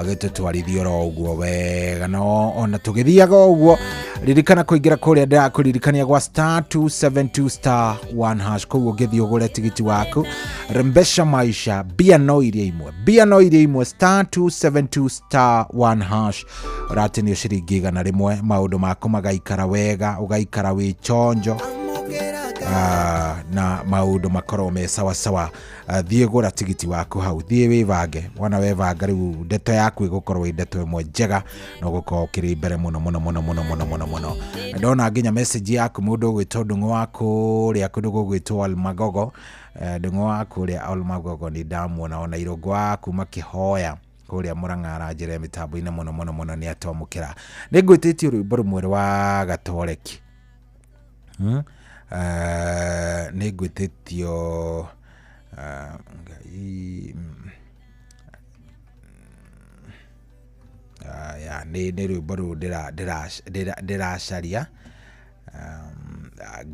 S12: gitutwarithio ro uguo wega no ona tugithiaga uguo ririkana kuingira kuria ndirakuririkania gwa *272*1# koguo ngithi ugure tigiti waku rembesha maisha bia no iria imwe *272*1# uratinio ciringi 100 maundu maku magaikara wega ugaikara wi chonjo na maundu makorwo me sawa sawa thie gura tigiti waku hau thie wivange wana wevanga riu ndeto yaku igukorwo ndeto imwe njega no gukorwo kiri mbere muno muno muno muno muno muno muno ndona nginya message yaku mundu gwitwo ndungu waku ria kundu gwitwo Almagogo ndungu waku ria Almagogo ni ndamuona ona irongo waku makihoya kuria Murang'a aranjire mitambo-ini muno muno muno ni atomukira ningwititie rwimbo rumwe rwa Gatoreki ningwititio ya ni rwimbo ru ndiracaria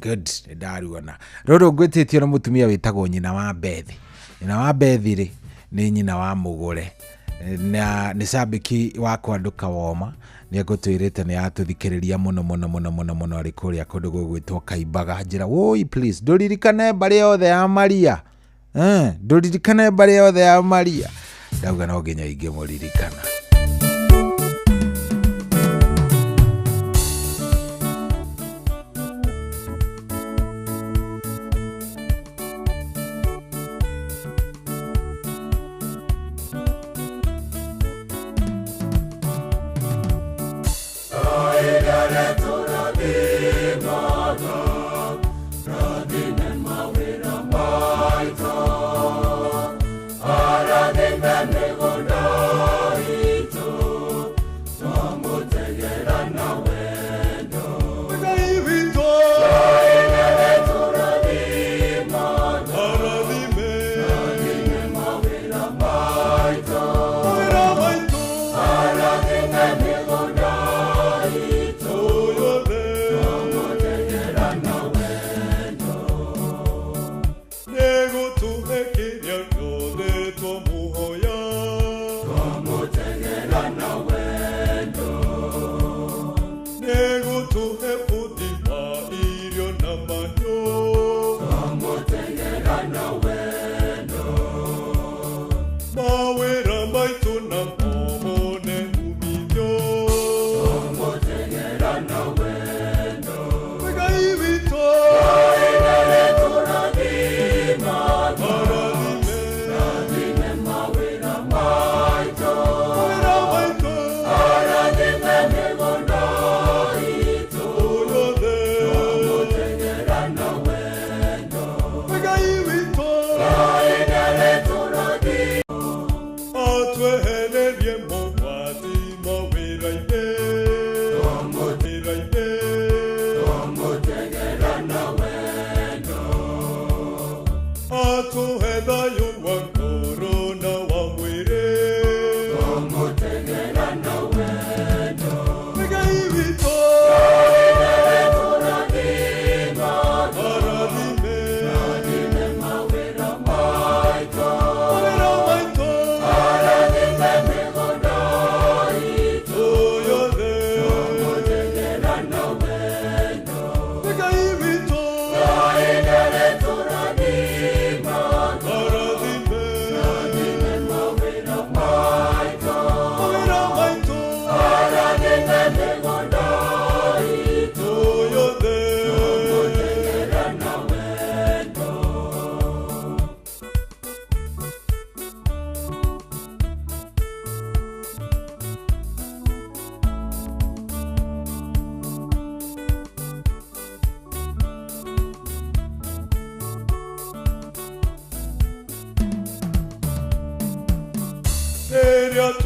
S12: good ndaruona ruru ngwititio na mutumia witagwo nyina wa Bethi ri ni nyina wa Mugure na ni sabiki wakwa nduka woma ni agutwirite ni atuthikiriria muno muno muno muno muno ari kuria kundu gugwitwo Kaimbaga njira woi please nduririkane mbari yothe ya Maria nduririkane mbari yothe ya Maria ndauga no nginya ingi muririkana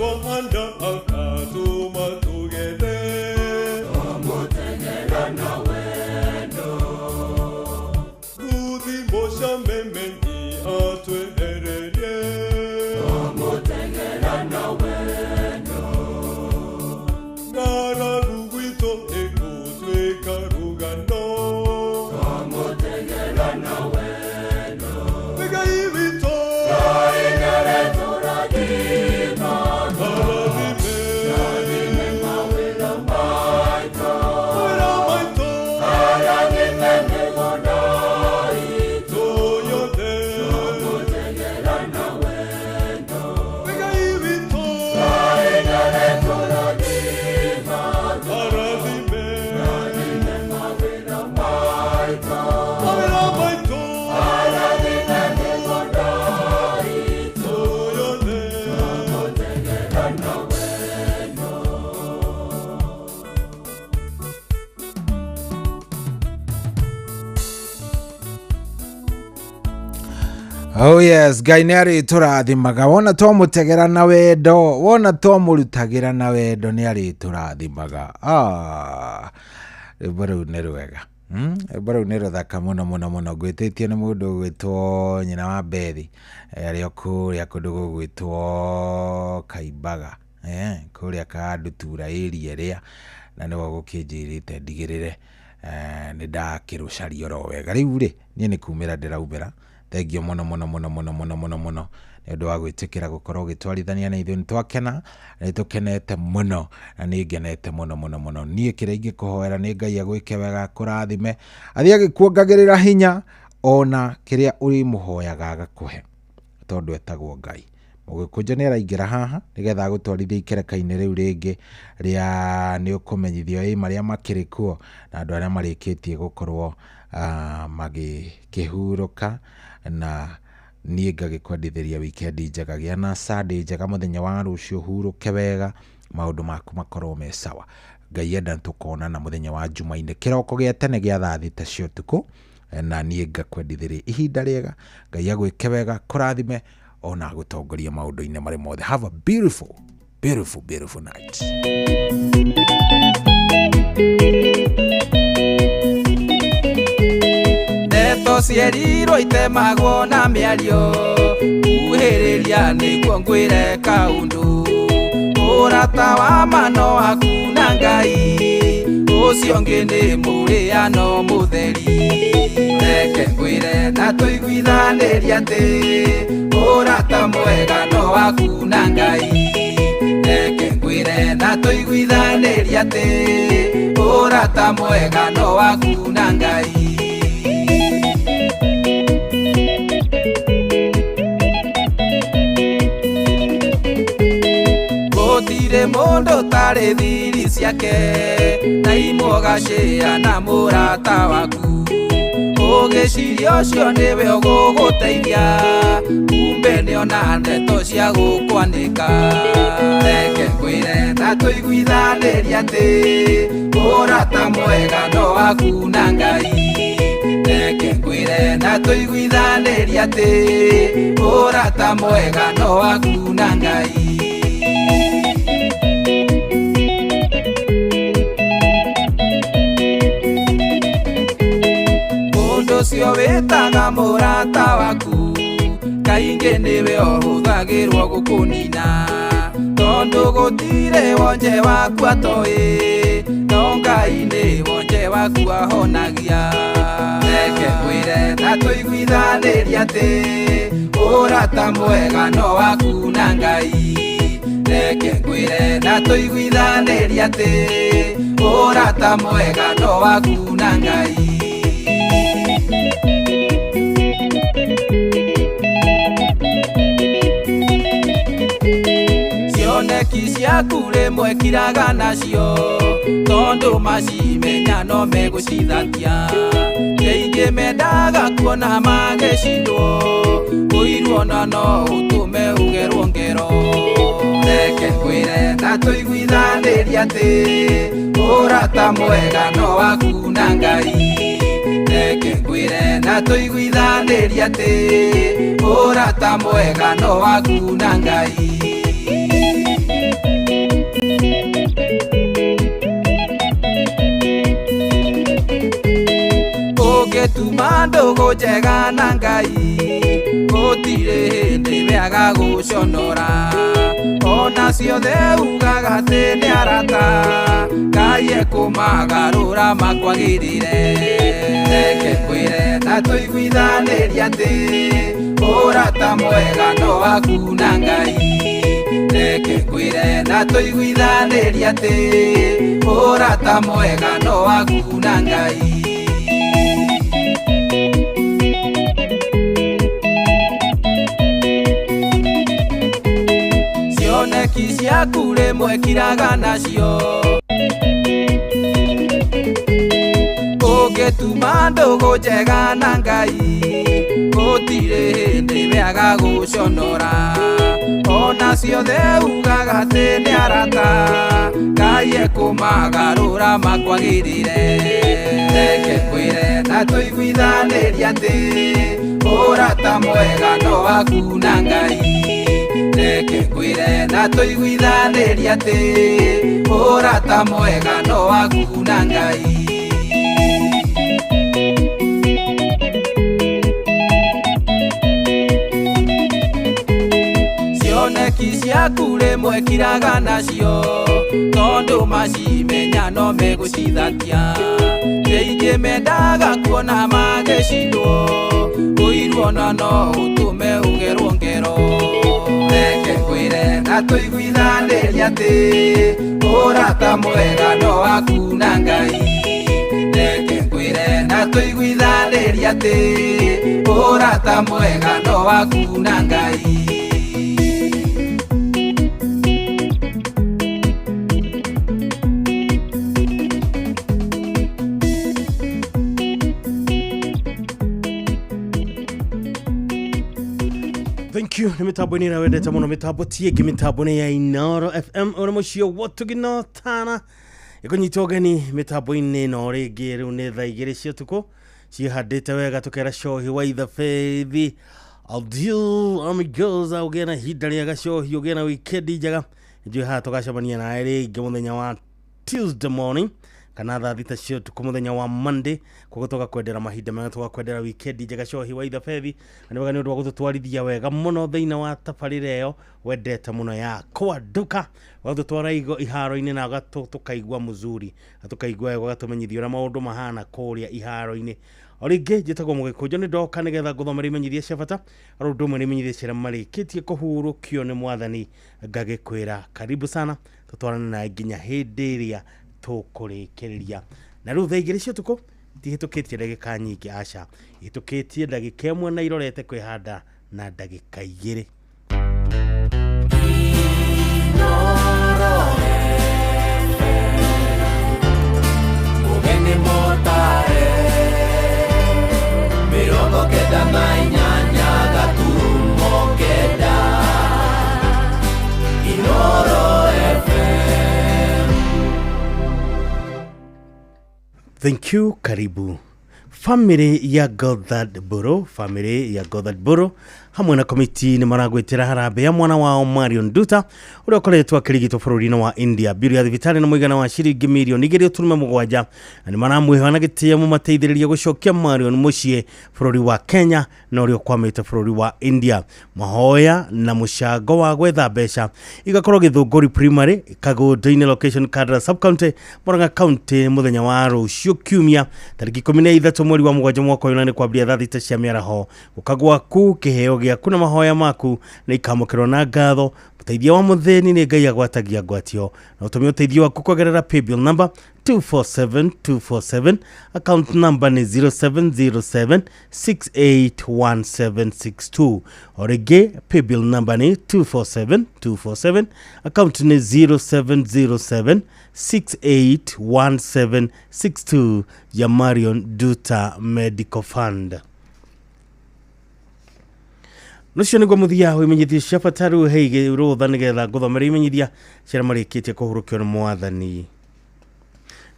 S5: twahanda akatuma tugete amutengera na wendo guthi mosha memeni atwehererie amutengera na wendo ngaragu gwito egutwika rugano amutengera na wendo Ngai wito Ngai ngare turagima Aradime mawira maito Aradime megoda ito yote amutengera na wendo Ngai wito Ngai ngare turagima Aradime mawira maito Aradime megoda ito yote amutengera na wendo
S12: Oh yes, Ngai nĩ arĩtũrathimaga wona twamutegera na wendo, wona twamũrutagĩra na wendo nĩ arĩtũrathimaga. Rwĩmbo rũu nĩ rwega. Rwĩmbo rũu nĩ rũthaka mũno mũno mũno, ngwĩtĩtio nĩ mũndũ ũgwĩtwo nyina wa Bethi arĩ o kũrĩa kũndũ gũgwĩtwo Kaimbaga, kũrĩa ka Ndutura area ĩrĩa, na nĩwe gũkĩnjĩrĩte ndigĩrĩre nĩ ndakĩrũcaria oro wega. Rĩu rĩ niĩ nĩ kumĩra ndĩraumĩra. Thengio mũno mũno mũno mũno mũno mũno mũno nĩ ũndũ wa gwĩtĩkĩra gũkorwo ũgĩtwarithania na ithuĩ. Nĩ twakena, nĩ tũkenete mũno na nĩ ngenete mũno mũno mũno. Niĩ kĩrĩa ingĩkũhoera nĩ Ngai agwĩke wega, akũrathime, athiĩ agĩkuongagĩrĩra hinya, ona kĩrĩa ũrĩmũhoyaga agakũhe, tondũ etagwo Ngai. Mũgĩkũnja nĩ araingĩra haha nĩgetha agũtwarithia ikereka-inĩ rĩu rĩngĩ rĩa nĩ ũkũmenyithio marĩa makĩrĩ kuo na andũ arĩa marĩkĩtie gũkorwo magĩkĩhurũka, na niĩ ngagĩkwendithĩria wikendi njega. Gĩa na Sunday njega, mũthenya wa rũciũ hurũke wega, maũndũ maku makorwo me sawa. Ngai enda tũkonana mũthenya wa Jumaine kĩroko gĩa tene gĩa thaa thita cia ũtukũ, na niĩ ngakwendithĩria ihinda rĩega. Ngai agwĩke wega, kũrathime, ona agũtongoria maũndũ-inĩ marĩ mothe. Have a beautiful, beautiful, beautiful night.
S4: Ndeto cierirwo itemagwo na mĩario, kuhĩrĩria nĩguo ngwĩre kaũndũ. Ũrata wa mano waku na Ngai, ũcio ũngĩ nĩ mũrĩano mũtheri. Reke ngwĩre na tũiguithanĩrie atĩ, ũrata mwega no waku na Ngai. Reke ngwĩre na tũiguithanĩrie atĩ, ũrata mwega no waku na Ngai. Gũtirĩ mũndũ tarĩ thiri ciake, na imũgacĩra na mũrata waku. Ũgĩciria ũcio nĩwe ũgũgũteithia, kumbe nĩona ndeto cia gũkwanĩka. Reke ngwĩre na tũiguithanĩrie atĩ, ũrata mwega no waku na Ngai. Reke ngwĩre na tũiguithanĩrie atĩ, ũrata mwega no waku na Ngai. Ũcio wĩtaga mũrata waku, kaingĩ nĩwe ũhũthagĩrwo gũkũnina, tondũ gũtirĩ wonje waku atoĩ, no Ngai nĩ wonje waku ahonagia. Reke ngwĩre na tũiguithanĩrie atĩ, ũrata mwega no waku na Ngai. Reke ngwĩre na tũiguithanĩrie atĩ, ũrata mwega no waku na Ngai. Cioneki ciaku rĩmwe kiraga nacio, tondũ macimenya no megũcithakia. Rĩngĩ mendaga kuona magĩcinwo, ũiruo na no ũtũme ũgerwo ngero. Reke ngwĩre na tũiguithanĩrie atĩ, ũrata mwega no waku na Ngai. Reke ngwĩre na tũiguithanĩrie atĩ, ũrata mwega no waku na Ngai. ndũgũ njega na Ngai gũtirĩ hĩndĩ wega gũconora ona ciothe ugaga atĩ nĩ arata Ngai ekũmagarũra makwagĩrĩre reke kwĩre na tũiguithanĩrie atĩ ũrata mwega no waku na Ngai reke kwĩre na tũiguithanĩrie atĩ ũrata mwega no waku na Ngai cioneki ciaku rĩmwe kiraga nacio ũngĩtuma ndũgũ njega na Ngai gũtirĩ hĩndĩ wega gũconora ona ciothe ugaga atĩ nĩ arata Ngai ekũmagarũra makwagĩrĩre reke kwĩre na tũiguithanĩrie atĩ ũrata mwega no waku na Ngai reke kwĩre na tũiguithanĩrie atĩ ũrata mwega no waku na Ngai cioneki ciaku rĩmwe kiraga nacio tondũ macimenya no megũcithatia rĩingĩ mendaga kuona magĩcinwo ũiru ona no ũtũme ũgerwo ngero reke kwĩre na tũiguithanĩrie atĩ ũrata mwega no waku na Ngai reke kwĩre na tũiguithanĩrie atĩ ũrata mwega no waku na Ngai
S13: Thank you. Ni mitambo ni rawedeta muno mitambo tiegi mitambo ni ya Inoro FM ore mucio watugino tana ikonyitogeni mitambo ine no rege riu ni thaa igiri cia tuko cihandite wega tukera shohi wa itha Faith Abdul amigos augena hidari ya shohi ugena weekend njega ndio ha tugacabania na ere muthenya wa Tuesday morning kana thaa thita cio tuko muthenya wa Monday kugotoka kwendera mahinda mega tugakwendera weekend njega shohi wa itha Faith ani wega ni undu wa gututwarithia wega muno thiina wa tabarire yo wendete muno ya kwa duka wagututwara igo iharo-ini na gatukaigwa muzuri atukaigwa wega gatumenyithio na maundu mahana kuria iharo-ini oringe jitagwo mugikujo ni ndoka nigetha guthomera imenyithia cia bata rundu mwe imenyithia cia marikitie kuhurukio ni mwathani ngagikwira karibu sana tutwarane na nginya hindi iria tukurikiria na riu thaa igiri cia tuko tihitukitie ndagika nyingi aca ihitukitie ndagika imwe na irorete kwihanda na ndagika igiri
S4: ugeni motare mirongo kenda na inyanya gaturumo kenda Inoro FM.
S13: Thank you, karibu. Family ya Gothard Borough hamwe na komiti ni maragwetera harambe ya mwana wao Marion Nduta uria ukoretwo akirigitwo bururi-ini wa India biru ya thibitari na muigana wa ciringi mirioni 2.7 ni maramwiha na gitio mu mateithiriria gucokia Marion mucie bururi wa Kenya na uria kwamite bururi wa India mahoya na mushango wa gwetha mbeca igakorwo Githunguri primary Kagundo-ini location Kadra sub county Murang'a county muthenya wa rucio kiumia tariki 13 mweri wa 7 mwaka uyu ni kwambia thaa 6 cia miaraho ukagwa ku kiheo gya kuna mahoya maku na ikamukirwo na ngatho muteithia wa mutheni ni Ngai agwatagia ngwatio na utumia uteithio waku kugerera paybill number 247247 account number ni 0707681762 orege paybill number ni 247247 account ni 0707681762 ya Marion Nduta Medical Fund. Nucio niguo muthia wimenyithia cia bata riu heige rutha nigetha guthomera imenyithia cia marikitie kuhurukio ni mwathani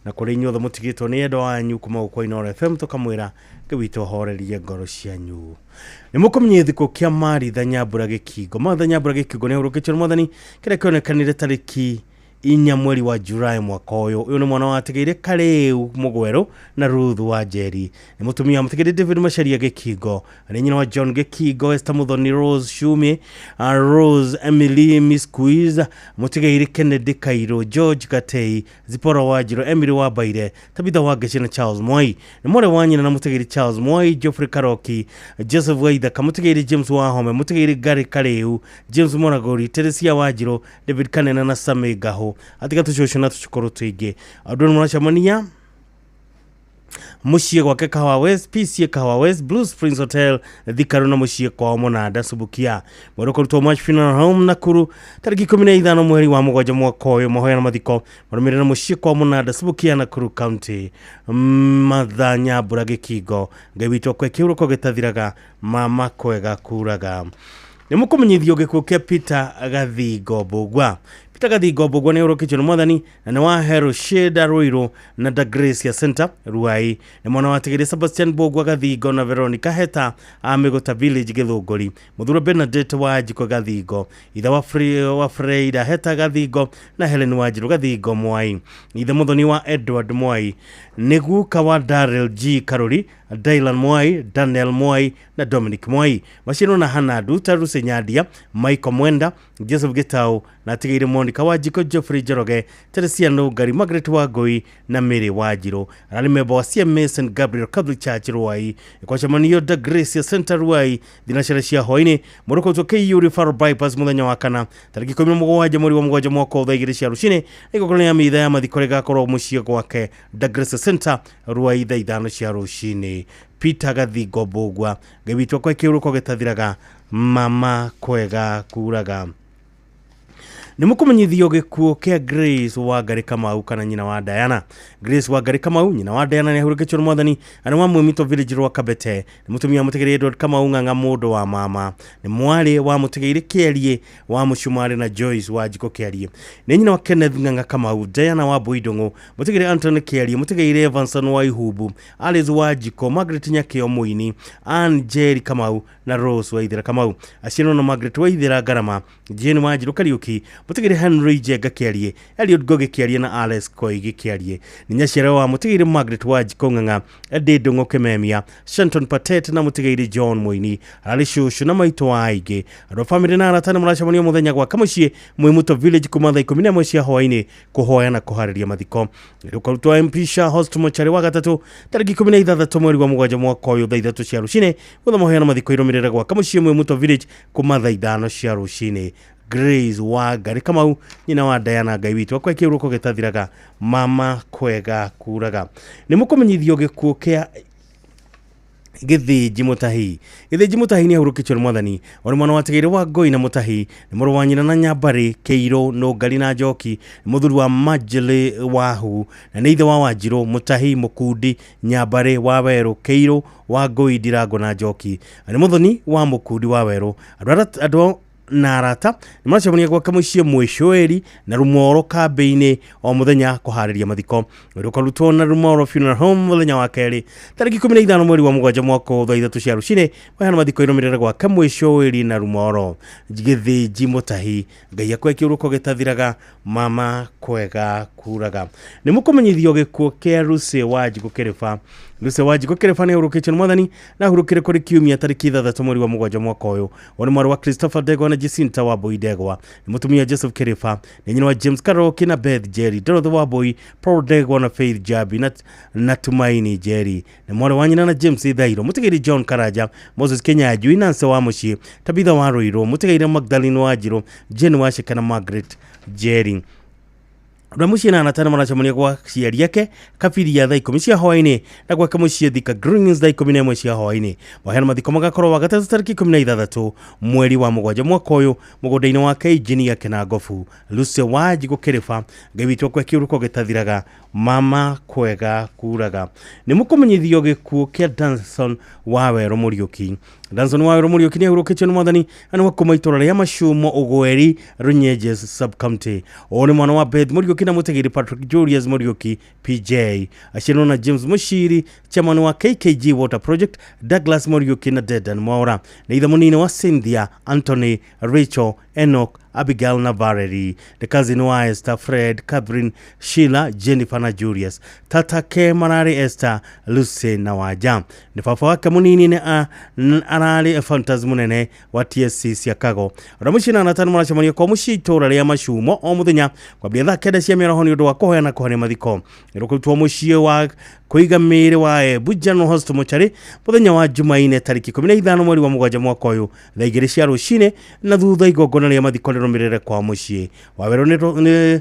S13: na kuri inyuothe mutigitwo ni endo wanyu kuma gukwa Inoro FM tukamwira ngwito horerie ngoro cianyu ni mukomenye thiko kia Maritha Nyambura Gikingo ni hurukitio ni mwathani kire kionekanire tariki inya mweri wa Julai mwaka uyu. Uyu ni mwana wa Tegeire Kareu Mugwero na Ruth wa Njeri. Ni mutumia Mutegeire David Macharia Gekigo, ni nyina wa John Gekigo, Esther Muthoni, Rose Shume, Rose Emily Misquiz, Mutegeire Kennedy Kairo, George Katei, Zipora Wajiro, Emily Wabaire, Tabitha Wagashi na Charles Mwai. Ni mwere wa nyina na Mutegeire Charles Mwai, Geoffrey Karoki, Joseph Waithaka, Mutegeire James Wahome, Mutegeire Gary Kareu, James Moragori, Teresia Wajiro, David Kanena na Same Gaho. Atika tushosho na tushukuru tuige. Adoni mwanashamania mushie gwake Kahawa West, PC Kahawa West, Blue Springs Hotel, Thikaru na mushie kwa Monada Subukia. Mweroko Ruto March Funeral Home Nakuru, tariki 15 mweri wa Mugwanja mwaka uyu, mahoya na mathiko marumire na mushie kwa Monada Subukia Nakuru County. Mathanya Burage Kigo, Ngai witũ kwe kiurũko gĩtathiraga, mama kwega kuraga. Ni mukumenyithio gĩkuũ kĩa Peter Gathigo Mbũgua. Peter Gathigo Mbũgua ni ũrũkĩtio nĩ Mwathani na nĩ wa Hero Sheda Ruiru na The Gracia Center Ruai. Ni mwana wa Tegeire Sebastian Mbũgua Gathigo na Veronica Heta a Mĩgũta Village Gĩthũngũri. Mũthuro Bernadette Wanjiko Gathigo, ithe wa Freida Heta Gathigo na Helen Wanjiru Gathigo Mwai. Ithe Muthoni wa Edward Mwai, nĩguka wa Darrell G Karuri, Dylan Mwai, Daniel Mwai na Dominic Mwai. Mashino na Hana Duta Rusenyadia, Michael Mwenda, Joseph Gitau na Tegeire Monica Wanjiko, Geoffrey Jeroge, Teresia Nugari, Margaret Wagoi na Mary Wajiro. Alimeba wa CMS and Gabriel Catholic Church Ruai. Kwa shamanio The Gracia Center Ruai, dinasharashia hoine, Moroko toke Yuri Faro Bypass muthenya wa kana. Tariki 17 mweri wa Mugwanja mwaka uthaigirishia rushine, ikokolea mitha ya mathikore gakoro mushie gwake The Gracia Center Ruai thaa 5 cia rushine. Peter Gathigo Mbũgua, Ngai witũ kwa kiurũko gĩtathiraga, mama kwega kuraga. Ni mukumenyithio gĩkuũ kĩa Grace Wangari Kamau kana nyina wa Diana. Grace Wangari Kamau, nyina wa Diana, ni ahurũkĩtio nĩ Mwathani, arĩ wa Mwimito Village rwa Kabete. Ni mutumia Mutegeire Edward Kamau ng'ang'a mũndũ wa mama. Ni mwari wa Mutegeire Kĩarie wa Mũcumari na Joyce Wanjiko Kĩarie. Ni nyina wa Kenneth ng'ang'a Kamau, Diana wa Boidongo, Mutegeire Anthony Kĩarie, Mutegeire Evanson wa Ihubu, Alice Wanjiko, Margaret Nyakĩo Mũini, Ann Jerry Kamau na Rose Waithera Kamau. Aciarwo na Margaret Waithera Ngarama, Jane Wanjiru Kariuki, Mutegeire Henry Jega Kĩarie, Eliud Goge Kĩarie na Alice Koigi Kĩarie. Ni nyaciara wa Mutegeire Margaret Wanjiko ng'ang'a, Ndĩndũng'ũ Kĩmemia, Shanton Patet na Mutegeire John Mũini, arĩ cũcũ na maitũ wa aingĩ. Andũ a famĩlĩ na arata nĩ mũracemania mũthenya gwaka mũciĩ Mwĩmuto Village kuma thaa 11 cia hwaĩ-inĩ kũhoya na kũharĩria mathiko. Rũkarutwo MP Shah Host Mochari wa gatatũ tariki 16 mweri wa Mugwanja mwaka ũyũ thaa 3 cia rũcinĩ gũtha mahoya na mathiko irũmĩrĩra gwaka mũciĩ Mwĩmuto Village kuma thaa 5 cia rũcinĩ. Grace Wangari Kamau, nyina wa Diana, Ngai witũ kwa kiurũko gĩtathiraga, mama kwega kuraga. Nĩ mũkũmenyithio gĩkuũ kĩa Gĩthĩnji Mũtahi. Gĩthĩnji Mũtahi nĩ ahurũkĩtio nĩ Mwathani, ũrĩ mwana wa Tegeire wa Ngoi na Mũtahi, nĩ mũrũ wa nyina na Nyambarĩ Kĩirũ Nũngari na Njoki, nĩ mũthuri wa Manjĩlĩ Wahu na nĩ ithe wa Wanjirũ Mũtahi Mũkundi Nyambarĩ wa Werũ Kĩirũ wa Ngoi Ndirango na Njoki, nĩ mũthoni wa Mũkundi wa Werũ. Andũ na arata nĩ maracemania gwaka mũciĩ Mwĩcũĩri na Rumoro kambĩ-inĩ o mũthenya kũharĩria mathiko. Rũkarutwo na Rumoro Funeral Home mũthenya wa kerĩ tariki 15 mweri wa Mugwanja mwaka thaa 3 cia rũcinĩ mahoya na mathiko irũmĩrĩra gwaka Mwĩcũĩri na Rumoro. Gĩthĩnji Mũtahi, Ngai akwe kiurũko gĩtathiraga, mama kwega kuraga. Nĩ mũkũmenyithio gĩkuũ kĩa Lucy Wanjiko Kĩrĩba. Lucy Wanjiko Kĩrĩba nĩ ahurũkĩtio nĩ Mwathani na ahurũkĩre kũrĩ kiumia tariki 3 mweri wa Mugwanja mwaka ũyũ. Ũrĩ mwarĩ wa Christopher Ndegwa na Jacinta Wambui Ndegwa. Nĩ mutumia Joseph Kĩrĩba, nĩ nyina wa James Karoki na Beth Jerry, Dorothy Wambui, Paul Ndegwa na Faith Jabi na Tumaini Jerry. Nĩ mwarĩ wa nyina na James Thairo, Mutegeire John Karanja, Moses Kenyanjui, Nancy wa Mũciĩ, Tabitha wa Rũirũ, Mutegeire Magdalene Wanjiru, Jane Wacheka na Margaret Jerry. Ramushi na anatana maracemania kwa ciari yake Kabiria thaa 10 cia hwaĩ-inĩ na gwaka mũciĩ Thika Greens thaa 11 cia hwaĩ-inĩ. Mahoya na mathiko magakorwo wa gatatũ tariki 16 mweri wa Mugwanja mwaka ũyũ mũgũnda-inĩ wake Injinia Kenangofu. Lucy Wanjiko Kĩrĩba, Ngai witũ kwa kiurũko gĩtathiraga, mama kwega kuraga. Nĩ mũkũmenyithio gĩkuũ kĩa Danson wa Werũ Mũriũki. Danson wa Werũ Mũriũki nĩ ahurũkĩtio nĩ Mwathani na nĩ kuma itũra rĩa Macumo Ũgweri Runyenjes sub county. Ũyũ nĩ mwana wa Beth Mũriũki na Mutegeire Patrick Julius Mũriũki PJ. Aciarwo na James Mũciri, chairman wa KKG Water Project, Douglas Mũriũki na Dedan Mwaura. Nĩ ithe mũnini wa Cynthia, Anthony, Rachel, Enoch, Abigail na Valerie, the cousin wa Esther, Fred, Catherine, Sheila, Jennifer na Julius, tata ke Marari Esther, Lucy na Waja. Ni papa wake munini ni arali fantasmu nene wa TSC Siakago. Ramushina natani mwana chamani kwa mushitora ya mashumo o muthenya kwa biadha keda cia mĩaraho nĩ ũndũ wa kũhoya kũhonia mathiko ĩrũkũrutwo mũciĩ wa kũiga mĩĩrĩ wa Bujano Hospital Mochari mũthenya wa Jumaine tariki 15 mweri wa mũgwanja mwaka ũyũ thaa 2 cia rũcinĩ na thutha igongona rĩa mathiko rĩrũmĩrĩre kwa mũciĩ Waweru nĩ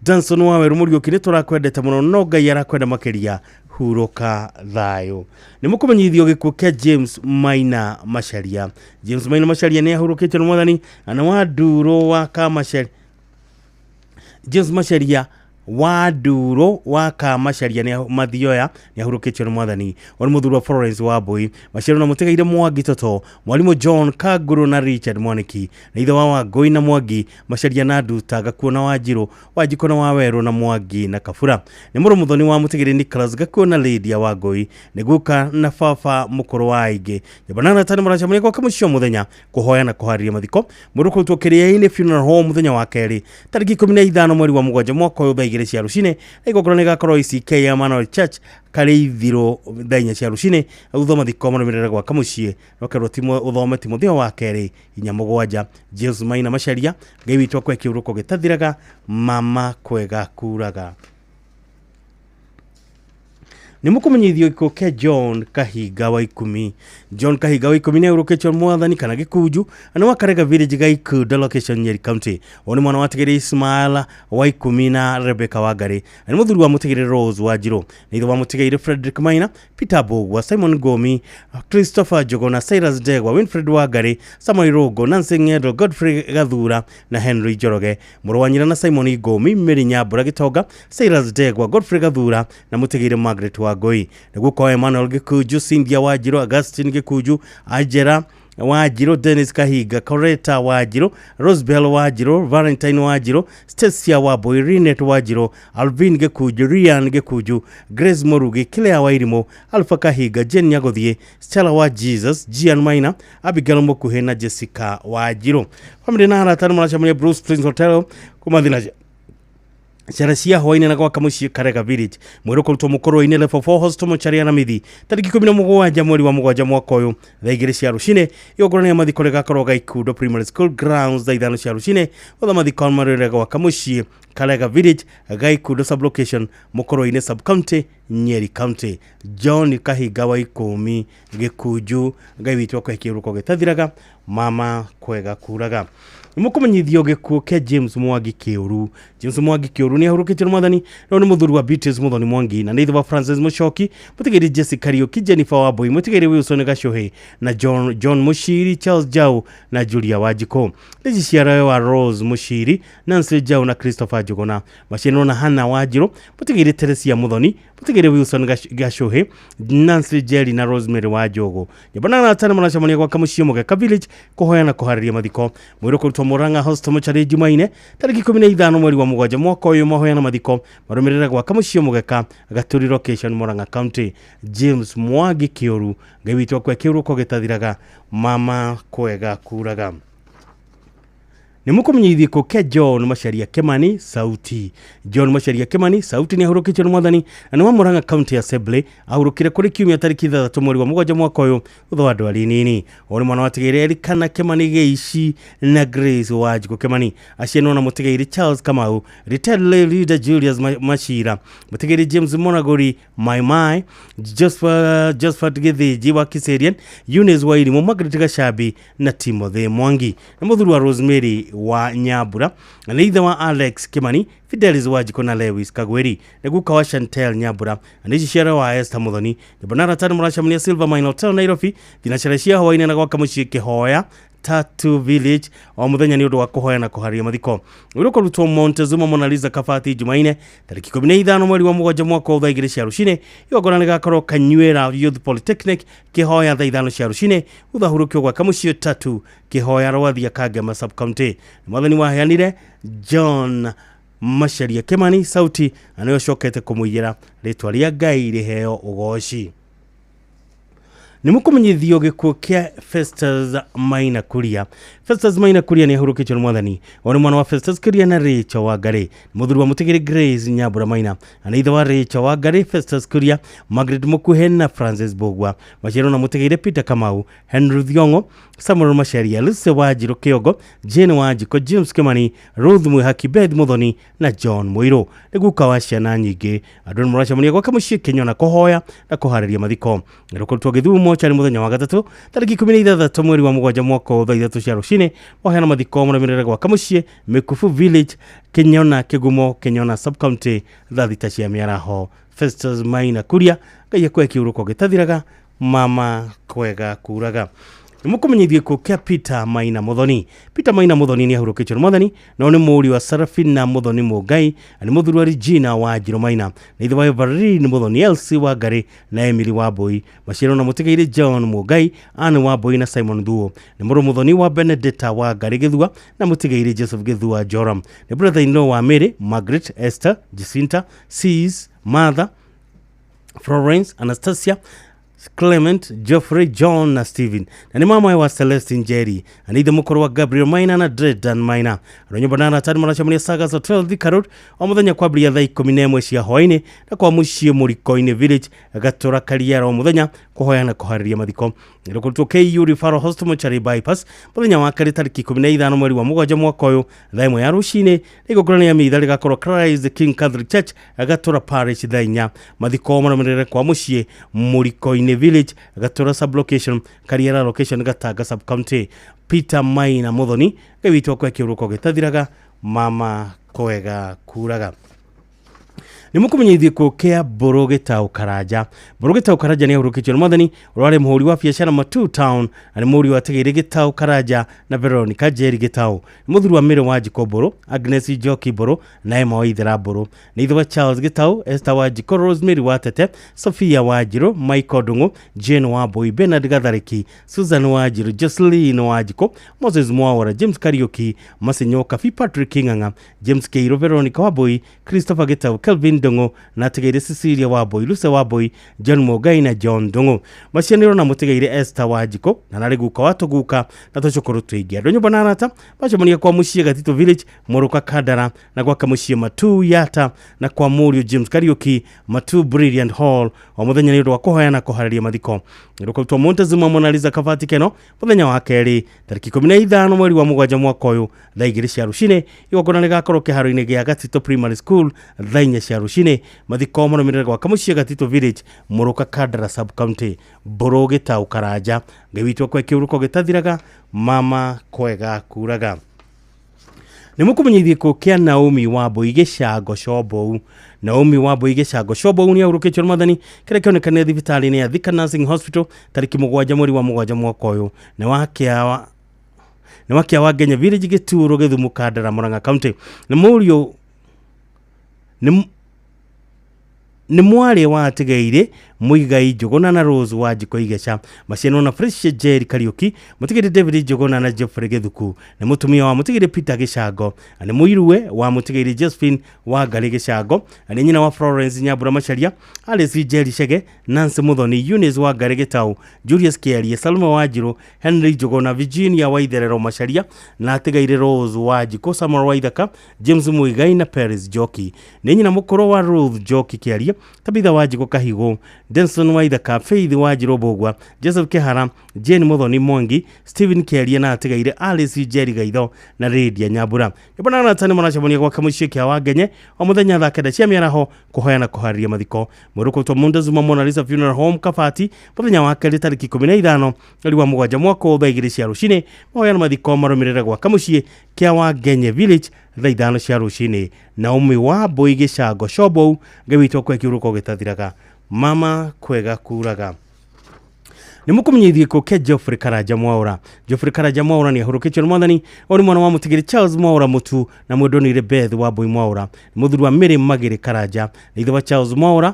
S13: Danson Waweru Mũriũki nĩ tũrakwendete mũno no Ngai arakwenda makĩria huroka thayo. Ni mũkũmenyithio gĩkuũ kĩa James Maina Macharia. James Maina Macharia nĩ ahurũkĩtio nĩ Mwathani na wa Nduro wa Kamacharia. James Macharia wa Nduro wa Kamacharia nĩ Mathioya nĩ ahurũkĩtio nĩ Mwathani. Wani mũthuri wa Florence Wambui Macharia na mũtegeire Mwangi Toto, Mwalimu John Kaguru na Richard Mwaniki na ithe wa Wangui na Mwangi Macharia na Nduta Gakuo na Wanjiru Wanjiko na Waweru na Mwangi na Kafura. Nĩ mũrũmuthoni wa mũtegeire Nicholas Gakuo na Lydia Wangui nĩ guka na baba mũkũrũ wa aingĩ. Yabanana tani mũracamania kwa mũcio mũthenya kũhoya na kũharĩria mathiko mũrũkũrutwo kĩrĩa-inĩ funeral home mũthenya wa kerĩ tariki 15 mweri wa mũgwanja mwaka ũyũ thaa 2 cia rũcinĩ na igongona rĩgakorwo ICK Emmanuel Church Karĩithiro thaa 4 cia rũcinĩ thutha mathiko marũmĩrĩre gwaka mũciĩ rokerwo ũthome Timotheo wa kerĩ 4:7. James Maina Macharia Ngai witũ kwa kĩurũko gĩtathiraga mama kwega kuraga. Ni mũkũmenyithio gĩkuũ kĩa John Kahiga wa 10. John Kahiga wa 10 nĩ ahurũkĩtio nĩ Mwathani kana Gĩkunju na wa Karega Village Gaikunda location Nyeri County. Oni mwana wa Tigiri Ismail wa 10 na Rebecca Wangari. Ni mũthuri wa Mutigiri Rose Wanjiru. Ni ithe wa Mutigiri Frederick Maina, Peter Bogwa, Simon Gomi, Christopher Jogo na Cyrus Degwa, Winfred Wangari, Samuel Rogo, Nancy Ng'endo, Godfrey Gathura na Henry Joroge. Mũrũ wa nyina na Simon Gomi, Mary Nyambura Gĩtonga, Cyrus Degwa, Godfrey Gathura na Mutigiri Margaret Wangui. Nĩguo kwa Emmanuel Gĩkunju, Cynthia Wanjiru, Augustine Gĩkunju, Ajera Wanjiru, Dennis Kahiga, Coretta Wanjiru, Rosebell Wanjiru, Valentine Wanjiru, Stacia Wambui, Rinet Wanjiru, Alvin Gĩkunju, Ryan Gĩkunju, Grace Morugi, Claire Wairimo, Alpha Kahiga, Jen Nyagothie, Stella wa Jesus, Gian Maina, Abigail Mũkuhĩ na Jessica Wanjiru. Family na arata maracamania Bruce Prince Hotel kumathina Ciara cia hwaine na gwaka mũciĩ Karega Village mwĩrũ kũrutwo mũkũrũ-inĩ level 4 Hospital Mochari na Mithi tariki 17 mweri wa mũgwanja mwaka ũyũ thaa 2 cia rũcinĩ igongona rĩa mathiko rĩgakorwo Gaikundo Primary School grounds thaa 5 cia rũcinĩ gũtha mathiko marĩrĩre gwaka mũciĩ Karega Village Gaikundo sublocation mũkũrũ-inĩ sub county Nyeri County. John Kahiga wa 10 Gĩkunju Ngai witũ kwa kĩurũko gĩtathiraga mama kwega kuraga. Mũkũmenyithio gĩkuũ kĩa James Mwangi Kĩũru. James Mwangi Kĩũru nĩ ahurũkĩtio nĩ Mwathani no nĩ mũthuri wa Beatrice Muthoni Mwangi na nĩ ithe wa Francis Mũchoki, mũtigĩri Jessica Kariuki, Jennifer Wambui, mũtigĩri Wilson Gacuhĩ na John Mũciri, Charles Jau na Julia Wanjiko. Nĩ ciara wa Rose Mũciri, Nancy Jau na Christopher Njuguna. Maciaro na Hannah Wanjiru, mũtigĩri Teresia Muthoni, mũtigĩri Wilson Gacuhĩ, Nancy Jerry na Rosemary Wanjogo. Nyabana tana maracamania gwaka mũciĩ Mũgeka Village kũhoya na kũharĩria mathiko mwĩrũ kũrutwo Murang'a Hospital Mochari Jumaine tariki 15 mweri wa mũgwanja mwaka ũyũ mahoya na mathiko marũmĩrĩre gwaka mũciĩ Mũgeka Gaturi location Murang'a County. James Mwangi Kĩũru Ngai witũ kwa kĩurũko gĩtathiraga mama kwega kuraga. Ni mũkũmenyithio gĩkuũ kĩa John Macharia Kimani Sauti. John Macharia Kimani Sauti nĩ ahurũkĩtio nĩ Mwathani na nĩ wa Murang'a County Assembly ahurũkire kũrĩ kiumia tariki 3 mweri wa mũgwanja mwaka ũyũ thutha wa ndwari nini. Oni mwana wa Tigiri Erikana Kimani Geici na Grace Wanjiko Kimani aciarwo na mũtigĩri Charles Kamau, retired leader Julius Machira, mũtigĩri James Monagori Mai, Josephat Githĩnji wa Kiserian, Eunice Wairimu, Margaret Gacabi na Timothy Mwangi. Na mũthuri wa Rosemary wa Nyambura na ithe wa Alex Kimani, Fidelis Wanjiko na Lewis Kagweri. Nĩguo kwa Chantel Nyambura na ciara wa Esther Muthoni. Nyabana tano maracamania Silver Mine Hotel Nairobi thinacara cia hwaine na gwaka mũciĩ Kĩhoya Tattoo Village o mũthenya nĩ ũndũ wa kũhoya na kũharĩria mathiko. Ũrĩa kũrutwo Montezuma Mona Lisa Kabati Jumaine tariki 15 mweri wa mũgwanja mwaka wa 2 cia rũcinĩ igongona rĩgakorwo Kanywera Youth Polytechnic Kĩhoya thaa 5 cia rũcinĩ thutha hurũkio gwaka mũciĩ Tattoo Kĩhoya Rwathia Kangema sub county. Mwathani waheanire John Macharia Kimani Sauti anayocokete kũmũigĩra rĩtwa rĩa Ngai rĩheo ũgoci. Nimukumenyithio gikuo kia Festus Maina Kuria. Festus Maina Kuria ni ahurukitwe ni mwathani. Oni mwana wa Festus Kuria na Rachel Wangari. Muthuri wa mutigiri Grace Nyambura Maina. Anaitha wa Rachel Wangari, Festus Kuria, Margaret Mukuhe na Francis Bogwa. Machero na mutigiri Peter Kamau, Henry Thiongo, Samuel Macharia, Lucy Wanjiru Kiogo, Jane Wanjiko, James Kimani, Ruth Mwihaki, Beth Muthoni na John Muiro. Niguka wa ciana nyingi. Andũ mũracamonia gwaka mũciĩ Kenya na kũhoya na kũharĩria mathiko. Nĩrũkũrutwo Gĩthumo cyarĩ mũthenya wa gatatũ tarĩki 16 mweri wa mũgwanja mwaka wa 3 cia rũcinĩ waheana mathiko mũrũmĩrĩre gwaka mũciĩ Mikufu Village, Kenyona Kigumo, Kenyona Sub-County, thita cia mĩaraho. Festus Maina Kuria Ngai akwe kiurũko gĩtathiraga, mama kwega kuraga. Nimukumenyithie ko kia Peter Maina Muthoni. Peter Maina Muthoni ni ahurukitwe ni mwathani na ni muri wa Sarafina Muthoni Mugai, ani muthuri wa Regina Wanjiru Maina, na ithe wa Evelyn Muthoni, Elsie Wangari na Emily Wambui. Machero na mutigaire John Mugai, Anne Wambui na Simon Thuo. Ni muru Muthoni wa Benedetta Wangari Githua na mutigaire Joseph Githua Joram. Ni brother-in-law wa Mary, Margaret, Esther, Jacinta, Sis, Martha, Florence, Anastasia, Clement, Geoffrey, John na Stephen. Na ni mama wa Celestine Jerry. Anitha mukuru wa Gabriel Maina na Dredan Maina. Ronyo banana tani marachamunia Sagas Hotel Thika Road o muthenya kwambĩrĩria thaa 11 cia hwaĩ-inĩ na kwa mũciĩ Mũriko-inĩ Village gatura Kariara o muthenya kũhoya na kũharĩria mathiko. Nĩrũkũrutwo KU Referral Hospital Mochari Bypass muthenya wa kerĩ tarĩki 15 mweri wa mũgwanja mwaka ũyũ thaa 1 ya rũcinĩ. Igongona rĩa mitha rĩgakorwo Christ the King Catholic Church gatura Parish thaa 4. Mathiko marũmĩrĩre kwa mũciĩ Mũriko-inĩ Village gatura Sub-Location Kariara Location Gatanga Sub-County. Peter Maina Muthoni gawitwo kwa kiuruko gĩtathiraga, mama kwega kuraga. Nimukumenyithie ko kia Borogeta Karanja. Borogeta Karanja ni ahurukitwe ni mwathani urare muhuri wa biashara Matu Town, ani muhuri wa Tegere Gitau Karanja na Veronica Jerry Gitau. Muthuri wa Mire Wanjiko Boro, Agnes Joki Boro na Emma Waithera Boro. Ni wa Charles Gitau, Esther Wanjiko, Rosemary Watete, Sophia Wanjiru, Michael Dungu, Jane Wambui, Bernard Gathariki, Susan Wanjiru, Jocelyn Wanjiko, Moses Mwawara, James Kariuki, Masenyo Kafi, Patrick Kinganga, James Keiro, Veronica Wambui, Christopher Gitau, Kelvin Dongo na Tegeire Cecilia Wambui, Luce Wambui, John Mugai na John Dongo. Macianiro na mutegeire Esther Wanjiko na nariguka watuguka na tucukuru twingi. Andũ nyumba na arata bacomonia kwa mũciĩ Gatito Village, Mũruka Kadara na gwaka mũciĩ Matu Yata na kwa Mũriũ James Kariuki, Matu Brilliant Hall o muthenya nĩ ũndũ wa kũhoya na kũharĩria mathiko. Nĩrũkũrutwo Montezuma Mona Lisa Kabati Keno muthenya wa kerĩ tarĩki 15 mweri wa mũgwanja mwaka ũyũ thaa 2 cia rũcinĩ. Igongona rĩgakorwo kĩharo-inĩ gĩa Gatito Primary School thaa 4 cia rũcinĩ. Mathiko marũmĩrĩre gwaka mũciĩ Gatito Village, Mũruka Kadara Sub-County. Borogeta Karanja gawitwo kwa kiuruko gĩtathiraga, mama kwega kuraga. Nimukumenyithie ko kia Naomi Wambui Gĩcango Combou. Naomi Wambui Gĩcango Combou ni ahurukitwe ni mwathani kĩrĩa kĩonekana thibitarĩ-inĩ ya Thika Nursing Hospital tarĩki 7 mweri wa mũgwanja mwaka ũyũ. Nĩ wakia wa Ngenya Village Gĩturo Gĩthumo Kandara Murang'a County. Nĩ mũriũ ni mwari wa Tegeire Muigai Njuguna na Rose Wanjiko Igeca. Maciano na Fresh Jerry Kariuki, mutigire David Njuguna na Geoffrey Githuku. Ni mutumia wa mutigire Peter Gĩcango. Ani muiruwe wa mutigire Josephine Wangari Gĩcango. Ani nyina wa Florence Nyambura Macharia, Alice Jerry Chege, Nancy Muthoni, Eunice Wangari Gĩtau, Julius Kiaria, Salma Wanjiru, Henry Njuguna, Virginia Waitherero Macharia na Tegeire Rose Wanjiko, Samuel Waithaka, James Muigai na Paris Joki. Ni nyina mukoro wa Ruth Joki Kiaria, Tabitha Wanjiko Kahigo, Denson Waithaka, Faith Wanjiru Bogwa, Joseph Kihara, Jane Muthoni Mwangi, Stephen Kiaria na Tegeire Alice Jerry Gaitho na Lydia Nyambura. Ibona na tani maracamonia gwaka mũciĩ kĩa wa Ngenye o muthenya thaa 9 cia mĩaraho kũhoya na kũharĩria mathiko. Mũrũkũrutwo Montezuma Mona Lisa Funeral Home Kabati muthenya wa kerĩ tarĩki 15 mweri wa mũgwanja mwaka ũyũ thaa 2 cia rũcinĩ. Mahoya na mathiko marũmĩrĩre gwaka mũciĩ kĩa wa Ngenye Village thaa 5 cia rũcinĩ. Naomi Wambui Gĩcango Combou gawitwo kwa kiuruko gĩtathiraga, mama kwega kuraga. Nimukumenyithie ko kia Geoffrey Karanja Mwaura. Geoffrey Karanja Mwaura ni ahurukitwe ni mwathani ori mwana wa mutigiri Charles Mwaura Mutu na mwendonire Beth Wambui Mwaura. Muthuri wa Mary Magere Karanja, ithe wa Charles Mwaura,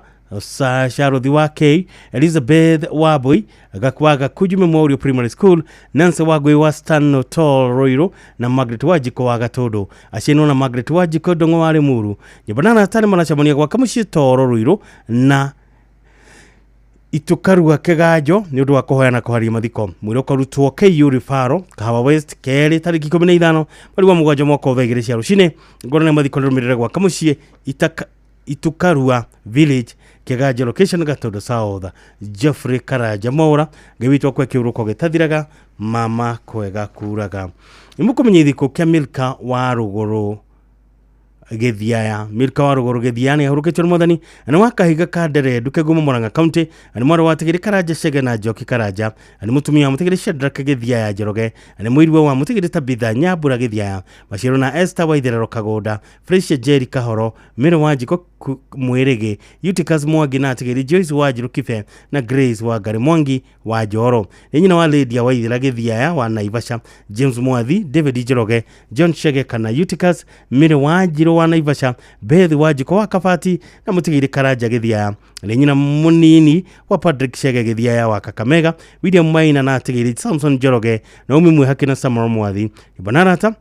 S13: Sharothi wa K, Elizabeth Wambui, Gakwaga Kujume Memorial Primary School, Nancy Wagwe wa Stano Tall Roiro na Margaret Wajiko wa Gatodo. Asheno na Margaret Wajiko Dongo wa Lemuru. Nyabanana tani maracamonia gwaka mũciĩ Tall Roiro na itukarua kigajo ni undu wa kuhoyana kuharia mathiko mwiri ukarutwo KU Rifaro Kahawa West keri tariki 15 mweri wa mugwanja mwaka wa 2 cia rucine ngorane mathiko rumirire gwa kamucie itukarua village kigajo location Gatondo South. Jeffrey Karaja Mora gewitwa kwa kiuruko gitathiraga mama kwega kuraga imukumenye ithiko kia Milka wa Ruguru Gethiaya Milka wa Ruguru Gethiaya ni ahurukitwe Mwathani na wakahiga kadere duke gumu Murang'a County ani mwari watigiri Karaja Chege na Njoki Karaja ani mutumia mutigiri Shadrack Gethiaya Njoroge ani mwiriwe wa mutigiri Tabitha Nyambura Gethiaya Bashiro na Esther Waithera Kagoda Fresh Jerry Kahoro Mire Wanjiko Mwirege Eutychus Mwangi na atigiri Joyce Wajiru Kife na Grace wa Gari Mwangi wa Joro nyina wa Lydia Waithera Gethiaya wa Naivasha James Mwathi David Njoroge John Chege kana Eutychus Mire Wajiru wa Naivasha Beth Wajiko wa Kabati na mutigiri Karaja Gethiaya nyina munini wa Patrick Chege Gethiaya wa Kakamega William Maina na atigiri Samson Njoroge na umimwe hakina Samara Mwathi ibanarata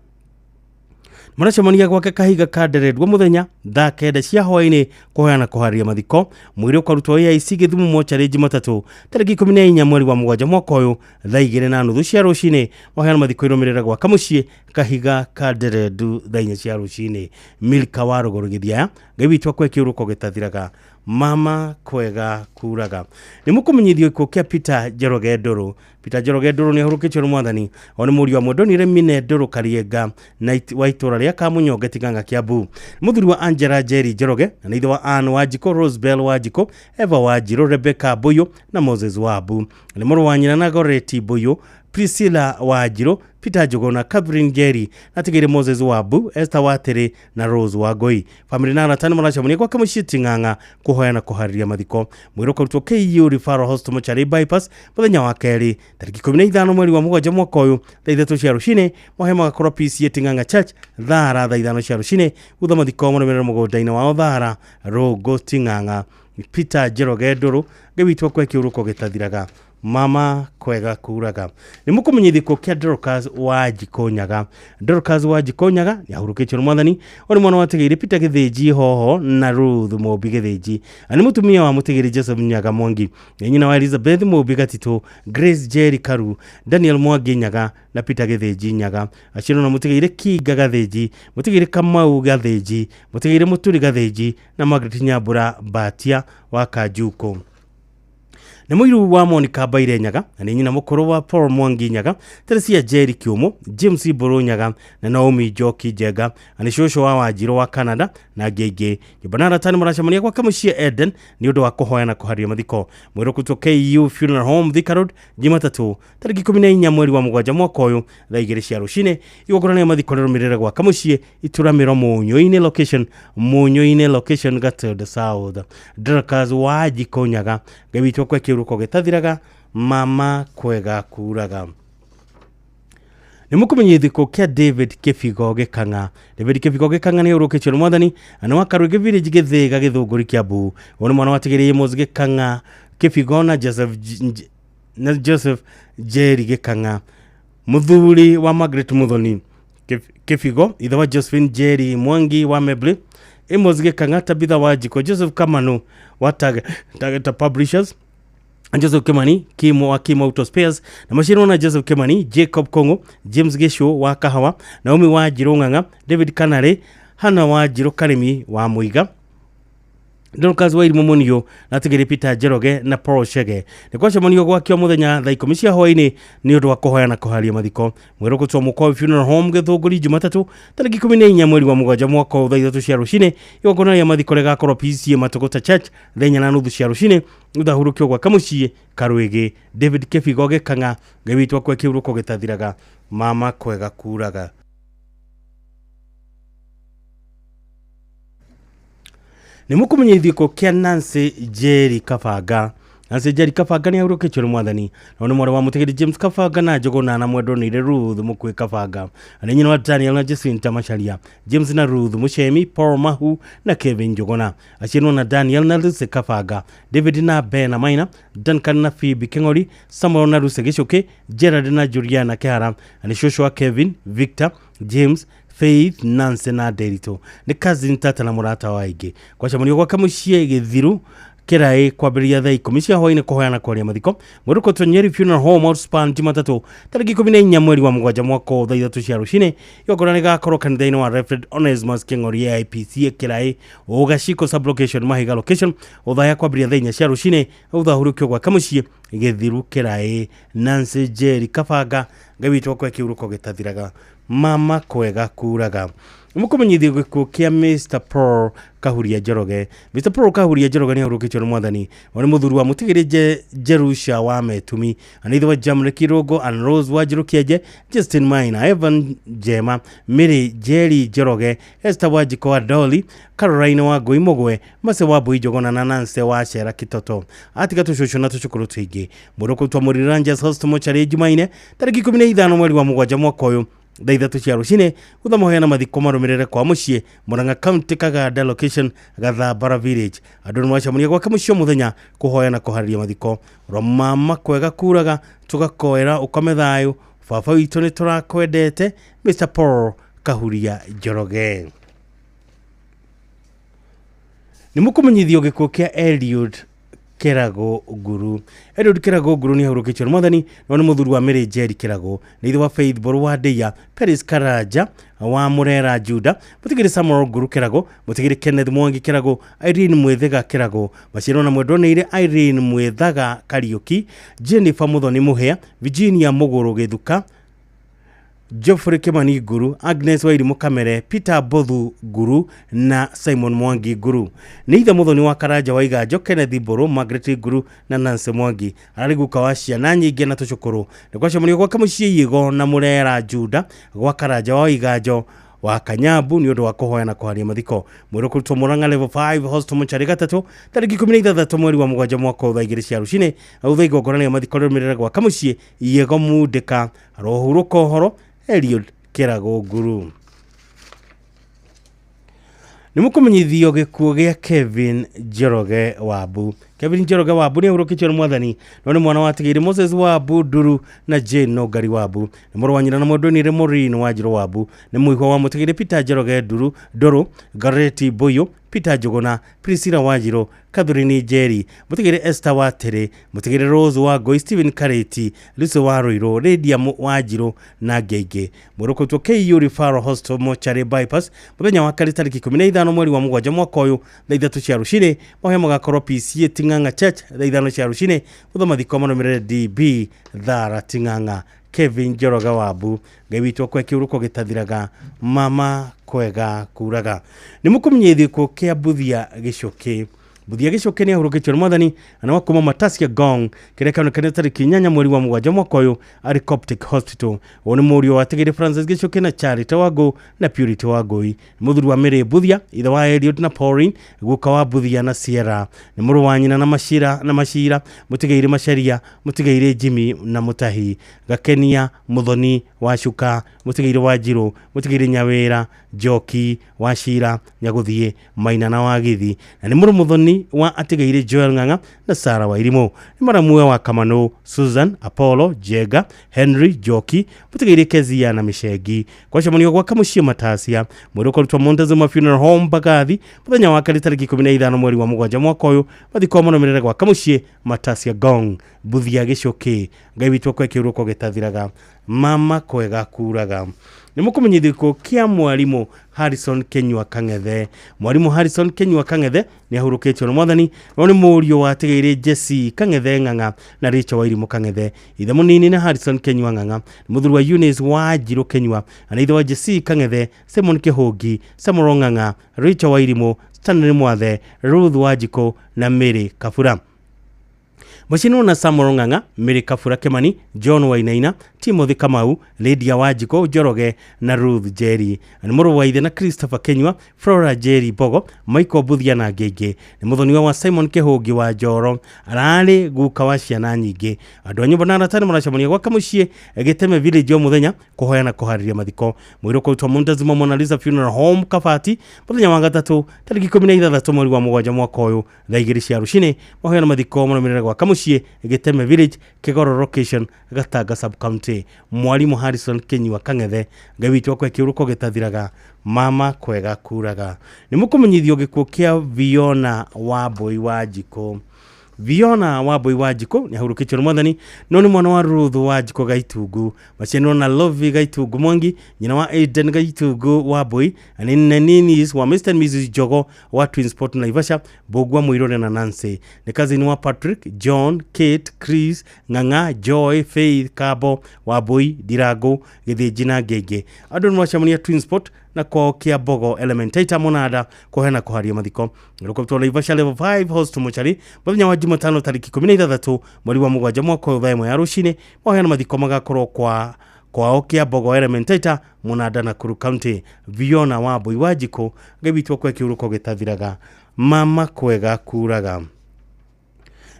S13: Maracemania gwake kahiga kadere dwa muthenya thakenda cia hwaini kuhoyana kuharia mathiko mwiri ukarutwo AIC Githumu mochari Jumatatu tariki 14 mweri wa mugwanja mwaka uyu thaa 2:30 cia rucine kuhoyana mathiko irumirira gwa kamucie kahiga kadere du thaa 4 cia rucine. Milka wa Ruguru Gethiaya gewitwa kwa kiuruko gitathiraga mama kwega kuraga ni mukumenyithio iko kia Peter Njoroge Nduru. Peter Njoroge Nduru ni ahurukitwe Mwathani oni muri wa Mwendonire Mine Nduru Kariega na waitora ria Kamunyoge Tiganga Kiambu muthuri wa Angela Jerry Njoroge na ithe wa Anne Wajiko Rosebell Wajiko Eva Wajiro Rebecca Boyo na Moses Wabu ni muru wa nyina na Goreti Boyo Priscilla Wajiro Peter Njogona Catherine Jerry natigire Moses Wabu Esther Watere na Rose Wagoi family na tani marachamuni kwa kamucie Ting'ang'a kuhoyana kuharia mathiko mwiruko rutwo KU Referral Hospital Mochari Bypass muthenya wa keri tariki 15 mweri wa mugwanja mwaka uyu thaa 3 cia rucine mohema gakoro PCA Ting'ang'a Church thara thaa 5 cia rucine utha mathiko monemerera mugondaine wao thara Rogo Ting'ang'a. Peter Njoroge Nduru gewitwa kwa kiuruko gitathiraga mama kwega kuraga ni mukumenyithiko kia Dorcas Wajikonyaga. Dorcas Wajikonyaga ni ahurukitwe Mwathani oni mwana wa tigiri Peter Githinji Hoho na Ruth Mobi Githinji ani mutumia wa mutigiri Joseph Nyaga Mwangi nyina wa Elizabeth Mobi Gatito Grace Jerry Karu Daniel Mwangi Nyaga na Peter Githinji Nyaga ashiro na mutigiri Kiga Gathinji mutigiri Kamau Gathinji mutigiri Muturi Gathinji na Margaret Nyambura Batia wa Kajuko na muiru wa Monica Baire Nyaga na nyina mukuru wa Paul Mwangi Nyaga Teresia Jerry Kiumo James Boro Nyaga na Naomi Joki Jega ani shosho wa Wajiro wa Canada na Gege Ibanara tani marachamania kwa kamucie Eden ni undu wa kuhoyana kuharia mathiko mwiru kutwo KU Funeral Home Thika Road Jumatatu tariki 14 mweri wa mugwanja mwaka uyu thaa 2 cia rucine igogorana mathiko rumirira gwa kamucie ituramiro Munyoine location Gatondo South. Dorcas Wajikonyaga gewitwa kwa kiuruko gitathiraga mama kwega kuraga ni mukumenye ithiko kia David Kefigo Gekang'a. David Kefigo Gekang'a ni ahurukitwe Mwathani ana wakaruge village Githiga Githunguri Kiambu oni mwana watigiriye Moses Gekang'a Kefigo na Joseph Jerry Gekang'a muthuri wa Margaret Muthoni Kefigo ithe wa Josephine Jerry Mwangi wa Mebli Moses Gekang'a Tabitha Wajiko Joseph Kamanu wa Target Publishers Joseph Kimani Kimo wa Kimo Auto Spares na mashino na Joseph Kimani Jacob Kongo James Gesho wa Kahawa Naomi wa Jirong'ang'a David Kanare Hana wa Jiro Karimi wa Muiga Dorcas wa Irimumunio na tigiri Peter Njoroge na Paul Chege ni kwa shamonio gwa kio muthenya thaa 10 cia hwaini ni undu wa kuhoyana kuharia mathiko mwiru kutwo Mukowi Funeral Home Githunguri Jumatatu tariki 14 mweri wa mugwanja mwaka wa 3 cia rucine igogona ya mathiko gakorwo PCA Matogota Church thaa 4:30 cia rucine uthahurukio gwa kamucie Karwege. David Kefigo Gekang'a gewitwa kwa kiuruko gitathiraga mama kwega kuraga ni mukumenye ithiko kia Nancy Jerry Kabanga. Nancy Jerry Kabanga ni ahurukitwe Mwathani na ni mwana wa mutigiri James Kabanga na Njogona na Mwendonire Ruth Mukwe Kabanga ani nyina wa Daniel na Jacinta Macharia James na Ruth Muchemi Paul Mahu na Kevin Njogona ashino na Daniel na Lucy Kabanga David na Ben Maina Duncan na Phoebe Kengori Samuel na Lucy Gichuke Gerard na Juliana Kehara ani shosho wa Kevin Victor James Faith Nancy na Derito ni cousin tata na murata waige kwa shamonio kwa kamucie Githiru kirai kwambĩrĩria thaa 10 cia hwaĩ-inĩ kũhoyana kwaria mathiko mũrũko twa Nyeri Funeral Home Outspan Jumatatu tarĩki 14 mweri wa 7 mwaka wa 3 cia rũcinĩ igongona rĩgakorwo kanitha-inĩ wa Reverend Onesmus Kĩng'ori AIPC kirai ũgaciko sub location Mahiga location ũthaya kwambĩrĩria thaa 4 cia rũcinĩ ũthahurũkio gwa kamũciĩ gĩthiru kirai Nancy Jerry Kabanga gawitwo kwa kiuruko gĩtathiraga mama kwega kuraga mukumenyithio gĩkuũ kĩa Mr Paul Kahuria Njoroge. Mr Paul Kahuria Njoroge nĩ ahurũkĩtio nĩ mwathani wani mũthuri wa mũtigĩrĩ Jerusha wa Metumi anaitha wa Jamre Kirongo and Rose wa Njirukienje, Justin Maina, Evan Jema, Mary Jerry Njoroge, Esther Wajiko wa Dolly, Caroline wa Ngui Mũgwe, Mase wa Mbui Njogona na Nancy wa Cera Kitoto. Atiga tũcũcũ na tũcũkũrũ tũingĩ mũrũko twa Muri Rangers Host Mochari Jumaine tarĩki 15 mweri wa 7 mwaka ũyũ thaa 3 cia rũcinĩ gũthamoheana mathiko marũmĩrĩre kwa mũciĩ Murang'a County Kaganda location Gathambara village. Andũ nĩmacemania gwake mũciĩ mũthenya kũhoyana kũharĩria mathiko mama kwega kuraga tugakoera ukome thayũ baba witũ nĩ tũrakwendete Mr Paul Kahuria Njoroge. Nĩmũkũmenyithio gĩkuũ kĩa Eliud Kirago Guru. Eliud Kirago Guru ni ahurũkĩtio nĩ mwathani no nĩ mũthuri wa Mary Jerry Kirago na ithe wa Faith Boru wa Ndeia, Paris Karaja wa Murera Juda, mũtigĩrĩ Samuel Guru Kirago, mũtigĩrĩ Kenneth Mwangi Kirago, Irene Mwethaga Kirago, Maciaro na Mwendonĩire Irene Mwethaga Kariuki, Jennifer Muthoni Muhia, Virginia Mũgũrũ Gĩthuka, Geoffrey Kimani Guru, Agnes Wairimu Kamere, Peter Bothu Guru na Simon Mwangi Guru. Nĩ ithe Muthoni wa Karaja wa Iganjo, Kenneth Boru, Margaret Guru na Nancy Mwangi. Ararĩ guka wa ciana nyingĩ na tũcũkũrũ. Nĩ kwacemanio gwake mũciĩ Igo na Murera Juda gwa Karaja wa Iganjo wa Kanyambu ni ũndũ wa kũhoyana kũharia mathiko. Mũrũko twa Murang'a level 5 host Mochari gatatu tarĩki 16 mweri wa 7 mwaka wa 2 cia rũcinĩ autha igongona rĩa mathiko rĩrũmĩrĩre gwa kamũciĩ Igo Mundĩka arohurũka ũhoro Eliud Kirago Guru. Nĩmũkũmenyithio gĩkuũ gĩa Kevin Njoroge Wambu. Kevin Njoroge Wambu nĩ ahurũkĩtio nĩ mwathani no nĩ mwana wa tigĩrĩ Moses Wambu Nduru na Jane Nongari Wambu. Nĩ mũrũ wa nyina na Mwendonĩire Maureen Wanjiru Wambu. Nĩ mũihwo wa mũtigĩrĩ Peter Njoroge Nduru, Garrett Boyo, Peter Njuguna, Priscilla Wanjiru, Catherine Jerry, mũtigĩrĩ Esther Watere, mũtigĩrĩ Rose wa Ngoi, Stephen Kareti, Lucy wa Rũirũ, Lydia Wanjiru na ngenge. Mũrũko twa KU Referral Hospital Mochari Bypass mũthenya wa kari tarĩki 15 mweri wa 7 mwaka ũyũ thaa 3 cia rũcinĩ mahoya magakorwo PCA Ting'ang'a Church thaa 5 cia rũcinĩ gũtha mathiko marũmĩrĩre DB Thara Ting'ang'a. Kevin Njoroge Wambu ngai witũ kwa kiuruko gĩtathiraga mama kwega kuraga. Nĩmũkũmenyithio gĩkuũ kĩa Buthia Gĩcũkĩ. Buthia Gĩcũkĩ nĩ ahurũkĩtio nĩ mwathani na wakuma Matasia Gong kĩrĩa kĩonekana tarĩki 8 mweri wa 7 mwaka ũyũ arĩ Coptic Hospital. Ũyũ nĩ mũriũ wa tigĩrĩ Francis Gĩcũkĩ na Charity Wangũ na Purity Wangũi. Mũthuri wa Mary Buthia, ithe wa Eliud na Pauline, guka wa Buthia na Sierra. Nĩ mũrũ wa nyina na Mashira, mũtigaire Macharia, mũtigaire Jimmy na Mutahi, Gakenia Muthoni wa Cuka, mũtigaire Wanjiru, mũtigaire Nyawĩra, Njoki, Wachira, Nyagũthiĩ, Maina na Wagithi. Na nĩ mũrũ Muthoni wa atigaire Joel Ng'ang'a na Sarah Wairimu. Nĩ maramuoya wa Kamano, Susan, Apollo, Jega, Henry, Joki, mũtigaire Kezia na Michengi. Kwacemanio gwa kamũciĩ Matasia, mũrũko twa Montezuma Funeral Home Mbagathi mũthenya wa kari tarĩki 15 mweri wa 7 mwaka ũyũ mathiko marũmĩrĩre gwa kamũciĩ Matasia Gong. Buthia Gĩcũkĩ ngai witũ kwa kiuruko gĩtathiraga mama kwega kuraga. Nĩmũkũmenyithio gĩkuũ kĩa mwarimũ Harrison Kenyua Kang'ethe. Mwarimũ Harrison Kenyua Kang'ethe nĩ ahurũkĩtio nĩ mwathani no nĩ mũriũ wa tigĩrĩ Jesse Kang'ethe Ng'ang'a na Rachel Wairimu Kang'ethe. Ithe mũnini na Harrison Kenyua Ng'ang'a nĩ mũthuri wa Eunice Wanjiru Kenyua na ithe wa Jesse Kang'ethe, Simon Kĩhũngi, Samuel Ng'ang'a, Rachel Wairimu, Stanley Mwathe, Ruth Wanjiko na Mary Kabura. Mashino na Samuel Ng'ang'a, Mary Kabura Kimani, John Wainaina, Timothy Kamau, Lydia Wanjiko Njoroge na Ruth Jerry. Nĩ mũrũ wa ithe na Christopher Kenyua, Flora Jerry Bogo, Michael Buthia na ngenge. Nĩ mũthoni wa Simon Kĩhũngi wa Njoro, ararĩ guka wa ciana nyingĩ. Andũ a nyũmba na arata nĩ maracemania gwaka mũciĩ Gĩteme village o mũthenya kũhoyana kũharĩria mathiko. Mũirũko twa Montezuma Mona Lisa Funeral Home Kabati mũthenya wa gatatũ tarĩki 16 mweri wa 7 mwaka ũyũ thaa 2 cia rũcinĩ mahoyana mathiko marũmĩrĩre gwaka mũciĩ mucie Giteme Village Kigoro location Gataga sub county mwalimu Harrison Kenywa Kangethe ngawitwa kwa kiuruko gitathiraga mama kwega kuraga nimukumenyithio gikuo kia Viona Wambui Wanjiko. Viona Wambui Wanjiko ni ahurukitio ni mwathani no ni mwana wa Ruthu Wanjiko Gaitungu macienwo na Lovi Gaitungu Mwangi nyina wa Aiden Gaitungu Wambui anene ninis wa Mr. and Mrs. Jogo wa Twin Sport Naivasha Bogwa Muirone na Nancy ni cousin wa Patrick John Kate Chris Nganga Joy Faith Kabo Wambui Dirago Githijina Gege adon mwachamania Twin Sport na kwa kia Bogo Elementator Monada kohena kuharia mathiko ngiroko twa Naivasha level 5 host muchari bathenya wa Jumatano tariki 13 mweri wa mugwanja mwaka wa ya rucine mohena mathiko magakorwo kwa okia Bogo Elementator Monada na Kuru County. Viona Wambui Wanjiko ngabitwa kwa kiuruko gitathiraga mama kwega kuraga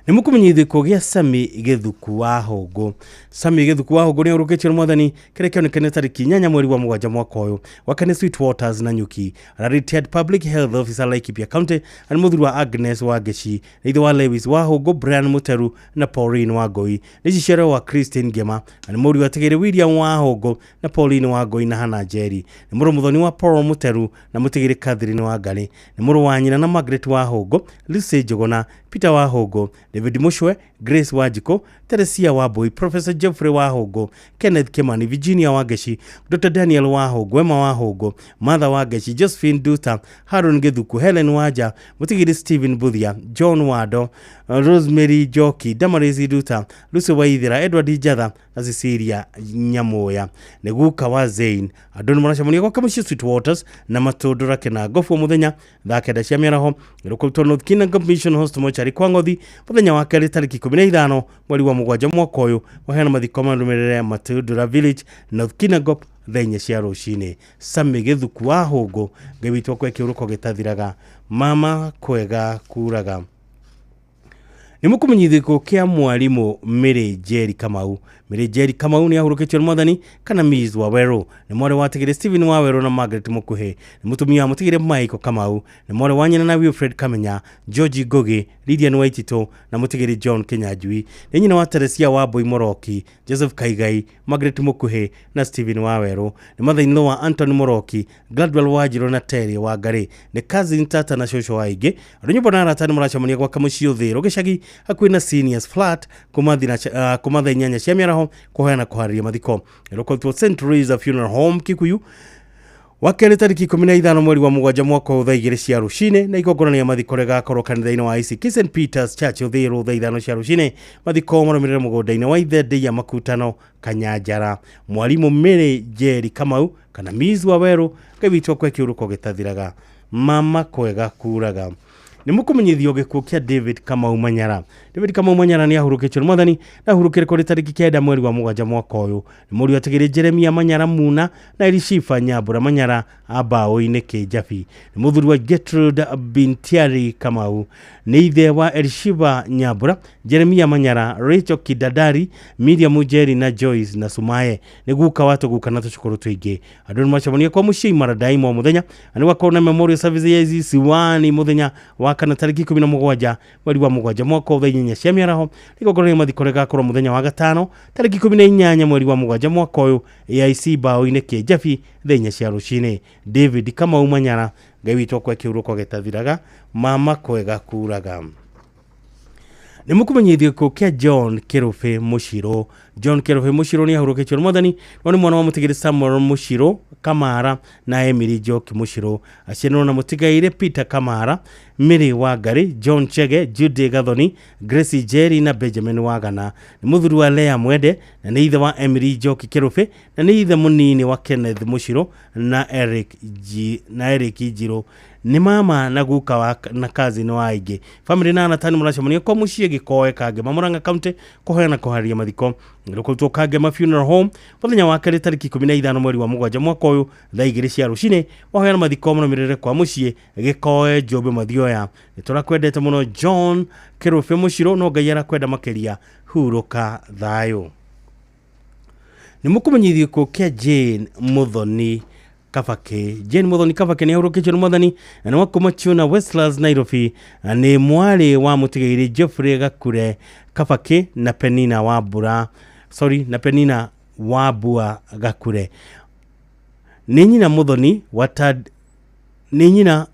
S13: nimukumenyithio kugia Sami Githuku wa Hongo. Sami Githuku wa Hongo ni urukitio ni mwathani kirekio ni kene tariki 8 mweri wa mugwanja mwaka uyu wakane Sweet Waters na Nyuki retired public health officer Laikipia County and muthuri wa Agnes wa Geci neithe wa Lewis wa Hongo Brian Muteru na Pauline wa Goi ni cicero wa Christine Gema na muri wa Tigere William wa Hongo na Pauline wa Goi na Hana Jerry ni muru muthoni wa Paul Muteru na Mutigire Catherine wa Ngari ni muru wa nyina na Margaret wa Hongo Lucy Jogona Peter wa Hongo David Mushwe Grace Wanjiko Teresia Wambui Professor Jeffrey wa Hongo Kenneth Kimani Virginia wa Geci Dr. Daniel wa Hongo Emma wa Hongo Mother wa Geci Josephine Duta Harun Githuku Helen Waja Mutigiri Stephen Buthia John Wado Rosemary Joki Damaris Duta Lucy Waithira Edward Jatha na Cecilia Nyamoya Neguka wa Zain adon marashamunia kwa kamushi Sweet Waters na matodora kena gofu muthenya thakeda cia miaraho ngirokutwa North Kinangop Mission Host mochari kwa Ngothi muthenya wa keri tariki 15 mweri wa mugwanja mwaka uyu wahena mathiko marumirire matodora Village North Kinangop thenya cia rucine. Sami Githuku wa Hongo ngabitwa kwa kiuruko gitathiraga mama kwega kuraga nimukumenyithio kia mwalimu Mary Jerry Kamau. Mary Jerry Kamau ni ahurukitio ni mwathani kana Miss Wawero ni mwore wa Tigire Stephen Wawero na Margaret Mukuhe ni mutumia Mutigire Michael Kamau ni mwore wa nyina na Wilfred Kamenya George Gogi Lydian Waitito na Mutigire John Kenyajui ni nyina wa Teresia Wambui Moroki Joseph Kaigai Margaret Mukuhe na Stephen Wawero ni mother-in-law wa Anthony Moroki Gladwell Wajiro na Terry wa Ngari ni cousin tata na shosho waige runyumba na aratani murachamania kwa kamucio thiro gicagi hakwina seniors flat kumathi inyanya cia miaraho kuheana kuharia mathiko irokotwo St. Teresa Funeral Home Kikuyu wakere tariki 15 mweri wa mugwanja mwaka wa 2 cia rucine na igongona ya mathiko regakorwo kanitha-ini wa ICK St. Peter's Church uthiru 5 cia rucine mathiko marumirire mugonda-ini wa ithe ya makutano Kanyanjara. Mwalimu Mary Jerry Kamau kana Miss Wawero ngabitwo kwa kiuruko gitathiraga mama kwega kuraga nimukumenyithio gikuo kia David Kamau Manyara. David Kamau Manyara ni ahurukitio ni mwathani na ahurukire kuri tariki 9 mweri wa mugwanja mwaka uyu ni muri watigire Jeremia Manyara Muna na Elishifa Nyambura Manyara Abao-ini Kijabi ni muthuri wa Gertrude Bintiari Kamau ni ithe wa Elishifa Nyambura Jeremia Manyara Rachel Kidadari Miriam Mujeri na Joyce na Sumaye ni guka watu guka na tushukuru twingi andũ machamania kwa mushii maradai mo muthenya ani wakona memorial service ya izi siwani muthenya wakana tariki 17 mweri wa mugwanja mwaka wa 4 cia miaraho igongona mathiko regakorwo muthenya wa gatano tariki 18 mweri wa mugwanja mwaka uyu AIC Bao-ini Kijabi thenya cia rucine. David Kamau Manyara ngawitwo kwa kiuruko gitathiraga mama kwega kuraga nimukumenyithio ko kia John Kerufe Mushiro. John Kerufe Mushiro ni ahurukitio ni mwathani ni mwana wa Mutigire Samuel Mushiro Kamara na Emily Joki Mushiro acienwo na Mutigaire Peter Kamara Mary wa Ngari John Chege Judy Gathoni Gracie Jerry na Benjamin Wagana ni muthuri wa Lea Mwende na ni ithe wa Emily Joki Kerufe na ni ithe munini wa Kenneth Mushiro na Eric Ijiro ni mama na guka wa na kazi no aige family na anatani murachamania kwa mushie gikoe kage Murang'a County kuheana kuharia mathiko ngirokotwo Kagema Funeral Home muthenya wa kere tariki 15 mweri wa mugwanja mwaka uyu 2 cia rucine waheana mathiko munomirire kwa mushie gikoe Jobe Mathioya niturakwendete muno John Kerufe Mushiro no ngayara kwenda makeria huruka thayo nimukumenyithio ko kia Jane Muthoni Kabake. Jane Muthoni Kabake ni ahurukitio ni Mwathani na ni wakumachuna Westlers Nairobi ni mwari wa mutigairi Geoffrey Gakure Kabake na Penina Wabua Gakure. Ni nyina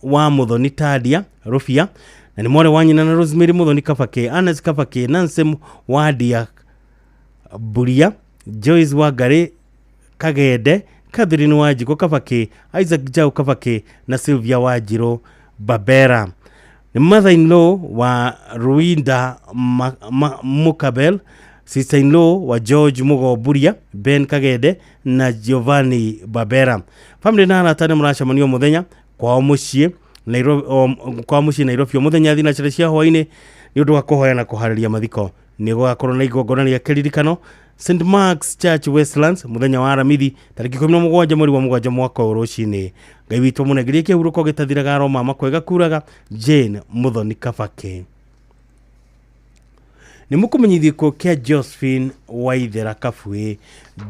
S13: wa Muthoni Tadia Rufia na ni mwari wa nyina na Rosemary Muthoni Kabake, Anas Kabake, Nancy Wadia Buria, Joyce Wagare Kagede, Catherine Wajiko Kabake, Isaac Jau Kabake na Sylvia Wajiro Babera. Ni mother-in-law wa Ruinda Mukabel, sister-in-law wa George Mugo Buria, Ben Kagede na Giovanni Babera. Family na aratane muracemania muthenya kwa muciĩ Nairobi muthenya thina cire cia hwaine ni undu wa kuhoya na kuhariria mathiko. Ni gwakorwo na igongona ria kiririkano St Mark's Church Westlands muthenya wa Aramithi tariki 17 mweri wa 7 mwaka wa rucini. Ngai witũ mũnengerie kĩhurũko gĩtathiraga Roma makwega kuraga Jane Muthoni Kabake. Ni mukumenyithie ko kia Josephine Waithera Kabue.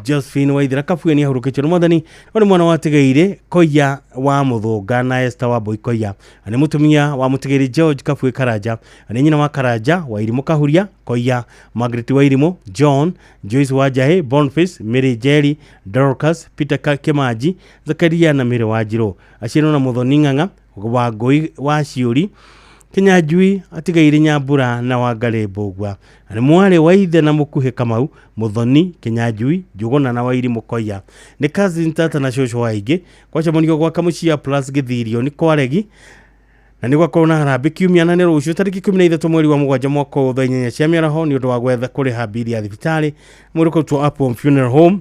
S13: Josephine Waithera Kabue ni ahurukitio ni Mwathani ni mwana wa tigaire Koya wa Muthunga na Esther wa Boikoya. Ni mutumia wa mutigaire George Kabue Karanja. Ni nyina wa Karanja wa Irimu Kahuria Koya, Margaret wa Irimu, John, Joyce Wajahe, Boniface, Mary Jerry, Dorcas, Peter Kemaji, Zakaria na Mary Wajiro. Ashino na Muthoni Ng'ang'a wa Ngoi wa Ciuri Kinyanjui atigaire Nyambura na Wangare Mbugua. Ni mwari wa ithe na Mukuhe Kamau Muthoni Kinyanjui Njuguna na Wairimu Koya. Ni cousin tata na shosho waingi kwacamonio gwa Kamucia plus Githirio ni Kwaregi na ni gwakorwo na harambe kiumia na ni rucio tariki 13 mweri wa 7 mwaka wa 8 cia mĩaraho ni undu wa gwetha kuriha bili ya thibitari mwiriko tu Upon Funeral Home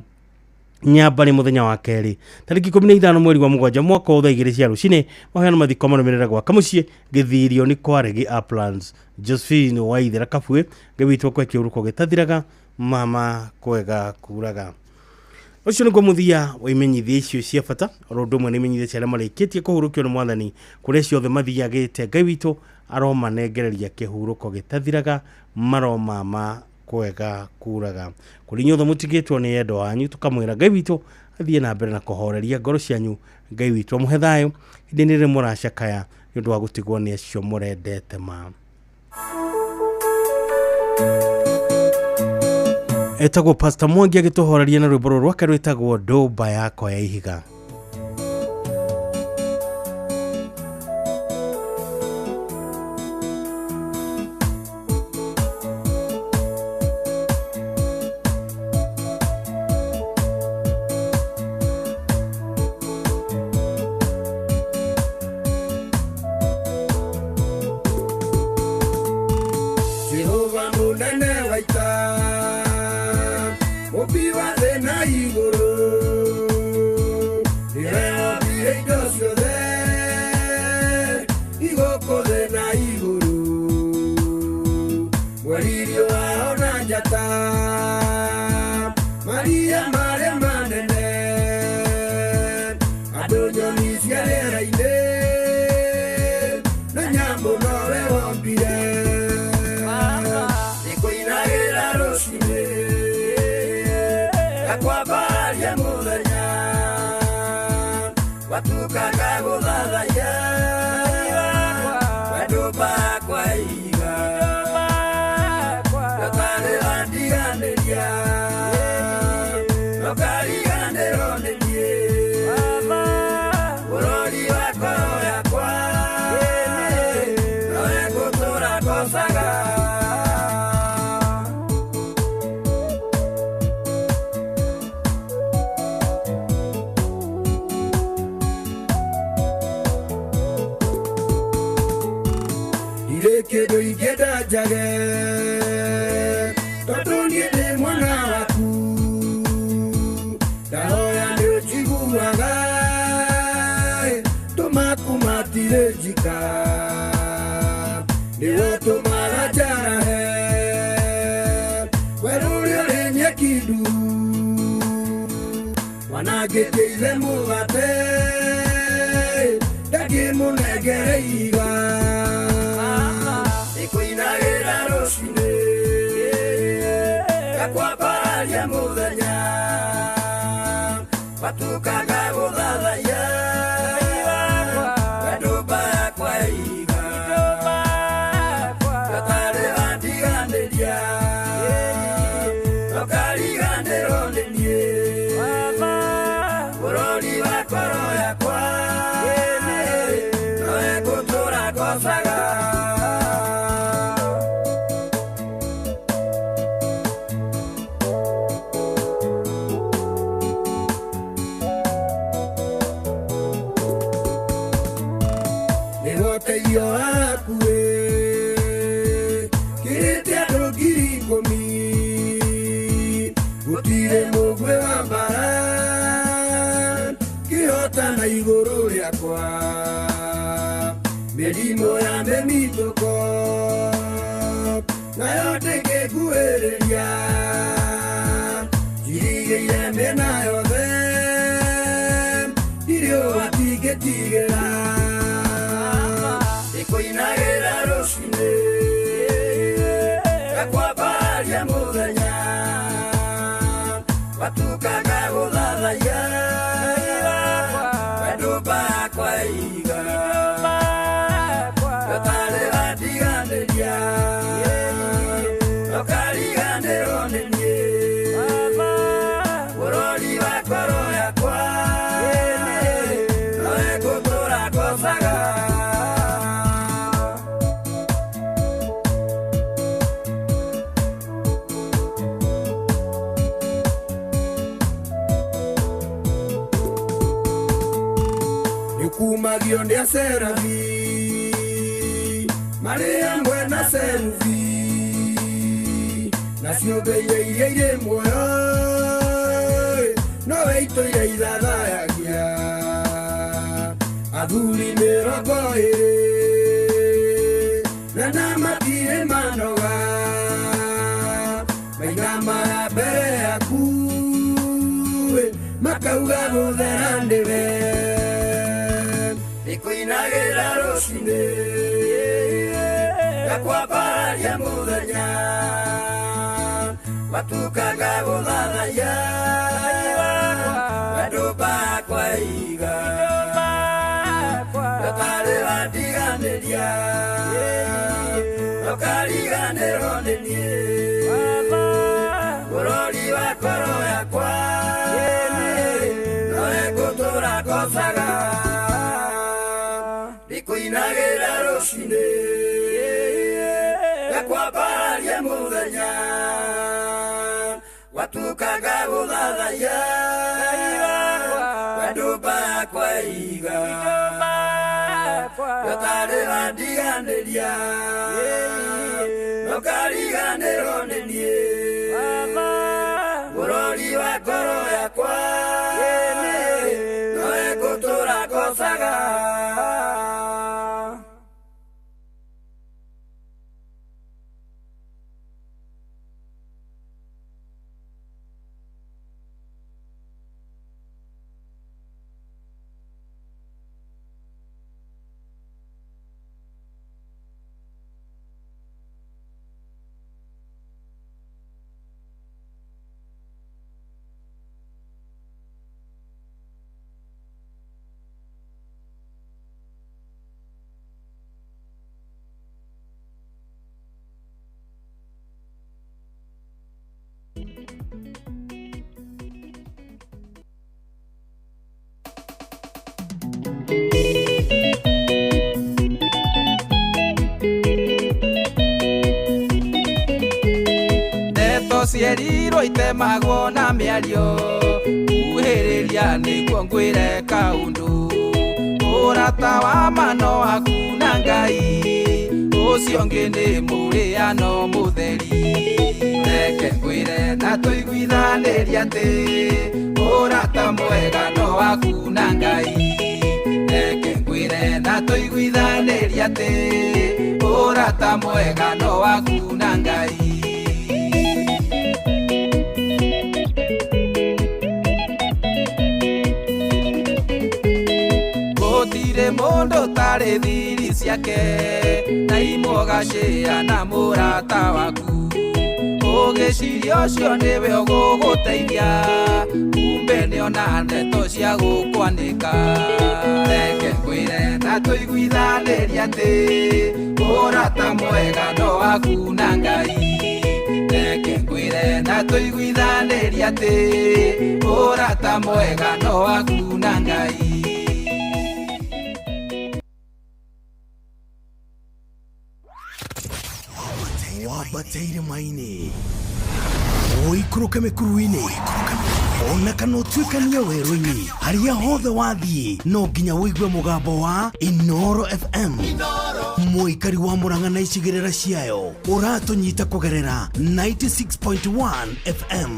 S13: Nyamba ni muthenya wa keri tariki 15 mweri wa 7 mwaka wa 2 cia rucini maheana mathiko marumirira gwa Kamucie Githirio ni Kwaregi Uplands. Josephine Waithera Kabue ngewitwo kwa kiuruko gitathiraga mama kwega kuraga. Ucio ni muthia wa imenyithia icio cia bata rondu mwe ni imenyithia cia marikitie kuhurukio ni Mwathani kuria ciothe mathiagite Ngai witũ aroma nengereria kihuruko gitathiraga maroma ma kwega kuraga. Kuri nyothe mutigitwo ni endo wanyu tukamwira Ngai witũ athie na mbere na kuhoreria ngoro cianyu. Ngai witũ amuhe thayo indi ni ri muracakaya ni undu wa gutigwo ni acio murendete ma. Etagwo Pastor Mwangi agituhoreria na rwimbo rwake rwitagwo Ndomba Yakwa ya Ihiga.
S5: Jehova munene waita Obiwa de na igoro Ireo biye idosyo de Igoko de na igoro Walirio waona njata Maria mare manene Adonyo nisialera ine Na nyambo nowe wombire Akwabaria muthenya watukaga guthathaiya Ndomba kwa ihiga Nakarĩra ndiganĩria Nokariganĩrwo nĩ niĩ Bũrũri wa ngoro yakwa Nowe ngũtũũra ngocaga Kido igeda jage Toto niende mwana waku Dahoya ndio chiguwaga Tomaku matire jika Niwo tomara jara he Werulio lenye kidu Wanagete ile mugate Dagi munegere iga Ikuinagira rucine Akwabaria muthenya Watukaga guthathaiya tũrakocaga. Nĩgũteithio waku kĩrĩte andũ 10,000 gũtirĩ mũgwĩ wa mbara kĩhotana igũrũ rĩakwa mĩrimũ ya mĩmithũko nayo ndĩngĩkuhĩrĩria njirigĩire mĩena yothe irio matingĩtigĩra ĩkũinagĩra rũcinĩ gakwambaria mũthenya watukaga gũthathaiya wendũmba kwa iga gatarĩ wandiganĩria ũkariganĩrwo nĩ niĩ bũrũri wa ngoro yakwa nowe ngũtũra ngocaga. Kumagio nĩ acerathi marĩ hamwe na seruthi na ciũmbĩire iria irĩ muoyo nowe itũire ithathayagia athuri 20 na matirĩ manoga mainamaga mbere yaku makauga gũthera nĩwe ĩkũinagĩra rũcinĩ gakwambaria mũthenya watukaga gũthathaiya wendũmba kwa iga gatarĩ wandiganĩria ũkariganĩrwo nĩ niĩ bũrũri wa ngoro yakwa nowe ngũtũra ngocaga. Ĩkũinagĩra rũcinĩ gakwambaria mũthenya watukaga gũthathaiya wendũmba kwa iga gatarĩ wandiganĩria ũkariganĩrwo nĩ niĩ bũrũri wa ngoro yakwa nowe ngũtũra ngocaga.
S4: Ndeto cierirwo itemagwo na mĩario kuhĩrĩria nĩguo ngwĩre kaũndũ ũrata wa mano waku na Ngai ũcio ũngĩ nĩ mũrĩano mũtheri reke ngwĩre na tũiguithanĩrie atĩ ũrata mwega no waku na Ngai reke ngwĩre na tũiguithanĩrie atĩ ũrata mwega no waku na Ngai. Gũtirĩ mũndũ tarĩ thiri ciake na imũgacĩra na mũrata waku ũgĩciria ũcio nĩwe ũgũgũteithia kumbe nĩona ndeto cia gũkwanĩka reke ngwĩre na tũiguithanĩrie atĩ ũrata mwega no waku na Ngai reke ngwĩre na tũiguithanĩrie atĩ ũrata mwega no waku na Ngai.
S9: wambateire maini oikũrũke mĩkuru-inĩ ona kana ũtuĩkanie werũ-inĩ harĩa hothe wathiĩ no nginya wĩigue mũgambo wa Inoro FM mũikari wa Mũrang'a na icigĩrĩra ciayo ũratũnyita kũgerera 96.1 FM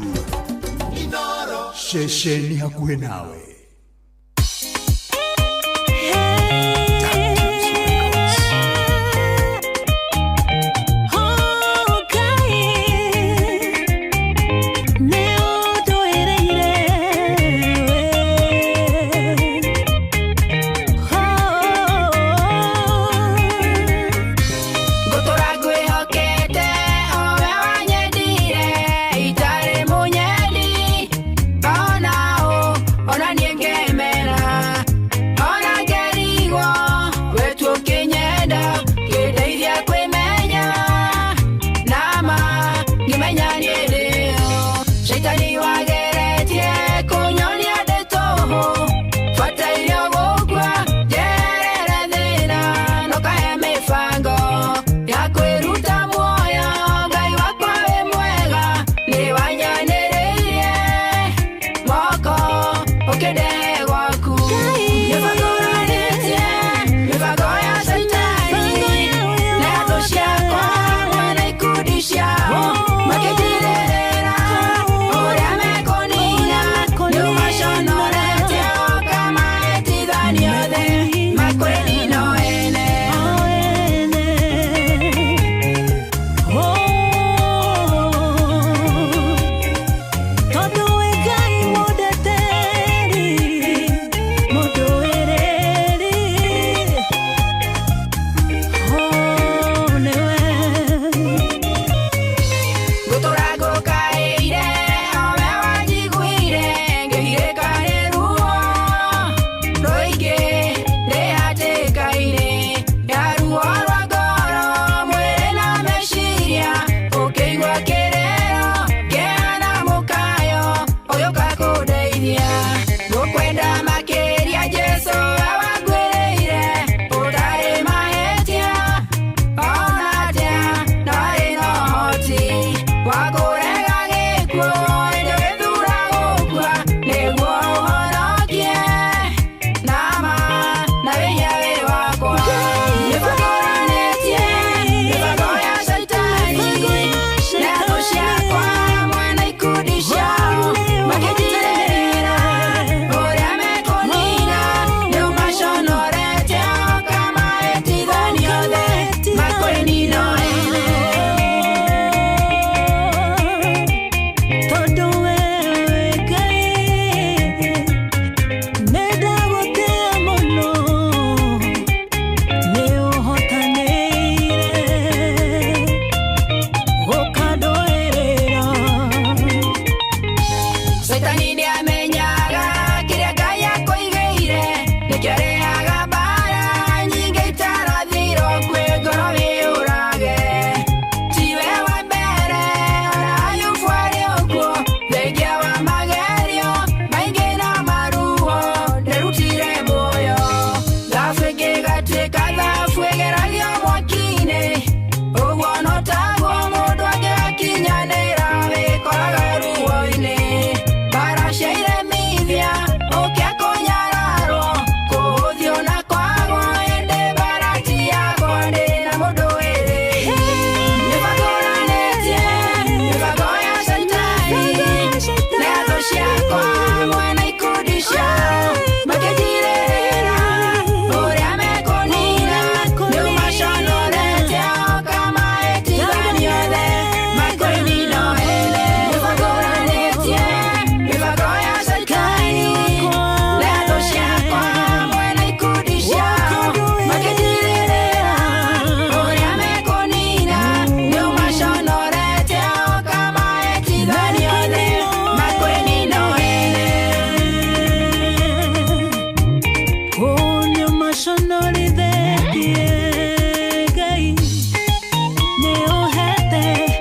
S9: Inoro ceceni hakuhĩ nawe.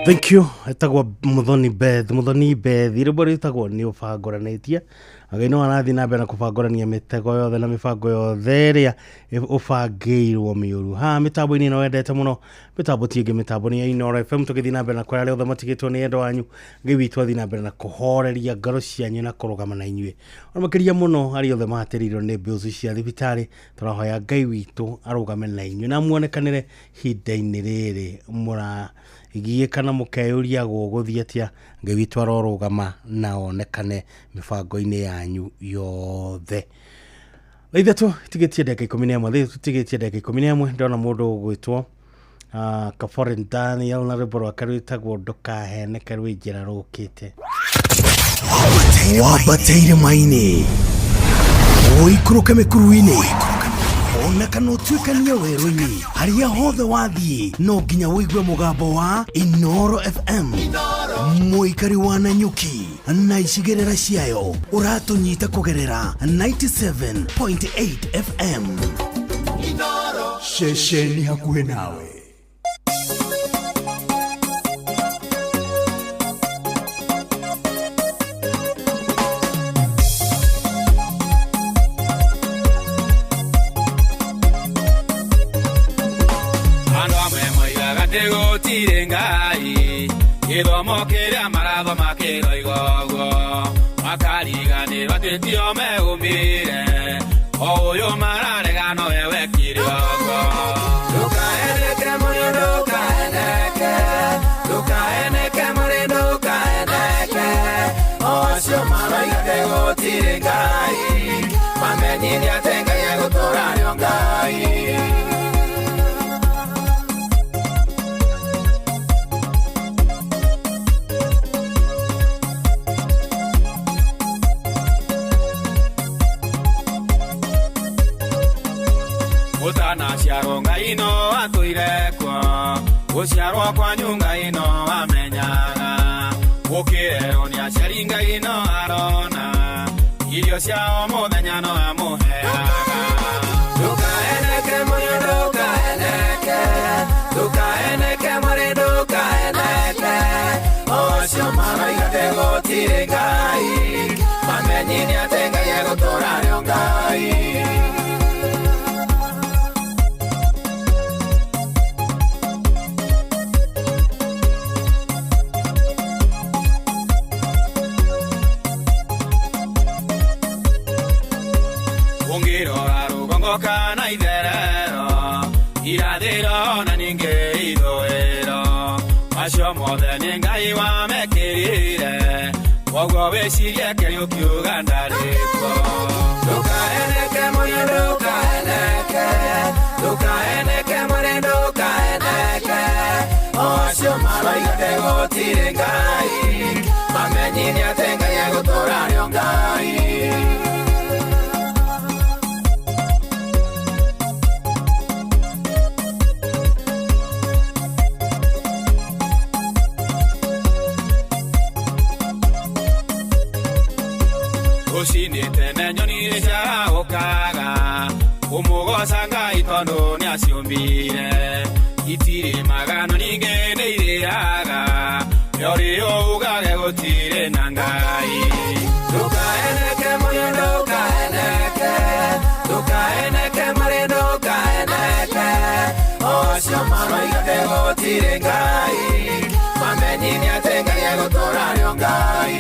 S13: Thank you. Etagwo Muthoni Beth. Muthoni Beth. Irũmbo rĩtagwo nĩ ũbangoranĩtie. Againo arathi na mbere kubangorania mitego yothe na mibango yothe ria ubangirwo miuru ha mitambo-ini no wendete muno mitambo tienge mitambo ni ya Inooro FM tugithi na mbere na kwara othe matigitwo ni endo wanyu ngĩwitwo thi na mbere na kuhoreria ngoro cianyu na kurugama na inyue ona makiria muno ari othe matiriro ni bills cia thibitari turahoya Ngai witu arugame na inyue na muonekanire hinda-ini riri mura igiĩkana mũkeyũria gũgũthiĩ atĩa Ngai witũ arorũgama na onekane mĩbango-inĩ yanyu yothe. Ithatũ tigĩtie ndagĩka 11 tigĩtie ndagĩka 11 ndona mũndũ ũgwĩtwo Kaforen Daniel na rwĩmbo rwake rwĩtagwo ndũkaheneke rwĩ njĩra rũkĩte.
S9: Wambateire maini ũikũrũke mĩkuru-inĩ ona kana ũtuĩkanie werũ-inĩ harĩa hothe wathiĩ no nginya wĩigue mũgambo wa Inooro FM mũikari wa Nanyuki na icigĩrĩra ciayo ũratũnyita kũgerera 97.8 FM Inooro ceceni hakuhĩ nawe.
S4: Gũtirĩ Ngai gĩthomo kĩrĩa marathoma kĩroigwo makariganĩrwo atĩtio megũmĩre o ũyũ mararega nowe wekire ũguo. Ndũkaheneke mũrĩ ndũkaheneke ndũkaheneke mũrĩ ndũkaheneke o acio maroiga gũtirĩ Ngai mamenyithie atĩ Ngai egũtũũra arĩ Ngai. Ciarwo Ngai no atũire kuo gũciarwo kwanyu Ngai no amenyaga gũkĩrerwo nĩ aciari Ngai no arona irio ciao mũthenya no amũheaga. Ndũkaheneke mũrĩ ndũkaheneke ndũkaheneke mũrĩ ndũkaheneke o acio maroiga gũtirĩ Ngai mamenyithie atĩ Ngai egũtũũra arĩ Ngai. Kana itherero irathĩro na ningĩ ithũĩro macio mothe nĩ Ngai wamekĩrire koguo wĩcirie kĩrĩa ũkiuga ndarĩkuo. Ndũkaheneke mũrĩ ndũkaheneke ndũkaheneke mũrĩ ndũkaheneke o acio maroiga gũtirĩ Ngai mamenyithie atĩ Ngai egũtũũra arĩ Ngai. Ushini tene nyoni ciaragũkaga ũmũgoca Ngai tondũ nĩaciũmbire itirĩ magano ningĩ nĩ irĩaga yorĩ ũgage gũtirĩ na Ngai. Ndũkaheneke mũrĩ ndũkaheneke ndũkaheneke mũrĩ ndũkaheneke o acio maroiga gũtirĩ Ngai mamenyithie atĩ Ngai egũtũũra arĩ Ngai.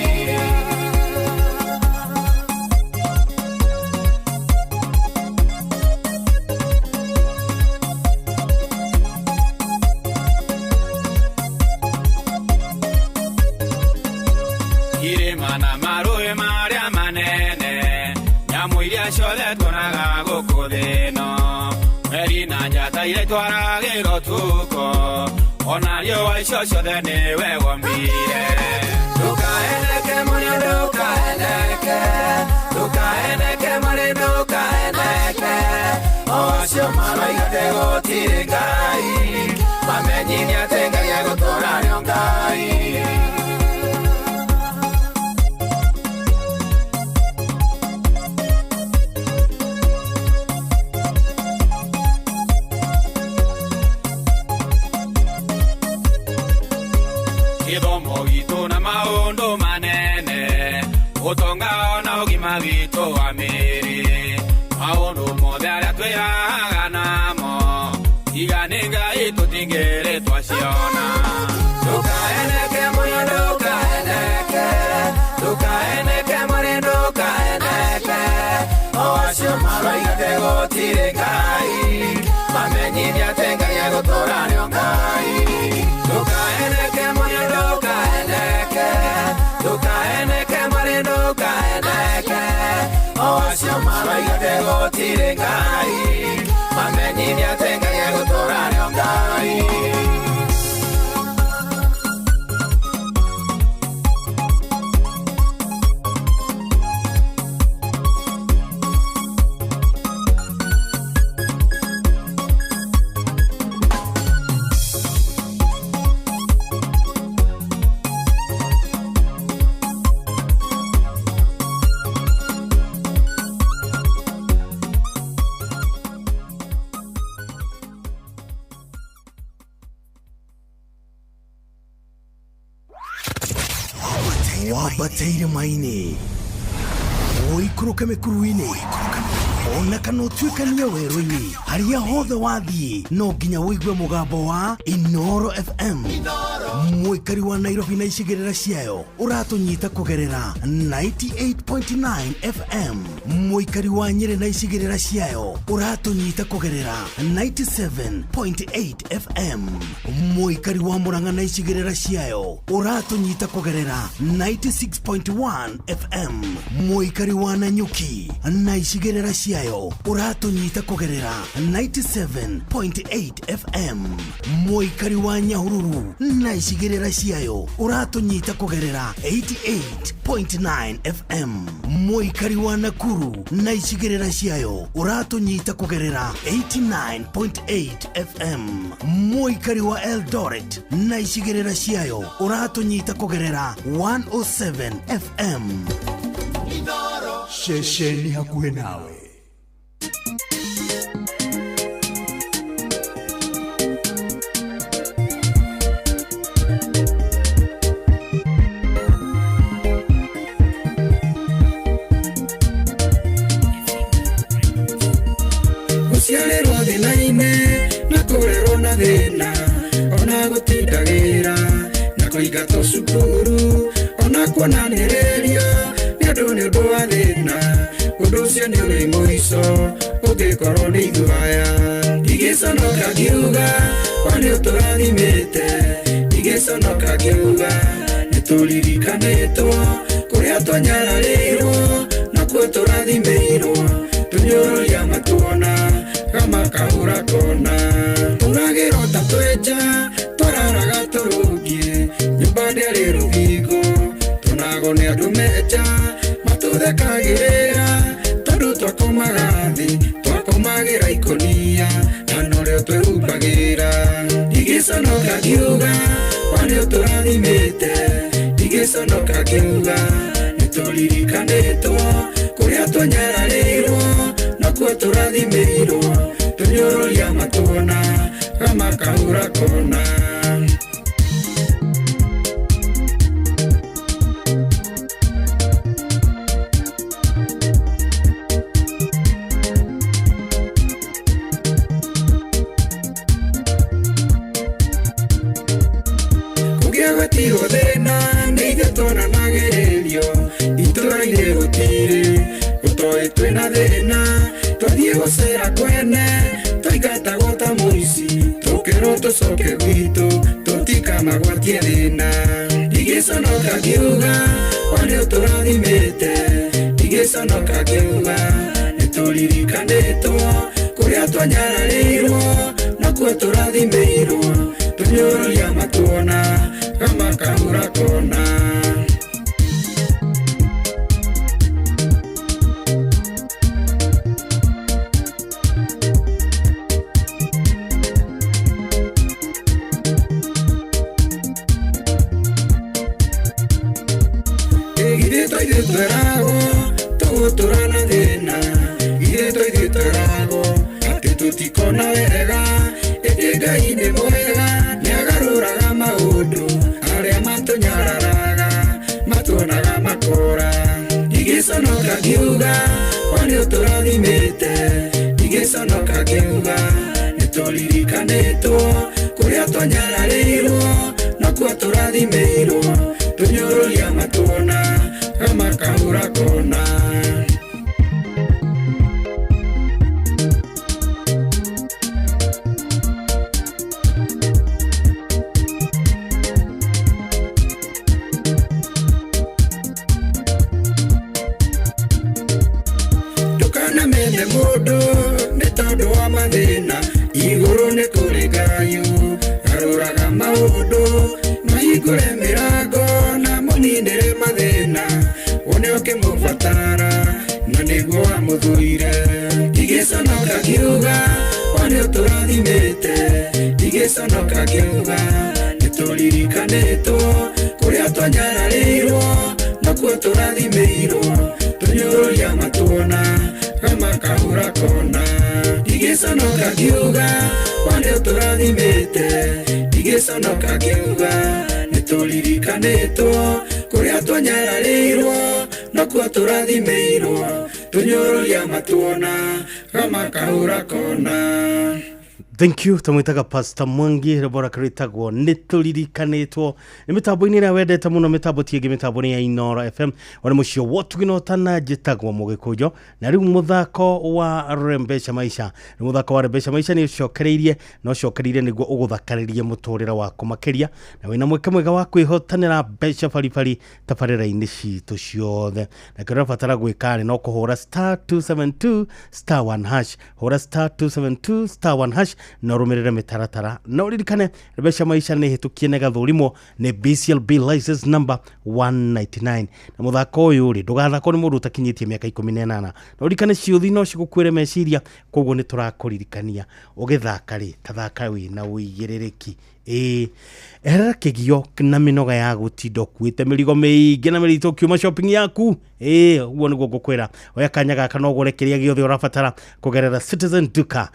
S4: Irĩma marũĩ marĩa manene nyamũ iria ciothe tuonaga gũkũ thĩ ĩno meri na njata iria itwaragĩrwo ũtukũ ona riũa icio ciothe nĩwe wombire. Ndũkaheneke mũrĩ ndũkaheneke ndũkaheneke mũrĩ ndũkaheneke o acio maroiga gũtirĩ Ngai mamenyithie atĩ Ngai egũtũũra arĩ Ngai. Gĩthomo gitũ na maũndũ manene utonga ona ugima witũ wa mĩĩrĩ maũndũ mothe arĩa twĩhaga namo iga nĩ Ngai tũtingĩrĩ twaciona ndũkaeneke mũrĩ ndũkaeneke mũrĩ ndũkaeneke o acio maroigate gũtirĩ Ngai mamenyithia atĩ Ngai egũtũũra arĩ o Ngai ndũkaeneke mũrĩ ndũkaeneke mũrĩ ndũkaeneke o acio maroigate gũtirĩ Ngai mamenyithia atĩ Ngai egũtũũra arĩ o Ngai
S9: Wabateire maini oikũrũke mĩkuru-inĩ ona kana ũtuĩkanie werũ-inĩ harĩa hothe wathiĩ no nginya wĩigue mũgambo wa Inooro FM mũikari wa Nairobi na icigĩrĩra ciayo ũratũnyita kũgerera 98.9 FM mũikari wa Nyĩrĩ na icigĩrĩra ciayo ũratũnyita kũgerera 97.8 FM mũikari wa Murang'a na icigĩrĩra ciayo ũratũnyita kũgerera 96.1 FM mũikari wa Nanyuki na icigĩrĩra ciayo ũratũnyita kũgerera 97.8 FM mũikari wa Nyahururu na icigĩrĩra ciayo ũratũnyita kũgerera 88.9 FM mũikari wa Nakuru na icigĩrĩra ciayo ũratũnyita kũgerera 89.8 FM mũikari wa Eldoret na icigĩrĩra ciayo ũratũnyita kũgerera 107 FM Shesheni hakuhĩ nawe
S5: Ciarerwo thĩna-inĩ na kũrerwo na thĩna ona gũtindagĩra na kũingatwo cukuru ona kuonanĩrĩrio nĩ ũndũ wa thĩna ũndũ ũcio nĩ ũrĩ mũico ũngĩkorwo nĩ ithuaya ndigĩconoka ngiuga wa nĩ ũtũrathimĩte ndigĩconoka ngiuga nĩ tũririkanĩtwo kũrĩa twanyararĩirwo na kuo tũrathimĩirwo tunyũrũria matuona kama kahura kona turagĩrwo ta twenja twararaga tũrũngie nyũmba ndĩarĩ rũthingo tũnagwo nĩ andũ menja matũthekagĩrĩra tondũ twakomaga thĩ twakomagĩra ikonia na norĩo twĩhumbagĩra ndigĩconoka ngiuga wa nĩ ũtũrathimĩte ndigĩconoka ngiuga nĩ tũririkanĩtwo kũrĩa twanyararĩirwo na kuo tũrathimĩirwo tunyũrũria matuona kama kahura kona kũgĩa gwetirwo thĩna nĩ ithuĩ twananagĩrĩrio itũra-inĩ gũtirĩ ũtoĩ twĩna thĩna twathiĩ gũcera kwene twaingatagwo ta mũici tũkĩrwo tũcoke gwitũ tũtikamagwatie thĩna ndigĩconoka ngiuga wa nĩ ũtũrathimĩte ndigĩconoka ngiuga nĩ tũririkanĩtwo kũrĩa twanyararĩirwo na kuo tũrathimĩirwo tunyũrũria matuona kama kahura kona ithuĩ tweragwo tũgũtũrana thĩna ithuĩ tweragwo atĩ tũtikona wega ĩndĩ Ngai nĩ mwega nĩagarũraga maũndũ arĩa matũnyararaga matuonaga makora tũrathimĩte ndigiconoka ngiuga nĩtũririkanĩtwo kũrĩa twanyararĩirwo nakuo tũrathimĩirwo tũnyũrũria matuona makahũra kona. Nĩ mũndũ nĩ tondũ wa mathĩna igũrũ nĩ kũrĩ Ngai arũraga maũndũ mahingũre mĩrango na mũninĩre mathĩna wone ũkĩmũbatara na nĩguo wamũthũire ndigĩconoka ngiuga wone tũrathimĩte ndigĩconoka ngiuga nĩtũririkanĩtwo kũrĩa twanyararĩirwo nakuo tũrathimĩirwo tũnyũrũria matuona makahũra kona. Ndigiconoka ngiuga wone tũrathimĩte ndigiconoka ngiuga nĩtũririkanĩtwo kũrĩa twanyararĩirwo nakuo tũrathimĩirwo tũnyũrũria matuona makahũra kona.
S13: Thank you tamwitaga Pastor Mwangi rebora karitagwo nitulirikanitwo ni mitambo-ini ira wendete muno mitambo tienge mitambo-ini ya Inoro FM ore mucio wotuginotana njitagwo mugikujo na riu muthako wa Rembesha Maisha ni muthako wa Rembesha Maisha ni ucokereirie no ucokereirie niguo uguthakaririe muturira waku makiria na wina mweke mwega wa kwihotanira mbeca baribari tabarira-ini citu ciothe na kira batara gwikari no kuhura *272 *1# hura *272 *1# na rumirire mitaratara na uririkane Rembesha Maisha ni hitukie na gathurimo ni BCLB license number 199 na muthako uyu ri ndugathako ni mundu utakinyitie miaka 18 na uririkane ciuthi no cigukwire meciria koguo ni turakuririkania ugithaka ri tathaka wi na uigiririki era kigio na minoga ya gutindo kuite mirigo miingi na mirito kiuma shopping yaku uguo niguo ngukwira oya kanya gaka no gurekeria giothe urabatara kugerera Citizen Duka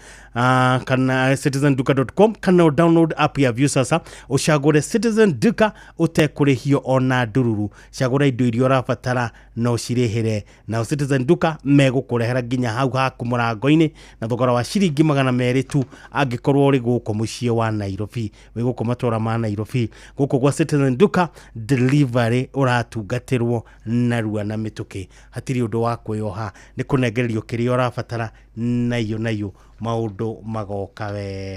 S13: kana citizenduka.com kana download app ya View sasa ushagure Citizen Duka utekurihio ona ndururu shagura indo irio urabatara no cirehere na Citizen Duka megukurehera ginya hau haku murango-ini na thogora wa ciringi 200 tu angikorwo uri guko mucie wa Nairobi guko matora ma Nairobi guko gwa Citizen Duka delivery uratungatirwo narua na mituki hatiri undu wa kweyoha ni kunengererio kiria urabatara nayo maundu magoka we